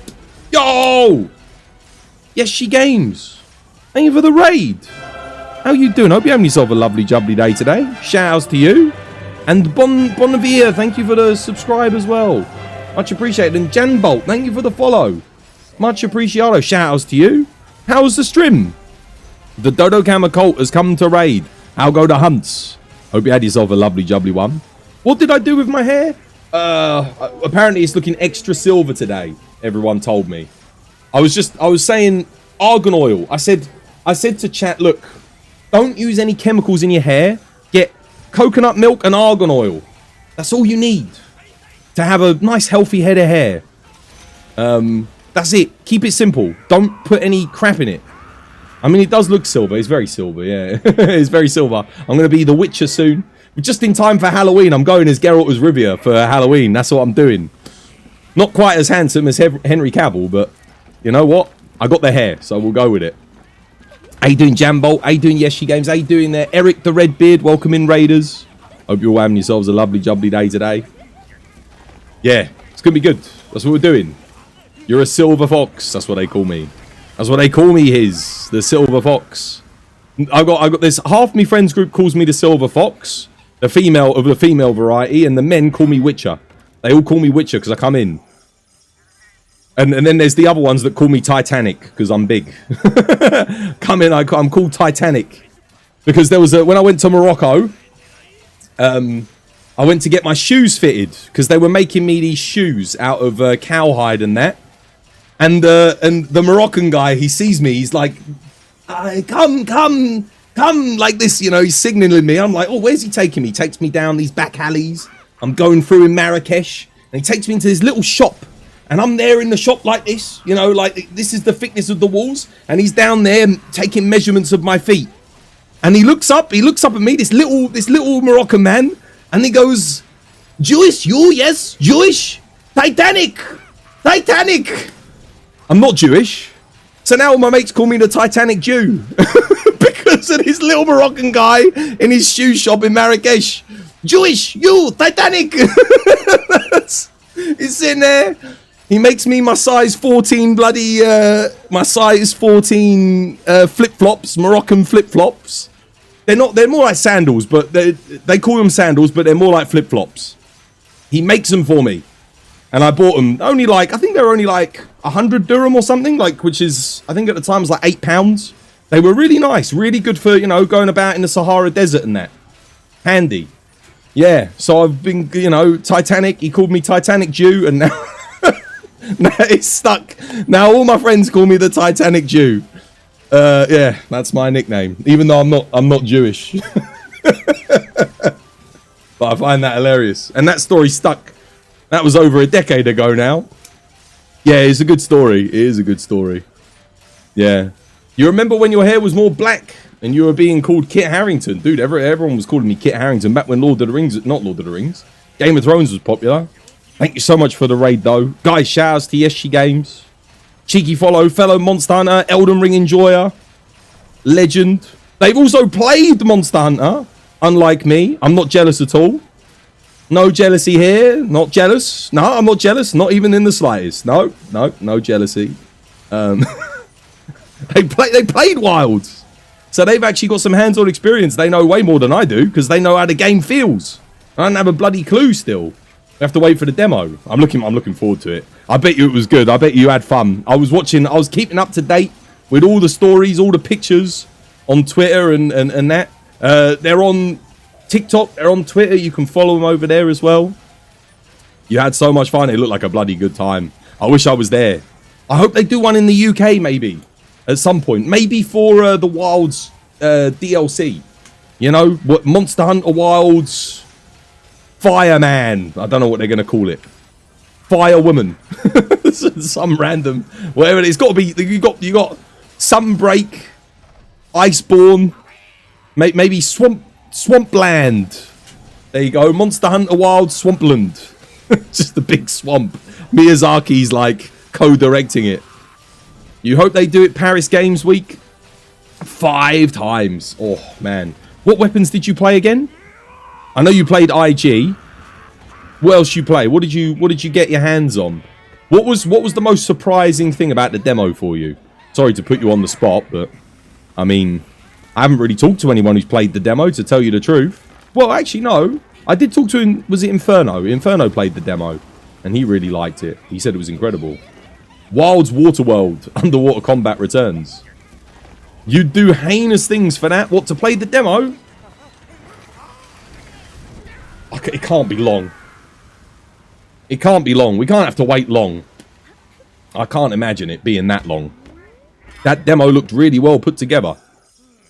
Speaker 2: Yo! Yes, she games. Thank you for the raid. How you doing? Hope you're having yourself a lovely jubbly day today. Shout outs to you. And Bonavia, thank you for the subscribe as well. Much appreciated. And Jan Bolt, thank you for the follow. Much appreciado. Shout outs to you. How's the stream? The Dodo Camera Cult has come to raid. I'll go to hunts. Hope you had yourself a lovely jubbly one. What did I do with my hair? Apparently it's looking extra silver today. Everyone told me. I was saying argan oil. I said to chat, look, don't use any chemicals in your hair. Get coconut milk and argan oil. That's all you need to have a nice healthy head of hair. That's it. Keep it simple. Don't put any crap in it. I mean, it does look silver. It's very silver, yeah. It's very silver. I'm going to be the Witcher soon. Just in time for Halloween. I'm going as Geralt of Rivia for Halloween. That's what I'm doing. Not quite as handsome as Henry Cavill, but you know what? I got the hair, so we'll go with it. How you doing, Jambolt? How you doing, Yeshi Games? How you doing there? Eric the Redbeard, welcome in, Raiders. Hope you're all having yourselves a lovely, jubbly day today. Yeah, it's going to be good. That's what we're doing. You're a silver fox. That's what they call me. That's what they call me, the silver fox. I got this. Half my friends group calls me the silver fox, the female variety, and the men call me Witcher. They all call me Witcher because I come in. And then there's the other ones that call me Titanic because I'm big. Come in, I'm called Titanic because there was when I went to Morocco. I went to get my shoes fitted because they were making me these shoes out of cowhide and that. And the Moroccan guy, he sees me, he's like, come, like this, you know, he's signaling me. I'm like, oh, where's he taking me? He takes me down these back alleys. I'm going through in Marrakesh, and he takes me into this little shop. And I'm there in the shop like this, you know, like this is the thickness of the walls. And he's down there taking measurements of my feet. And he looks up at me, this little Moroccan man, and he goes, Jewish, you, yes, Jewish, Titanic. I'm not Jewish. So now all my mates call me the Titanic Jew. Because of this little Moroccan guy in his shoe shop in Marrakesh. Jewish, you, Titanic. He's sitting there. He makes me my size 14 flip-flops, Moroccan flip-flops. They're more like sandals, but they call them sandals, but they're more like flip-flops. He makes them for me. And I bought them I think they were only like 100 dirham or something, which is, I think at the time was like £8. They were really nice, really good for, you know, going about in the Sahara Desert and that. Handy. Yeah, so I've been, you know, Titanic, he called me Titanic Jew, and now, now it's stuck. Now all my friends call me the Titanic Jew. Yeah, that's my nickname, even though I'm not Jewish. But I find that hilarious. And that story stuck. That was over a decade ago now. Yeah, it's a good story. It is a good story. Yeah. You remember when your hair was more black and you were being called Kit Harington? Dude, everyone was calling me Kit Harington back when Lord of the Rings, not Lord of the Rings, Game of Thrones was popular. Thank you so much for the raid, though. Guys, shout outs to Yeshi Games. Cheeky follow, fellow Monster Hunter, Elden Ring enjoyer, legend. They've also played Monster Hunter, unlike me. I'm not jealous at all. No jealousy here. Not jealous. No, I'm not jealous. Not even in the slightest. No jealousy. They played Wilds. So they've actually got some hands-on experience. They know way more than I do because they know how the game feels. I don't have a bloody clue still. We have to wait for the demo. I'm looking forward to it. I bet you it was good. I bet you had fun. I was keeping up to date with all the stories, all the pictures on Twitter and that. They're on TikTok, they're on Twitter. You can follow them over there as well. You had so much fun. It looked like a bloody good time. I wish I was there. I hope they do one in the UK maybe at some point. Maybe for the Wilds DLC. You know, what Monster Hunter Wilds Fireman. I don't know what they're going to call it. Firewoman. Some random, whatever it is. It's got to be, you got Sunbreak, Iceborne, maybe Swampland. There you go. Monster Hunter Wild Swampland. Just a big swamp. Miyazaki's like co-directing it. You hope they do it Paris Games Week? 5 times. Oh man. What weapons did you play again? I know you played IG. What else you play? What did you get your hands on? What was the most surprising thing about the demo for you? Sorry to put you on the spot, but I mean, I haven't really talked to anyone who's played the demo, to tell you the truth. Well, actually, no. I did talk to him. Was it Inferno? Inferno played the demo. and he really liked it. He said it was incredible. Wild's Waterworld, underwater combat returns. You'd do heinous things for that. What, to play the demo? Okay, it can't be long. It can't be long. We can't have to wait long. I can't imagine it being that long. That demo looked really well put together.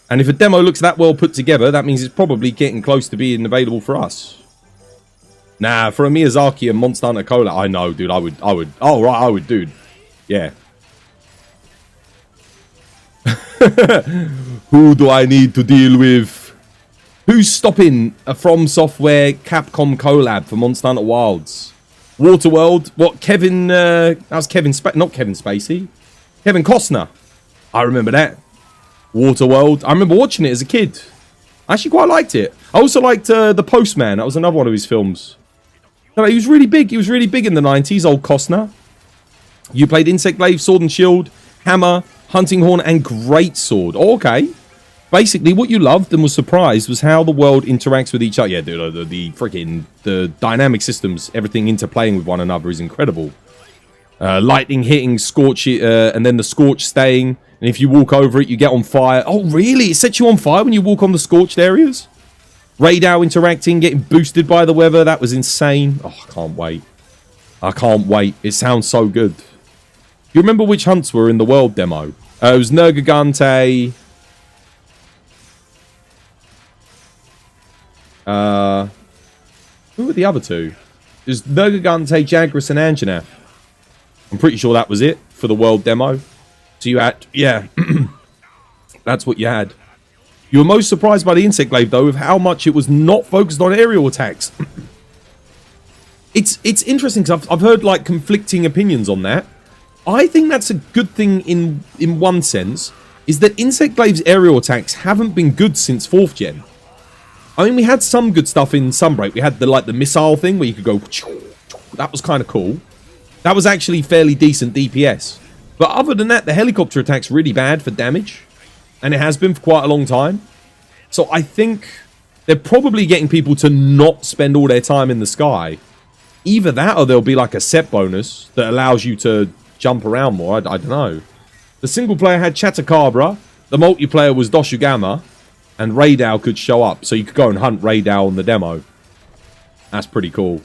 Speaker 2: And if a demo looks that well put together, that means it's probably getting close to being available for us. Nah, for a Miyazaki and Monster Hunter Cola, I know, dude. I would. Oh, right, I would, dude. Yeah. Who do I need to deal with? Who's stopping a From Software Capcom collab for Monster Hunter Wilds? Waterworld? What, Kevin... that was Kevin... not Kevin Spacey. Kevin Costner. I remember that. Waterworld. I remember watching it as a kid. I actually quite liked it. I also liked The Postman. That was another one of his films. No, he was really big. He was really big in the 90s, old Costner. You played Insect Glaive, Sword and Shield, Hammer, Hunting Horn, and Great Sword. Oh, okay. Basically, what you loved and was surprised was how the world interacts with each other. Yeah, dude, the freaking... the dynamic systems, everything interplaying with one another is incredible. Lightning hitting, Scorch, and then the Scorch staying. And if you walk over it, you get on fire. Oh, really? It sets you on fire when you walk on the scorched areas? Radar interacting, getting boosted by the weather. That was insane. Oh, I can't wait. I can't wait. It sounds so good. Do you remember which hunts were in the world demo? It was Nergigante. Who were the other two? It was Nergigante, Jagras, and Anjanath. I'm pretty sure that was it for the world demo. So you had, yeah, that's what you had. You were most surprised by the Insect Glaive, though, with how much it was not focused on aerial attacks. It's interesting because I've heard like conflicting opinions on that. I think that's a good thing in one sense, is that Insect Glaive's aerial attacks haven't been good since 4th gen. I mean, we had some good stuff in Sunbreak. We had the missile thing where you could go. That was kind of cool. That was actually fairly decent DPS. But other than that, the helicopter attack's really bad for damage. And it has been for quite a long time. So I think they're probably getting people to not spend all their time in the sky. Either that or there'll be like a set bonus that allows you to jump around more. I don't know. The single player had Chatacabra. The multiplayer was Doshugama. And Raydal could show up. So you could go and hunt Raydal on the demo. That's pretty cool.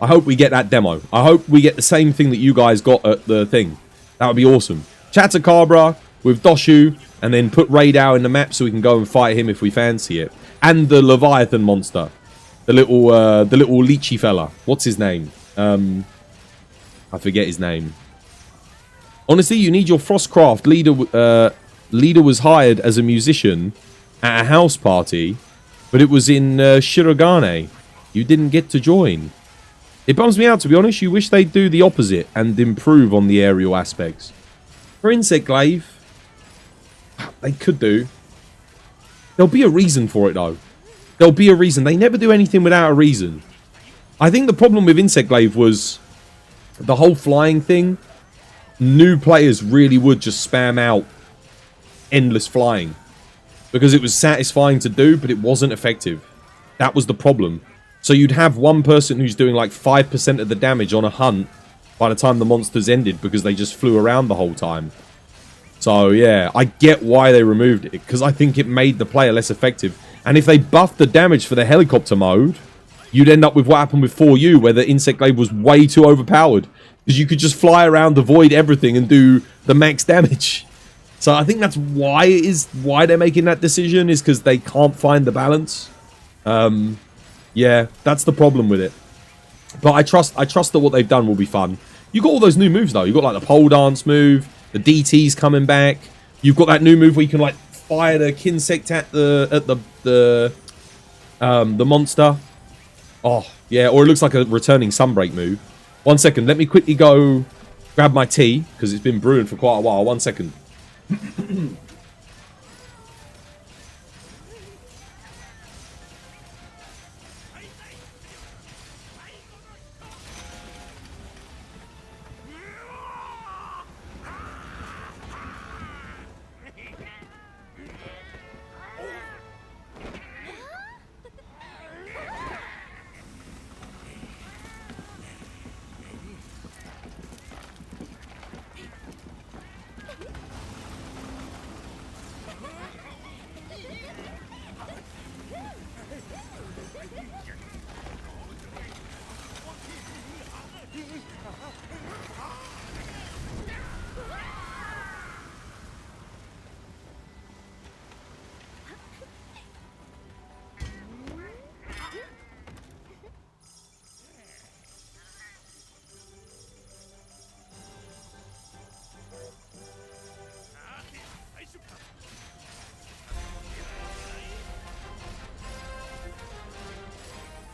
Speaker 2: I hope we get that demo. I hope we get the same thing that you guys got at the thing. That would be awesome. Chatacabra with Doshu, and then put Raydal in the map so we can go and fight him if we fancy it. And the Leviathan monster, the little leechy fella. What's his name? I forget his name. Honestly, you need your Frostcraft leader. Leader was hired as a musician at a house party, but it was in Shirogane. You didn't get to join. It bums me out, to be honest. You wish they'd do the opposite and improve on the aerial aspects. For Insect Glaive, they could do. There'll be a reason for it, though. There'll be a reason. They never do anything without a reason. I think the problem with Insect Glaive was the whole flying thing. New players really would just spam out endless flying. Because it was satisfying to do, but it wasn't effective. That was the problem. So you'd have one person who's doing like 5% of the damage on a hunt by the time the monsters ended because they just flew around the whole time. So yeah, I get why they removed it, because I think it made the player less effective. And if they buffed the damage for the helicopter mode, you'd end up with what happened with 4U, where the Insect Glaive was way too overpowered. Because you could just fly around, avoid everything, and do the max damage. So I think that's why they're making that decision, is because they can't find the balance. Yeah, that's the problem with it. But I trust that what they've done will be fun. You got all those new moves though. You got like the pole dance move, the DT's coming back. You've got that new move where you can like fire the Kinsect at the monster. Oh yeah, or it looks like a returning Sunbreak move. 1 second, let me quickly go grab my tea because it's been brewing for quite a while. 1 second.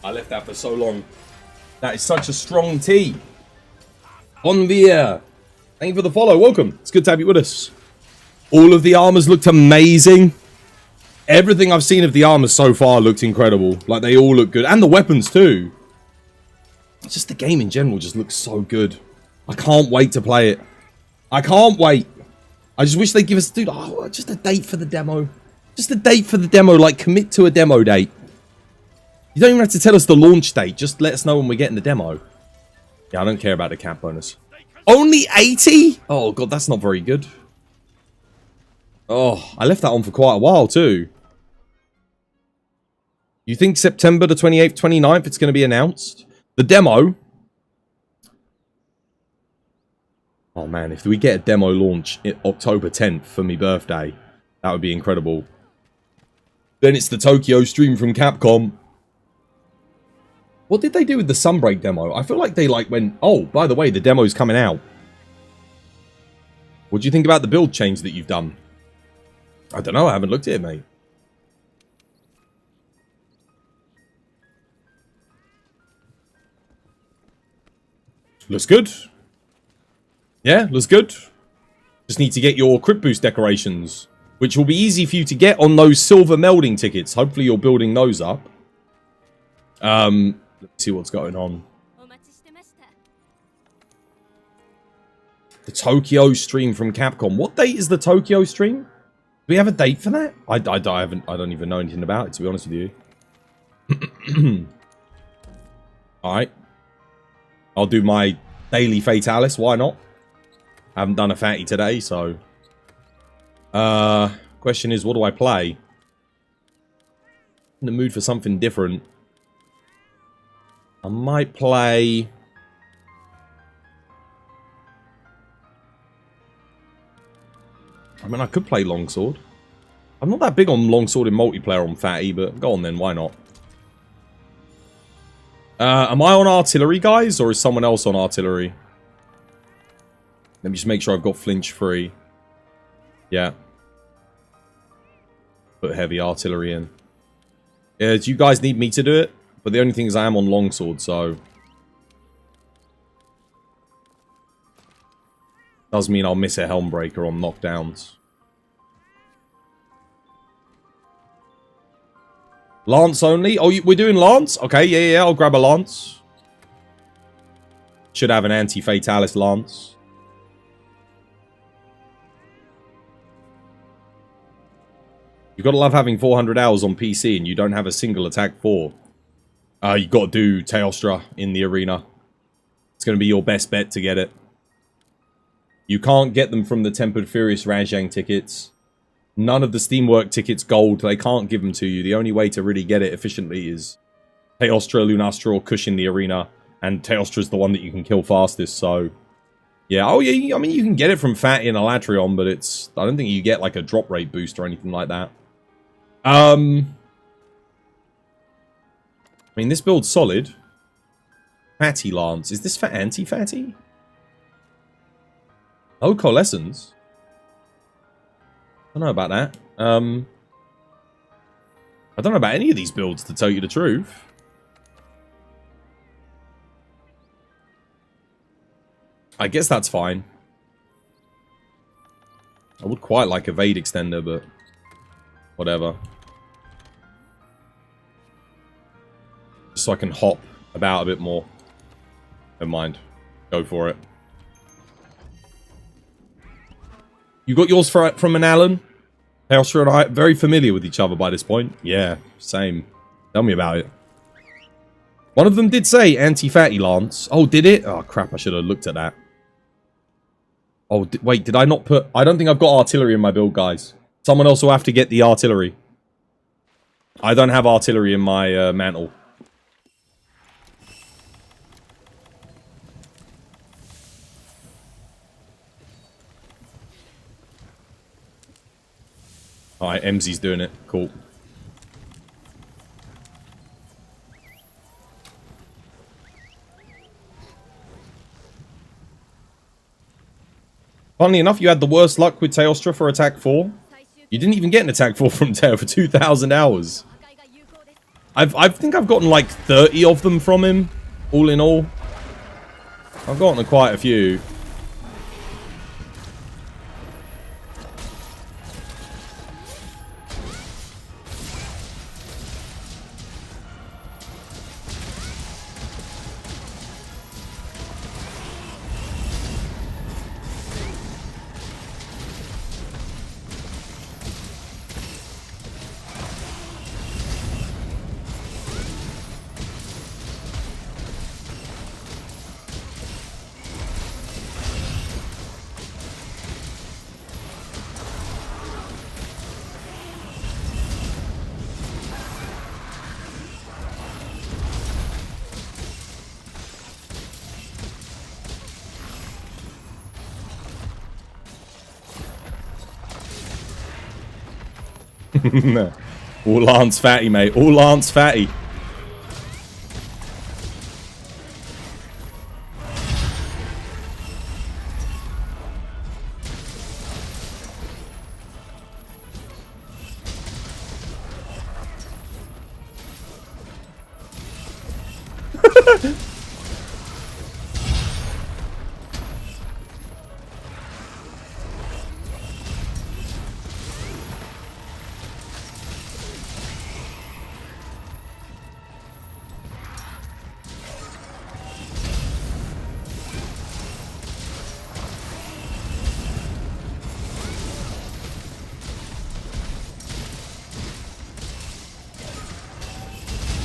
Speaker 2: I left that for so long. That is such a strong tea. Onvia. Thank you for the follow. Welcome. It's good to have you with us. All of the armors looked amazing. Everything I've seen of the armors so far looked incredible. Like, they all look good. And the weapons, too. Just the game in general just looks so good. I can't wait to play it. I can't wait. I just wish they'd give us, dude, just a date for the demo. Just a date for the demo. Like, commit to a demo date. You don't even have to tell us the launch date. Just let us know when we're getting the demo. Yeah, I don't care about the cap bonus. Only 80? Oh, God, that's not very good. Oh, I left that on for quite a while, too. You think September the 28th, 29th, it's going to be announced? The demo? Oh, man, if we get a demo launch in October 10th for my birthday, that would be incredible. Then it's the Tokyo stream from Capcom. What did they do with the Sunbreak demo? I feel like they went, oh, by the way, the demo's coming out. What do you think about the build change that you've done? I don't know, I haven't looked at it, mate. Looks good. Yeah, looks good. Just need to get your Crypt Boost decorations, which will be easy for you to get on those silver melding tickets. Hopefully you're building those up. Let's see what's going on. The Tokyo stream from Capcom. What date is the Tokyo stream? Do we have a date for that? I don't even know anything about it, to be honest with you. Alright. I'll do my daily Fatalis. Why not? I haven't done a fatty today, so... question is, what do I play? In the mood for something different. I might play... I mean, I could play Longsword. I'm not that big on Longsword in multiplayer on Fatty, but go on then, why not? Am I on artillery, guys, or is someone else on artillery? Let me just make sure I've got flinch free. Yeah. Put heavy artillery in. Yeah, do you guys need me to do it? But the only thing is I am on longsword, so... does mean I'll miss a Helmbreaker on knockdowns. Lance only? Oh, we're doing Lance? Okay, yeah, I'll grab a Lance. Should have an anti-Fatalis Lance. You've got to love having 400 hours on PC and you don't have a single attack 4. You've got to do Teostra in the arena. It's going to be your best bet to get it. You can't get them from the Tempered Furious Rajang tickets. None of the Steamwork tickets gold. They can't give them to you. The only way to really get it efficiently is Teostra, Lunastra, or Kush in the arena. And Teostra is the one that you can kill fastest, so... yeah, oh yeah, I mean, you can get it from Fatty and Elatrion, but it's... I don't think you get, like, a drop rate boost or anything like that. I mean, this build's solid. Fatty Lance. Is this for anti-Fatty? Oh, Coalescence. I don't know about that. I don't know about any of these builds, to tell you the truth. I guess that's fine. I would quite like a Evade extender, but... whatever. Just so I can hop about a bit more. Never mind. Go for it. You got yours from an Alan? Teostra and I are very familiar with each other by this point. Yeah, same. Tell me about it. One of them did say anti-Fatty Lance. Oh, did it? Oh, crap. I should have looked at that. Oh, wait. Did I not put... I don't think I've got artillery in my build, guys. Someone else will have to get the artillery. I don't have artillery in my mantle. Alright, MZ's doing it. Cool. Funnily enough, you had the worst luck with Teostra for attack 4. You didn't even get an attack 4 from Teo for 2,000 hours. I think I've gotten like 30 of them from him, all in all. I've gotten quite a few. All Lance fatty, mate. All Lance fatty.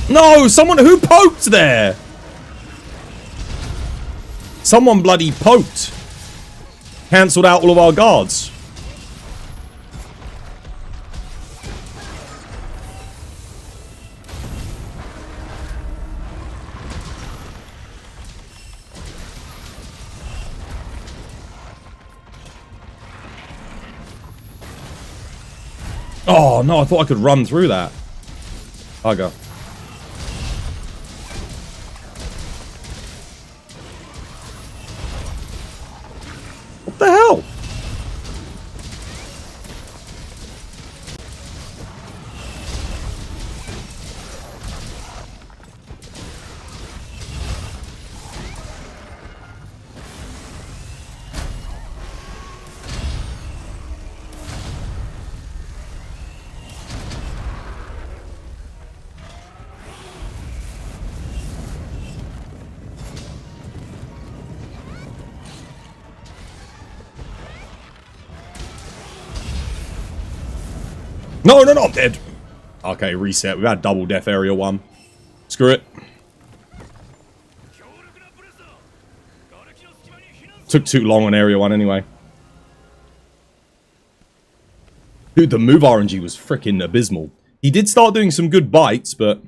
Speaker 2: No, someone who poked there. Someone bloody poked. Cancelled out all of our guards. Oh no, I thought I could run through that. Bugger. What the hell? No, no, no, I'm dead. Okay, reset. We've had double death area 1. Screw it. Took too long on area 1 anyway. Dude, the move RNG was freaking abysmal. He did start doing some good bites, but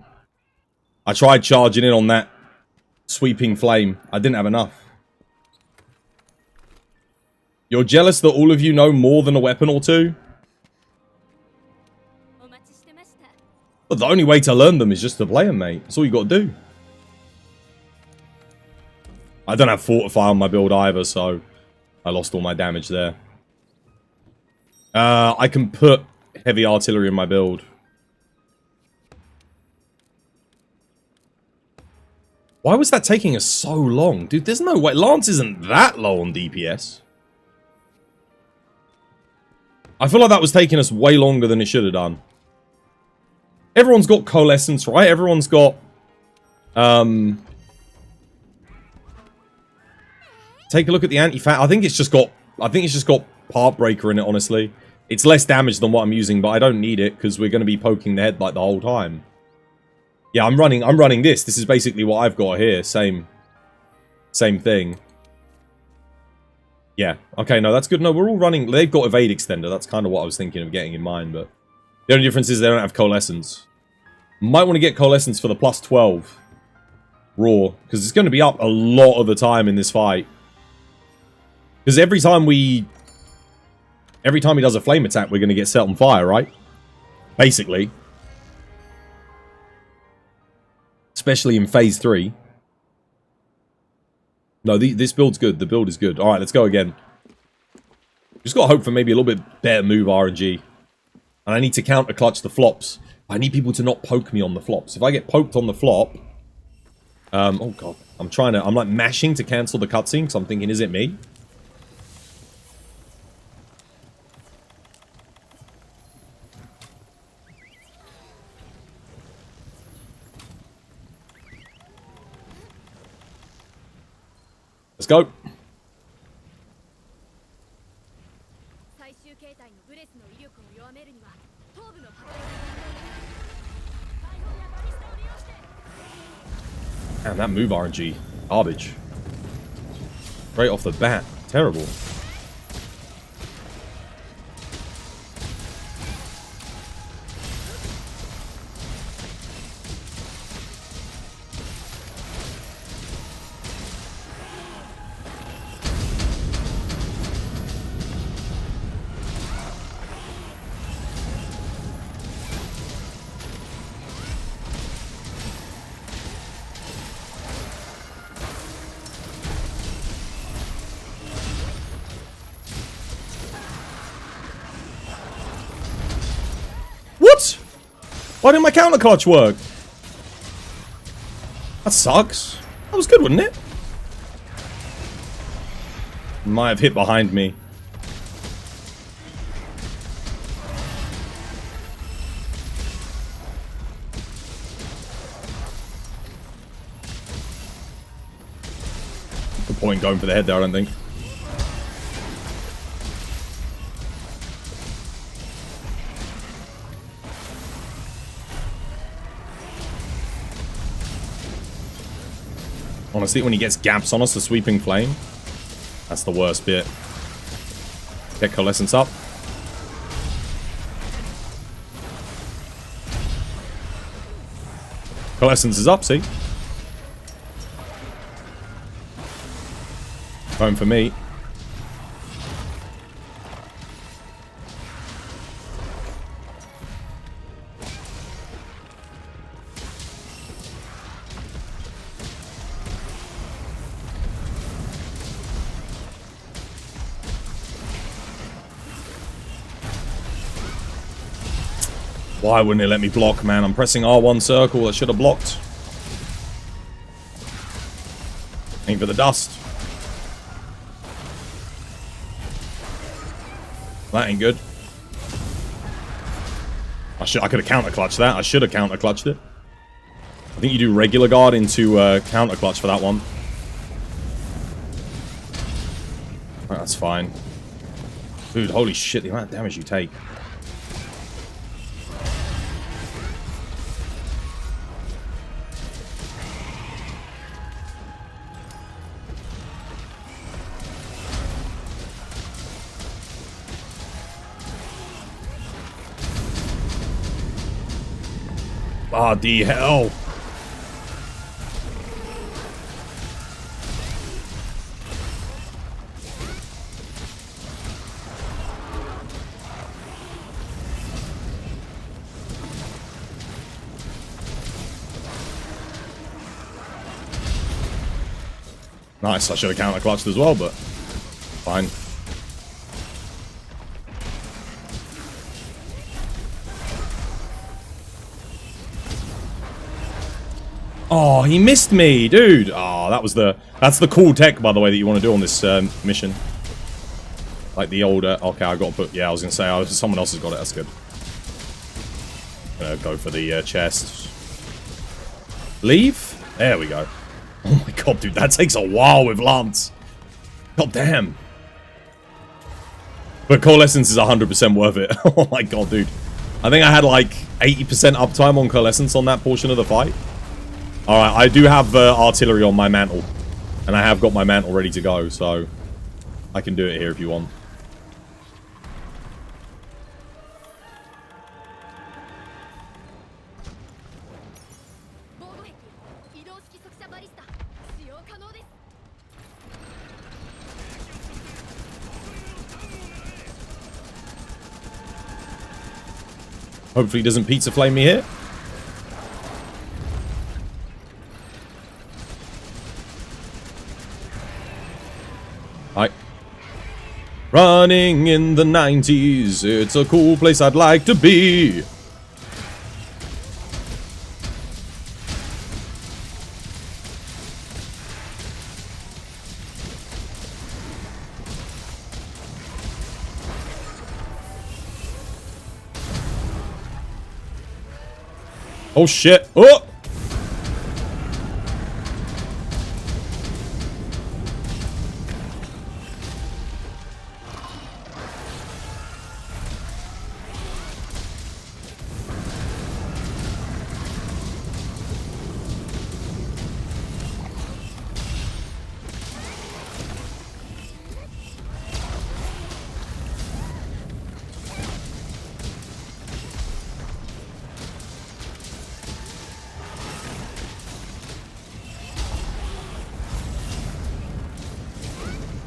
Speaker 2: I tried charging in on that sweeping flame. I didn't have enough. You're jealous that all of you know more than a weapon or two? But the only way to learn them is just to play them, mate. That's all you got to do. I don't have Fortify on my build either, so I lost all my damage there. I can put heavy artillery in my build. Why was that taking us so long? Dude, there's no way. Lance isn't that low on DPS. I feel like that was taking us way longer than it should have done. Everyone's got coalescence, right? Everyone's got take a look at the anti-fat. I think it's just got part breaker in it, honestly. It's less damage than what I'm using, but I don't need it because we're going to be poking the head like the whole time. Yeah, I'm running this. This is basically what I've got here. Same thing. Yeah. Okay, no, that's good. No, we're all running. They've got evade extender. That's kind of what I was thinking of getting in mind, but the only difference is they don't have coalescence. Might want to get coalescence for the plus 12 raw, because it's going to be up a lot of the time in this fight. Because every time we Every time he does a flame attack, we're going to get set on fire, right? Basically. Especially in phase 3. No, this build's good. The build is good. Alright, let's go again. Just got to hope for maybe a little bit better move RNG. And I need to counter clutch the flops. I need people to not poke me on the flops. If I get poked on the flop... oh god. I'm like mashing to cancel the cutscene because I'm thinking, is it me? Let's go. Damn, that move RNG. Garbage. Right off the bat. Terrible. What? Why didn't my counter clutch work? That sucks. That was good, wasn't it? Might have hit behind me. No point going for the head there, I don't think. Honestly, when he gets gaps on us, the sweeping flame. That's the worst bit. Get Coalescence up. Coalescence is up, see? Going for me. Why wouldn't it let me block, man? I'm pressing R1 circle. I should have blocked. Aim for the dust. That ain't good. I could have counter clutched that. I should have counter clutched it. I think you do regular guard into counter clutch for that one. Right, that's fine. Dude, holy shit, the amount of damage you take. Ah, the hell. Nice, I should have counter clutched as well, but fine. Oh, he missed me, dude. Oh, that's the cool tech, by the way, that you want to do on this mission. Like the older. Okay, I got to put. Yeah, I was gonna say someone else has got it. That's good. Gonna go for the chest. Leave. There we go. Oh my god, dude, that takes a while with Lance. God damn. But Coalescence is 100% worth it. Oh my god, dude. I think I had like 80% uptime on Coalescence on that portion of the fight. Alright, I do have artillery on my mantle. And I have got my mantle ready to go, so I can do it here if you want. Hopefully he doesn't pizza flame me here. Hi. Running in the 90s. It's a cool place I'd like to be. Oh shit. Oh!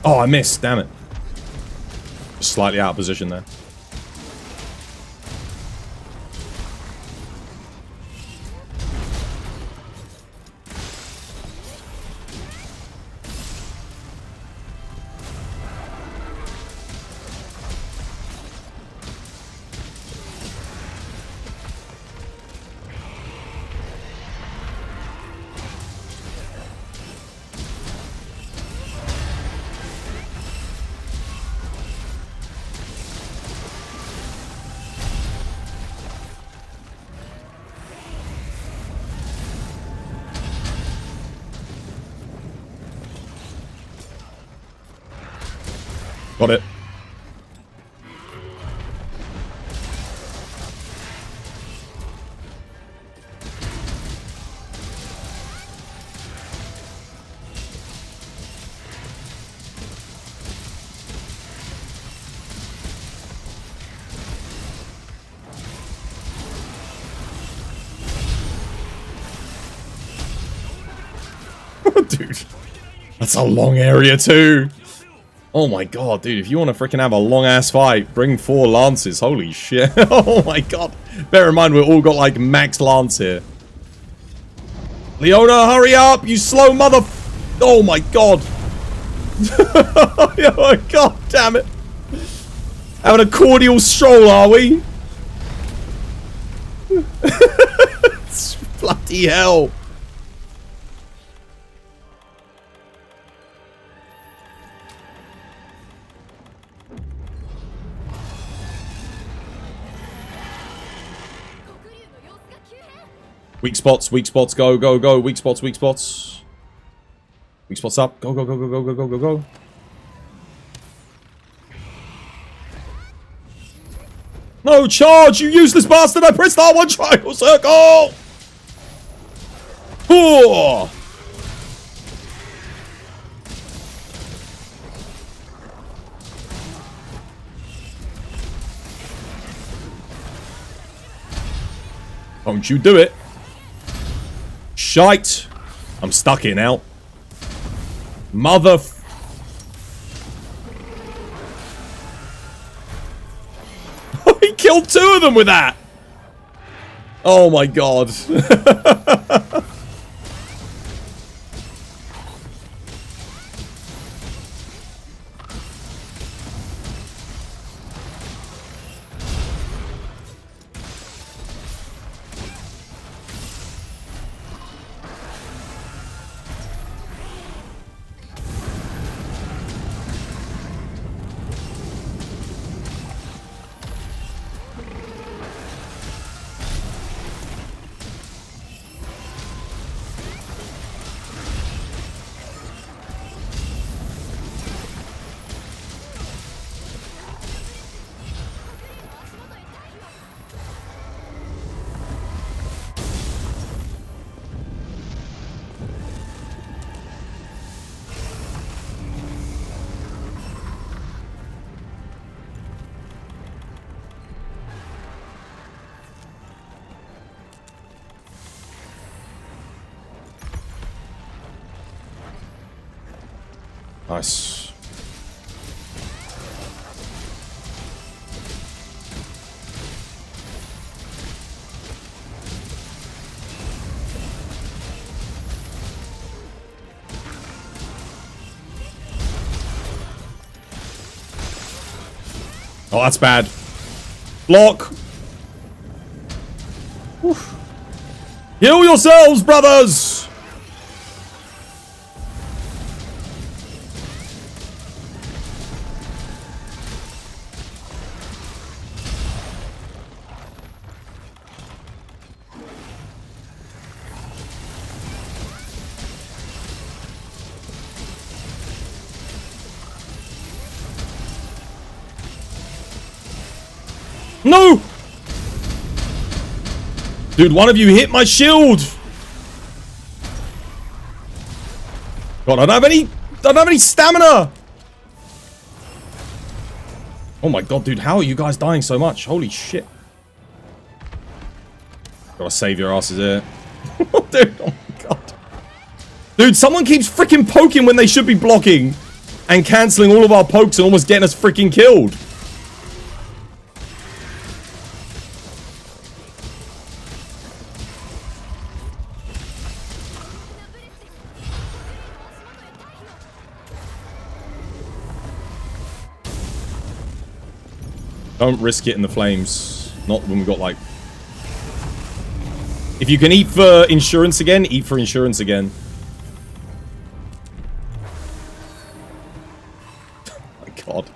Speaker 2: Oh, I missed. Damn it. Just slightly out of position there. Got it. Dude, that's a long area too. Oh my god, dude, if you want to freaking have a long-ass fight, bring 4 lances. Holy shit. Oh my god. Bear in mind, we've all got, like, max lance here. Leona, hurry up, you slow mother... Oh my god. Oh my god, damn it. Having a cordial stroll, are we? Bloody hell. Weak spots, go, go, go. Weak spots, weak spots. Weak spots up. Go, go, go, go, go, go, go, go, go. No, charge, you useless bastard! I pressed R1 triangle circle! Oh! Don't you do it. Shite. I'm stuck here now. Mother... He killed 2 of them with that. Oh my god. Nice. Oh, that's bad. Block. Oof. Heal yourselves, brothers! No! Dude, one of you hit my shield! God, I don't have any stamina! Oh my god, dude, how are you guys dying so much? Holy shit. Gotta save your asses here. Dude, oh my god. Dude, someone keeps freaking poking when they should be blocking and cancelling all of our pokes and almost getting us freaking killed. Don't risk it in the flames. Not when we've got, like... If you can eat for insurance again, eat for insurance again. Oh my god.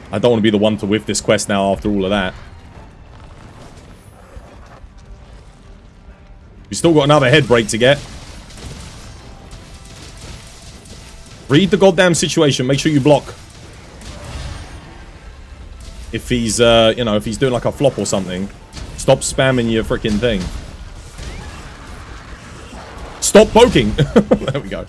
Speaker 2: I don't want to be the one to whiff this quest now after all of that. We've still got another head break to get. Read the goddamn situation. Make sure you block. If he's, you know, if he's doing like a flop or something, stop spamming your freaking thing. Stop poking! There we go.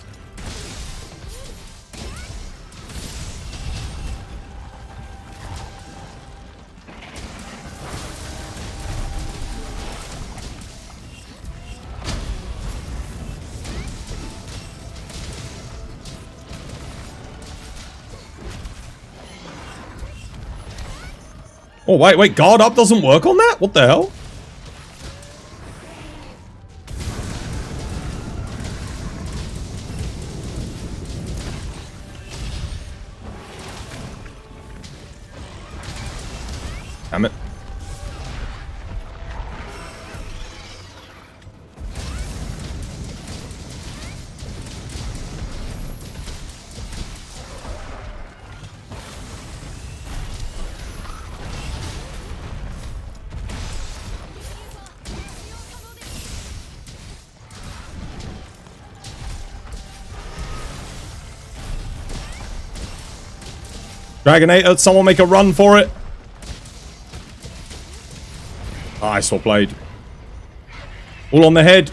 Speaker 2: Oh, wait, guard up doesn't work on that? What the hell? Damn it. Dragonator, someone make a run for it. Nice, well played. All on the head.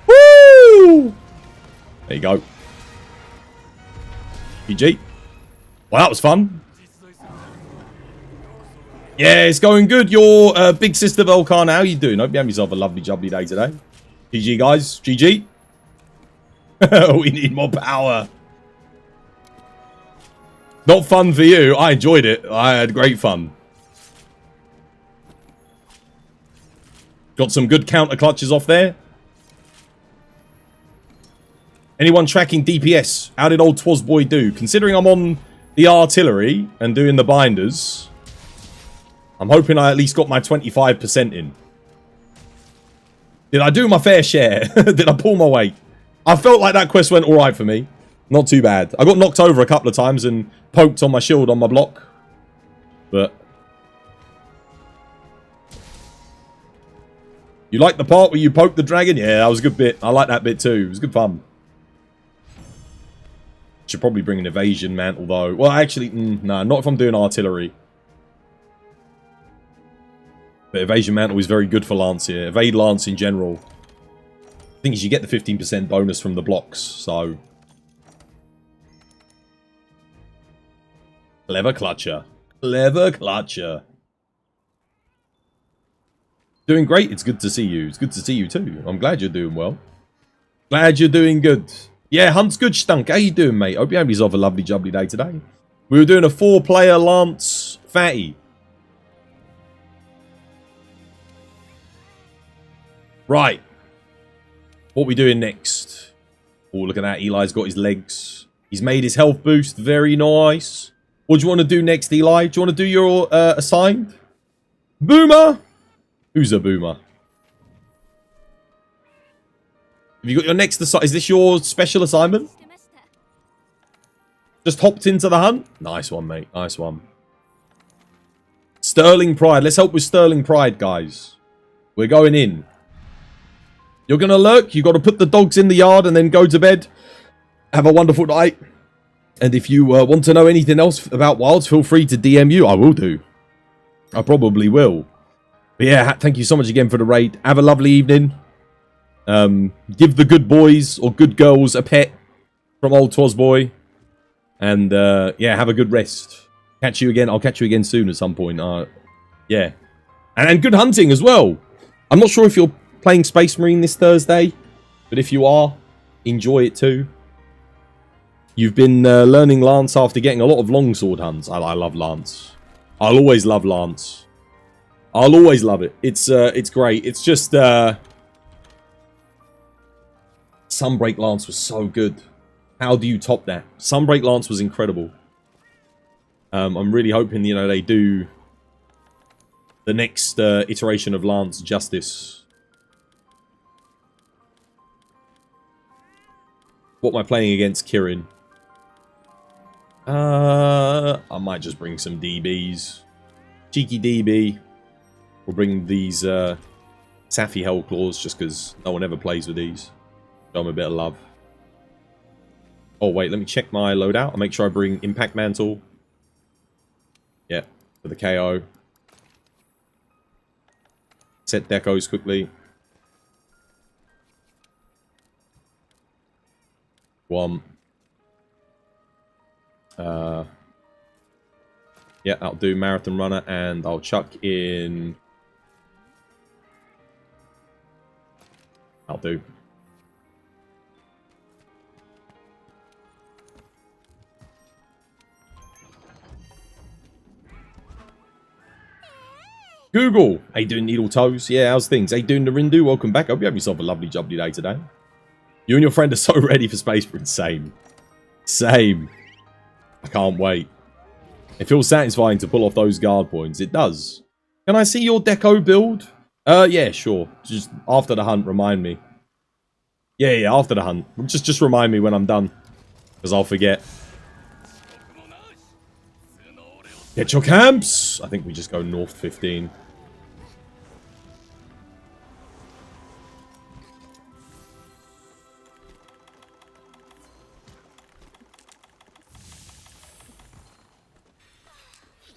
Speaker 2: Woo! There you go. GG. Well, that was fun. Yeah, it's going good. Your big sister Volcana, how you doing? Hope you have yourself a lovely, jubbly day today. GG, guys. GG. We need more power. Not fun for you. I enjoyed it. I had great fun. Got some good counter clutches off there. Anyone tracking DPS? How did old Twazboy do? Considering I'm on the artillery and doing the binders, I'm hoping I at least got my 25% in. Did I do my fair share? Did I pull my weight? I felt like that quest went alright for me. Not too bad. I got knocked over a couple of times and poked on my shield on my block. But you like the part where you poked the dragon? Yeah, that was a good bit. I like that bit too. It was good fun. Should probably bring an evasion mantle though. Well, actually, nah, not if I'm doing artillery. But evasion mantle is very good for Lance here. Evade Lance in general. The thing is, you get the 15% bonus from the blocks, so. Clever clutcher. Clever clutcher. Doing great. It's good to see you. It's good to see you too. I'm glad you're doing well. Glad you're doing good. Yeah, Hunt's good, Stunk. How you doing, mate? Hope you have yourself a lovely, jubbly day today. We were doing a 4-player Lance Fatty. Right. What are we doing next? Oh, look at that. Eli's got his legs. He's made his health boost. Very nice. What do you want to do next, Eli? Do you want to do your assigned? Boomer? Who's a boomer? Have you got your next assignment? Is this your special assignment? Just hopped into the hunt? Nice one, mate. Nice one. Sterling Pride. Let's help with Sterling Pride, guys. We're going in. You're going to lurk. You got to put the dogs in the yard and then go to bed. Have a wonderful night. And if you want to know anything else about Wilds, feel free to DM you. I will do. I probably will. But yeah, thank you so much again for the raid. Have a lovely evening. Give the good boys or good girls a pet from old Twosboy. And yeah, have a good rest. Catch you again. I'll catch you again soon at some point. Yeah. And good hunting as well. I'm not sure if you're playing Space Marine this Thursday. But if you are, enjoy it too. You've been learning Lance after getting a lot of longsword hunts. I love Lance. I'll always love Lance. I'll always love it. It's great. It's just Sunbreak Lance was so good. How do you top that? Sunbreak Lance was incredible. I'm really hoping, you know, they do the next iteration of Lance justice. What am I playing against, Kirin? I might just bring some DBs. Cheeky DB. We'll bring these Safi Hellclaws just because no one ever plays with these. Show them a bit of love. Oh, wait, let me check my loadout. I'll make sure I bring Impact Mantle. Yep, for the KO. Set decos quickly. One. Yeah, I'll do Marathon Runner, and I'll chuck in... I'll do. Google! How you doing, Needle Toes? Yeah, how's things? How you doing, Narindu? Welcome back. Hope you have yourself a lovely, jubbly day today. You and your friend are so ready for Space Marine. Same. Same. I can't wait. It feels satisfying to pull off those guard points. It does. Can I see your deco build? Yeah, sure. Just after the hunt, remind me. Yeah, after the hunt. Just remind me when I'm done. Because I'll forget. Get your camps! I think we just go north 15.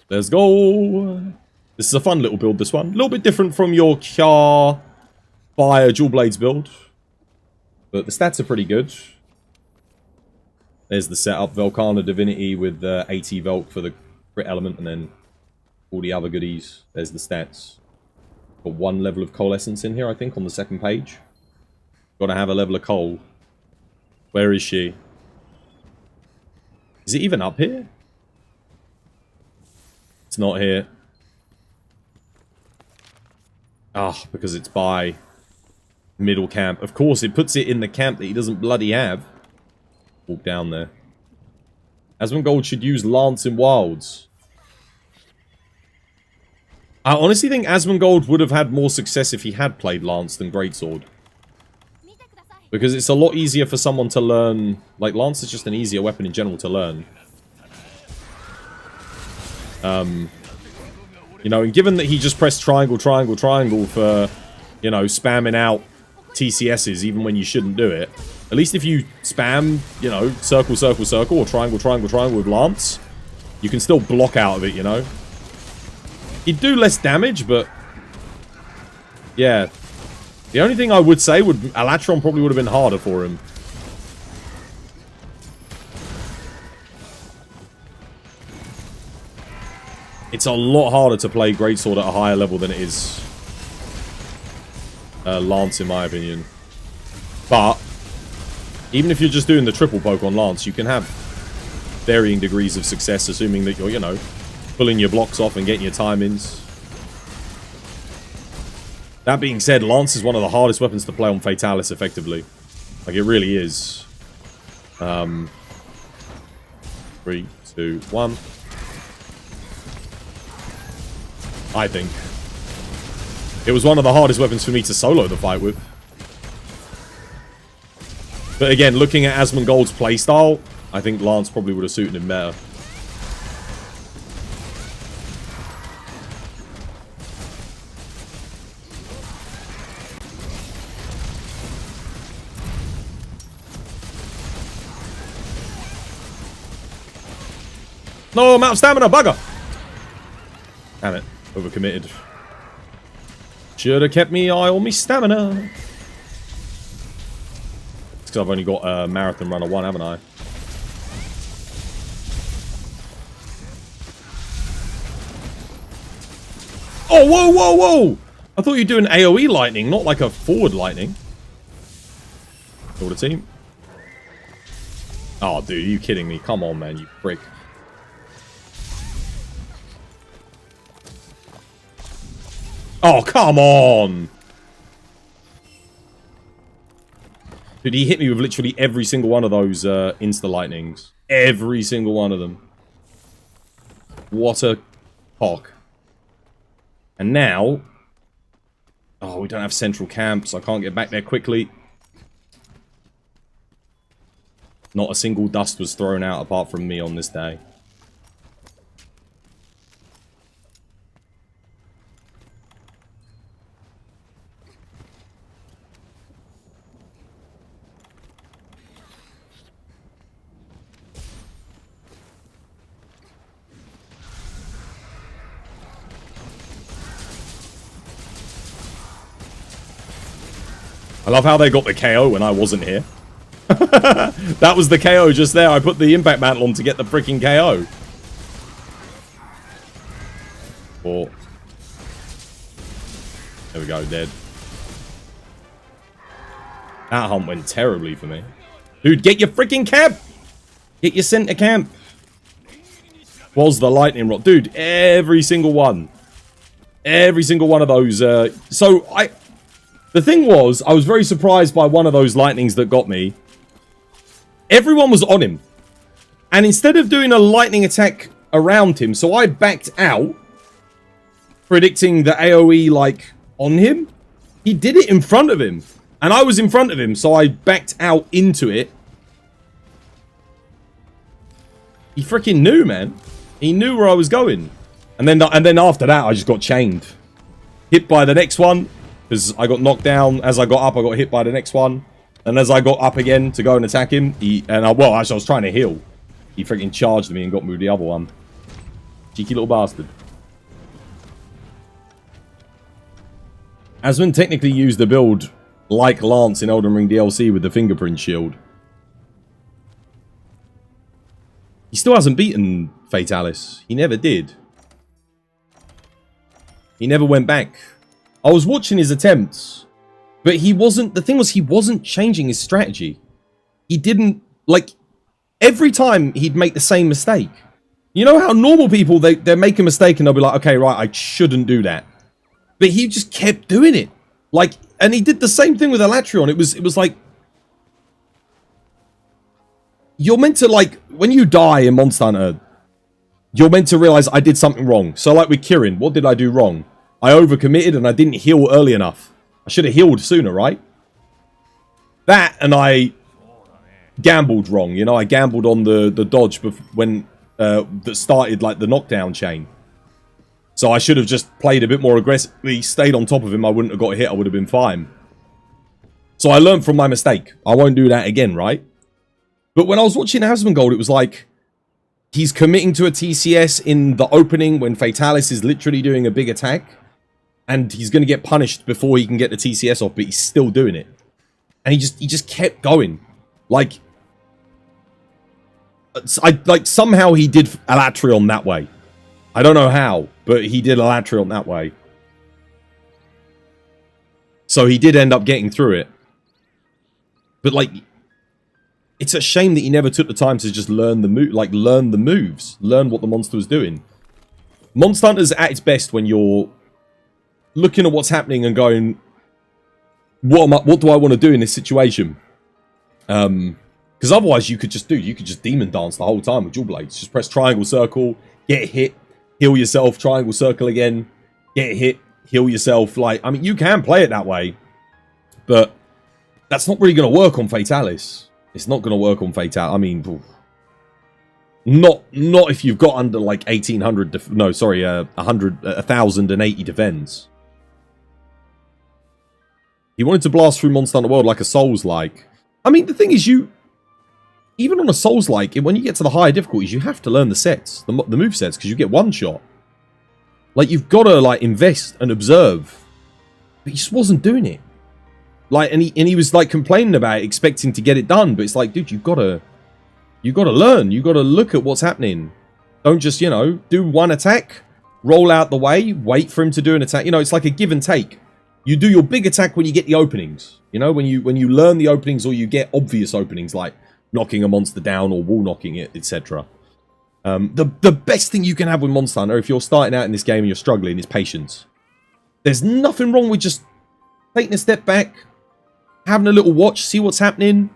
Speaker 2: Let's go. This is a fun little build, this one. A little bit different from your Kar Fire Dual Blades build. But the stats are pretty good. There's the setup. Volcana Divinity with 80 Volk for the crit element. And then all the other goodies. There's the stats. Got one level of Coalescence in here, I think, on the second page. Got to have a level of coal. Where is she? Is it even up here? It's not here. Ah, because it's by middle camp. Of course, it puts it in the camp that he doesn't bloody have. Walk down there. Asmongold should use Lance in Wilds. I honestly think Asmongold would have had more success if he had played Lance than Greatsword. Because it's a lot easier for someone to learn... Like, Lance is just an easier weapon in general to learn. You know, and given that he just pressed triangle, triangle, triangle for, you know, spamming out TCSs even when you shouldn't do it. At least if you spam, you know, circle, circle, circle, or triangle, triangle, triangle with Lance, you can still block out of it, you know. He'd do less damage, but... Yeah. The only thing I would say would... Alatron probably would have been harder for him. It's a lot harder to play Greatsword at a higher level than it is Lance, in my opinion. But even if you're just doing the triple poke on Lance, you can have varying degrees of success, assuming that you're, you know, pulling your blocks off and getting your timings. That being said, Lance is one of the hardest weapons to play on Fatalis effectively. Like, it really is. 3, 2, 1. I think. It was one of the hardest weapons for me to solo the fight with. But again, looking at Asmongold's playstyle, I think Lance probably would have suited him better. No, I'm out of stamina, bugger! Damn it, overcommitted. Should have kept me eye on me stamina. It's because I've only got a marathon runner 1, haven't I? Oh, whoa, whoa, whoa! I thought you were doing AoE lightning, not like a forward lightning. Kill the team. Oh, dude, are you kidding me? Come on, man, you prick. Oh, come on! Dude, he hit me with literally every single one of those insta-lightnings. Every single one of them. What a cock. And now... Oh, we don't have central camp, so I can't get back there quickly. Not a single dust was thrown out apart from me on this day. I love how they got the KO when I wasn't here. That was the KO just there. I put the impact mantle on to get the freaking KO. 4. There we go, dead. That hunt went terribly for me. Dude, get your freaking camp! Get your center camp. Was the lightning rod. Dude, every single one. Every single one of those. The thing was, I was very surprised by one of those lightnings that got me. Everyone was on him. And instead of doing a lightning attack around him, so I backed out, predicting the AoE, like, on him. He did it in front of him. And I was in front of him, so I backed out into it. He freaking knew, man. He knew where I was going. And then after that, I just got chained. Hit by the next one. Because I got knocked down. As I got up, I got hit by the next one. And as I got up again to go and attack him, well, actually, I was trying to heal. He freaking charged me and got me with the other one. Cheeky little bastard. Asmon technically used the build like Lance in Elden Ring DLC with the fingerprint shield. He still hasn't beaten Fatalis. He never did. He never went back. I was watching his attempts, but he wasn't... The thing was, he wasn't changing his strategy. He didn't... Like, every time he'd make the same mistake. You know how normal people, they make a mistake and they'll be like, okay, right, I shouldn't do that. But he just kept doing it. Like, and he did the same thing with Elatrion. It was like... You're meant to, like, when you die in Monster Hunter, you're meant to realize I did something wrong. So, like with Kirin, what did I do wrong? I overcommitted and I didn't heal early enough. I should have healed sooner, right? That, and I gambled wrong. You know, I gambled on the dodge when that started, like, the knockdown chain. So I should have just played a bit more aggressively, stayed on top of him. I wouldn't have got hit. I would have been fine. So I learned from my mistake. I won't do that again, right? But when I was watching Asmongold, it was like... He's committing to a TCS in the opening when Fatalis is literally doing a big attack. And he's going to get punished before he can get the TCS off, but he's still doing it. And he just kept going. Like... somehow he did Elatrion that way. I don't know how, but he did Elatrion that way. So he did end up getting through it. But, like... it's a shame that he never took the time to just learn the learn the moves, learn what the monster was doing. Monster Hunter's at its best when you're looking at what's happening and going, what do I want to do in this situation? Because otherwise you could just demon dance the whole time with dual blades. Just press triangle, circle, get hit, heal yourself, triangle, circle again, get hit, heal yourself. Like, I mean, you can play it that way, but that's not really going to work on Fatalis. It's not going to work on Fatalis. I mean, not if you've got under like 1800. No, sorry, 1080 defense. He wanted to blast through Monster Hunter World like a Souls-like. I mean, the thing is, even on a Souls-like, when you get to the higher difficulties, you have to learn the sets, the move sets, because you get one shot. Like, you've got to like invest and observe, but he just wasn't doing it. Like, and he was like complaining about it, expecting to get it done, but it's like, dude, you've got to learn. You've got to look at what's happening. Don't just, you know, do one attack, roll out the way, wait for him to do an attack. You know, it's like a give and take. You do your big attack when you get the openings. You know, when you learn the openings, or you get obvious openings like knocking a monster down or wall knocking it, etc. The best thing you can have with Monster Hunter, if you're starting out in this game and you're struggling, is patience. There's nothing wrong with just taking a step back, having a little watch, see what's happening,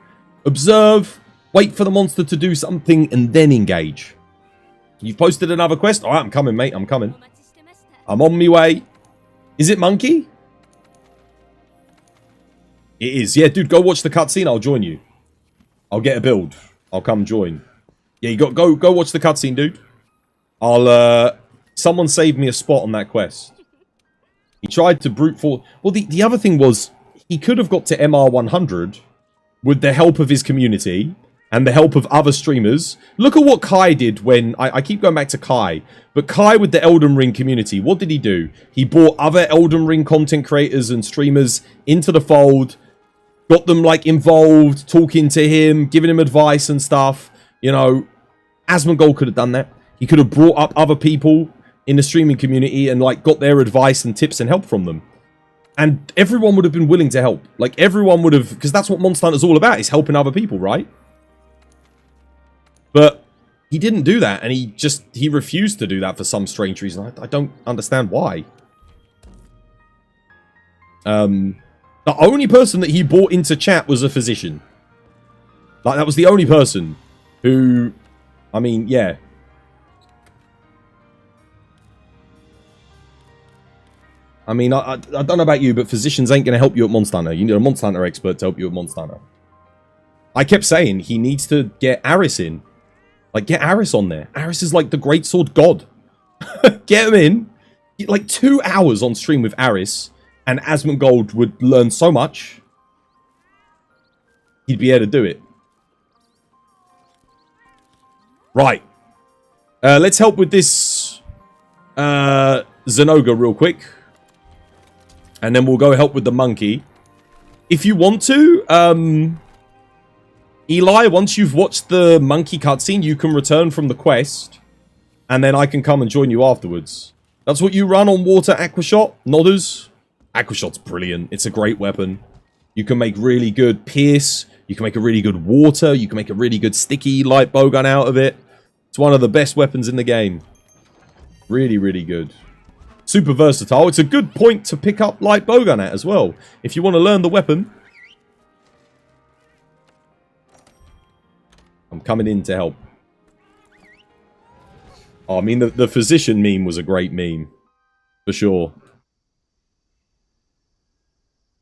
Speaker 2: observe, wait for the monster to do something, and then engage. You've posted another quest? Alright, I'm coming, mate. I'm coming. I'm on my way. Is it Monkey? It is. Yeah, dude, go watch the cutscene. I'll join you. I'll get a build. I'll come join. Yeah, you got go watch the cutscene, dude. Someone saved me a spot on that quest. He tried to brute force. Well, the other thing was, he could have got to MR100 with the help of his community and the help of other streamers. Look at what Kai did when... I keep going back to Kai. But Kai with the Elden Ring community, what did he do? He brought other Elden Ring content creators and streamers into the fold. Got them, like, involved, talking to him, giving him advice and stuff. You know, Asmongold could have done that. He could have brought up other people in the streaming community and, like, got their advice and tips and help from them. And everyone would have been willing to help. Like, everyone would have... Because that's what Monster Hunter's all about, is helping other people, right? But he didn't do that, and he refused to do that for some strange reason. I don't understand why. The only person that he brought into chat was a physician. Like, that was the only person who... I mean, yeah. I mean, I don't know about you, but physicians ain't going to help you at Monster Hunter. You need a Monster Hunter expert to help you at Monster Hunter. I kept saying he needs to get Aris in. Like, get Aris on there. Aris is like the greatsword god. Get him in. Like, 2 hours on stream with Aris, and Asmongold would learn so much. He'd be able to do it. Right. Let's help with this Zenoga real quick. And then we'll go help with the monkey. If you want to, Eli, once you've watched the monkey cutscene, you can return from the quest. And then I can come and join you afterwards. That's what you run on Water Aquashot, Nodders. Aquashot's brilliant. It's a great weapon. You can make really good pierce. You can make a really good water. You can make a really good sticky light bowgun out of it. It's one of the best weapons in the game. Really, really good. Super versatile. It's a good point to pick up light bowgun at as well. If you want to learn the weapon. I'm coming in to help. Oh, I mean, the physician meme was a great meme. For sure.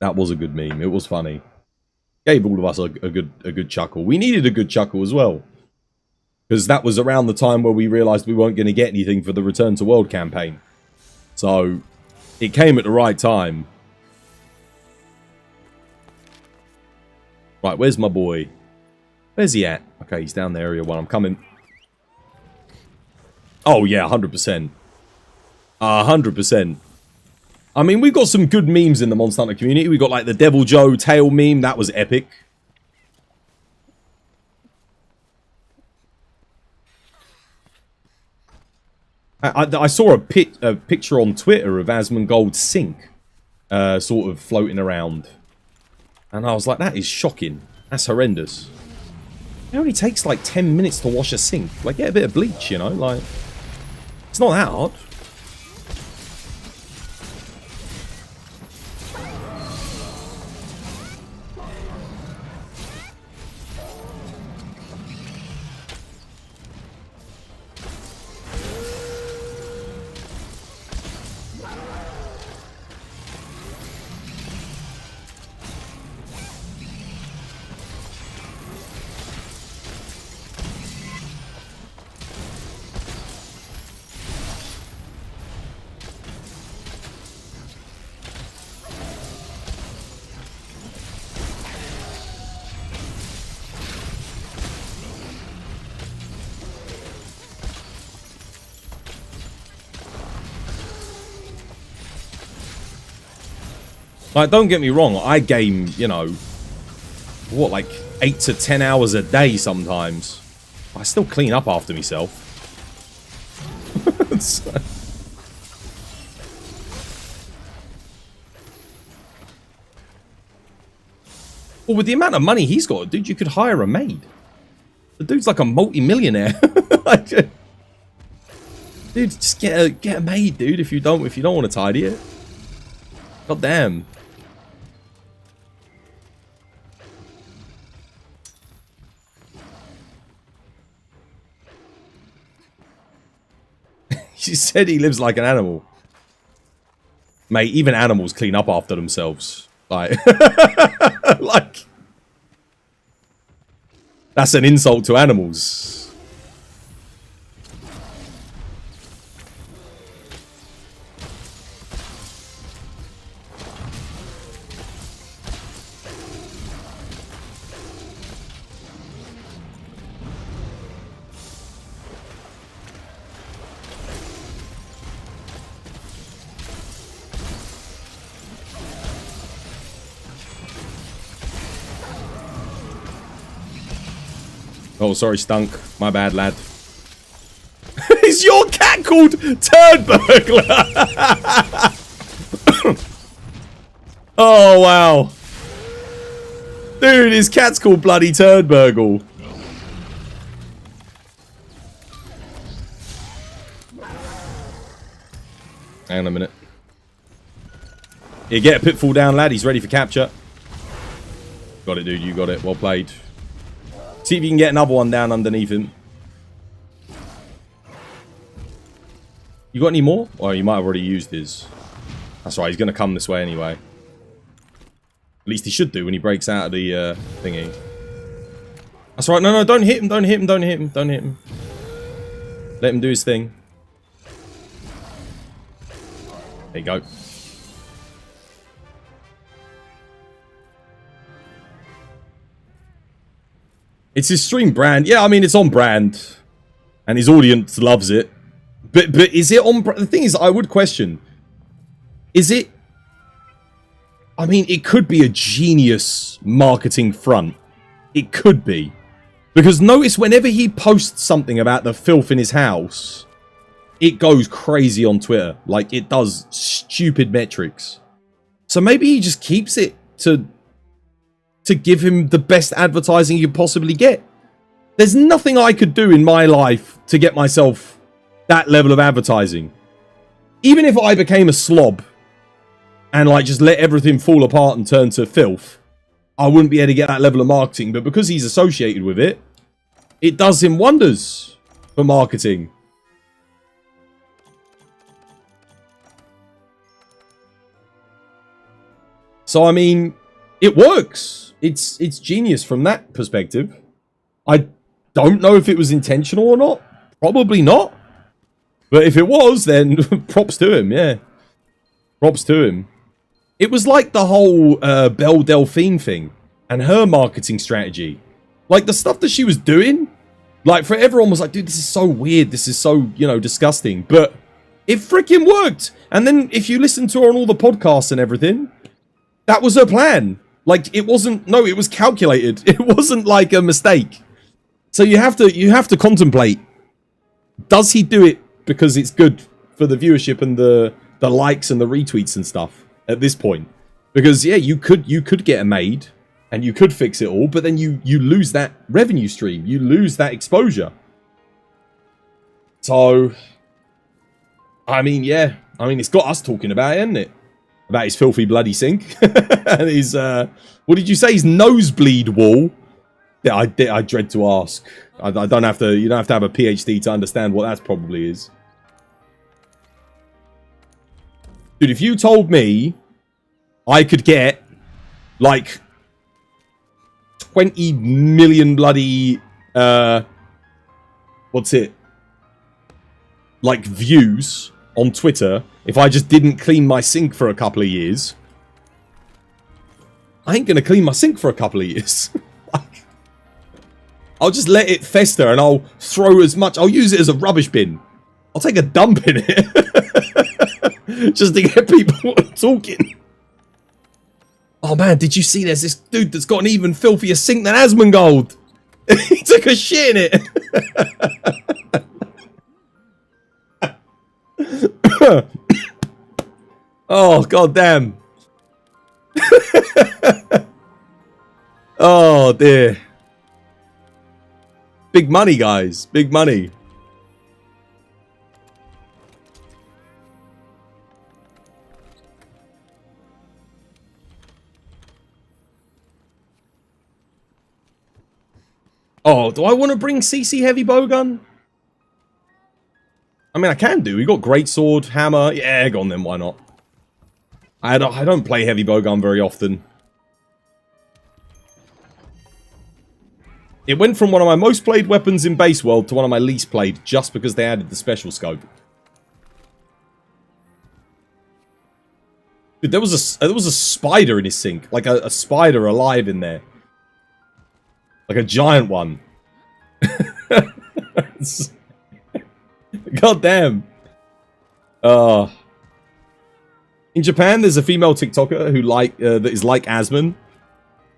Speaker 2: That was a good meme. It was funny. Gave all of us a good chuckle. We needed a good chuckle as well. Because that was around the time where we realised we weren't going to get anything for the Return to World campaign. So, it came at the right time. Right, where's my boy? Where's he at? Okay, he's down the area 1. I'm coming. Oh, yeah, 100%. 100%. I mean, we've got some good memes in the Monster Hunter community. We got, like, the Devil Joe tail meme. That was epic. I saw a picture on Twitter of Asmongold's sink sort of floating around. And I was like, that is shocking. That's horrendous. It only takes like 10 minutes to wash a sink. Like, get a bit of bleach, you know? Like, it's not that hard. Like, don't get me wrong, I game, you know, what, like 8 to 10 hours a day sometimes. I still clean up after myself. So... Well, with the amount of money he's got, dude, you could hire a maid. The dude's like a multi-millionaire. Dude, just get a maid, dude, if you don't want to tidy it. God damn. She said he lives like an animal. Mate, even animals clean up after themselves. Like, like, that's an insult to animals. Oh, sorry, Stunk. My bad, lad. Is your cat called Turd Burglar? Oh, wow. Dude, his cat's called bloody Turd Burgle. Hang on a minute. Yeah, get a pitfall down, lad. He's ready for capture. Got it, dude. You got it. Well played. See if you can get another one down underneath him. You got any more? Oh, you might have already used his. That's right, he's going to come this way anyway. At least he should do when he breaks out of the thingy. That's right, no, don't hit him, don't hit him, don't hit him, don't hit him. Let him do his thing. There you go. It's his stream brand. Yeah, I mean, it's on brand. And his audience loves it. But is it on brand? The thing is, I would question. Is it... I mean, it could be a genius marketing front. It could be. Because notice whenever he posts something about the filth in his house, it goes crazy on Twitter. Like, it does stupid metrics. So maybe he just keeps it to give him the best advertising you could possibly get. There's nothing I could do in my life to get myself that level of advertising. Even if I became a slob and like just let everything fall apart and turn to filth, I wouldn't be able to get that level of marketing. But because he's associated with it, it does him wonders for marketing. So I mean, it works. It's genius from that perspective. I don't know if it was intentional or not. Probably not. But if it was, then props to him, yeah. Props to him. It was like the whole Belle Delphine thing and her marketing strategy. Like, the stuff that she was doing, like, for everyone was like, dude, this is so weird. This is so, you know, disgusting. But it freaking worked. And then if you listen to her on all the podcasts and everything, that was her plan. Like, it wasn't... No, it was calculated. It wasn't like a mistake. So you have to contemplate. Does he do it because it's good for the viewership and the likes and the retweets and stuff at this point? Because, yeah, you could get a maid and you could fix it all, but then you lose that revenue stream. You lose that exposure. So, I mean, yeah. I mean, it's got us talking about it, hasn't it? About his filthy bloody sink. And his, what did you say? His nosebleed wall? Yeah, I dread to ask. I don't have to, you don't have to have a PhD to understand what that probably is. Dude, if you told me I could get, like, 20 million bloody, what's it? Like, views on Twitter if I just didn't clean my sink for a couple of years, I ain't gonna clean my sink for a couple of years. Like, I'll just let it fester and I'll throw as much, I'll use it as a rubbish bin. I'll take a dump in it. Just to get people talking. Oh man, did you see there's this dude that's got an even filthier sink than Asmongold? He took a shit in it. Oh, goddamn. Oh, dear. Big money, guys. Big money. Oh, do I want to bring CC heavy bowgun? I mean, I can do. We got greatsword, hammer. Yeah, go on then. Why not? I don't play heavy bowgun very often. It went from one of my most played weapons in base world to one of my least played, just because they added the special scope. Dude, there was a spider in his sink, like a spider alive in there, like a giant one. God damn. In Japan, there's a female TikToker who that is like Asmon,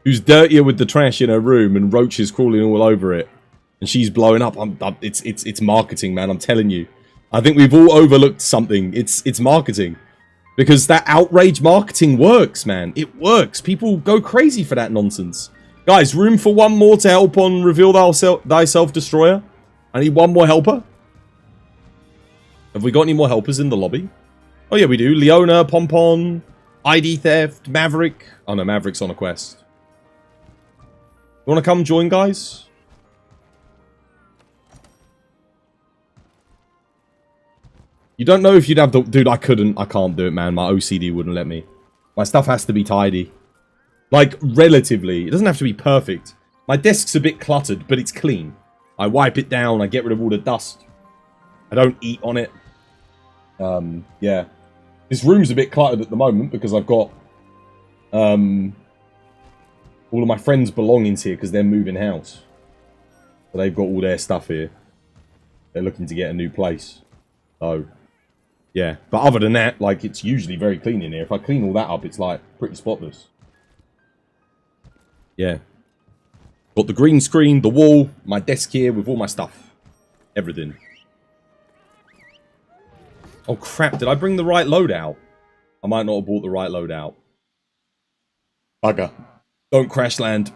Speaker 2: who's dirtier with the trash in her room and roaches crawling all over it, and she's blowing up. It's marketing, man. I'm telling you. I think we've all overlooked something. It's marketing, because that outrage marketing works, man. It works. People go crazy for that nonsense. Guys, room for one more to help on Reveal Thyself Destroyer. I need one more helper. Have we got any more helpers in the lobby? Oh yeah, we do. Leona, Pompon, ID Theft, Maverick. Oh no, Maverick's on a quest. You want to come join, guys? You don't know if you'd have the... Dude, I can't do it, man. My OCD wouldn't let me. My stuff has to be tidy. Like, relatively. It doesn't have to be perfect. My desk's a bit cluttered, but it's clean. I wipe it down. I get rid of all the dust. I don't eat on it. Yeah. This room's a bit cluttered at the moment because I've got all of my friends' belongings here because they're moving house. So they've got all their stuff here. They're looking to get a new place. So, yeah. But other than that, like, it's usually very clean in here. If I clean all that up, it's, like, pretty spotless. Yeah. Got the green screen, the wall, my desk here with all my stuff. Everything. Oh crap, did I bring the right loadout? I might not have bought the right loadout. Bugger. Don't crash land.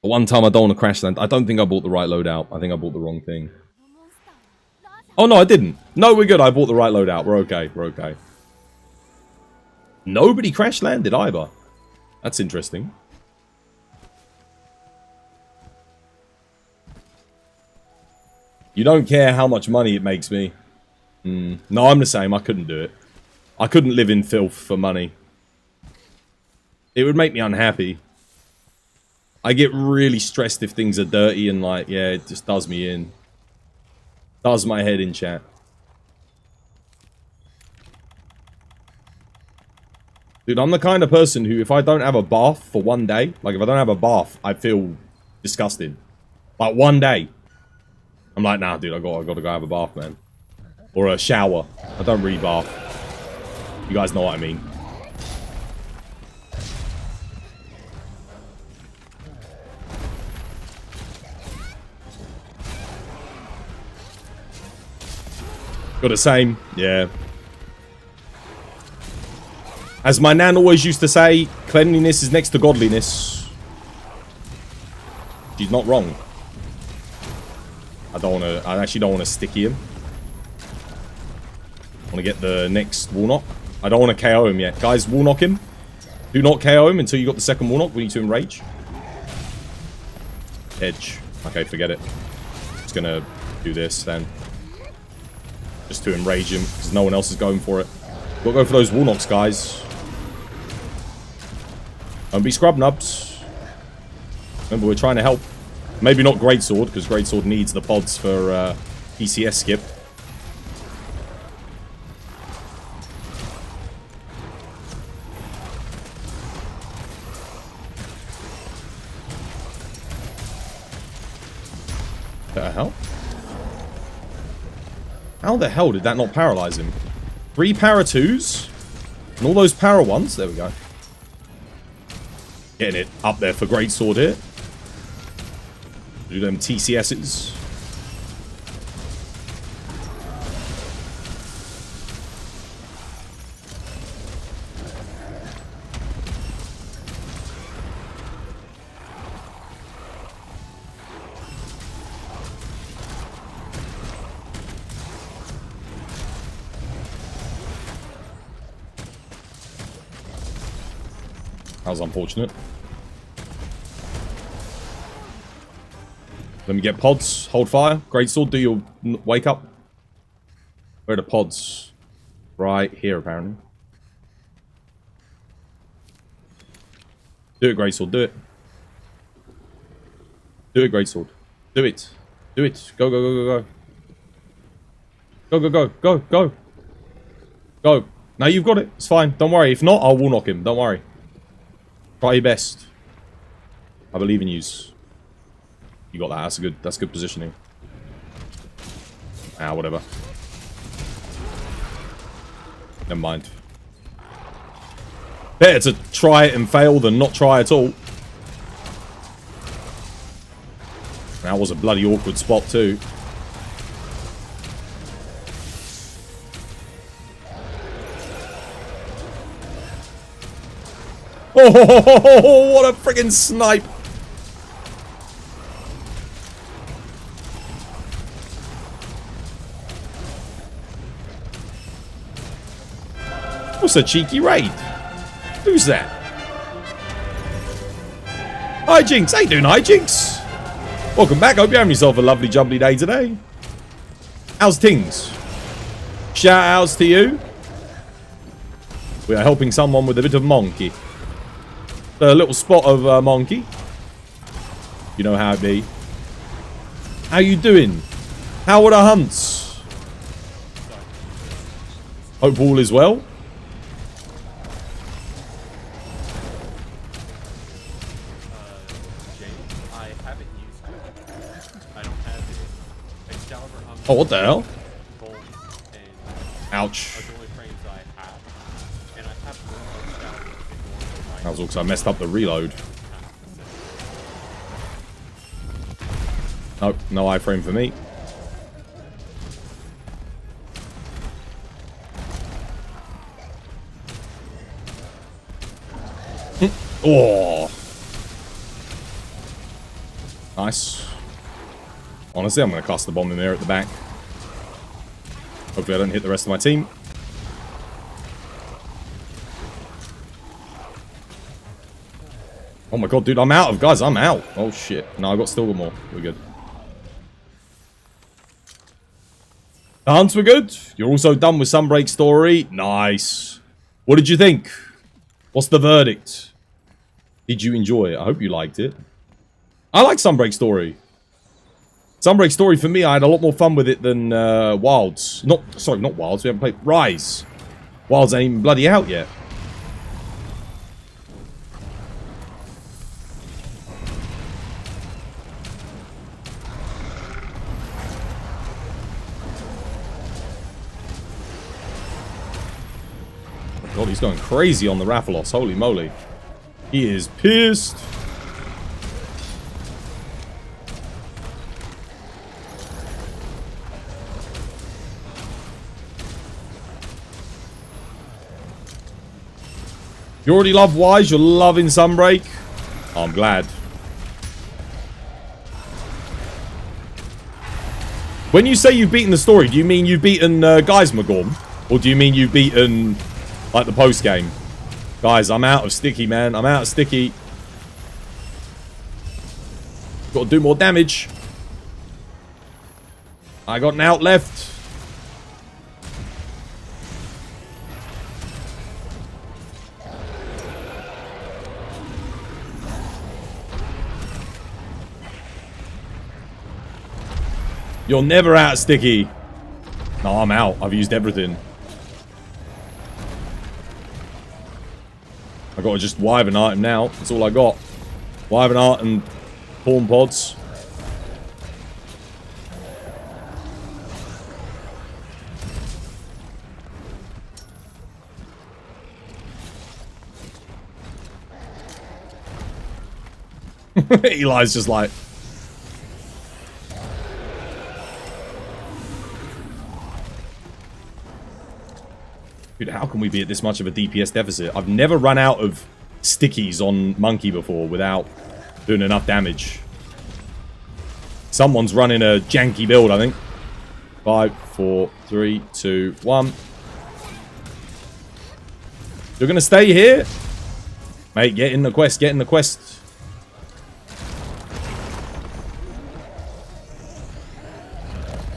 Speaker 2: The one time I don't want to crash land. I don't think I bought the right loadout. I think I bought the wrong thing. Oh no, I didn't. No, we're good. I bought the right loadout. We're okay. We're okay. Nobody crash landed either. That's interesting. You don't care how much money it makes me. No, I'm the same. I couldn't do it. I couldn't live in filth for money. It would make me unhappy. I get really stressed if things are dirty and like, yeah, it just does me in. Does my head in, chat. Dude, I'm the kind of person who, if I don't have a bath for one day, like if I don't have a bath, I feel disgusted. Like one day. I'm like, nah, dude, I gotta go have a bath, man. Or a shower. I don't really bath. You guys know what I mean. Got the same. Yeah. As my nan always used to say, cleanliness is next to godliness. She's not wrong. I actually don't want to sticky him. I want to get the next wall knock. I don't want to KO him yet. Guys, wall knock him. Do not KO him until you got the second wall knock. We need to enrage. Edge. Okay, forget it. Just gonna do this then. Just to enrage him, because no one else is going for it. Gotta go for those wall knocks, guys. Don't be scrub nubs. Remember, we're trying to help. Maybe not Greatsword, because Greatsword needs the pods for PCS skip. What the hell? How the hell did that not paralyze him? 3 para 2s? And all those para 1s? There we go. Getting it up there for Greatsword here. Do them TCSs. That was unfortunate. Let me get pods. Hold fire. Greatsword, do your wake up. Where are the pods? Right here, apparently. Do it, Greatsword. Do it. Do it, Greatsword. Do it. Do it. Go, go, go, go, go. Go, go, go, go, go. Go. Now you've got it. It's fine. Don't worry. If not, I'll wall knock him. Don't worry. Try your best. I believe in yous. You got that. That's good positioning. Ah, whatever. Never mind. Better to try it and fail than not try at all. That was a bloody awkward spot too. Oh, what a friggin' snipe! What's a cheeky raid? Who's that? Hijinks! How you doing, Hijinks? Welcome back. Hope you're having yourself a lovely jubbly day today. How's things? Shout outs to you. We are helping someone with a bit of monkey. A little spot of monkey. You know how it be. How you doing? How are the hunts? Hope all is well. Oh, what the hell? Ouch. That was all because I messed up the reload. Nope, no iframe for me. Oh. Nice. Honestly, I'm going to cast the bomb in there at the back. Hopefully I don't hit the rest of my team. Oh my god, dude, I'm out of... Guys, I'm out. Oh shit. No, I still got more. We're good. The hunts were good. You're also done with Sunbreak Story. Nice. What did you think? What's the verdict? Did you enjoy it? I hope you liked it. I like Sunbreak Story. Sunbreak Story, for me, I had a lot more fun with it than Wilds. Sorry, not Wilds. We haven't played Rise. Wilds ain't even bloody out yet. God, he's going crazy on the Rathalos. Holy moly. He is pissed. You already love Wise. You're loving Sunbreak. Oh, I'm glad. When you say you've beaten the story, do you mean you've beaten Geismagorm? Or do you mean you've beaten, like, the post-game? Guys, I'm out of Sticky, man. I'm out of Sticky. Got to do more damage. I got an out left. You're never out, Sticky. No, I'm out. I've used everything. I gotta just Wyvern Art him now. That's all I got. Wyvern Art and Pawn Pods. Eli's just like... Dude, how can we be at this much of a DPS deficit? I've never run out of stickies on Monkey before without doing enough damage. Someone's running a janky build, I think. 5, 4, 3, 2, 1. You're gonna stay here? Mate, get in the quest, get in the quest.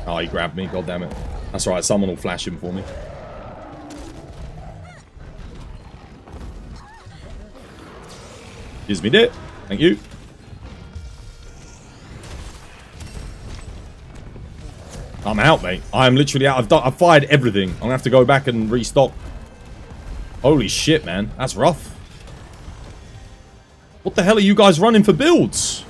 Speaker 2: Oh, he grabbed me, god damn it. That's alright, someone will flash him for me. Gives me that. Thank you. I'm out, mate. I'm literally out. I've fired everything. I'm gonna have to go back and restock. Holy shit, man. That's rough. What the hell are you guys running for builds?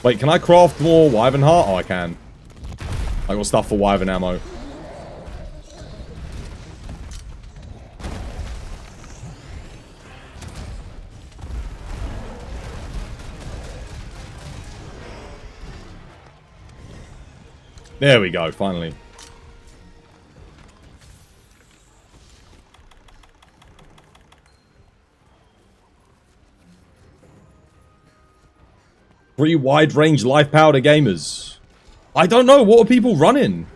Speaker 2: Wait, can I craft more Wyvern Heart? Oh, I can. I got stuff for Wyvern ammo. There we go, finally. Three wide-range life powder gamers. I don't know. What are people running?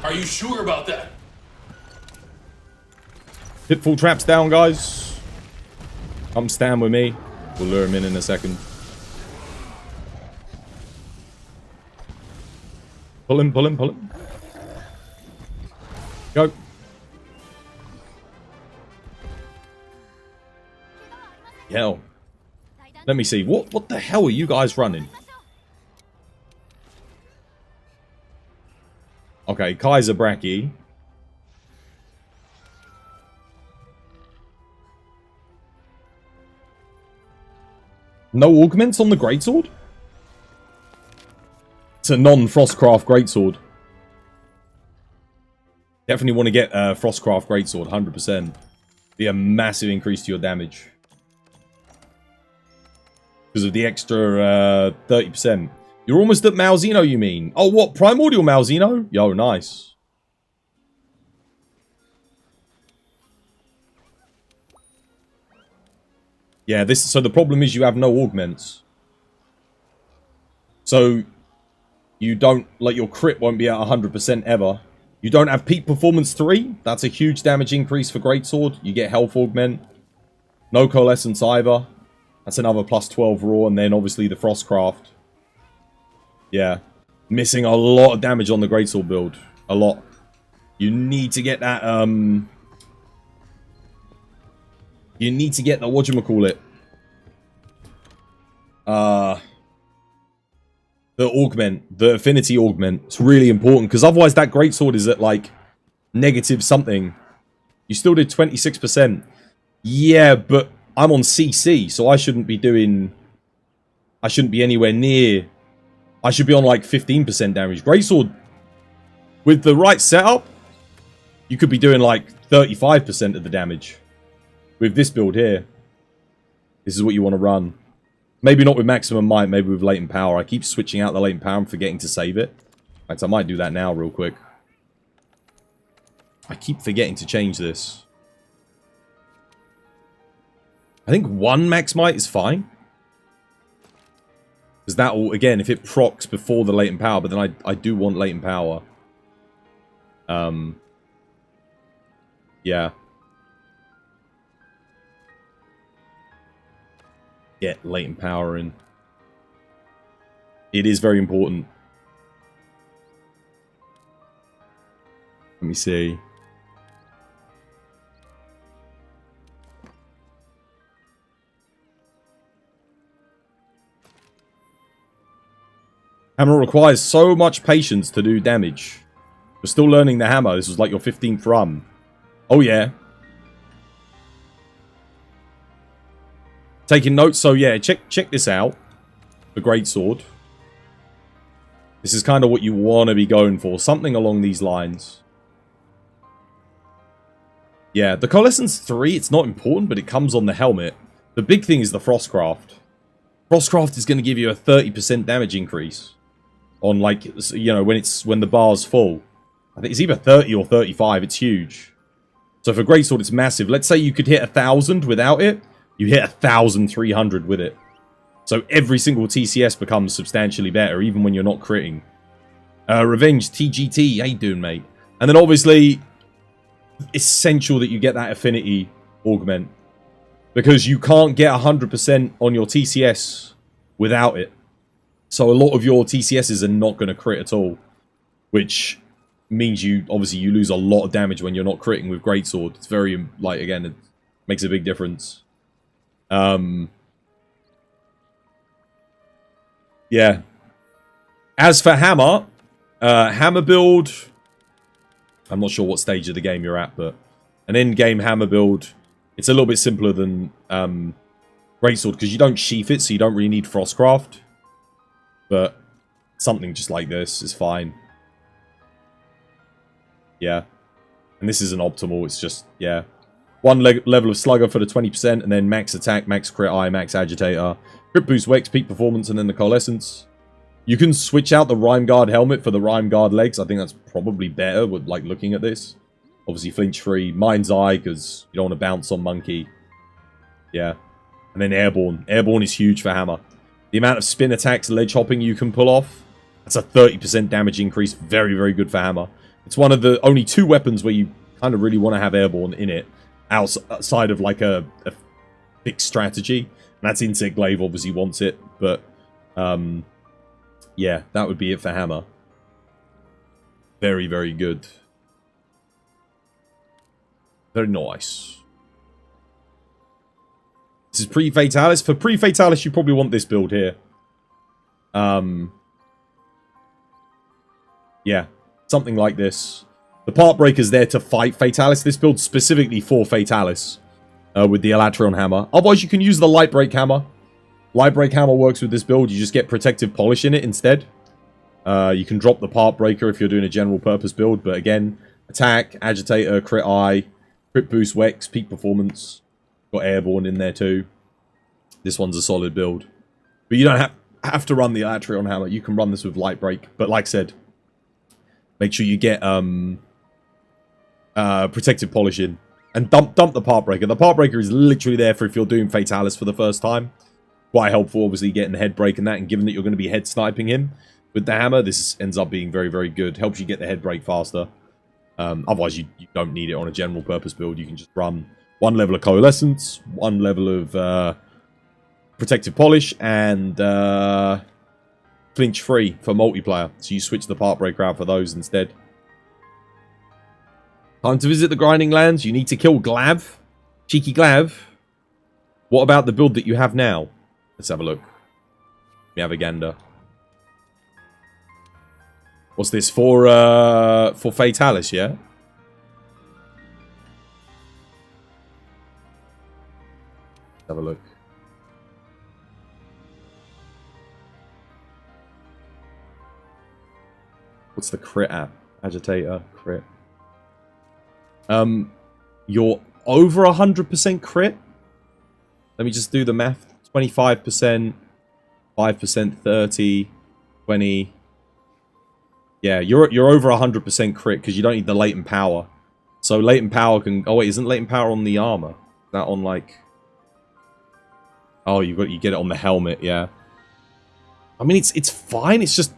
Speaker 1: Are you sure about that?
Speaker 2: Pitfall traps down, guys. Come stand with me. We'll lure him in a second. Pull him, pull him, pull him. Go. Hell. Let me see. What the hell are you guys running? Okay, Kaiser Bracky. No augments on the greatsword? It's a non-Frostcraft greatsword. Definitely want to get Frostcraft greatsword, 100%. Be a massive increase to your damage. Because of the extra 30%. You're almost at Malzeno, you mean? Oh, what? Primordial Malzeno? Yo, nice. Yeah, so the problem is you have no augments. So, you don't, like, your crit won't be at 100% ever. You don't have peak performance 3. That's a huge damage increase for greatsword. You get health augment. No coalescence either. That's another plus 12 raw, and then obviously the Frostcraft. Yeah. Missing a lot of damage on the greatsword build. A lot. You need to get that, you need to get the, whatchamacallit? The augment. The affinity augment. It's really important, because otherwise that greatsword is at, like, negative something. You still did 26%. Yeah, but I'm on CC, so I shouldn't be doing... I shouldn't be anywhere near... I should be on like 15% damage. Greatsword, with the right setup, you could be doing like 35% of the damage. With this build here. This is what you want to run. Maybe not with maximum might, maybe with latent power. I keep switching out the latent power and forgetting to save it. In fact, I might do that now real quick. I keep forgetting to change this. I think 1 max might is fine. Because that will, again, if it procs before the latent power, but then I do want latent power. Yeah. Get latent power in. It is very important. Let me see. Hammer requires so much patience to do damage. You're still learning the hammer. This was like your 15th run. Oh, yeah. Taking notes. So, yeah, check this out. The greatsword. This is kind of what you want to be going for. Something along these lines. Yeah, the Coalescence 3, it's not important, but it comes on the helmet. The big thing is the Frostcraft. Frostcraft is going to give you a 30% damage increase. On, like, you know, when the bar's full. I think it's either 30 or 35. It's huge. So for Greatsword, it's massive. Let's say you could hit 1,000 without it. You hit 1,300 with it. So every single TCS becomes substantially better, even when you're not critting. Revenge, TGT, how you doing, mate? And then obviously, it's essential that you get that affinity augment. Because you can't get 100% on your TCS without it. So a lot of your TCSs are not going to crit at all. Which means you lose a lot of damage when you're not critting with Greatsword. It's very, like, again, it makes a big difference. Yeah. As for Hammer, Hammer build, I'm not sure what stage of the game you're at, but an in-game Hammer build, it's a little bit simpler than Greatsword, because you don't sheath it, so you don't really need Frostcraft. But something just like this is fine. Yeah. And this isn't optimal, it's just, yeah. One level of Slugger for the 20%, and then max attack, max crit eye, max agitator. Crit boost, Wex, peak performance, and then the Coalescence. You can switch out the Rhyme Guard helmet for the Rhyme Guard legs. I think that's probably better with, like, looking at this. Obviously, flinch free. Mind's Eye, because you don't want to bounce on Monkey. Yeah. And then Airborne. Airborne is huge for Hammer. The amount of spin attacks, ledge hopping you can pull off, that's a 30% damage increase. Very, very good for Hammer. It's one of the only 2 weapons where you kind of really want to have Airborne in it, outside of like a fixed strategy. And that's Insect Glaive obviously wants it, but yeah, that would be it for Hammer. Very, very good. Very nice. This is pre-Fatalis. For pre-Fatalis, you probably want this build here. Yeah, something like this. The Part Breaker's there to fight Fatalis. This build's specifically for Fatalis. With the Elatrion Hammer. Otherwise, you can use the Light Break Hammer. Light Break Hammer works with this build. You just get Protective Polish in it instead. You can drop the Part Breaker if you're doing a general purpose build. But again, attack, agitator, crit eye, crit boost, Wex, peak performance. Got Airborne in there too. This one's a solid build. But you don't have to run the Elatrion Hammer. You can run this with Light Break. But like I said, make sure you get Protective Polish in. And dump the Part Breaker. The Part Breaker is literally there for if you're doing Fatalis for the first time. Quite helpful, obviously, getting the head break and that. And given that you're going to be head sniping him with the hammer, this ends up being very, very good. Helps you get the head break faster. Otherwise, you don't need it on a general purpose build. You can just run 1 level of Coalescence, 1 level of Protective Polish, and Flinch Free for multiplayer. So you switch the Part Breaker out for those instead. Time to visit the Grinding Lands. You need to kill Glav. Cheeky Glav. What about the build that you have now? Let's have a look. We have a gander. What's this? For Fatalis, yeah? Let's have a look. What's the crit at? Agitator, crit. You're over 100% crit. Let me just do the math. 25%, 5%, 30, 20. Yeah, you're over 100% crit because you don't need the latent power. So latent power can... Oh, wait, isn't latent power on the armor? Is that on, like... Oh, you get it on the helmet, yeah. I mean, it's fine. It's just...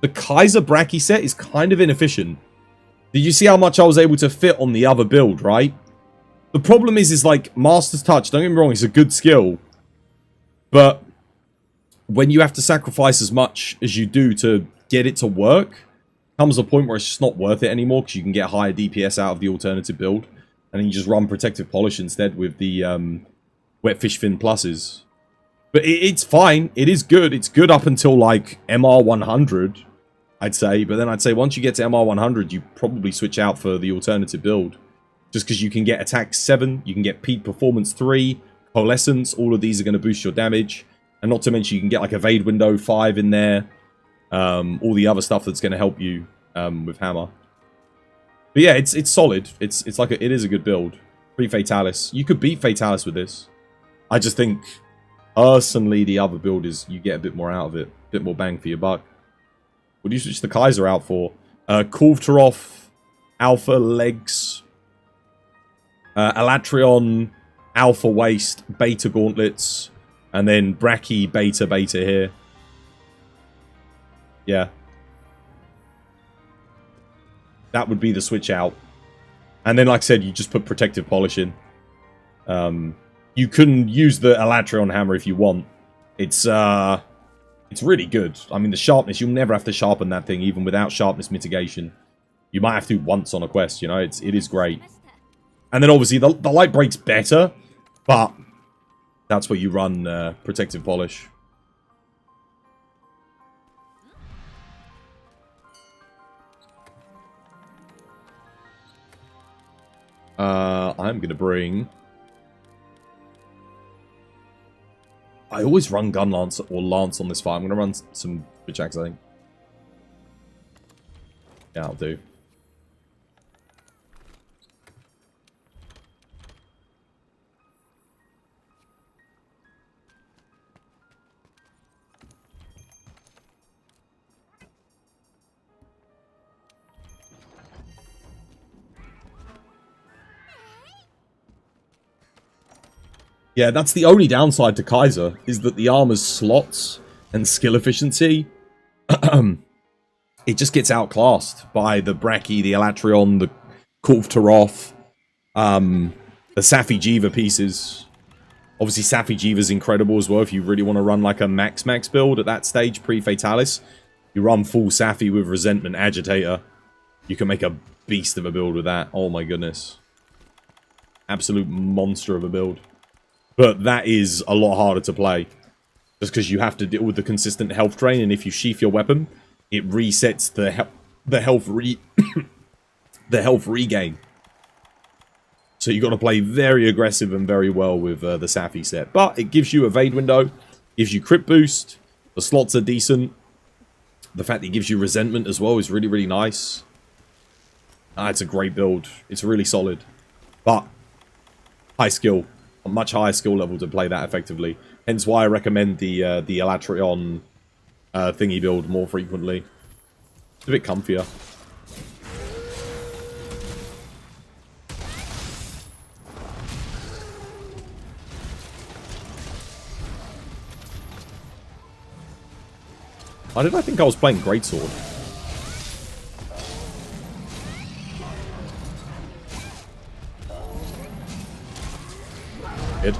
Speaker 2: The Kaiser Brachy set is kind of inefficient. Did you see how much I was able to fit on the other build, right? The problem is like, Master's Touch, don't get me wrong, it's a good skill. But when you have to sacrifice as much as you do to get it to work, comes a point where it's just not worth it anymore because you can get higher DPS out of the alternative build. And then you just run Protective Polish instead with the Wet Fish Fin pluses. But it's fine. It is good. It's good up until, like, MR100, I'd say. But then I'd say once you get to MR100, you probably switch out for the alternative build. Just because you can get Attack 7, you can get Peak Performance 3, Coalescence. All of these are going to boost your damage. And not to mention you can get, like, Evade Window 5 in there. All the other stuff that's going to help you with Hammer. But yeah, it's solid. It's like it is a good build. Pre-Fatalis. You could beat Fatalis with this. I just think... Personally, the other build is you get a bit more out of it. A bit more bang for your buck. What do you switch the Kaiser out for? Kulvtarov, Alpha Legs, Elatrion, Alpha Waist, Beta Gauntlets, and then Brachy, Beta here. Yeah. That would be the switch out. And then, like I said, you just put Protective Polish in. You can use the Elatrion hammer if you want. It's really good. I mean, the sharpness, you'll never have to sharpen that thing, even without sharpness mitigation. You might have to once on a quest, you know? It is great. And then, obviously, the light break's better, but that's where you run Protective Polish. I'm going to bring... I always run Gun Lance or Lance on this fight. I'm going to run some Switchacks, I think. Yeah, I'll do. Yeah, that's the only downside to Kaiser, is that the armor's slots and skill efficiency, it just gets outclassed by the Brachy, the Elatrion, the Kulvtarov, the Safi Jiva pieces. Obviously, Safi Jiva's incredible as well if you really want to run like a max build at that stage, pre-Fatalis. You run full Safi with Resentment Agitator. You can make a beast of a build with that. Oh my goodness. Absolute monster of a build. But that is a lot harder to play. Just because you have to deal with the consistent health drain, and if you sheath your weapon, it resets the health the health regain. So you got to play very aggressive and very well with the Safi set. But it gives you evade window, gives you crit boost, the slots are decent. The fact that it gives you resentment as well is really, really nice. It's a great build. It's really solid. But high skill. A much higher skill level to play that effectively. Hence why I recommend the Elatrion thingy build more frequently. It's a bit comfier. Why did I think I was playing Greatsword? Good.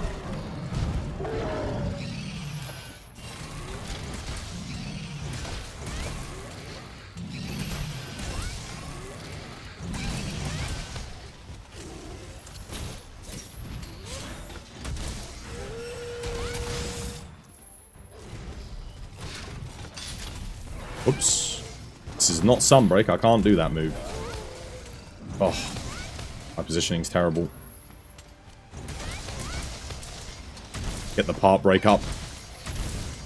Speaker 2: Oops. This is not Sunbreak. I can't do that move. Oh. My positioning's terrible. Get the part break up.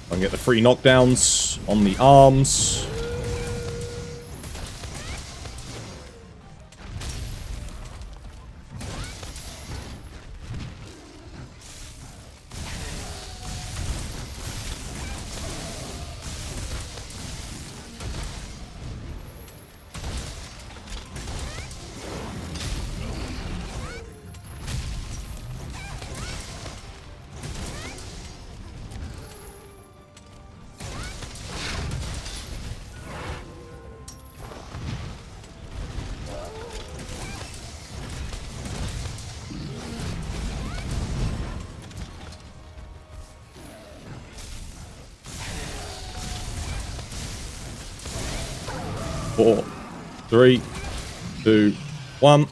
Speaker 2: I can get the free knockdowns on the arms. 4, 3, 2, 1.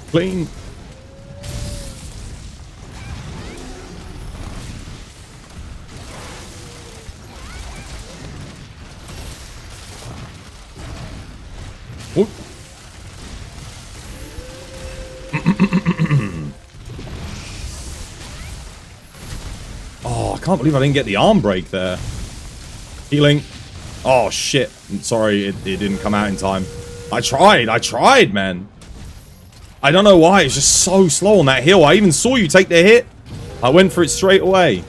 Speaker 2: Clean. Whoop. Oh, I can't believe I didn't get the arm break there. Healing. Oh, shit. I'm sorry, it didn't come out in time. I tried, man. I don't know why, it's just so slow on that hill. I even saw you take the hit. I went for it straight away.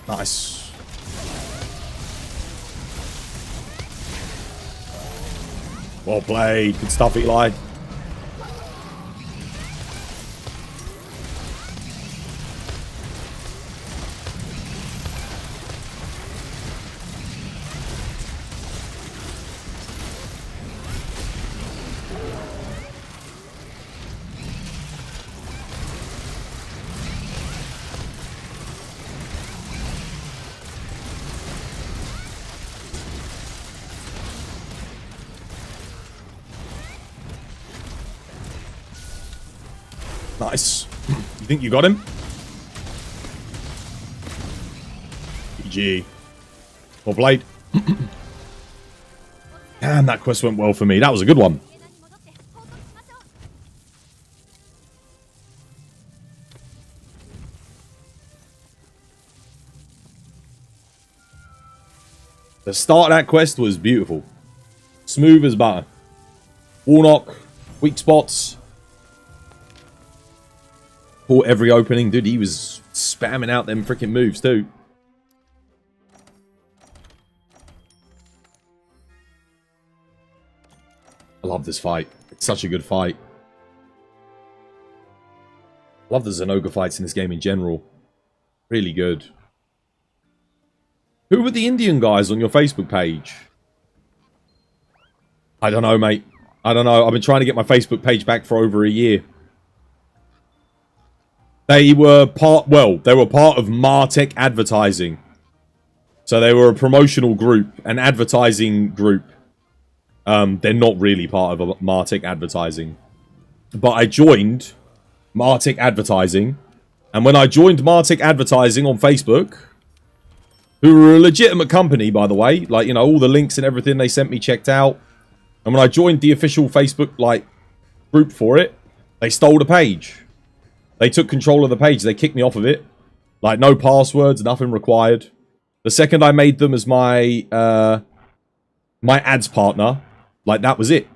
Speaker 2: Nice. Well played. Good stuff, Eli. Nice. You think you got him? GG. Well played. Damn, that quest went well for me. That was a good one. The start of that quest was beautiful. Smooth as butter. Warnock, weak spots. Caught every opening. Dude, he was spamming out them freaking moves too. I love this fight. It's such a good fight. I love the Zenoga fights in this game in general. Really good. Who were the Indian guys on your Facebook page? I don't know, mate. I don't know. I've been trying to get my Facebook page back for over a year. They were part of Martech Advertising. So they were a promotional group, an advertising group. They're not really part of Martech Advertising. But I joined Martech Advertising. And when I joined Martech Advertising on Facebook, who were a legitimate company, by the way, like, you know, all the links and everything they sent me checked out. And when I joined the official Facebook, like, group for it, they stole the page. They took control of the page. They kicked me off of it. Like, no passwords, nothing required. The second I made them as my my ads partner, like, that was it.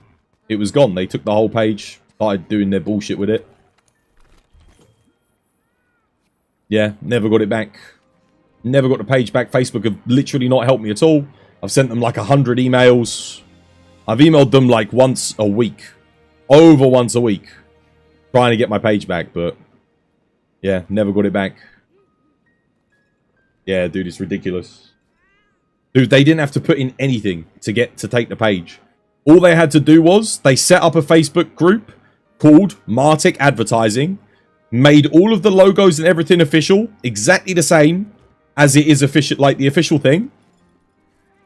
Speaker 2: It was gone. They took the whole page, started doing their bullshit with it. Yeah, never got it back. Never got the page back. Facebook have literally not helped me at all. I've sent them like 100 emails. I've emailed them like once a week. Over once a week. Trying to get my page back, but yeah, never got it back. Yeah, dude, it's ridiculous. Dude, they didn't have to put in anything to take the page. All they had to do was they set up a Facebook group called Martech Advertising, made all of the logos and everything official, exactly the same as it is official, like the official thing.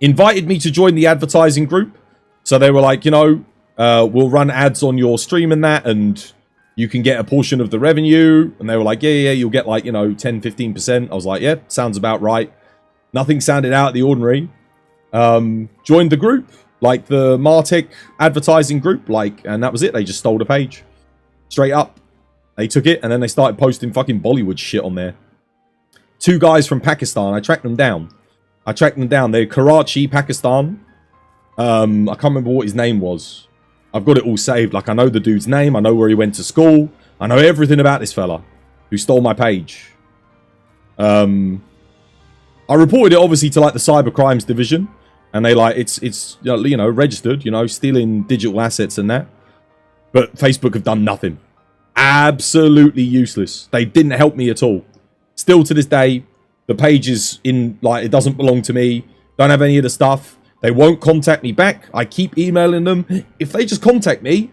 Speaker 2: Invited me to join the advertising group. So they were like, you know, we'll run ads on your stream and that, and you can get a portion of the revenue. And they were like, yeah, you'll get like, you know, 10, 15%. I was like, yeah, sounds about right. Nothing sounded out of the ordinary. joined the group, like the Martech advertising group, like, and that was it. They just stole the page. Straight up. They took it, and then they started posting fucking Bollywood shit on there. 2 guys from Pakistan. I tracked them down. They're Karachi, Pakistan. I can't remember what his name was. I've got it all saved. Like, I know the dude's name. I know where he went to school. I know everything about this fella who stole my page. I reported it, obviously, to, like, the cyber crimes division. And they, like, it's you know, registered, you know, stealing digital assets and that. But Facebook have done nothing. Absolutely useless. They didn't help me at all. Still to this day, the page is in, like, it doesn't belong to me. Don't have any of the stuff. They won't contact me back. I keep emailing them. If they just contact me,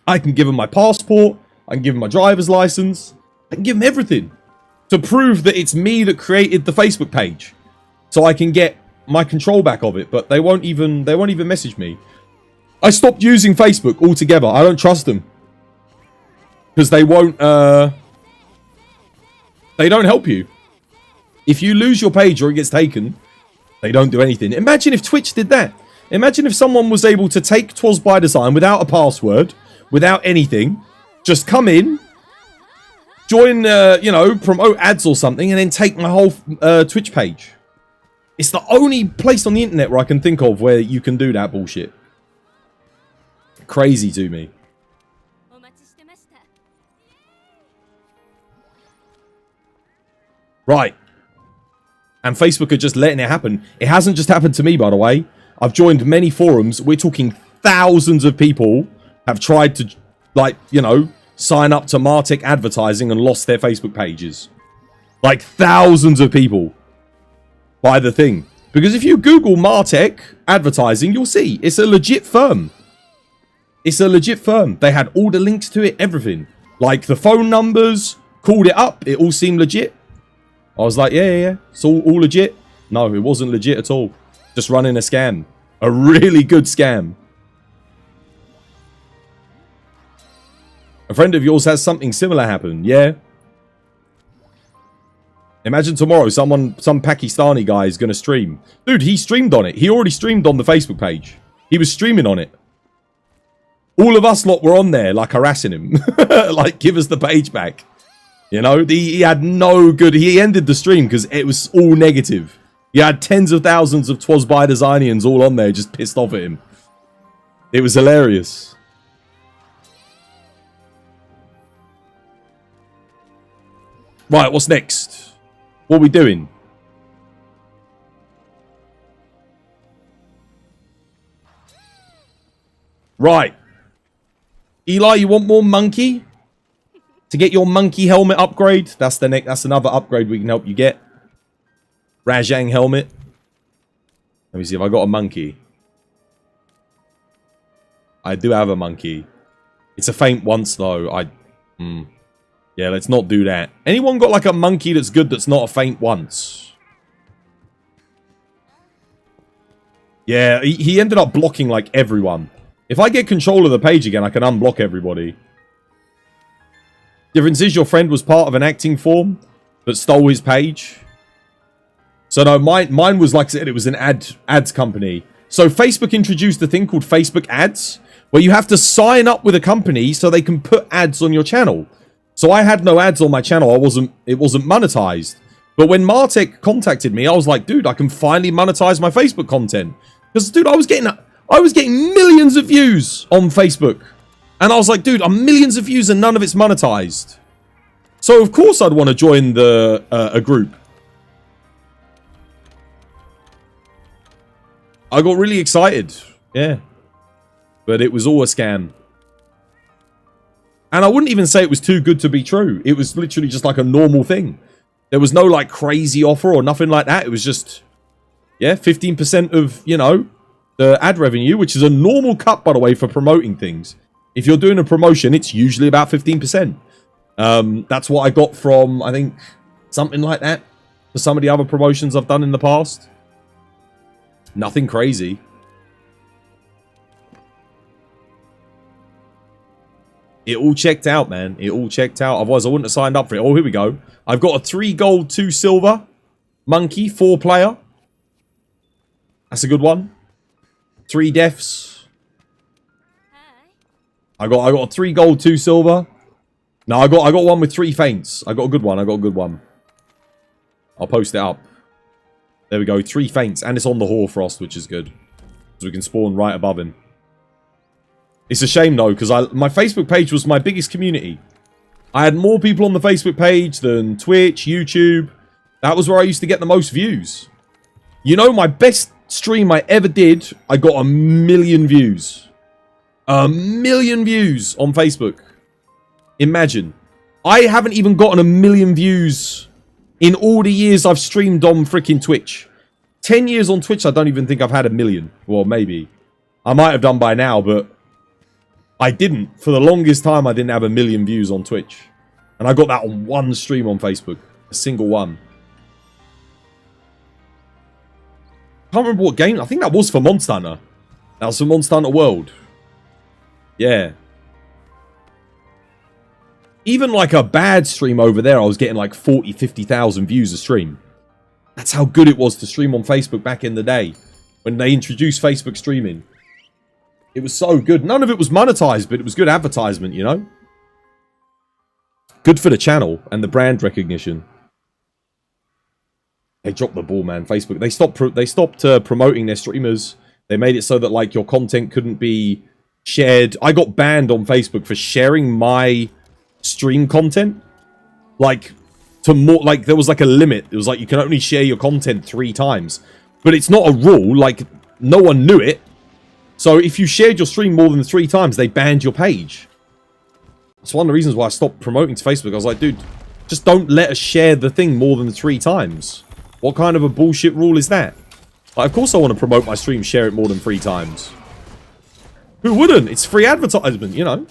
Speaker 2: I can give them my passport. I can give them my driver's license. I can give them everything to prove that it's me that created the Facebook page, so I can get my control back of it. But they won't even message me. I stopped using Facebook altogether. I don't trust them because they won't. They don't help you. If you lose your page or it gets taken, they don't do anything. Imagine if Twitch did that. Imagine if someone was able to take Twas by Design without a password, without anything, just come in, join, you know, promote ads or something, and then take my whole Twitch page. It's the only place on the internet where I can think of where you can do that bullshit. Crazy to me. Right. And Facebook are just letting it happen. It hasn't just happened to me, by the way. I've joined many forums. We're talking thousands of people have tried to, like, you know, sign up to Martech advertising and lost their Facebook pages. Like, thousands of people buy the thing. Because if you Google Martech advertising, you'll see it's a legit firm. It's a legit firm. They had all the links to it, everything. Like, the phone numbers, called it up. It all seemed legit. I was like, yeah. It's all legit. No, it wasn't legit at all. Just running a scam. A really good scam. A friend of yours has something similar happen. Yeah. Imagine tomorrow some Pakistani guy is going to stream. Dude, he streamed on it. He already streamed on the Facebook page. He was streaming on it. All of us lot were on there, like, harassing him. Like, give us the page back. You know, he had no good... He ended the stream because it was all negative. He had tens of thousands of Twas by Designians all on there just pissed off at him. It was hilarious. Right, what's next? What are we doing? Right. Eli, you want more monkey? To get your monkey helmet upgrade, that's another upgrade we can help you get. Rajang helmet. Let me see if I got a monkey. I do have a monkey. It's a faint once though. Yeah, let's not do that. Anyone got like a monkey that's good that's not a faint once? Yeah, he ended up blocking like everyone. If I get control of the page again, I can unblock everybody. Difference is your friend was part of an acting form that stole his page. So no, mine was, like I said, it was an ads company. So Facebook introduced a thing called Facebook ads, where you have to sign up with a company so they can put ads on your channel. So I had no ads on my channel. It wasn't monetized. But when Martech contacted me, I was like, dude, I can finally monetize my Facebook content. Because, dude, I was getting millions of views on Facebook. And I was like, dude, I'm millions of views and none of it's monetized. So, of course, I'd want to join a group. I got really excited. Yeah. But it was all a scam. And I wouldn't even say it was too good to be true. It was literally just like a normal thing. There was no, like, crazy offer or nothing like that. It was just, yeah, 15% of, you know, the ad revenue, which is a normal cut, by the way, for promoting things. If you're doing a promotion, it's usually about 15%. That's what I got from, I think, something like that for some of the other promotions I've done in the past. Nothing crazy. It all checked out, man. It all checked out. Otherwise, I wouldn't have signed up for it. Oh, here we go. I've got a 3 gold, 2 silver monkey, 4 player. That's a good one. 3 deaths. I got 3 gold, 2 silver. No, I got one with 3 faints. I got a good one. I'll post it up. There we go. 3 faints. And it's on the Hoarfrost, which is good. So we can spawn right above him. It's a shame, though, because my Facebook page was my biggest community. I had more people on the Facebook page than Twitch, YouTube. That was where I used to get the most views. You know, my best stream I ever did, I got 1 million views. 1 million views on Facebook. Imagine. I haven't even gotten 1 million views in all the years I've streamed on freaking Twitch. 10 years on Twitch, I don't even think I've had 1 million. Well, maybe. I might have done by now, but I didn't. For the longest time, I didn't have 1 million views on Twitch. And I got that on 1 stream on Facebook. A single one. I can't remember what game. I think that was for Monster Hunter. That was for Monster Hunter World. Yeah. Even like a bad stream over there, I was getting like 40, 50,000 views a stream. That's how good it was to stream on Facebook back in the day. When they introduced Facebook streaming. It was so good. None of it was monetized, but it was good advertisement, you know? Good for the channel and the brand recognition. They dropped the ball, man. Facebook. They stopped promoting their streamers. They made it so that like your content couldn't be shared. I got banned on Facebook for sharing my stream content. Like there was like a limit. It was like you can only share your content 3 times. But it's not a rule. Like no one knew it. So if you shared your stream more than 3 times, they banned your page. That's one of the reasons why I stopped promoting to Facebook. I was like, dude, just don't let us share the thing more than 3 times. What kind of a bullshit rule is that? Like, of course I want to promote my stream, share it more than 3 times. Who wouldn't? It's free advertisement, you know?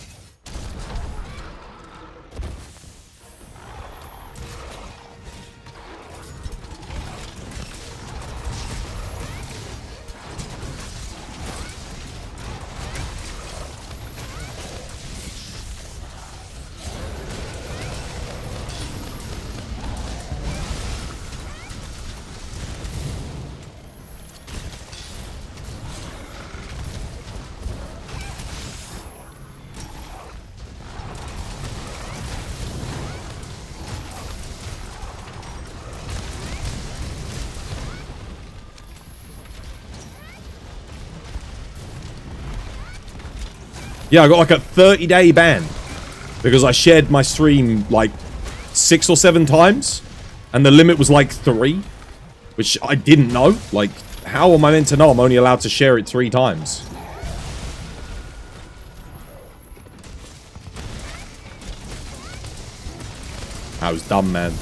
Speaker 2: Yeah, I got like a 30-day ban because I shared my stream like 6 or 7 times and the limit was like 3, which I didn't know. Like, how am I meant to know I'm only allowed to share it 3 times? That was dumb, man.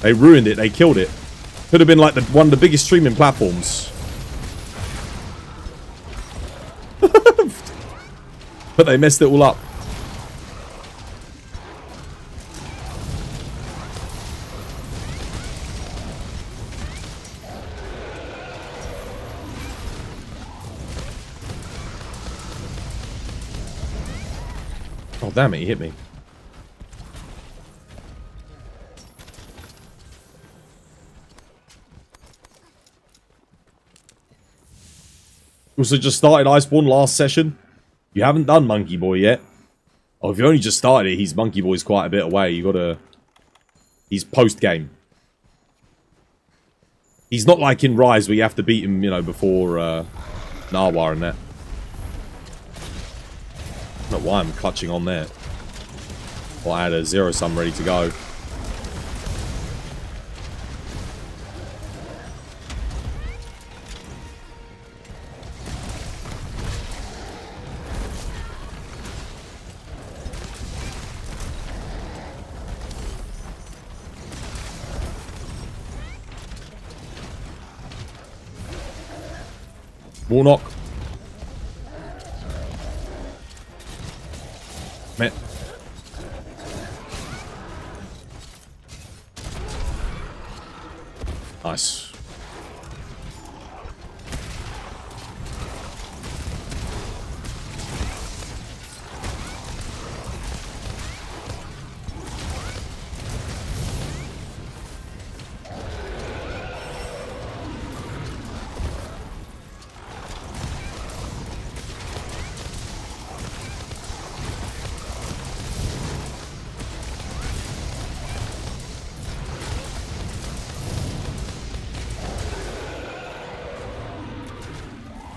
Speaker 2: They ruined it. They killed it. Could have been like one of the biggest streaming platforms. But they messed it all up. Oh, damn it, he hit me. Also just started Iceborne last session. You haven't done Monkey Boy yet. Oh, if you only just started it, he's Monkey Boy's quite a bit away. You gotta... He's post-game. He's not like in Rise where you have to beat him, you know, before Narwa and that. I don't know why I'm clutching on there. Well, I had a 0-sum ready to go. Warnock. Man. Nice.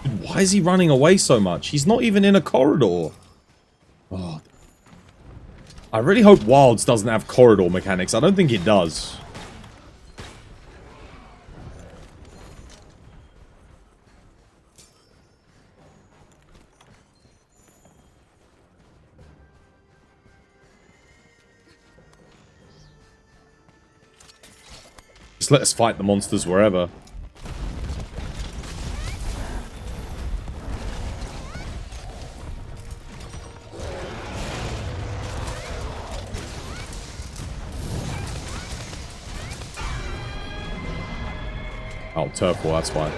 Speaker 2: Dude, why is he running away so much? He's not even in a corridor. Oh. I really hope Wilds doesn't have corridor mechanics. I don't think it does. Just let us fight the monsters wherever. Oh, turf war, that's fine.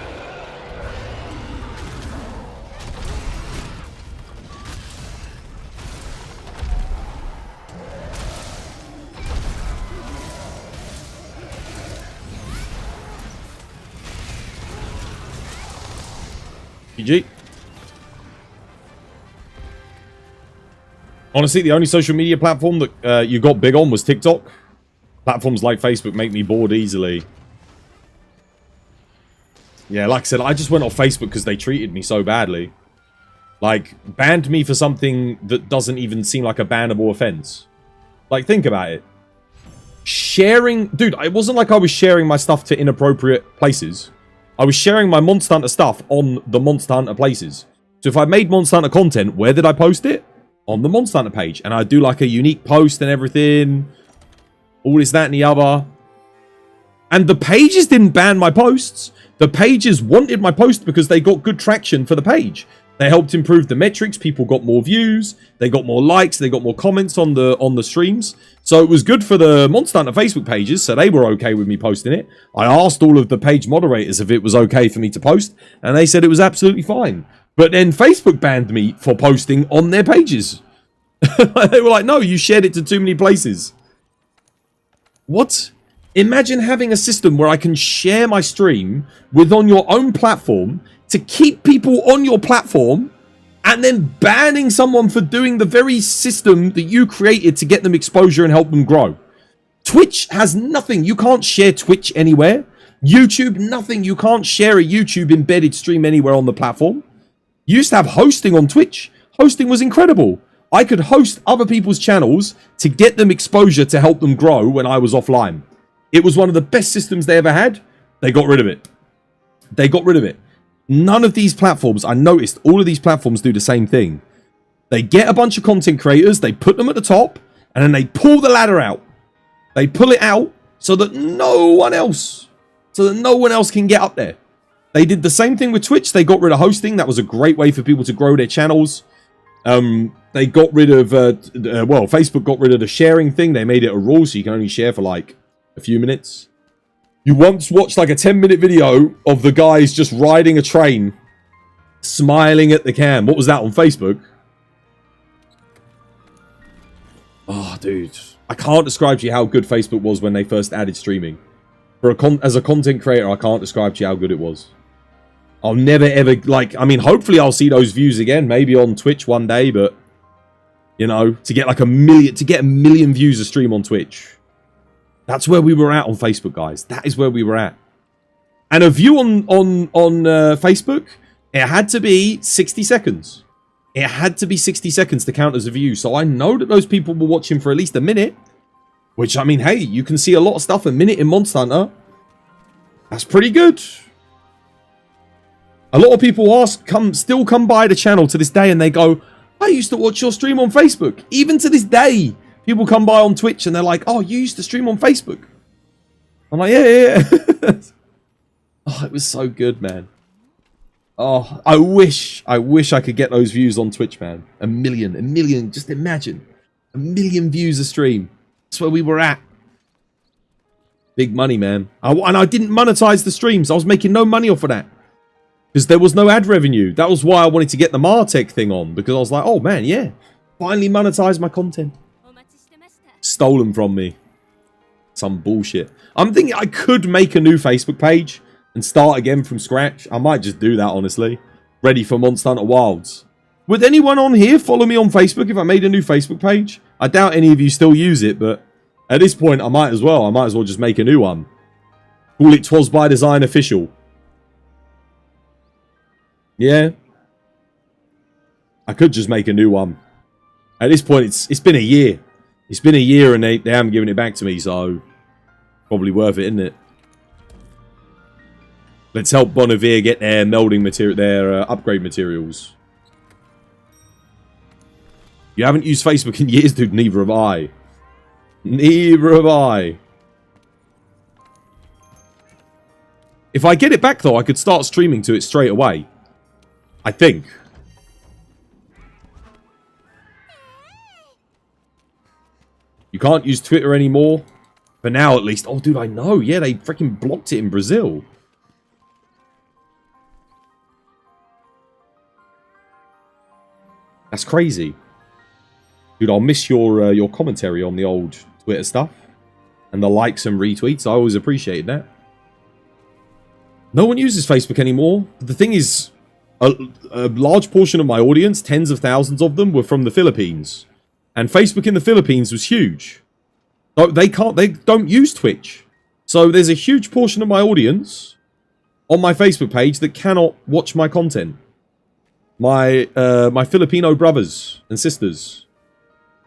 Speaker 2: GG. Honestly, the only social media platform that you got big on was TikTok. Platforms like Facebook make me bored easily. Yeah, like I said, I just went off Facebook because they treated me so badly. Like, banned me for something that doesn't even seem like a bannable offense. Like, think about it. Sharing... Dude, it wasn't like I was sharing my stuff to inappropriate places. I was sharing my Monster Hunter stuff on the Monster Hunter places. So if I made Monster Hunter content, where did I post it? On the Monster Hunter page. And I do like a unique post and everything. All this, that, and the other. And the pages didn't ban my posts. The pages wanted my post because they got good traction for the page. They helped improve the metrics. People got more views. They got more likes. They got more comments on the streams. So it was good for the Monster Hunter Facebook pages. So they were okay with me posting it. I asked all of the page moderators if it was okay for me to post. And they said it was absolutely fine. But then Facebook banned me for posting on their pages. They were like, no, you shared it to too many places. What? Imagine having a system where I can share my stream with on your own platform to keep people on your platform and then banning someone for doing the very system that you created to get them exposure and help them grow. Twitch has nothing. You can't share Twitch anywhere. YouTube, nothing. You can't share a YouTube embedded stream anywhere on the platform. You used to have hosting on Twitch. Hosting was incredible. I could host other people's channels to get them exposure to help them grow when I was offline. It was one of the best systems they ever had. They got rid of it. They got rid of it. None of these platforms, I noticed all of these platforms do the same thing. They get a bunch of content creators, they put them at the top, and then they pull the ladder out. They pull it out so that no one else can get up there. They did the same thing with Twitch. They got rid of hosting. That was a great way for people to grow their channels. They got rid of, Facebook got rid of the sharing thing. They made it a rule so you can only share for like a few minutes. You once watched like a 10-minute video of the guys just riding a train, smiling at the cam. What was that on Facebook? Oh, dude. I can't describe to you how good Facebook was when they first added streaming. As a content creator, I can't describe to you how good it was. I'll never ever, like, I mean, hopefully I'll see those views again, maybe on Twitch one day, but, you know, to get like a million views a stream on Twitch. That's where we were at on Facebook, guys. That is where we were at. And a view on Facebook, it had to be 60 seconds. It had to be 60 seconds to count as a view. So I know that those people were watching for at least a minute. Which, I mean, hey, you can see a lot of stuff a minute in Monster Hunter. That's pretty good. A lot of people still come by the channel to this day and they go, I used to watch your stream on Facebook. Even to this day, people come by on Twitch and they're like, oh, you used to stream on Facebook. I'm like, yeah. Oh, it was so good, man. Oh, I wish I could get those views on Twitch, man. A million, just imagine. A million views a stream. That's where we were at. Big money, man. And I didn't monetize the streams. I was making no money off of that. Because there was no ad revenue. That was why I wanted to get the Martech thing on. Because I was like, oh, man, yeah. Finally monetize my content. Stolen from me. Some bullshit. I'm thinking I could make a new Facebook page and start again from scratch. I might just do that, honestly. Ready for Monster Hunter Wilds. Would anyone on here follow me on Facebook if I made a new Facebook page? I doubt any of you still use it, but at this point, I might as well. I might as well just make a new one. Call it 'Twas by Design Official. Yeah. I could just make a new one. At this point, it's been a year. It's been a year and they haven't given it back to me, so probably worth it, isn't it? Let's help Bonavere get their melding material, their upgrade materials. You haven't used Facebook in years, dude. Neither have I. Neither have I. If I get it back, though, I could start streaming to it straight away. I think. You can't use Twitter anymore. For now, at least. Oh, dude, I know. Yeah, they freaking blocked it in Brazil. That's crazy. Dude, I'll miss your commentary on the old Twitter stuff. And the likes and retweets. I always appreciated that. No one uses Facebook anymore. The thing is, a large portion of my audience, tens of thousands of them, were from the Philippines. And Facebook in the Philippines was huge. They don't use Twitch. So there's a huge portion of my audience on my Facebook page that cannot watch my content. My Filipino brothers and sisters.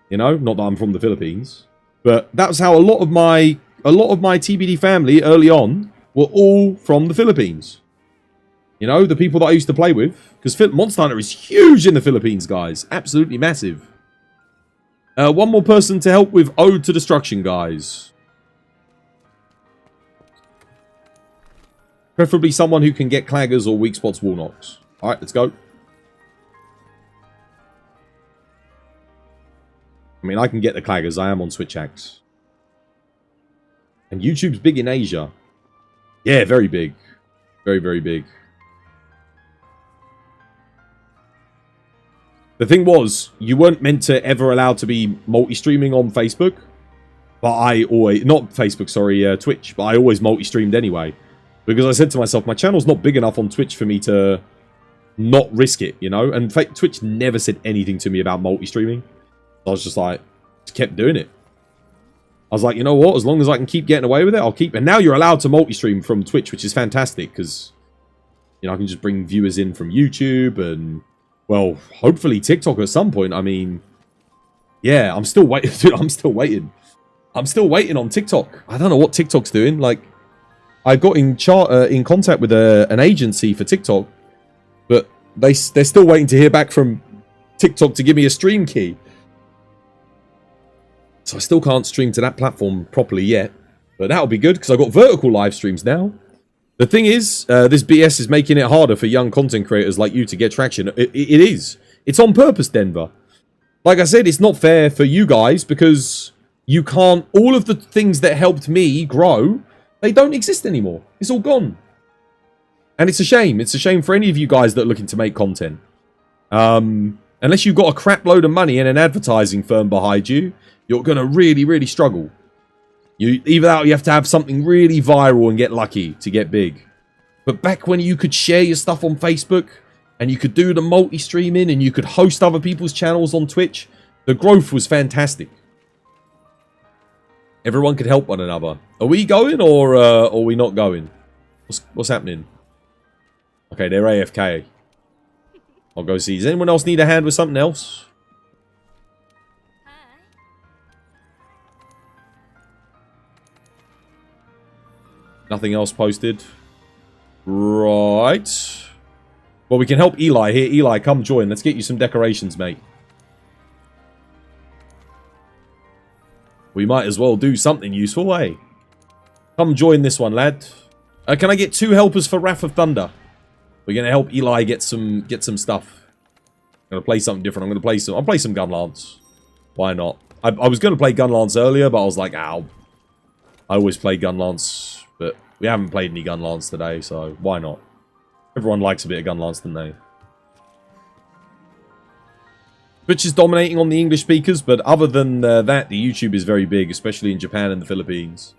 Speaker 2: You know, not that I'm from the Philippines, but that's how a lot of my TBD family early on were all from the Philippines. You know, the people that I used to play with, because Monster Hunter is huge in the Philippines, guys, absolutely massive. One more person to help with Ode to Destruction, guys. Preferably someone who can get claggers or weak spots wall knocks. Alright, let's go. I mean, I can get the claggers. I am on Switch Hacks. And YouTube's big in Asia. Yeah, very big. Very, very big. The thing was, you weren't meant to ever allowed to be multi-streaming on Facebook. But I always... Not Facebook, sorry, Twitch. But I always multi-streamed anyway. Because I said to myself, my channel's not big enough on Twitch for me to not risk it, you know? And Twitch never said anything to me about multi-streaming. I was just like, just kept doing it. I was like, you know what? As long as I can keep getting away with it, I'll keep... And now you're allowed to multi-stream from Twitch, which is fantastic. Because, you know, I can just bring viewers in from YouTube and... Well, hopefully TikTok at some point. I mean, yeah, I'm still waiting. Dude, I'm still waiting. I'm still waiting on TikTok. I don't know what TikTok's doing. Like, I got in contact with an agency for TikTok, but they're still waiting to hear back from TikTok to give me a stream key. So I still can't stream to that platform properly yet. But that'll be good, because I've got vertical live streams now. The thing is, this BS is making it harder for young content creators like you to get traction. It is. It's on purpose, Denver. Like I said, it's not fair for you guys, because you can't... All of the things that helped me grow, they don't exist anymore. It's all gone. And it's a shame. It's a shame for any of you guys that are looking to make content. Unless you've got a crap load of money and an advertising firm behind you, you're going to really, really struggle. Either that or you have to have something really viral and get lucky to get big. But back when you could share your stuff on Facebook, and you could do the multi-streaming, and you could host other people's channels on Twitch, the growth was fantastic. Everyone could help one another. Are we going, or are we not going? What's happening? Okay, they're AFK. I'll go see. Does anyone else need a hand with something else? Nothing else posted. Right. Well, we can help Eli here. Eli, come join. Let's get you some decorations, mate. We might as well do something useful, eh? Come join this one, lad. Can I get 2 helpers for Wrath of Thunder? We're gonna help Eli get some stuff. I'm gonna play something different. I'll play some Gunlance. Why not? I was gonna play Gunlance earlier, but I was like, ow. I always play Gunlance. But we haven't played any Gunlance today, so why not? Everyone likes a bit of Gunlance, don't they? Twitch is dominating on the English speakers, but other than that, the YouTube is very big, especially in Japan and the Philippines.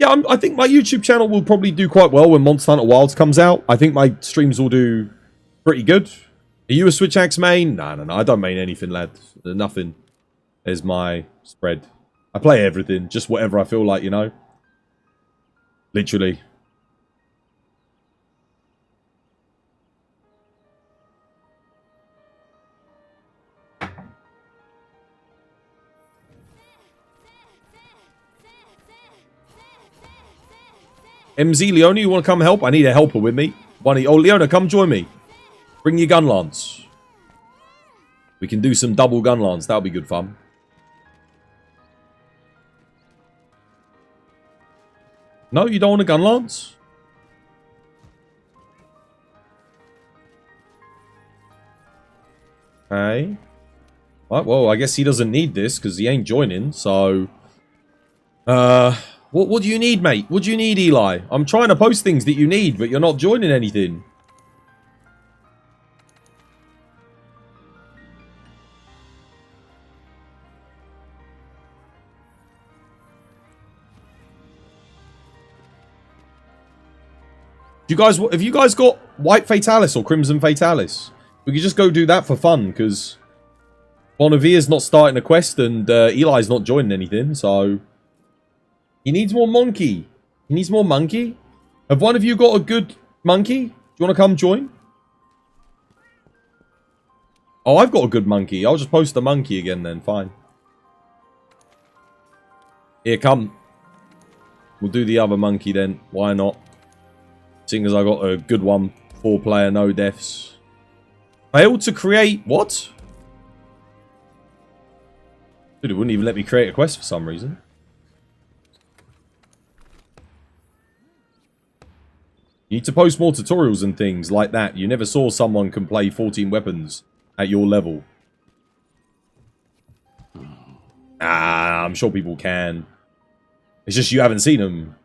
Speaker 2: Yeah, I think my YouTube channel will probably do quite well when Monster Hunter Wilds comes out. I think my streams will do pretty good. Are you a Switch Axe main? No. I don't main anything, lad. Nothing is my spread. I play everything, just whatever I feel like, you know? Literally. MZ, Leona, you want to come help? I need a helper with me. Oh, Leona, come join me. Bring your gun lance. We can do some double gun lance. That'll be good fun. No, you don't want a gun lance? Okay. Right, well, I guess he doesn't need this because he ain't joining, so... What do you need, mate? What do you need, Eli? I'm trying to post things that you need, but you're not joining anything. Have you guys got White Fatalis or Crimson Fatalis? We could just go do that for fun, because Bonavia's not starting a quest and Eli's not joining anything, so... He needs more monkey. He needs more monkey? Have one of you got a good monkey? Do you want to come join? Oh, I've got a good monkey. I'll just post the monkey again then, fine. Here, come. We'll do the other monkey then. Why not? Seeing as I got a good one. 4-player, no deaths. Failed to create... What? Dude, it wouldn't even let me create a quest for some reason. You need to post more tutorials and things like that. You never saw someone can play 14 weapons at your level. Ah, I'm sure people can. It's just you haven't seen them.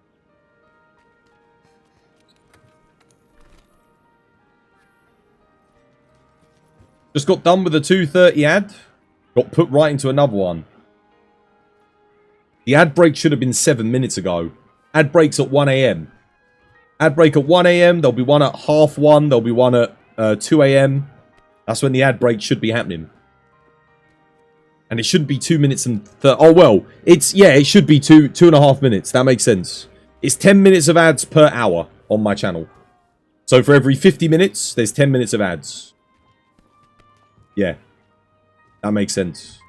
Speaker 2: Just got done with the 2:30 ad. Got put right into another one. The ad break should have been 7 minutes ago. Ad breaks at 1 AM. Ad break at 1 AM. There'll be one at 1:30. There'll be one at 2 AM. That's when the ad break should be happening. And it shouldn't be 2 minutes and... Oh, well. Yeah, it should be 2.5 minutes. That makes sense. It's 10 minutes of ads per hour on my channel. So for every 50 minutes, there's 10 minutes of ads. Yeah. That makes sense.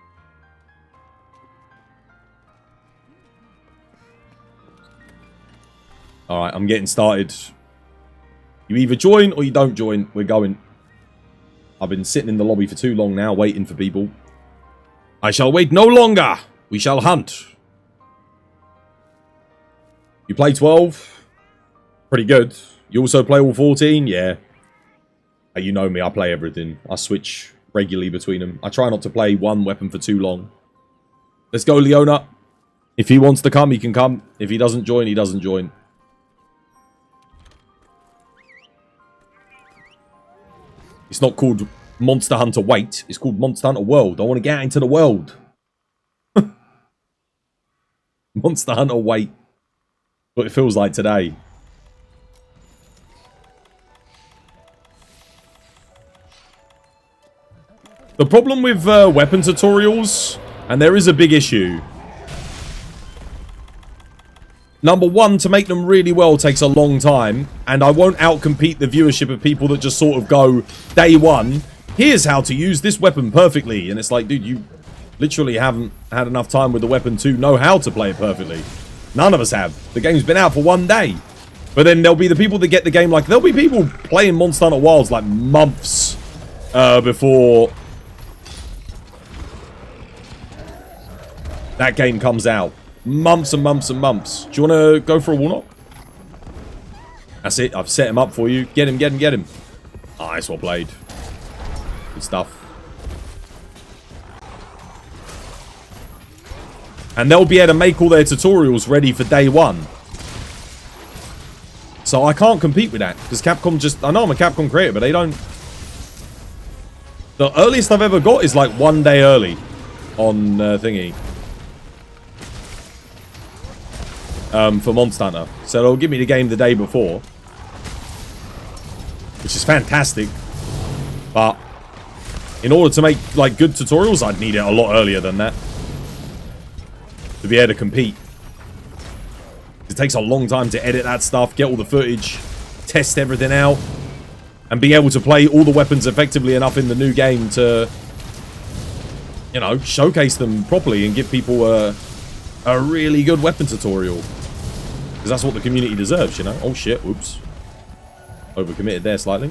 Speaker 2: Alright, I'm getting started. You either join or you don't join. We're going. I've been sitting in the lobby for too long now, waiting for people. I shall wait no longer. We shall hunt. You play 12? Pretty good. You also play all 14? Yeah. You know me, I play everything. I switch regularly between them. I try not to play one weapon for too long. Let's go, Leona. If he wants to come, he can come. If he doesn't join, he doesn't join. It's not called Monster Hunter Wait. It's called Monster Hunter World. I want to get out into the world. Monster Hunter Wait. What it feels like today. The problem with weapon tutorials, and there is a big issue. Number one, to make them really well takes a long time, and I won't outcompete the viewership of people that just sort of go, day one, here's how to use this weapon perfectly. And it's like, dude, you literally haven't had enough time with the weapon to know how to play it perfectly. None of us have. The game's been out for 1 day. But then there'll be the people that get the game like, there'll be people playing Monster Hunter Wilds like months before that game comes out. Months and months and months. Do you want to go for a wall knock? That's it. I've set him up for you. Get him, get him, get him. Nice, well played. Good stuff. And they'll be able to make all their tutorials ready for day one. So I can't compete with that. Because Capcom just... I know I'm a Capcom creator, but they don't... The earliest I've ever got is like 1 day early on thingy. For Monster Hunter. So they'll give me the game the day before. Which is fantastic. But in order to make like good tutorials, I'd need it a lot earlier than that. To be able to compete. It takes a long time to edit that stuff, get all the footage, test everything out, and be able to play all the weapons effectively enough in the new game to, you know, showcase them properly and give people a really good weapon tutorial. Because that's what the community deserves, you know? Oh shit, whoops. Overcommitted there slightly.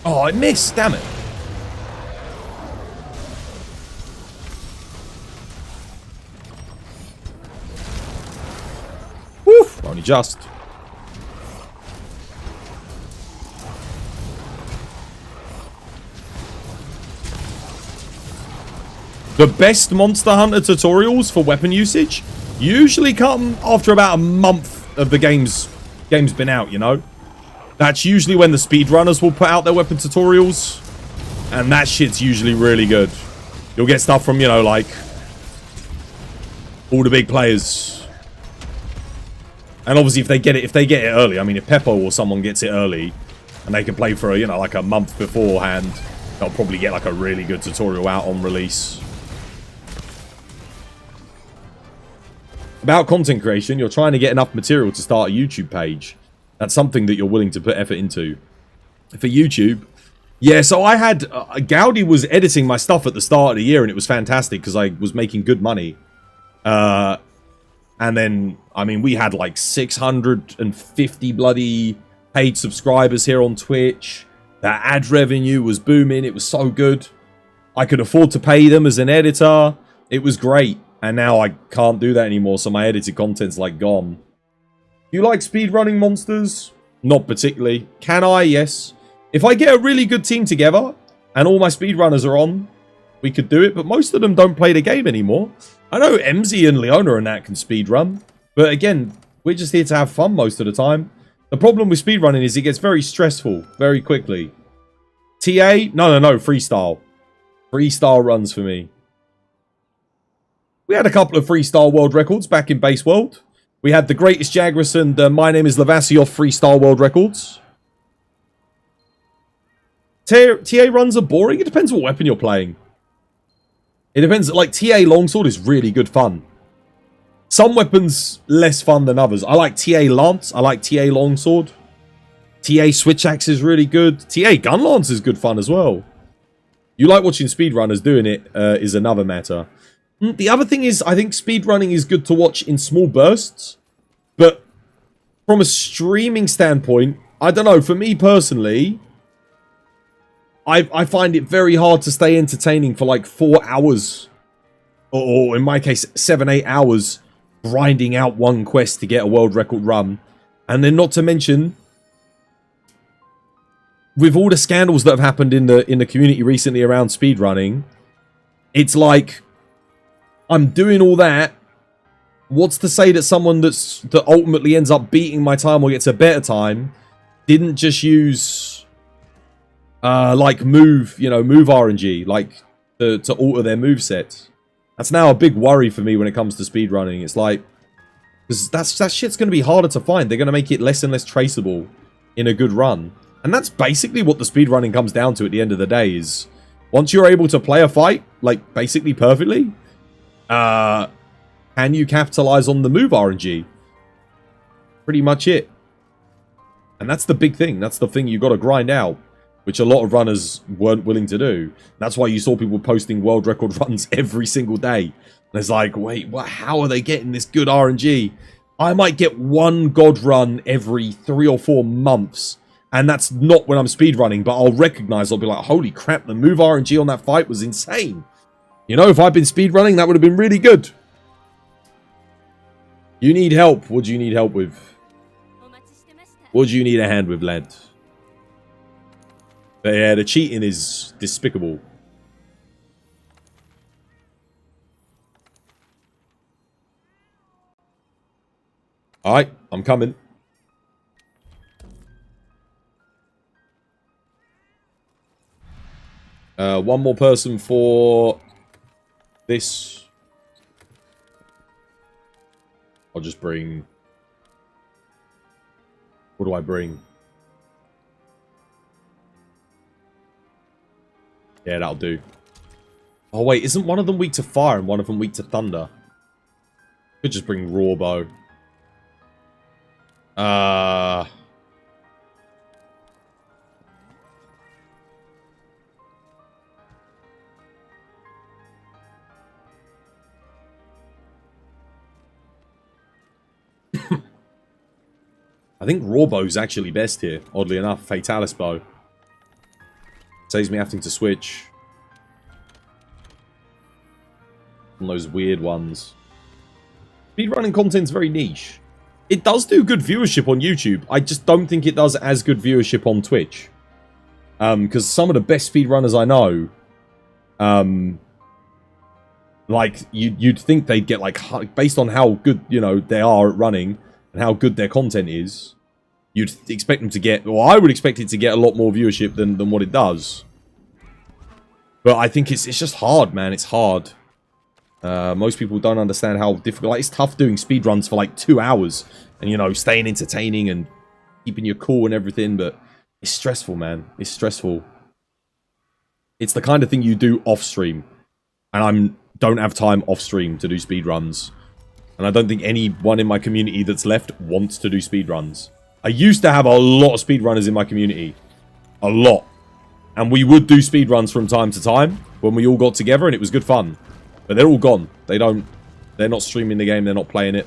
Speaker 2: Oh, I missed, damn it. Woof, only just. The best Monster Hunter tutorials for weapon usage usually come after about a month of the game's been out, you know? That's usually when the speedrunners will put out their weapon tutorials. And that shit's usually really good. You'll get stuff from, you know, like all the big players. And obviously if they get it early, I mean if Peppo or someone gets it early and they can play for, you know, like a month beforehand, they'll probably get like a really good tutorial out on release. About content creation, you're trying to get enough material to start a YouTube page. That's something that you're willing to put effort into. For YouTube, yeah, so I had... Gaudi was editing my stuff at the start of the year, and it was fantastic, because I was making good money. And then, I mean, we had like 650 bloody paid subscribers here on Twitch. The ad revenue was booming. It was so good. I could afford to pay them as an editor. It was great. And now I can't do that anymore, so my edited content's like gone. Do you like speedrunning monsters? Not particularly. Can I? Yes. If I get a really good team together and all my speedrunners are on, we could do it. But most of them don't play the game anymore. I know MZ and Leona and that can speedrun. But again, we're just here to have fun most of the time. The problem with speedrunning is it gets very stressful very quickly. TA? No. Freestyle. Freestyle runs for me. We had a couple of freestyle world records back in Base World. We had the Greatest Jagras and My Name is Lavasioff freestyle world records. TA runs are boring. It depends what weapon you're playing. It depends. Like, TA Longsword is really good fun. Some weapons less fun than others. I like TA Lance. I like TA Longsword. TA Switch Axe is really good. TA Gun Lance is good fun as well. You like watching speedrunners doing it is another matter. The other thing is, I think speedrunning is good to watch in small bursts. But from a streaming standpoint, I don't know, for me personally, I find it very hard to stay entertaining for like 4 hours. Or in my case, 7-8 hours grinding out one quest to get a world record run. And then not to mention, with all the scandals that have happened in the community recently around speedrunning, it's like, I'm doing all that. What's to say that someone that ultimately ends up beating my time or gets a better time didn't just use like move RNG, like to alter their moveset? That's now a big worry for me when it comes to speedrunning. It's like, because that shit's going to be harder to find. They're going to make it less and less traceable in a good run. And that's basically what the speedrunning comes down to at the end of the day, is once you're able to play a fight, like, basically perfectly, can you capitalize on the move RNG? Pretty much it. And that's the big thing. That's the thing you got to grind out, which a lot of runners weren't willing to do. That's why you saw people posting world record runs every single day. And it's like, wait, what? How are they getting this good RNG? I might get one god run every 3 or 4 months. And that's not when I'm speedrunning, but I'll recognize, I'll be like, holy crap, the move RNG on that fight was insane. You know, if I'd been speedrunning, that would have been really good. You need help. What do you need help with? What do you need a hand with, lad? But yeah, the cheating is despicable. Alright, I'm coming. One more person for this. I'll just bring... What do I bring? Yeah, that'll do. Oh, wait. Isn't one of them weak to fire and one of them weak to thunder? Could just bring Rawbo. I think Rawbow's actually best here, oddly enough. Fatalis Bow. Saves me having to switch. From those weird ones. Speedrunning content's very niche. It does do good viewership on YouTube. I just don't think it does as good viewership on Twitch. Because some of the best speedrunners I know, like, you'd think they'd get, like, based on how good, you know, they are at running, and how good their content is, you'd expect them to get, well, I would expect it to get a lot more viewership than what it does. But I think it's just hard, man. It's hard. Most people don't understand how difficult, like, it's tough doing speedruns for, like, 2 hours, and, you know, staying entertaining and keeping your cool and everything, but it's stressful, man. It's stressful. It's the kind of thing you do off-stream, and I don't have time off-stream to do speedruns. And I don't think anyone in my community that's left wants to do speedruns. I used to have a lot of speedrunners in my community. A lot. And we would do speedruns from time to time when we all got together and it was good fun. But they're all gone. They're not streaming the game, they're not playing it.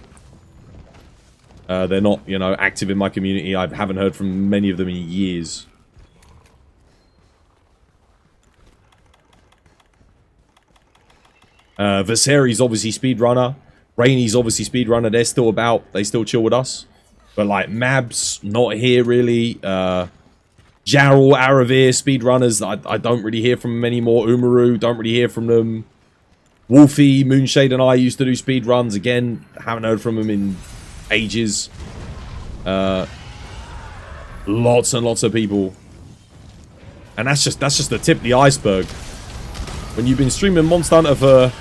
Speaker 2: They're not, you know, active in my community. I haven't heard from many of them in years. Viseri's obviously speedrunner. Rainy's obviously speedrunner. They're still about. They still chill with us. But, like, Mab's not here, really. Jarl, Aravir, speedrunners. I don't really hear from them anymore. Umaru, don't really hear from them. Wolfie, Moonshade, and I used to do speedruns. Again, haven't heard from them in ages. Lots and lots of people. And that's just the tip of the iceberg. When you've been streaming Monster Hunter for,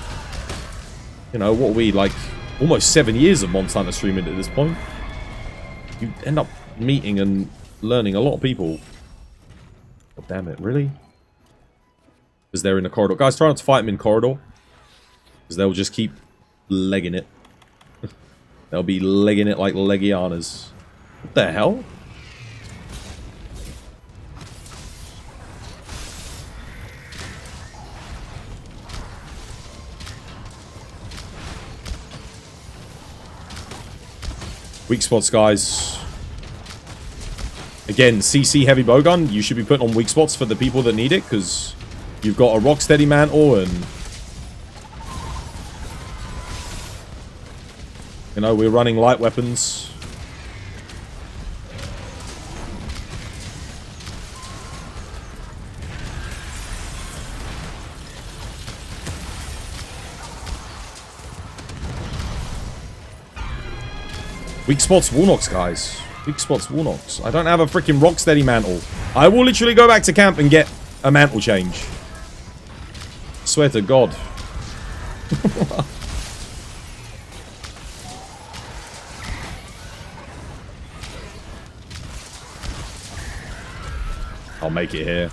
Speaker 2: you know, what are we, like, almost 7 years of Monster Hunter streaming at this point. You end up meeting and learning a lot of people. God damn it, really? Because they're in the corridor. Guys, try not to fight them in corridor. Because they'll just keep legging it. They'll be legging it like Legianas. What the hell? Weak spots, guys. Again, CC heavy bowgun. You should be putting on weak spots for the people that need it, because you've got a Rocksteady mantle and, you know, we're running light weapons. Weak spots, Warnocks, guys. Weak spots, Warnocks. I don't have a freaking Rocksteady mantle. I will literally go back to camp and get a mantle change. Swear to God. I'll make it here.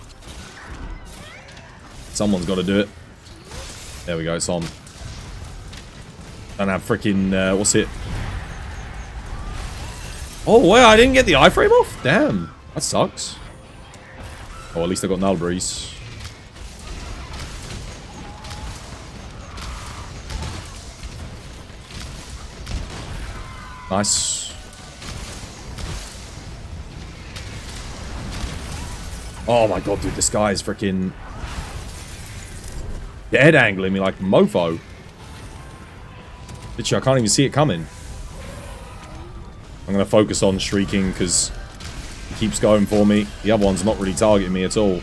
Speaker 2: Someone's got to do it. There we go, it's on. Don't have freaking, what's it? Oh, well, I didn't get the iframe off? Damn. That sucks. Oh, at least I got Null Breeze. Nice. Oh my god, dude, this guy is freaking dead angling me like a mofo. Literally, I can't even see it coming. I'm going to focus on shrieking because he keeps going for me. The other one's not really targeting me at all.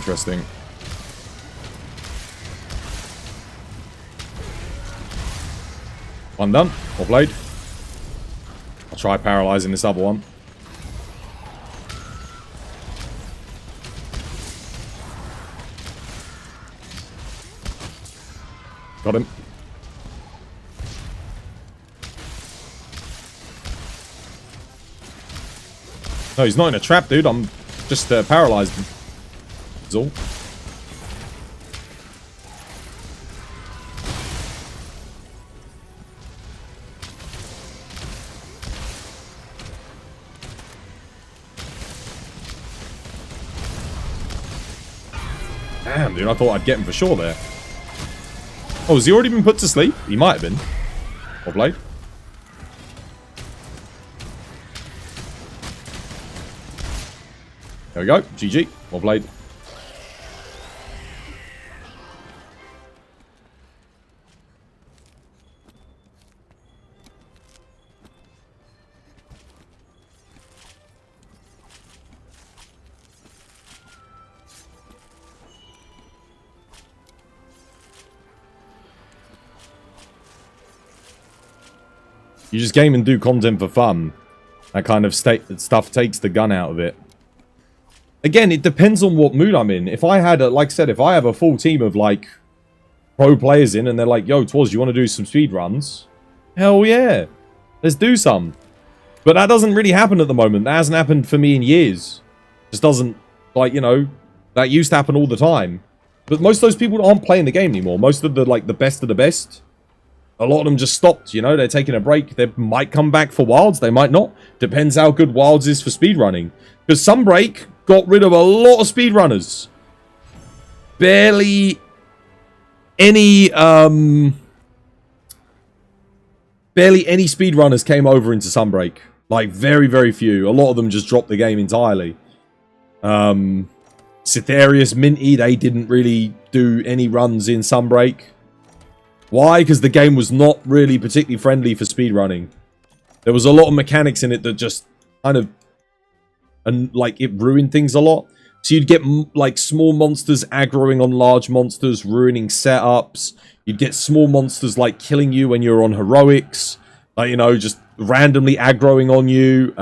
Speaker 2: Interesting. One done. Well played. I'll try paralyzing this other one. Got him. No, he's not in a trap, dude. I'm just paralyzed him. That's all. Damn, dude. I thought I'd get him for sure there. Oh, has he already been put to sleep? He might have been. Well played. There we go. GG. Well played. You just game and do content for fun. That kind of stuff takes the gun out of it. Again, it depends on what mood I'm in. If I had, like I said, if I have a full team of, like, pro players in and they're like, yo, Twas, you want to do some speed runs? Hell yeah. Let's do some. But that doesn't really happen at the moment. That hasn't happened for me in years. Just doesn't, like, you know, that used to happen all the time. But most of those people aren't playing the game anymore. Most of the, like, the best of the best, a lot of them just stopped, you know? They're taking a break. They might come back for Wilds. They might not. Depends how good Wilds is for speedrunning. Because Sunbreak got rid of a lot of speedrunners. Barely any speedrunners came over into Sunbreak. Like, very, very few. A lot of them just dropped the game entirely. Cytherius, Minty, they didn't really do any runs in Sunbreak. Why? Because the game was not really particularly friendly for speedrunning. There was a lot of mechanics in it that just kind of, and like, it ruined things a lot. So you'd get like small monsters aggroing on large monsters, ruining setups. You'd get small monsters like killing you when you're on heroics, like, you know, just randomly aggroing on you.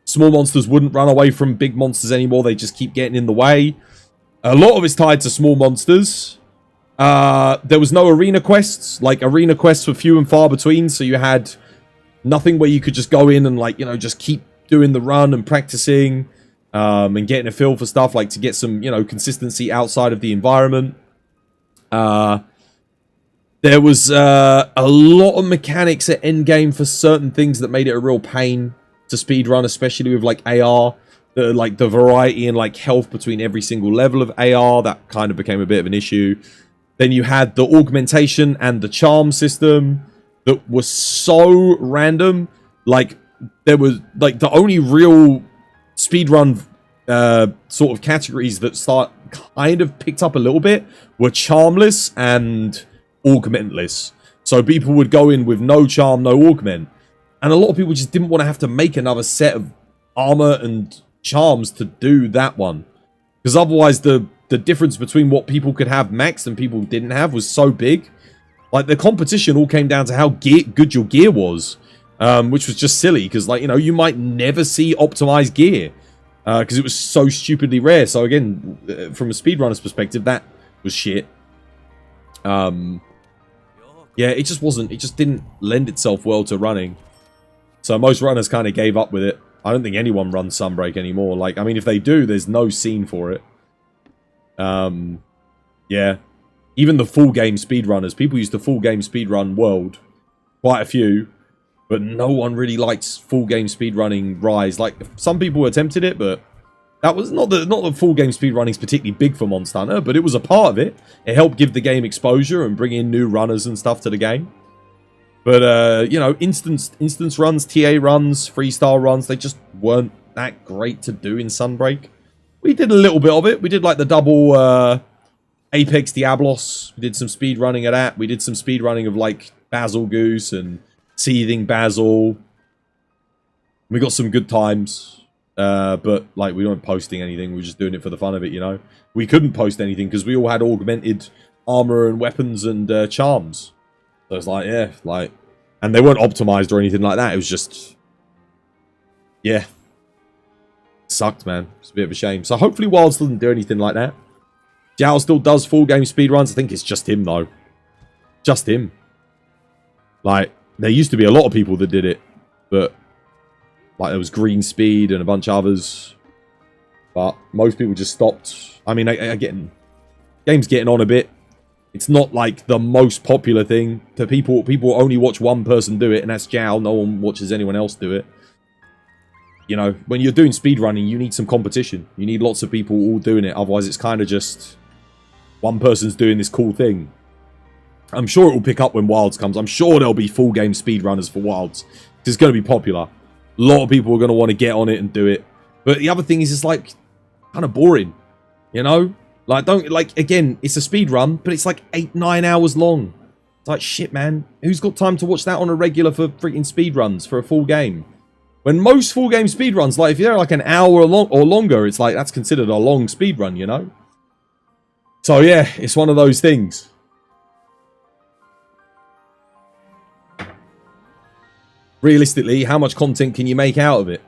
Speaker 2: Small monsters wouldn't run away from big monsters anymore. They just keep getting in the way. A lot of it's tied to small monsters. There was no arena quests. Like, arena quests were few and far between, so you had nothing where you could just go in and, like, you know, just keep doing the run and practicing, and getting a feel for stuff, like, to get some, you know, consistency outside of the environment. There was a lot of mechanics at endgame for certain things that made it a real pain to speedrun, especially with, like, AR. Like, the variety and, like, health between every single level of AR, that kind of became a bit of an issue. Then you had the augmentation and the charm system that was so random. Like, there was, like, the only real speedrun sort of categories that kind of picked up a little bit were charmless and augmentless. So people would go in with no charm, no augment. And a lot of people just didn't want to have to make another set of armor and charms to do that one. Because otherwise the difference between what people could have maxed and people didn't have was so big. Like, the competition all came down to how good your gear was. Which was just silly, because, like, you know, you might never see optimized gear. Because it was so stupidly rare. So, again, from a speedrunner's perspective, that was shit. Yeah, it just wasn't, it just didn't lend itself well to running. So most runners kind of gave up with it. I don't think anyone runs Sunbreak anymore. Like, I mean, if they do, there's no scene for it. Yeah. Even the full game speedrunners. People used to full game speedrun World. Quite a few. But no one really likes full game speedrunning Rise. Like, some people attempted it, but that was not the full game speedrunning is particularly big for Monster Hunter, but it was a part of it. It helped give the game exposure and bring in new runners and stuff to the game. But, you know, instance runs, TA runs, freestyle runs, they just weren't that great to do in Sunbreak. We did a little bit of it. We did, like, the double Apex Diablos. We did some speedrunning of that. We did some speedrunning of, like, Basil Goose and Seething Basil. We got some good times. But like we weren't posting anything. We were just doing it for the fun of it, you know. We couldn't post anything because we all had augmented armor and weapons and charms. So it's like, yeah, like, and they weren't optimized or anything like that. It was just, yeah, sucked, man. It's a bit of a shame. So hopefully Wilds doesn't do anything like that. Zhao still does full game speedruns. I think it's just him though. Just him. Like, there used to be a lot of people that did it, but like there was Green Speed and a bunch of others, but most people just stopped. I mean, again, game's getting on a bit. It's not like the most popular thing. To people only watch one person do it, and that's Zhao. No one watches anyone else do it. You know, when you're doing speedrunning, you need some competition. You need lots of people all doing it. Otherwise, it's kind of just one person's doing this cool thing. I'm sure it will pick up when Wilds comes. I'm sure there'll be full game speedrunners for Wilds. It's going to be popular. A lot of people are going to want to get on it and do it. But the other thing is, it's like kind of boring. You know? Like, don't, like, again, it's a speedrun, but it's like 8-9 hours long. It's like, shit, man. Who's got time to watch that on a regular for freaking speedruns for a full game? When most full game speedruns, like, if you're like an hour long or longer, it's like, that's considered a long speedrun, you know? So, yeah, it's one of those things. Realistically, how much content can you make out of it?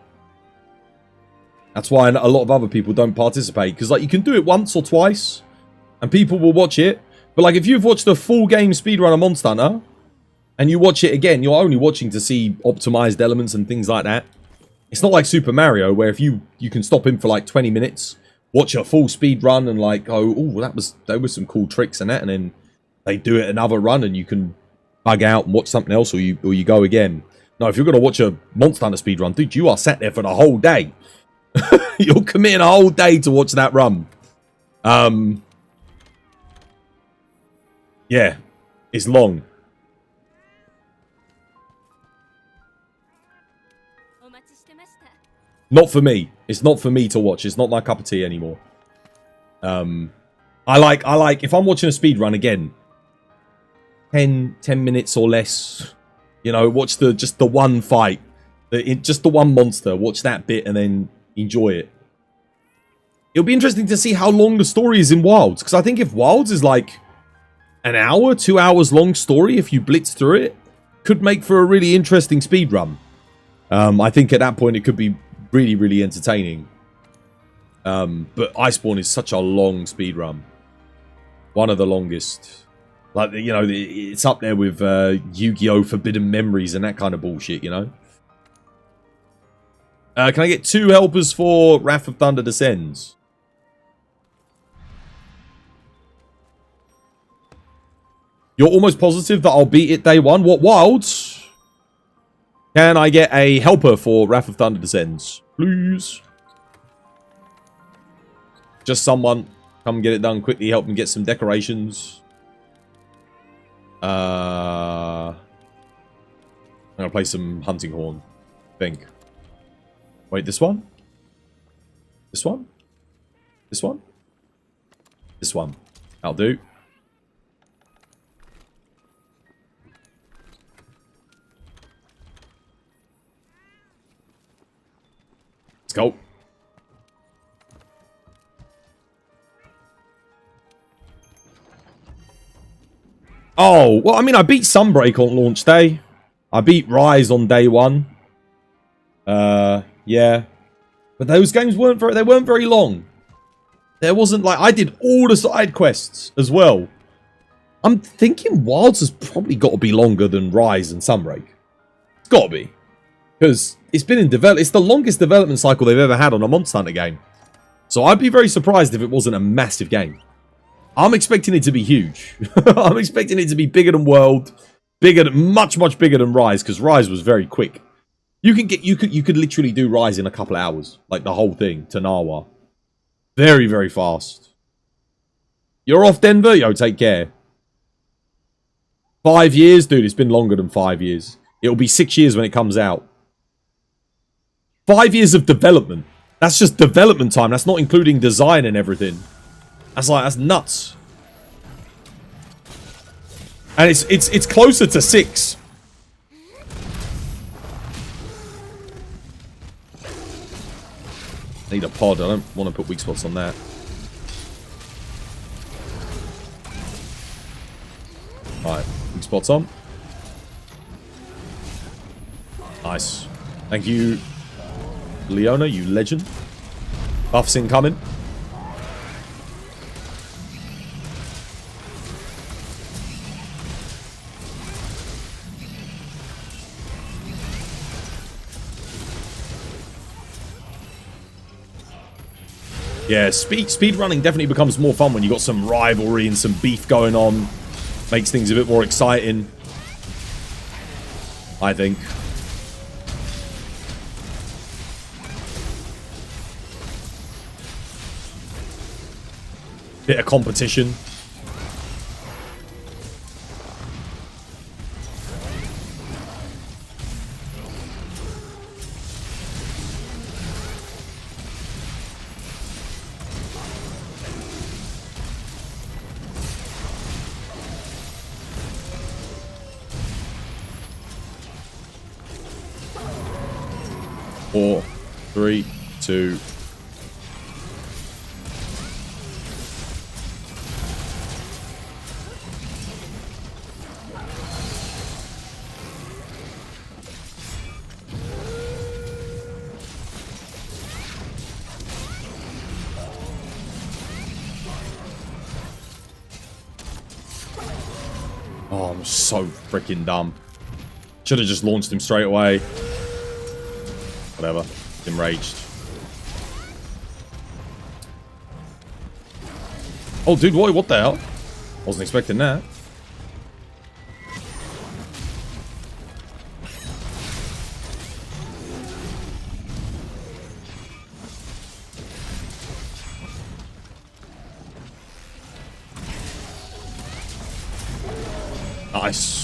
Speaker 2: That's why a lot of other people don't participate. Because, like, you can do it once or twice, and people will watch it. But, like, if you've watched a full game speedrun of Monster Hunter, and you watch it again, you're only watching to see optimized elements and things like that. It's not like Super Mario, where if you can stop him for, like, 20 minutes, watch a full speed run, and, like, go, oh, there was some cool tricks and that, and then they do it another run, and you can bug out and watch something else, or you go again. No, if you're going to watch a Monster Hunter speedrun, dude, you are sat there for the whole day. You're committing a whole day to watch that run. Yeah, it's long. Not for me. It's not for me to watch. It's not my cup of tea anymore. I like if I'm watching a speedrun again, 10 minutes or less. You know, watch just the one fight, just the one monster. Watch that bit and then enjoy it. It'll be interesting to see how long the story is in Wilds, because I think if Wilds is like an hour, 2 hours long story, if you blitz through it, could make for a really interesting speedrun. I think at that point it could be really, really entertaining. But Iceborne is such a long speedrun. One of the longest. Like, you know, it's up there with Yu-Gi-Oh! Forbidden Memories and that kind of bullshit, you know? Can I get 2 helpers for Wrath of Thunder Descends? You're almost positive that I'll beat it day one? What, Wilds? Can I get a helper for Wrath of Thunder Descends? Please? Just someone. Come get it done quickly. Help me get some decorations. I'm gonna play some Hunting Horn. I think. Wait, this one? This one? This one? This one. That'll do. Let's go. Oh, well, I mean, I beat Sunbreak on launch day. I beat Rise on day one. Yeah. But those games weren't very long. There wasn't, like, I did all the side quests as well. I'm thinking Wilds has probably got to be longer than Rise and Sunbreak. It's got to be. Because it's been in development. It's the longest development cycle they've ever had on a Monster Hunter game. So I'd be very surprised if it wasn't a massive game. I'm expecting it to be huge. I'm expecting it to be bigger than World, much bigger than Rise, because Rise was very quick. You could literally do Rise in a couple of hours, like the whole thing to Nawa. Very, very fast. You're off, Denver? Yo, take care. 5 years, dude. It's been longer than 5 years. It'll be 6 years when it comes out. 5 years of development. That's just development time. That's not including design and everything. That's nuts. And it's closer to 6. need a pod. I don't want to put weak spots on that. Alright, weak spots on. Nice. Thank you, Leona, you legend. Buffs incoming. Yeah, speed running definitely becomes more fun when you got some rivalry and some beef going on. Makes things a bit more exciting, I think. Bit of competition. Four, three, two. Oh, I'm so freaking dumb. Should have just launched him straight away. Whatever. Enraged. Oh, dude, what the hell? Wasn't expecting that. Nice.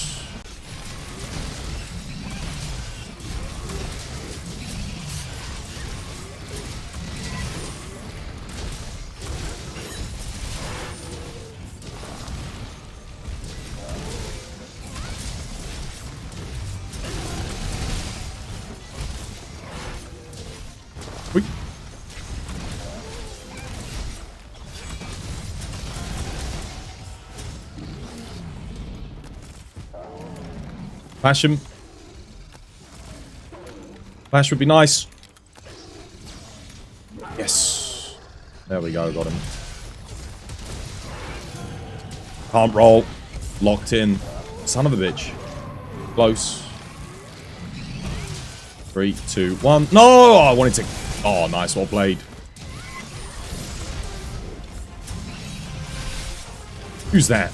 Speaker 2: Whee. Flash him. Flash would be nice. Yes. There we go, got him. Can't roll. Locked in. Son of a bitch. Close. 3, 2, 1. No! I wanted to... Oh, nice. Well played. Who's that?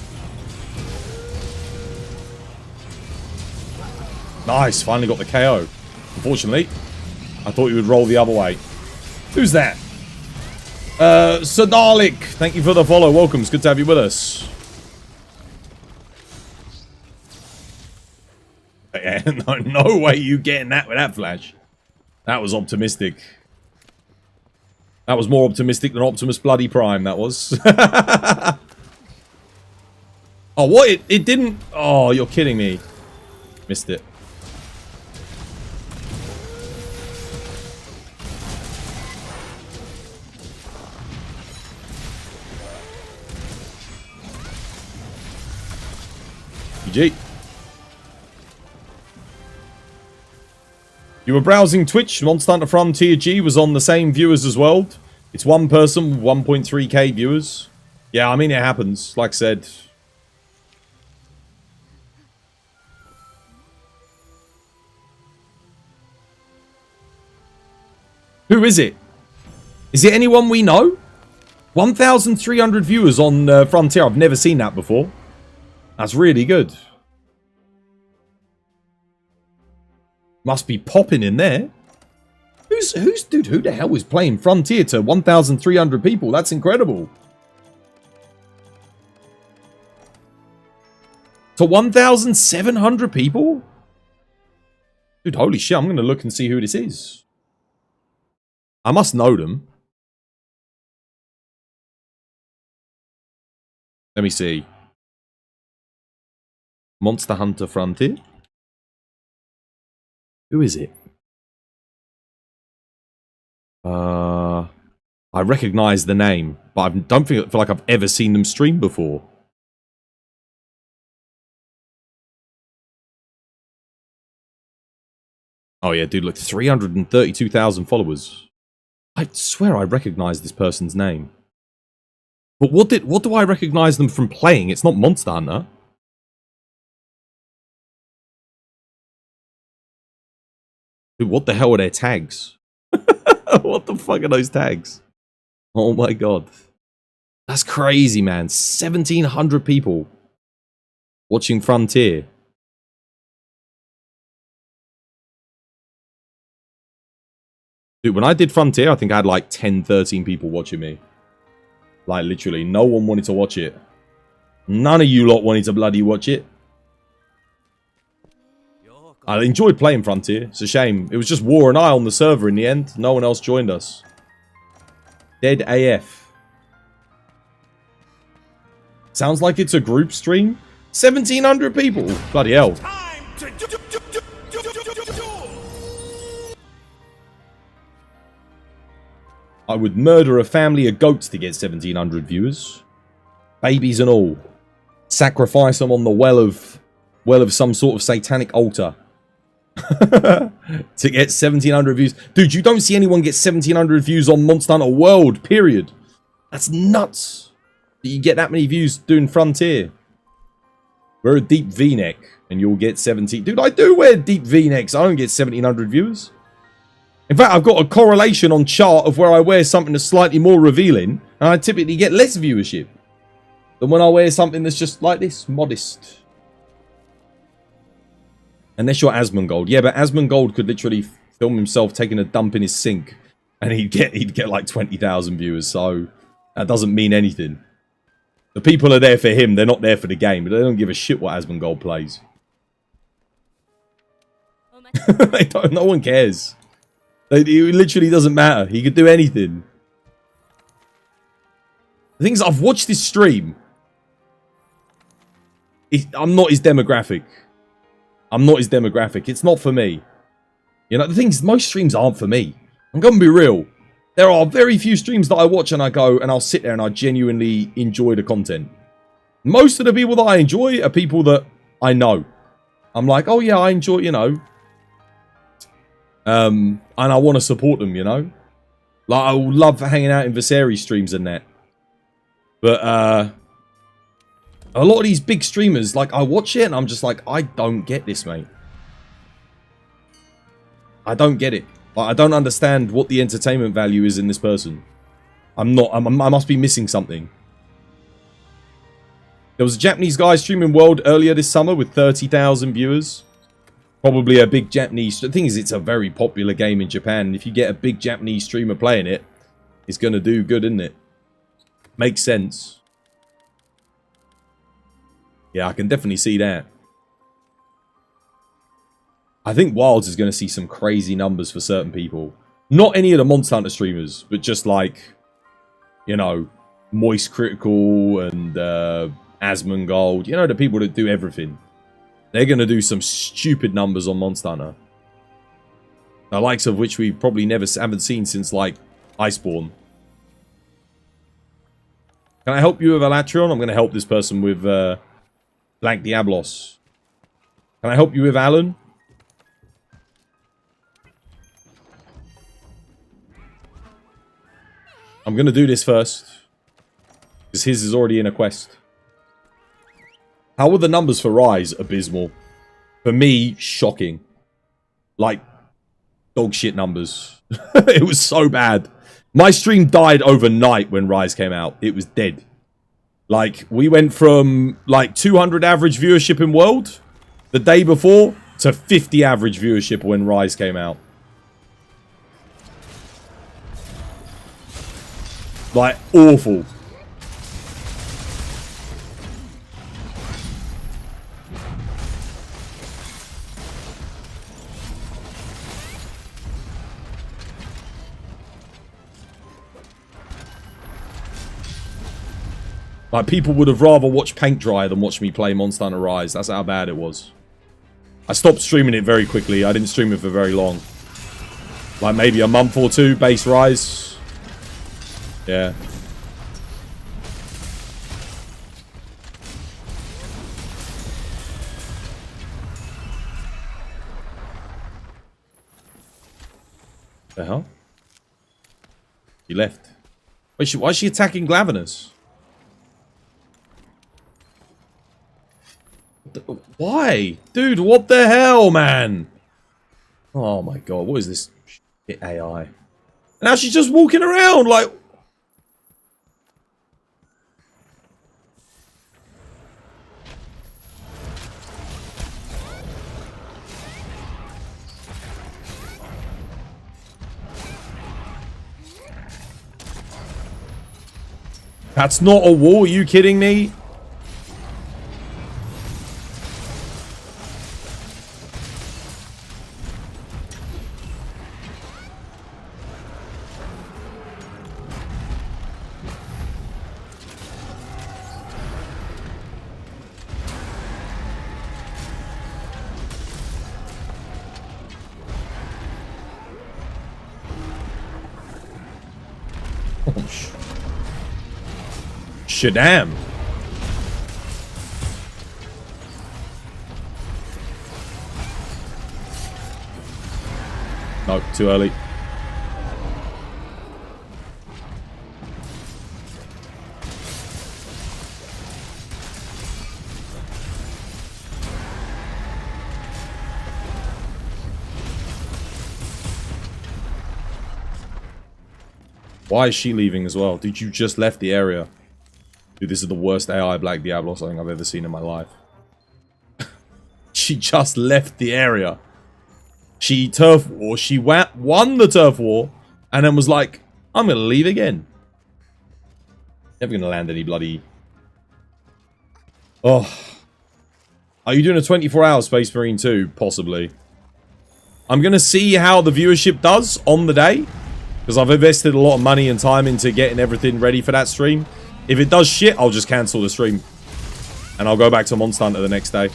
Speaker 2: Nice. Finally got the KO. Unfortunately, I thought you would roll the other way. Who's that? Sadalik. Thank you for the follow. Welcome. It's good to have you with us. Yeah, no way you getting that with that flash. That was optimistic. That was more optimistic than Optimus Bloody Prime, that was. Oh, what? It didn't... Oh, you're kidding me. Missed it. GG. You were browsing Twitch. Monster Hunter Frontier G was on the same viewers as well. It's one person with 1.3k viewers. Yeah, I mean, it happens. Like I said. Who is it? Is it anyone we know? 1,300 viewers on Frontier. I've never seen that before. That's really good. Must be popping in there. Dude, who the hell is playing Frontier to 1,300 people? That's incredible. To 1,700 people? Dude, holy shit, I'm going to look and see who this is. I must know them. Let me see. Monster Hunter Frontier? Who is it? I recognize the name, but I don't feel like I've ever seen them stream before. Oh yeah, dude, look, 332,000 followers. I swear I recognize this person's name. But what do I recognize them from playing? It's not Monster Hunter. Dude, what the hell are their tags? What the fuck are those tags? Oh my god. That's crazy, man. 1,700 people watching Frontier. Dude, when I did Frontier, I think I had like 10, 13 people watching me. Like, literally, no one wanted to watch it. None of you lot wanted to bloody watch it. I enjoyed playing Frontier. It's a shame. It was just War and I on the server in the end. No one else joined us. Dead AF. Sounds like it's a group stream. 1,700 people. Bloody hell. I would murder a family of goats to get 1,700 viewers. Babies and all. Sacrifice them on the well of some sort of satanic altar. To get 1,700 views. Dude, you don't see anyone get 1,700 views on Monster Hunter World, period. That's nuts. That you get that many views doing Frontier. Wear a deep V-neck and you'll get 17. Dude, I do wear deep V-necks. I don't get 1,700 viewers. In fact, I've got a correlation on chart of where I wear something that's slightly more revealing, and I typically get less viewership than when I wear something that's just like this, modest. Unless you're Asmongold. Yeah, but Asmongold could literally film himself taking a dump in his sink, and he'd get like 20,000 viewers, so that doesn't mean anything. The people are there for him, they're not there for the game, but they don't give a shit what Asmongold plays. No one cares. It literally doesn't matter. He could do anything. The thing is, I've watched this stream. I'm not his demographic. I'm not his demographic. It's not for me. You know, the thing is, most streams aren't for me. I'm going to be real. There are very few streams that I watch and I go and I'll sit there and I genuinely enjoy the content. Most of the people that I enjoy are people that I know. I'm like, oh yeah, I enjoy, you know. And I want to support them, you know. Like, I love hanging out in Viserys streams and that. But, a lot of these big streamers, like, I watch it and I'm just like, I don't get this, mate. I don't get it. Like, I don't understand what the entertainment value is in this person. I must be missing something. There was a Japanese guy streaming World earlier this summer with 30,000 viewers. Probably a big Japanese... The thing is, it's a very popular game in Japan. And if you get a big Japanese streamer playing it, it's going to do good, isn't it? Makes sense. Yeah, I can definitely see that. I think Wilds is going to see some crazy numbers for certain people. Not any of the Monster Hunter streamers, but just like, you know, Moist Critical and Asmongold. You know, the people that do everything. They're going to do some stupid numbers on Monster Hunter. The likes of which we probably haven't seen since, like, Iceborne. Can I help you with Alatreon? I'm going to help this person with Black Diablos. Can I help you with Alan? I'm going to do this first. Because his is already in a quest. How were the numbers for Rise? Abysmal. For me, shocking. Like, dog shit numbers. It was so bad. My stream died overnight when Rise came out. It was dead. Like, we went from, like, 200 average viewership in World the day before to 50 average viewership when Rise came out. Like, awful. Like, people would have rather watched paint dry than watch me play Monster Hunter Rise. That's how bad it was. I stopped streaming it very quickly. I didn't stream it for very long. Like, maybe a month or two, base Rise. Yeah. The hell? He left. Wait, why is she attacking Glavenus? Why? Dude, what the hell, man? Oh my god, what is this shit AI? Now she's just walking around like... That's not a wall, are you kidding me? Shadam. No, too early. Why is she leaving as well? Dude, you just left the area. Dude, this is the worst AI Black Diablos I think I've ever seen in my life. She just left the area. She turf war. She won the turf war. And then was like, I'm going to leave again. Never going to land any bloody... Oh. Are you doing a 24-hour Space Marine 2? Possibly. I'm going to see how the viewership does on the day. Because I've invested a lot of money and time into getting everything ready for that stream. If it does shit, I'll just cancel the stream. And I'll go back to Monster Hunter the next day.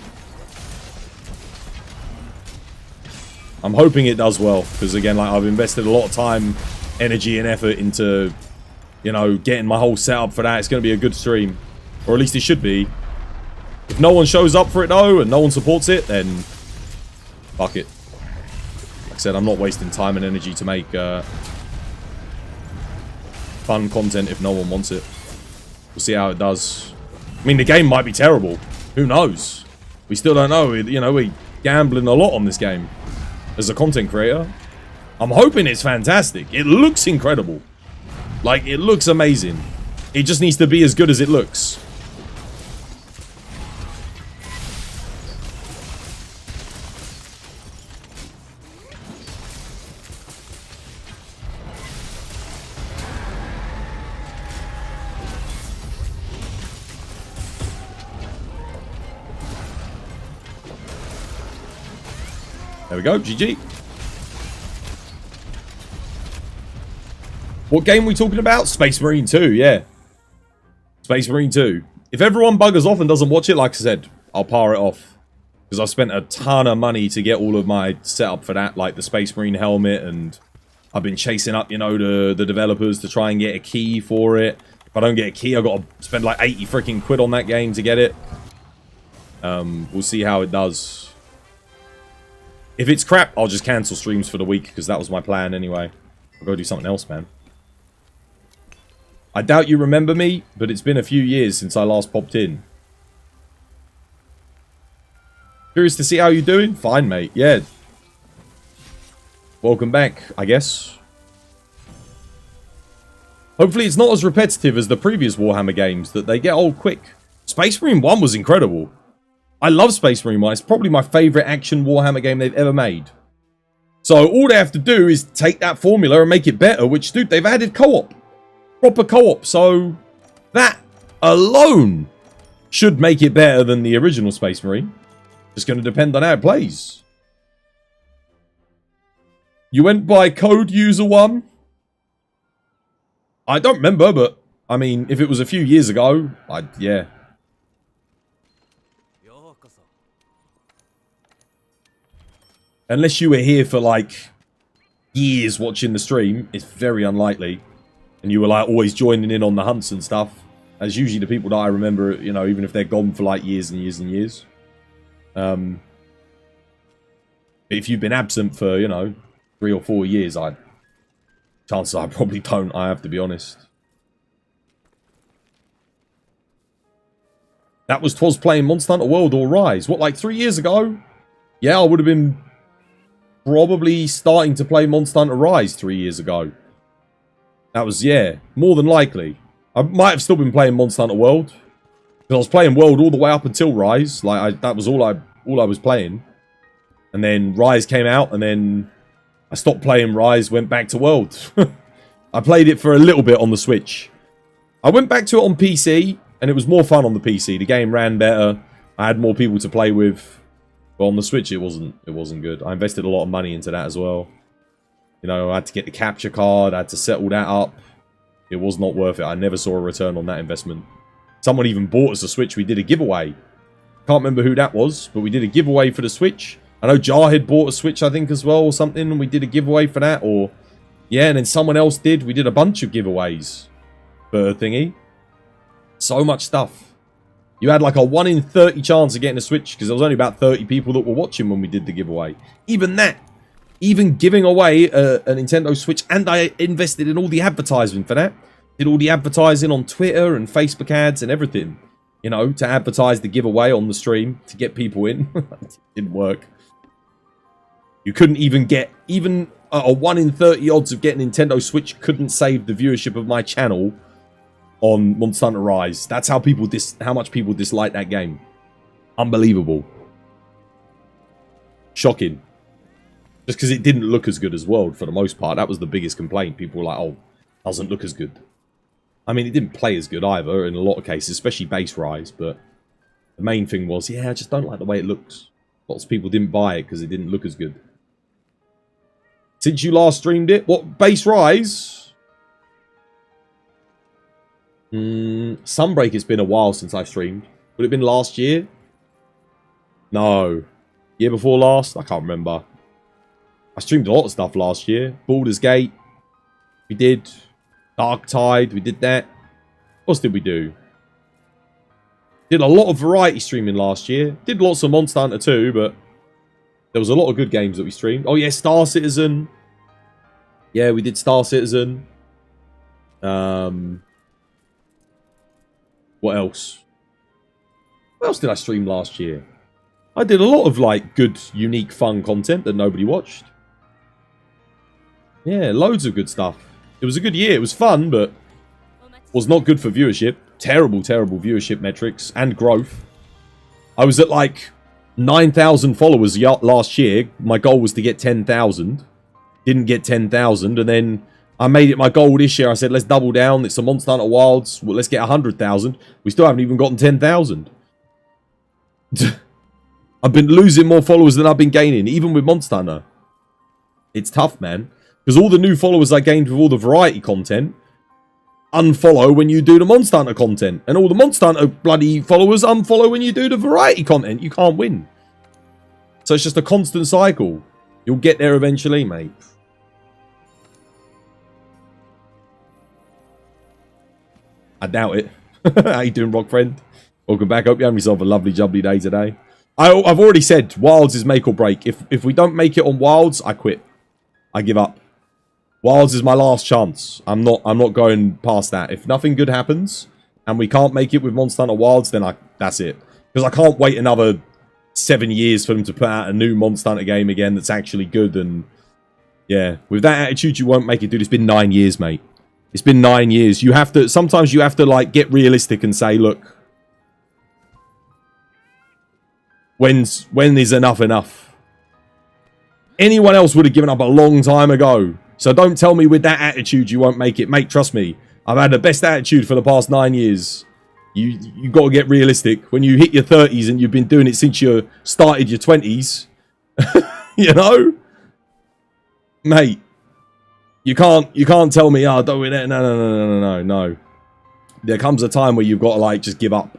Speaker 2: I'm hoping it does well. Because again, like, I've invested a lot of time, energy, and effort into, you know, getting my whole setup for that. It's going to be a good stream. Or at least it should be. If no one shows up for it, though, and no one supports it, then... fuck it. Like I said, I'm not wasting time and energy to make... fun content if no one wants it. We'll see how it does. I mean, the game might be terrible. Who knows? We still don't know. You know, we're gambling a lot on this game as a content creator. I'm hoping it's fantastic. It looks incredible. Like, it looks amazing. It just needs to be as good as it looks. There we go, GG. What game are we talking about? Space Marine 2, yeah. Space Marine 2. If everyone buggers off and doesn't watch it, like I said, I'll power it off. Because I've spent a ton of money to get all of my setup for that, like the Space Marine helmet, and I've been chasing up, you know, the developers to try and get a key for it. If I don't get a key, I've got to spend like 80 freaking quid on that game to get it. We'll see how it does. If it's crap, I'll just cancel streams for the week, because that was my plan anyway. I'll go do something else, man. I doubt you remember me, but it's been a few years since I last popped in. Curious to see how you're doing? Fine, mate. Yeah. Welcome back, I guess. Hopefully it's not as repetitive as the previous Warhammer games, that they get old quick. Space Marine 1 was incredible. I love Space Marine 1. It's probably my favourite action Warhammer game they've ever made. So all they have to do is take that formula and make it better, which, dude, they've added co-op. Proper co-op. So that alone should make it better than the original Space Marine. Just going to depend on how it plays. You went by code user 1? I don't remember, but, I mean, if it was a few years ago, yeah. Unless you were here for, like, years watching the stream, it's very unlikely. and you were like always joining in on the hunts and stuff. That's usually the people that I remember, you know, even if they're gone for like years and years and years. If you've been absent for, you know, 3 or 4 years, chances I probably don't, I have to be honest. That was 'twas playing Monster Hunter World or Rise. What, like 3 years ago? Yeah, I would have been probably starting to play Monster Hunter Rise 3 years ago. That was, yeah, more than likely. I might have still been playing Monster Hunter World. Because I was playing World all the way up until Rise. Like, that was all I was playing. And then Rise came out, and then I stopped playing Rise, went back to World. I played it for a little bit on the Switch. I went back to it on PC, and it was more fun on the PC. The game ran better. I had more people to play with. But on the Switch, it wasn't good. I invested a lot of money into that as well. You know, I had to get the capture card. I had to set all that up. It was not worth it. I never saw a return on that investment. Someone even bought us a Switch. We did a giveaway. Can't remember who that was, but we did a giveaway for the Switch. I know Jarhead bought a Switch, I think, as well, or something, and we did a giveaway for that, or... Yeah, and then someone else did. We did a bunch of giveaways for thingy. So much stuff. You had like a 1 in 30 chance of getting a Switch, because there was only about 30 people that were watching when we did the giveaway. Even that. Even giving away a Nintendo Switch, and I invested in all the advertising for that. Did all the advertising on Twitter and Facebook ads and everything. You know, to advertise the giveaway on the stream, to get people in. It didn't work. You couldn't even get, even a 1 in 30 odds of getting Nintendo Switch couldn't save the viewership of my channel on Monster Hunter Rise. That's how how much people dislike that game. Unbelievable. Shocking. Just because it didn't look as good as World for the most part. That was the biggest complaint. People were like, oh, doesn't look as good. I mean, it didn't play as good either in a lot of cases, especially base Rise, but the main thing was, yeah, I just don't like the way it looks. Lots of people didn't buy it because it didn't look as good. Since you last streamed it? What, base Rise? Sunbreak, it's been a while since I streamed. Would it have been last year? No. Year before last? I can't remember. I streamed a lot of stuff last year. Baldur's Gate. We did. Dark Tide. We did that. What else did we do? Did a lot of variety streaming last year. Did lots of Monster Hunter too, but there was a lot of good games that we streamed. Oh yeah, Star Citizen. Yeah, we did Star Citizen. What else? What else did I stream last year? I did a lot of like good, unique, fun content that nobody watched. Yeah, loads of good stuff. It was a good year. It was fun, but was not good for viewership. Terrible, terrible viewership metrics and growth. I was at like 9,000 followers last year. My goal was to get 10,000. Didn't get 10,000, and then I made it my goal this year. I said, let's double down. It's a Monster Hunter Wilds. Well, let's get 100,000. We still haven't even gotten 10,000. I've been losing more followers than I've been gaining, even with Monster Hunter. It's tough, man. Because all the new followers I gained with all the variety content unfollow when you do the Monster Hunter content. And all the Monster Hunter bloody followers unfollow when you do the variety content. You can't win. So it's just a constant cycle. You'll get there eventually, mate. I doubt it. How you doing, rock friend? Welcome back. Hope you have yourself a lovely, jubbly day today. I've already said Wilds is make or break. If we don't make it on Wilds, I quit. I give up. Wilds is my last chance. I'm not going past that. If nothing good happens and we can't make it with Monster Hunter Wilds, then that's it. Because I can't wait another 7 years for them to put out a new Monster Hunter game again that's actually good. And yeah, with that attitude, you won't make it, dude. It's been 9 years, mate. It's been 9 years. You have to, sometimes you have to like get realistic and say, look, when is enough? Anyone else would have given up a long time ago. So don't tell me with that attitude you won't make it. Mate, trust me. I've had the best attitude for the past 9 years. You got to get realistic. When you hit your 30s and you've been doing it since you started your 20s, you know? Mate, you can't tell me, oh, don't do that. No. There comes a time where you've got to like just give up.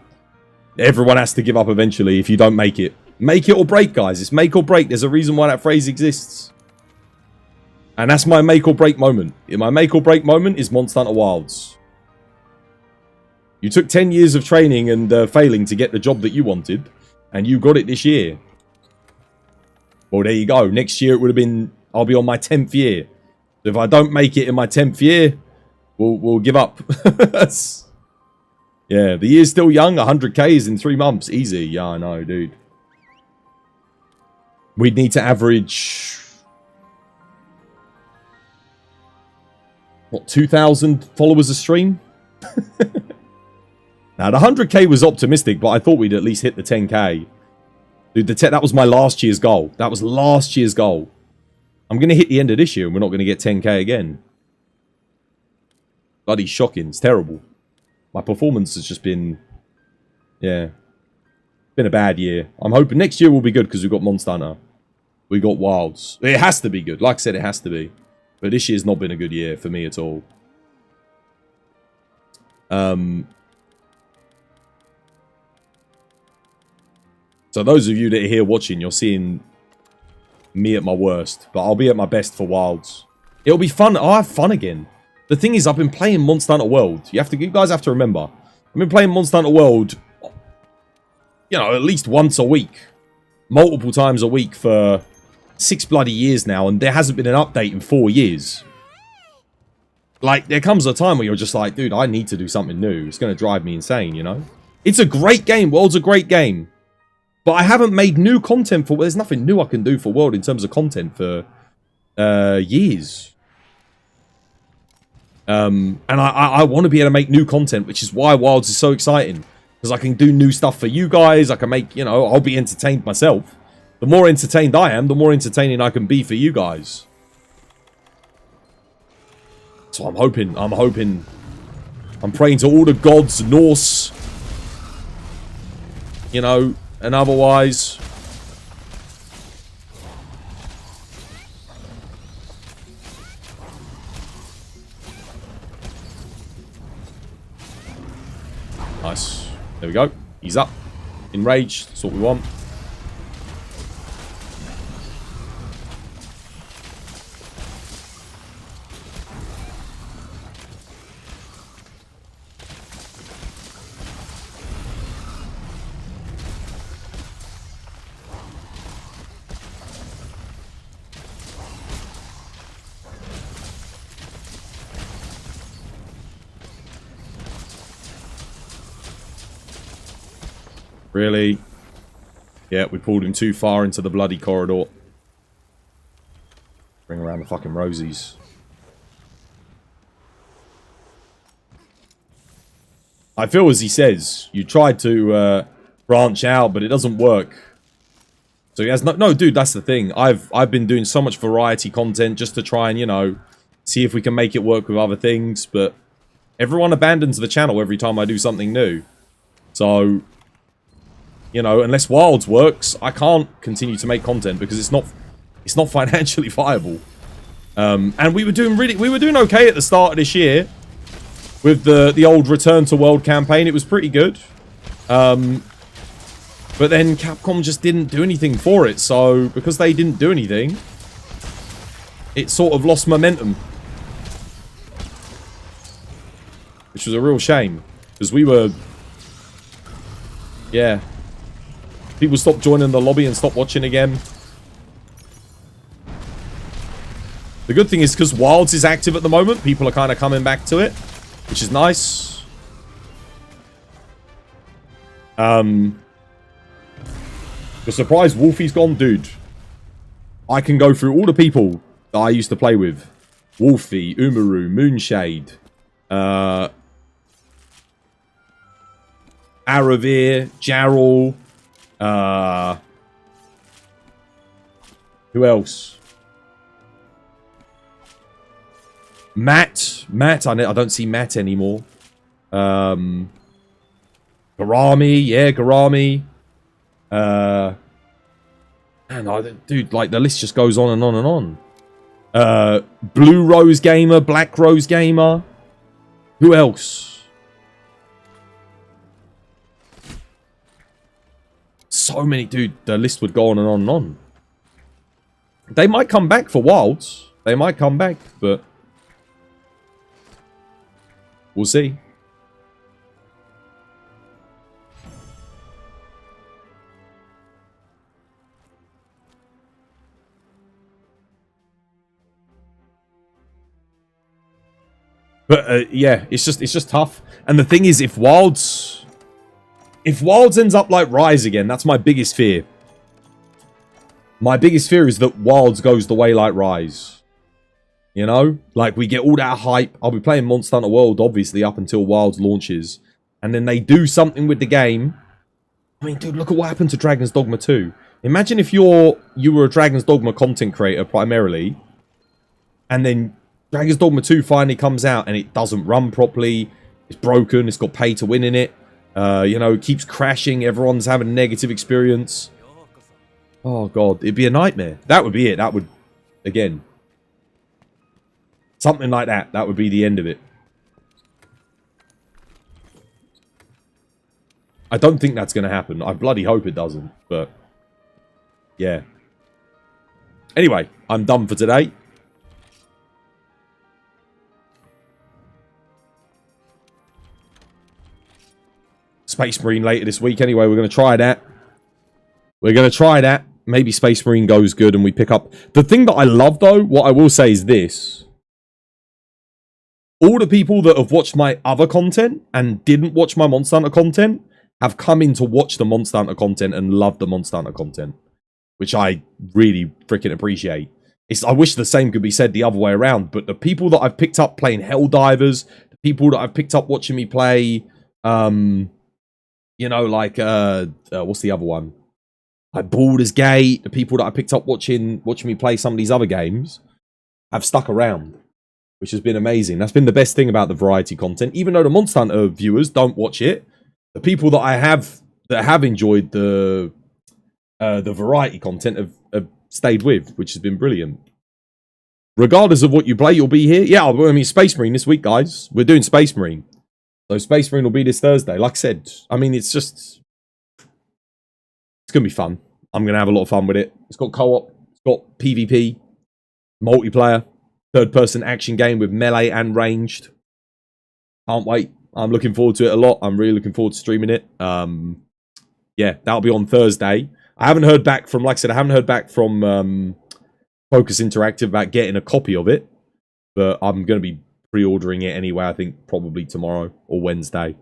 Speaker 2: Everyone has to give up eventually if you don't make it. Make it or break, guys. It's make or break. There's a reason why that phrase exists. And that's my make or break moment. My make or break moment is Monster Hunter Wilds. You took 10 years of training and failing to get the job that you wanted. And you got it this year. Well, there you go. Next year it would have been... I'll be on my 10th year. So if I don't make it in my 10th year, we'll give up. Yeah, the year's still young. 100k is in 3 months. Easy. Yeah, I know, dude. We'd need to average... What, 2,000 followers a stream? Now, the 100k was optimistic, but I thought we'd at least hit the 10k. Dude, that was my last year's goal. That was last year's goal. I'm going to hit the end of this year and we're not going to get 10k again. Bloody shocking. It's terrible. My performance has just been... Yeah. Been a bad year. I'm hoping next year will be good because we've got Monster Hunter. We got Wilds. It has to be good. Like I said, it has to be. But this year's not been a good year for me at all. So those of you that are here watching, you're seeing me at my worst. But I'll be at my best for Wilds. It'll be fun. I'll have fun again. The thing is, I've been playing Monster Hunter World. You guys have to remember. I've been playing Monster Hunter World, you know, at least once a week. Multiple times a week for 6 bloody years now. And there hasn't been an update in 4 years. Like, there comes a time where you're just like, dude, I need to do something new. It's going to drive me insane, you know? It's a great game. World's a great game. But I haven't made new content for... There's nothing new I can do for World in terms of content for years. And I want to be able to make new content, which is why Wilds is so exciting. Because I can do new stuff for you guys. I can make, you know, I'll be entertained myself. The more entertained I am, the more entertaining I can be for you guys. So I'm hoping, I'm praying to all the gods, Norse, you know, and otherwise. Nice. There we go. He's up. Enraged. That's what we want. Really? Yeah, we pulled him too far into the bloody corridor. Bring around the fucking rosies. I feel as he says, you tried to branch out, but it doesn't work. So he has no, dude, that's the thing. I've been doing so much variety content just to try and, you know, see if we can make it work with other things, but everyone abandons the channel every time I do something new. So, you know, unless Wilds works, I can't continue to make content because it's not financially viable. And we were doing okay at the start of this year with the old Return to World campaign. It was pretty good. But then Capcom just didn't do anything for it. So because they didn't do anything, it sort of lost momentum, which was a real shame because we were, yeah. People stopped joining the lobby and stopped watching again. The good thing is because Wilds is active at the moment, people are kind of coming back to it, which is nice. The surprise Wolfie's gone, dude. I can go through all the people that I used to play with. Wolfie, Umaru, Moonshade, Aravir, Jarl. Who else? Matt, I don't see Matt anymore. Garami, yeah, Garami. And dude, like the list just goes on and on and on. Blue Rose Gamer, Black Rose Gamer. Who else? So many, dude. The list would go on and on and on. They might come back for Wilds. They might come back, but we'll see. But yeah, it's just tough. And the thing is, if Wilds ends up like Rise again, that's my biggest fear. My biggest fear is that Wilds goes the way like Rise. You know? Like, we get all that hype. I'll be playing Monster Hunter World, obviously, up until Wilds launches. And then they do something with the game. I mean, dude, look at what happened to Dragon's Dogma 2. Imagine if you were a Dragon's Dogma content creator, primarily. And then Dragon's Dogma 2 finally comes out and it doesn't run properly. It's broken. It's got pay to win in it. You know, it keeps crashing. Everyone's having a negative experience. Oh, God. It'd be a nightmare. That would be it. That would, again, something like that. That would be the end of it. I don't think that's going to happen. I bloody hope it doesn't. But, yeah. Anyway, I'm done for today. Space Marine later this week anyway. We're going to try that. We're going to try that. Maybe Space Marine goes good and we pick up. The thing that I love, though, what I will say is this. All the people that have watched my other content and didn't watch my Monster Hunter content have come in to watch the Monster Hunter content and love the Monster Hunter content. Which I really freaking appreciate. I wish the same could be said the other way around. But the people that I've picked up playing Helldivers, the people that I've picked up watching me play... you know, like, what's the other one? Like Baldur's Gate, the people that I picked up watching me play some of these other games have stuck around, which has been amazing. That's been the best thing about the variety content. Even though the Monster Hunter viewers don't watch it, the people that I have that have enjoyed the variety content have stayed with, which has been brilliant. Regardless of what you play, you'll be here. Yeah, I mean, Space Marine this week, guys. We're doing Space Marine. So Space Marine will be this Thursday. Like I said, I mean, it's going to be fun. I'm going to have a lot of fun with it. It's got co-op. It's got PvP, multiplayer, third-person action game with melee and ranged. Can't wait. I'm looking forward to it a lot. I'm really looking forward to streaming it. Yeah, that'll be on Thursday. I haven't heard back from, like I said, I haven't heard back from Focus Interactive about getting a copy of it. But I'm going to be pre-ordering it anyway. I think probably tomorrow or Wednesday.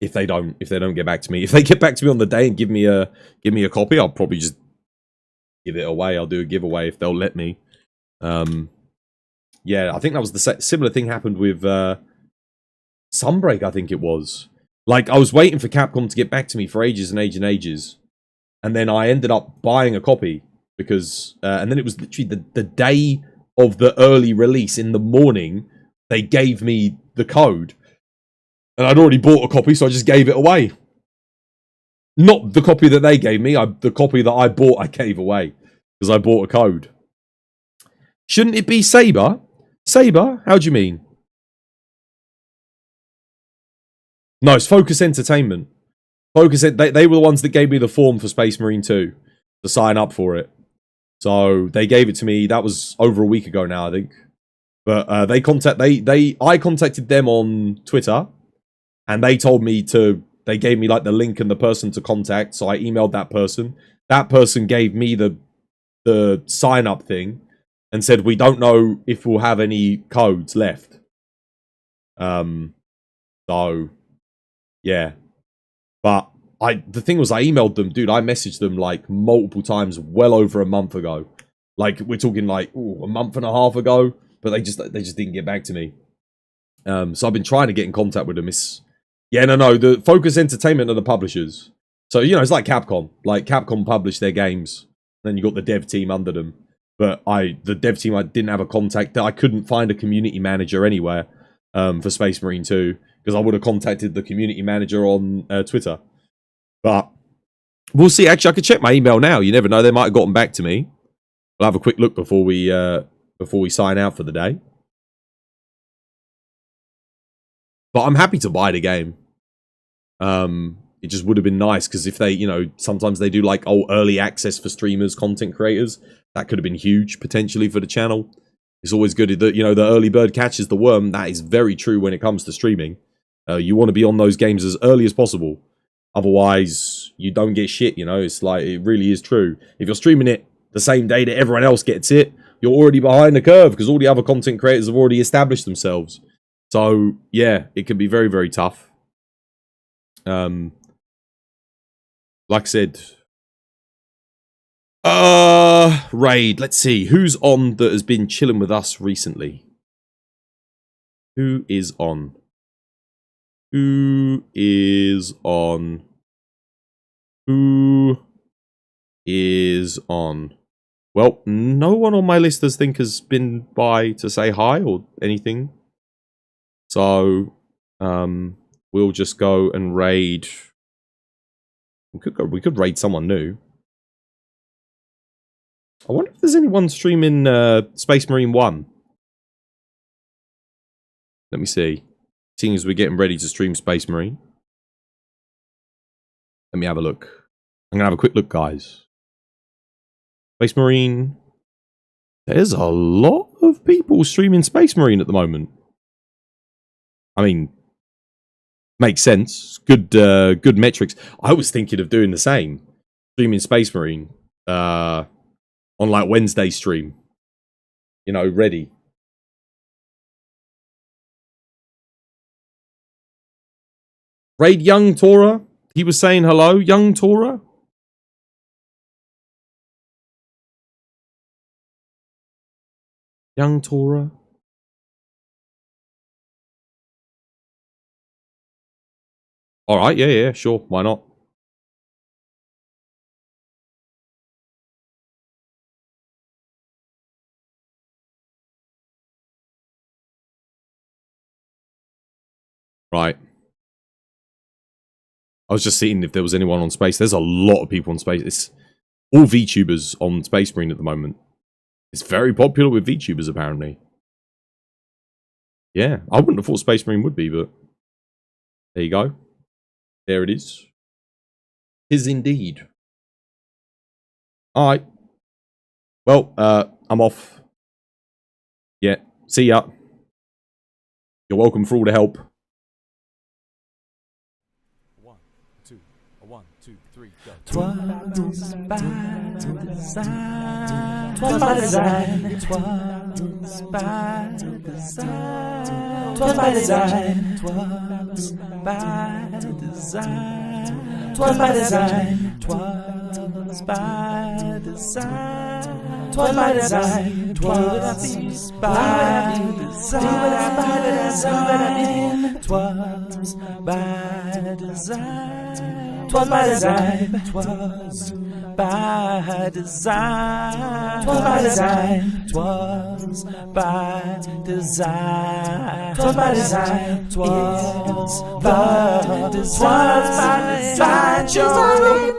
Speaker 2: If they don't get back to me, if they get back to me on the day and give me a copy, I'll probably just give it away. I'll do a giveaway if they'll let me. Yeah, I think that was the similar thing happened with Sunbreak. I think it was like I was waiting for Capcom to get back to me for ages and ages and ages, and then I ended up buying a copy because, and then it was literally the day of the early release in the morning, they gave me the code. And I'd already bought a copy, so I just gave it away. Not the copy that they gave me, the copy that I bought I gave away. Because I bought a code. Shouldn't it be Saber? Saber? How do you mean? No, it's Focus Entertainment. They were the ones that gave me the form for Space Marine 2. To sign up for it. So they gave it to me. That was over a week ago now, I think. But I contacted them on Twitter, and they told me they gave me like the link and the person to contact. So I emailed that person. That person gave me the sign up thing and said we don't know if we'll have any codes left. So yeah, but the thing was, I emailed them, dude. I messaged them like multiple times, well over a month ago. Like we're talking like a month and a half ago, but they just didn't get back to me. So I've been trying to get in contact with them. No. The Focus Entertainment are the publishers. So you know, it's like Capcom. Like Capcom published their games, then you got the dev team under them. But the dev team, I didn't have a contact. I couldn't find a community manager anywhere for Space Marine 2 because I would have contacted the community manager on Twitter. But we'll see. Actually, I could check my email now. You never know; they might have gotten back to me. We'll have a quick look before we sign out for the day. But I'm happy to buy the game. It just would have been nice because if they, you know, sometimes they do like early access for streamers, content creators. That could have been huge potentially for the channel. It's always good that, you know, the early bird catches the worm. That is very true when it comes to streaming. You want to be on those games as early as possible. Otherwise, you don't get shit, you know. It's like, it really is true. If you're streaming it the same day that everyone else gets it, you're already behind the curve because all the other content creators have already established themselves. So, yeah, it can be very, very tough. Like I said... Raid. Let's see. Who's on that has been chilling with us recently? Who is on? Who is on? Who is on? Well, no one on my list has been by to say hi or anything. So, we'll just go and raid. We could raid someone new. I wonder if there's anyone streaming Space Marine 1. Let me see. Seeing as we're getting ready to stream Space Marine. Let me have a look. I'm going to have a quick look, guys. Space Marine. There's a lot of people streaming Space Marine at the moment. I mean, makes sense. Good metrics. I was thinking of doing the same. Streaming Space Marine. On like Wednesday stream. You know, ready. Raid Young Tora. He was saying hello, Young Tora. Young Tora. Alright, yeah, sure. Why not? Right. I was just seeing if there was anyone on Space. There's a lot of people on Space. It's all VTubers on Space Marine at the moment. It's very popular with VTubers, apparently. Yeah, I wouldn't have thought Space Marine would be, but... there you go. There it is. Is indeed. Alright. Well, I'm off. Yeah, see ya. You're welcome for all the help.
Speaker 6: 1, 2, 3, go.
Speaker 8: 'Twas by design. 'Twas by design. 'Twas by design. 'Twas by design. 'Twas by design. 'Twas by design. 'Twas by design. 'Twas by design. 'Twas by design. 'Twas by design. 'Twas by design. 'Twas by design. 'Twas by design. 'Twas by design. 'Twas by design. 'Twas by design. 'Twas by design.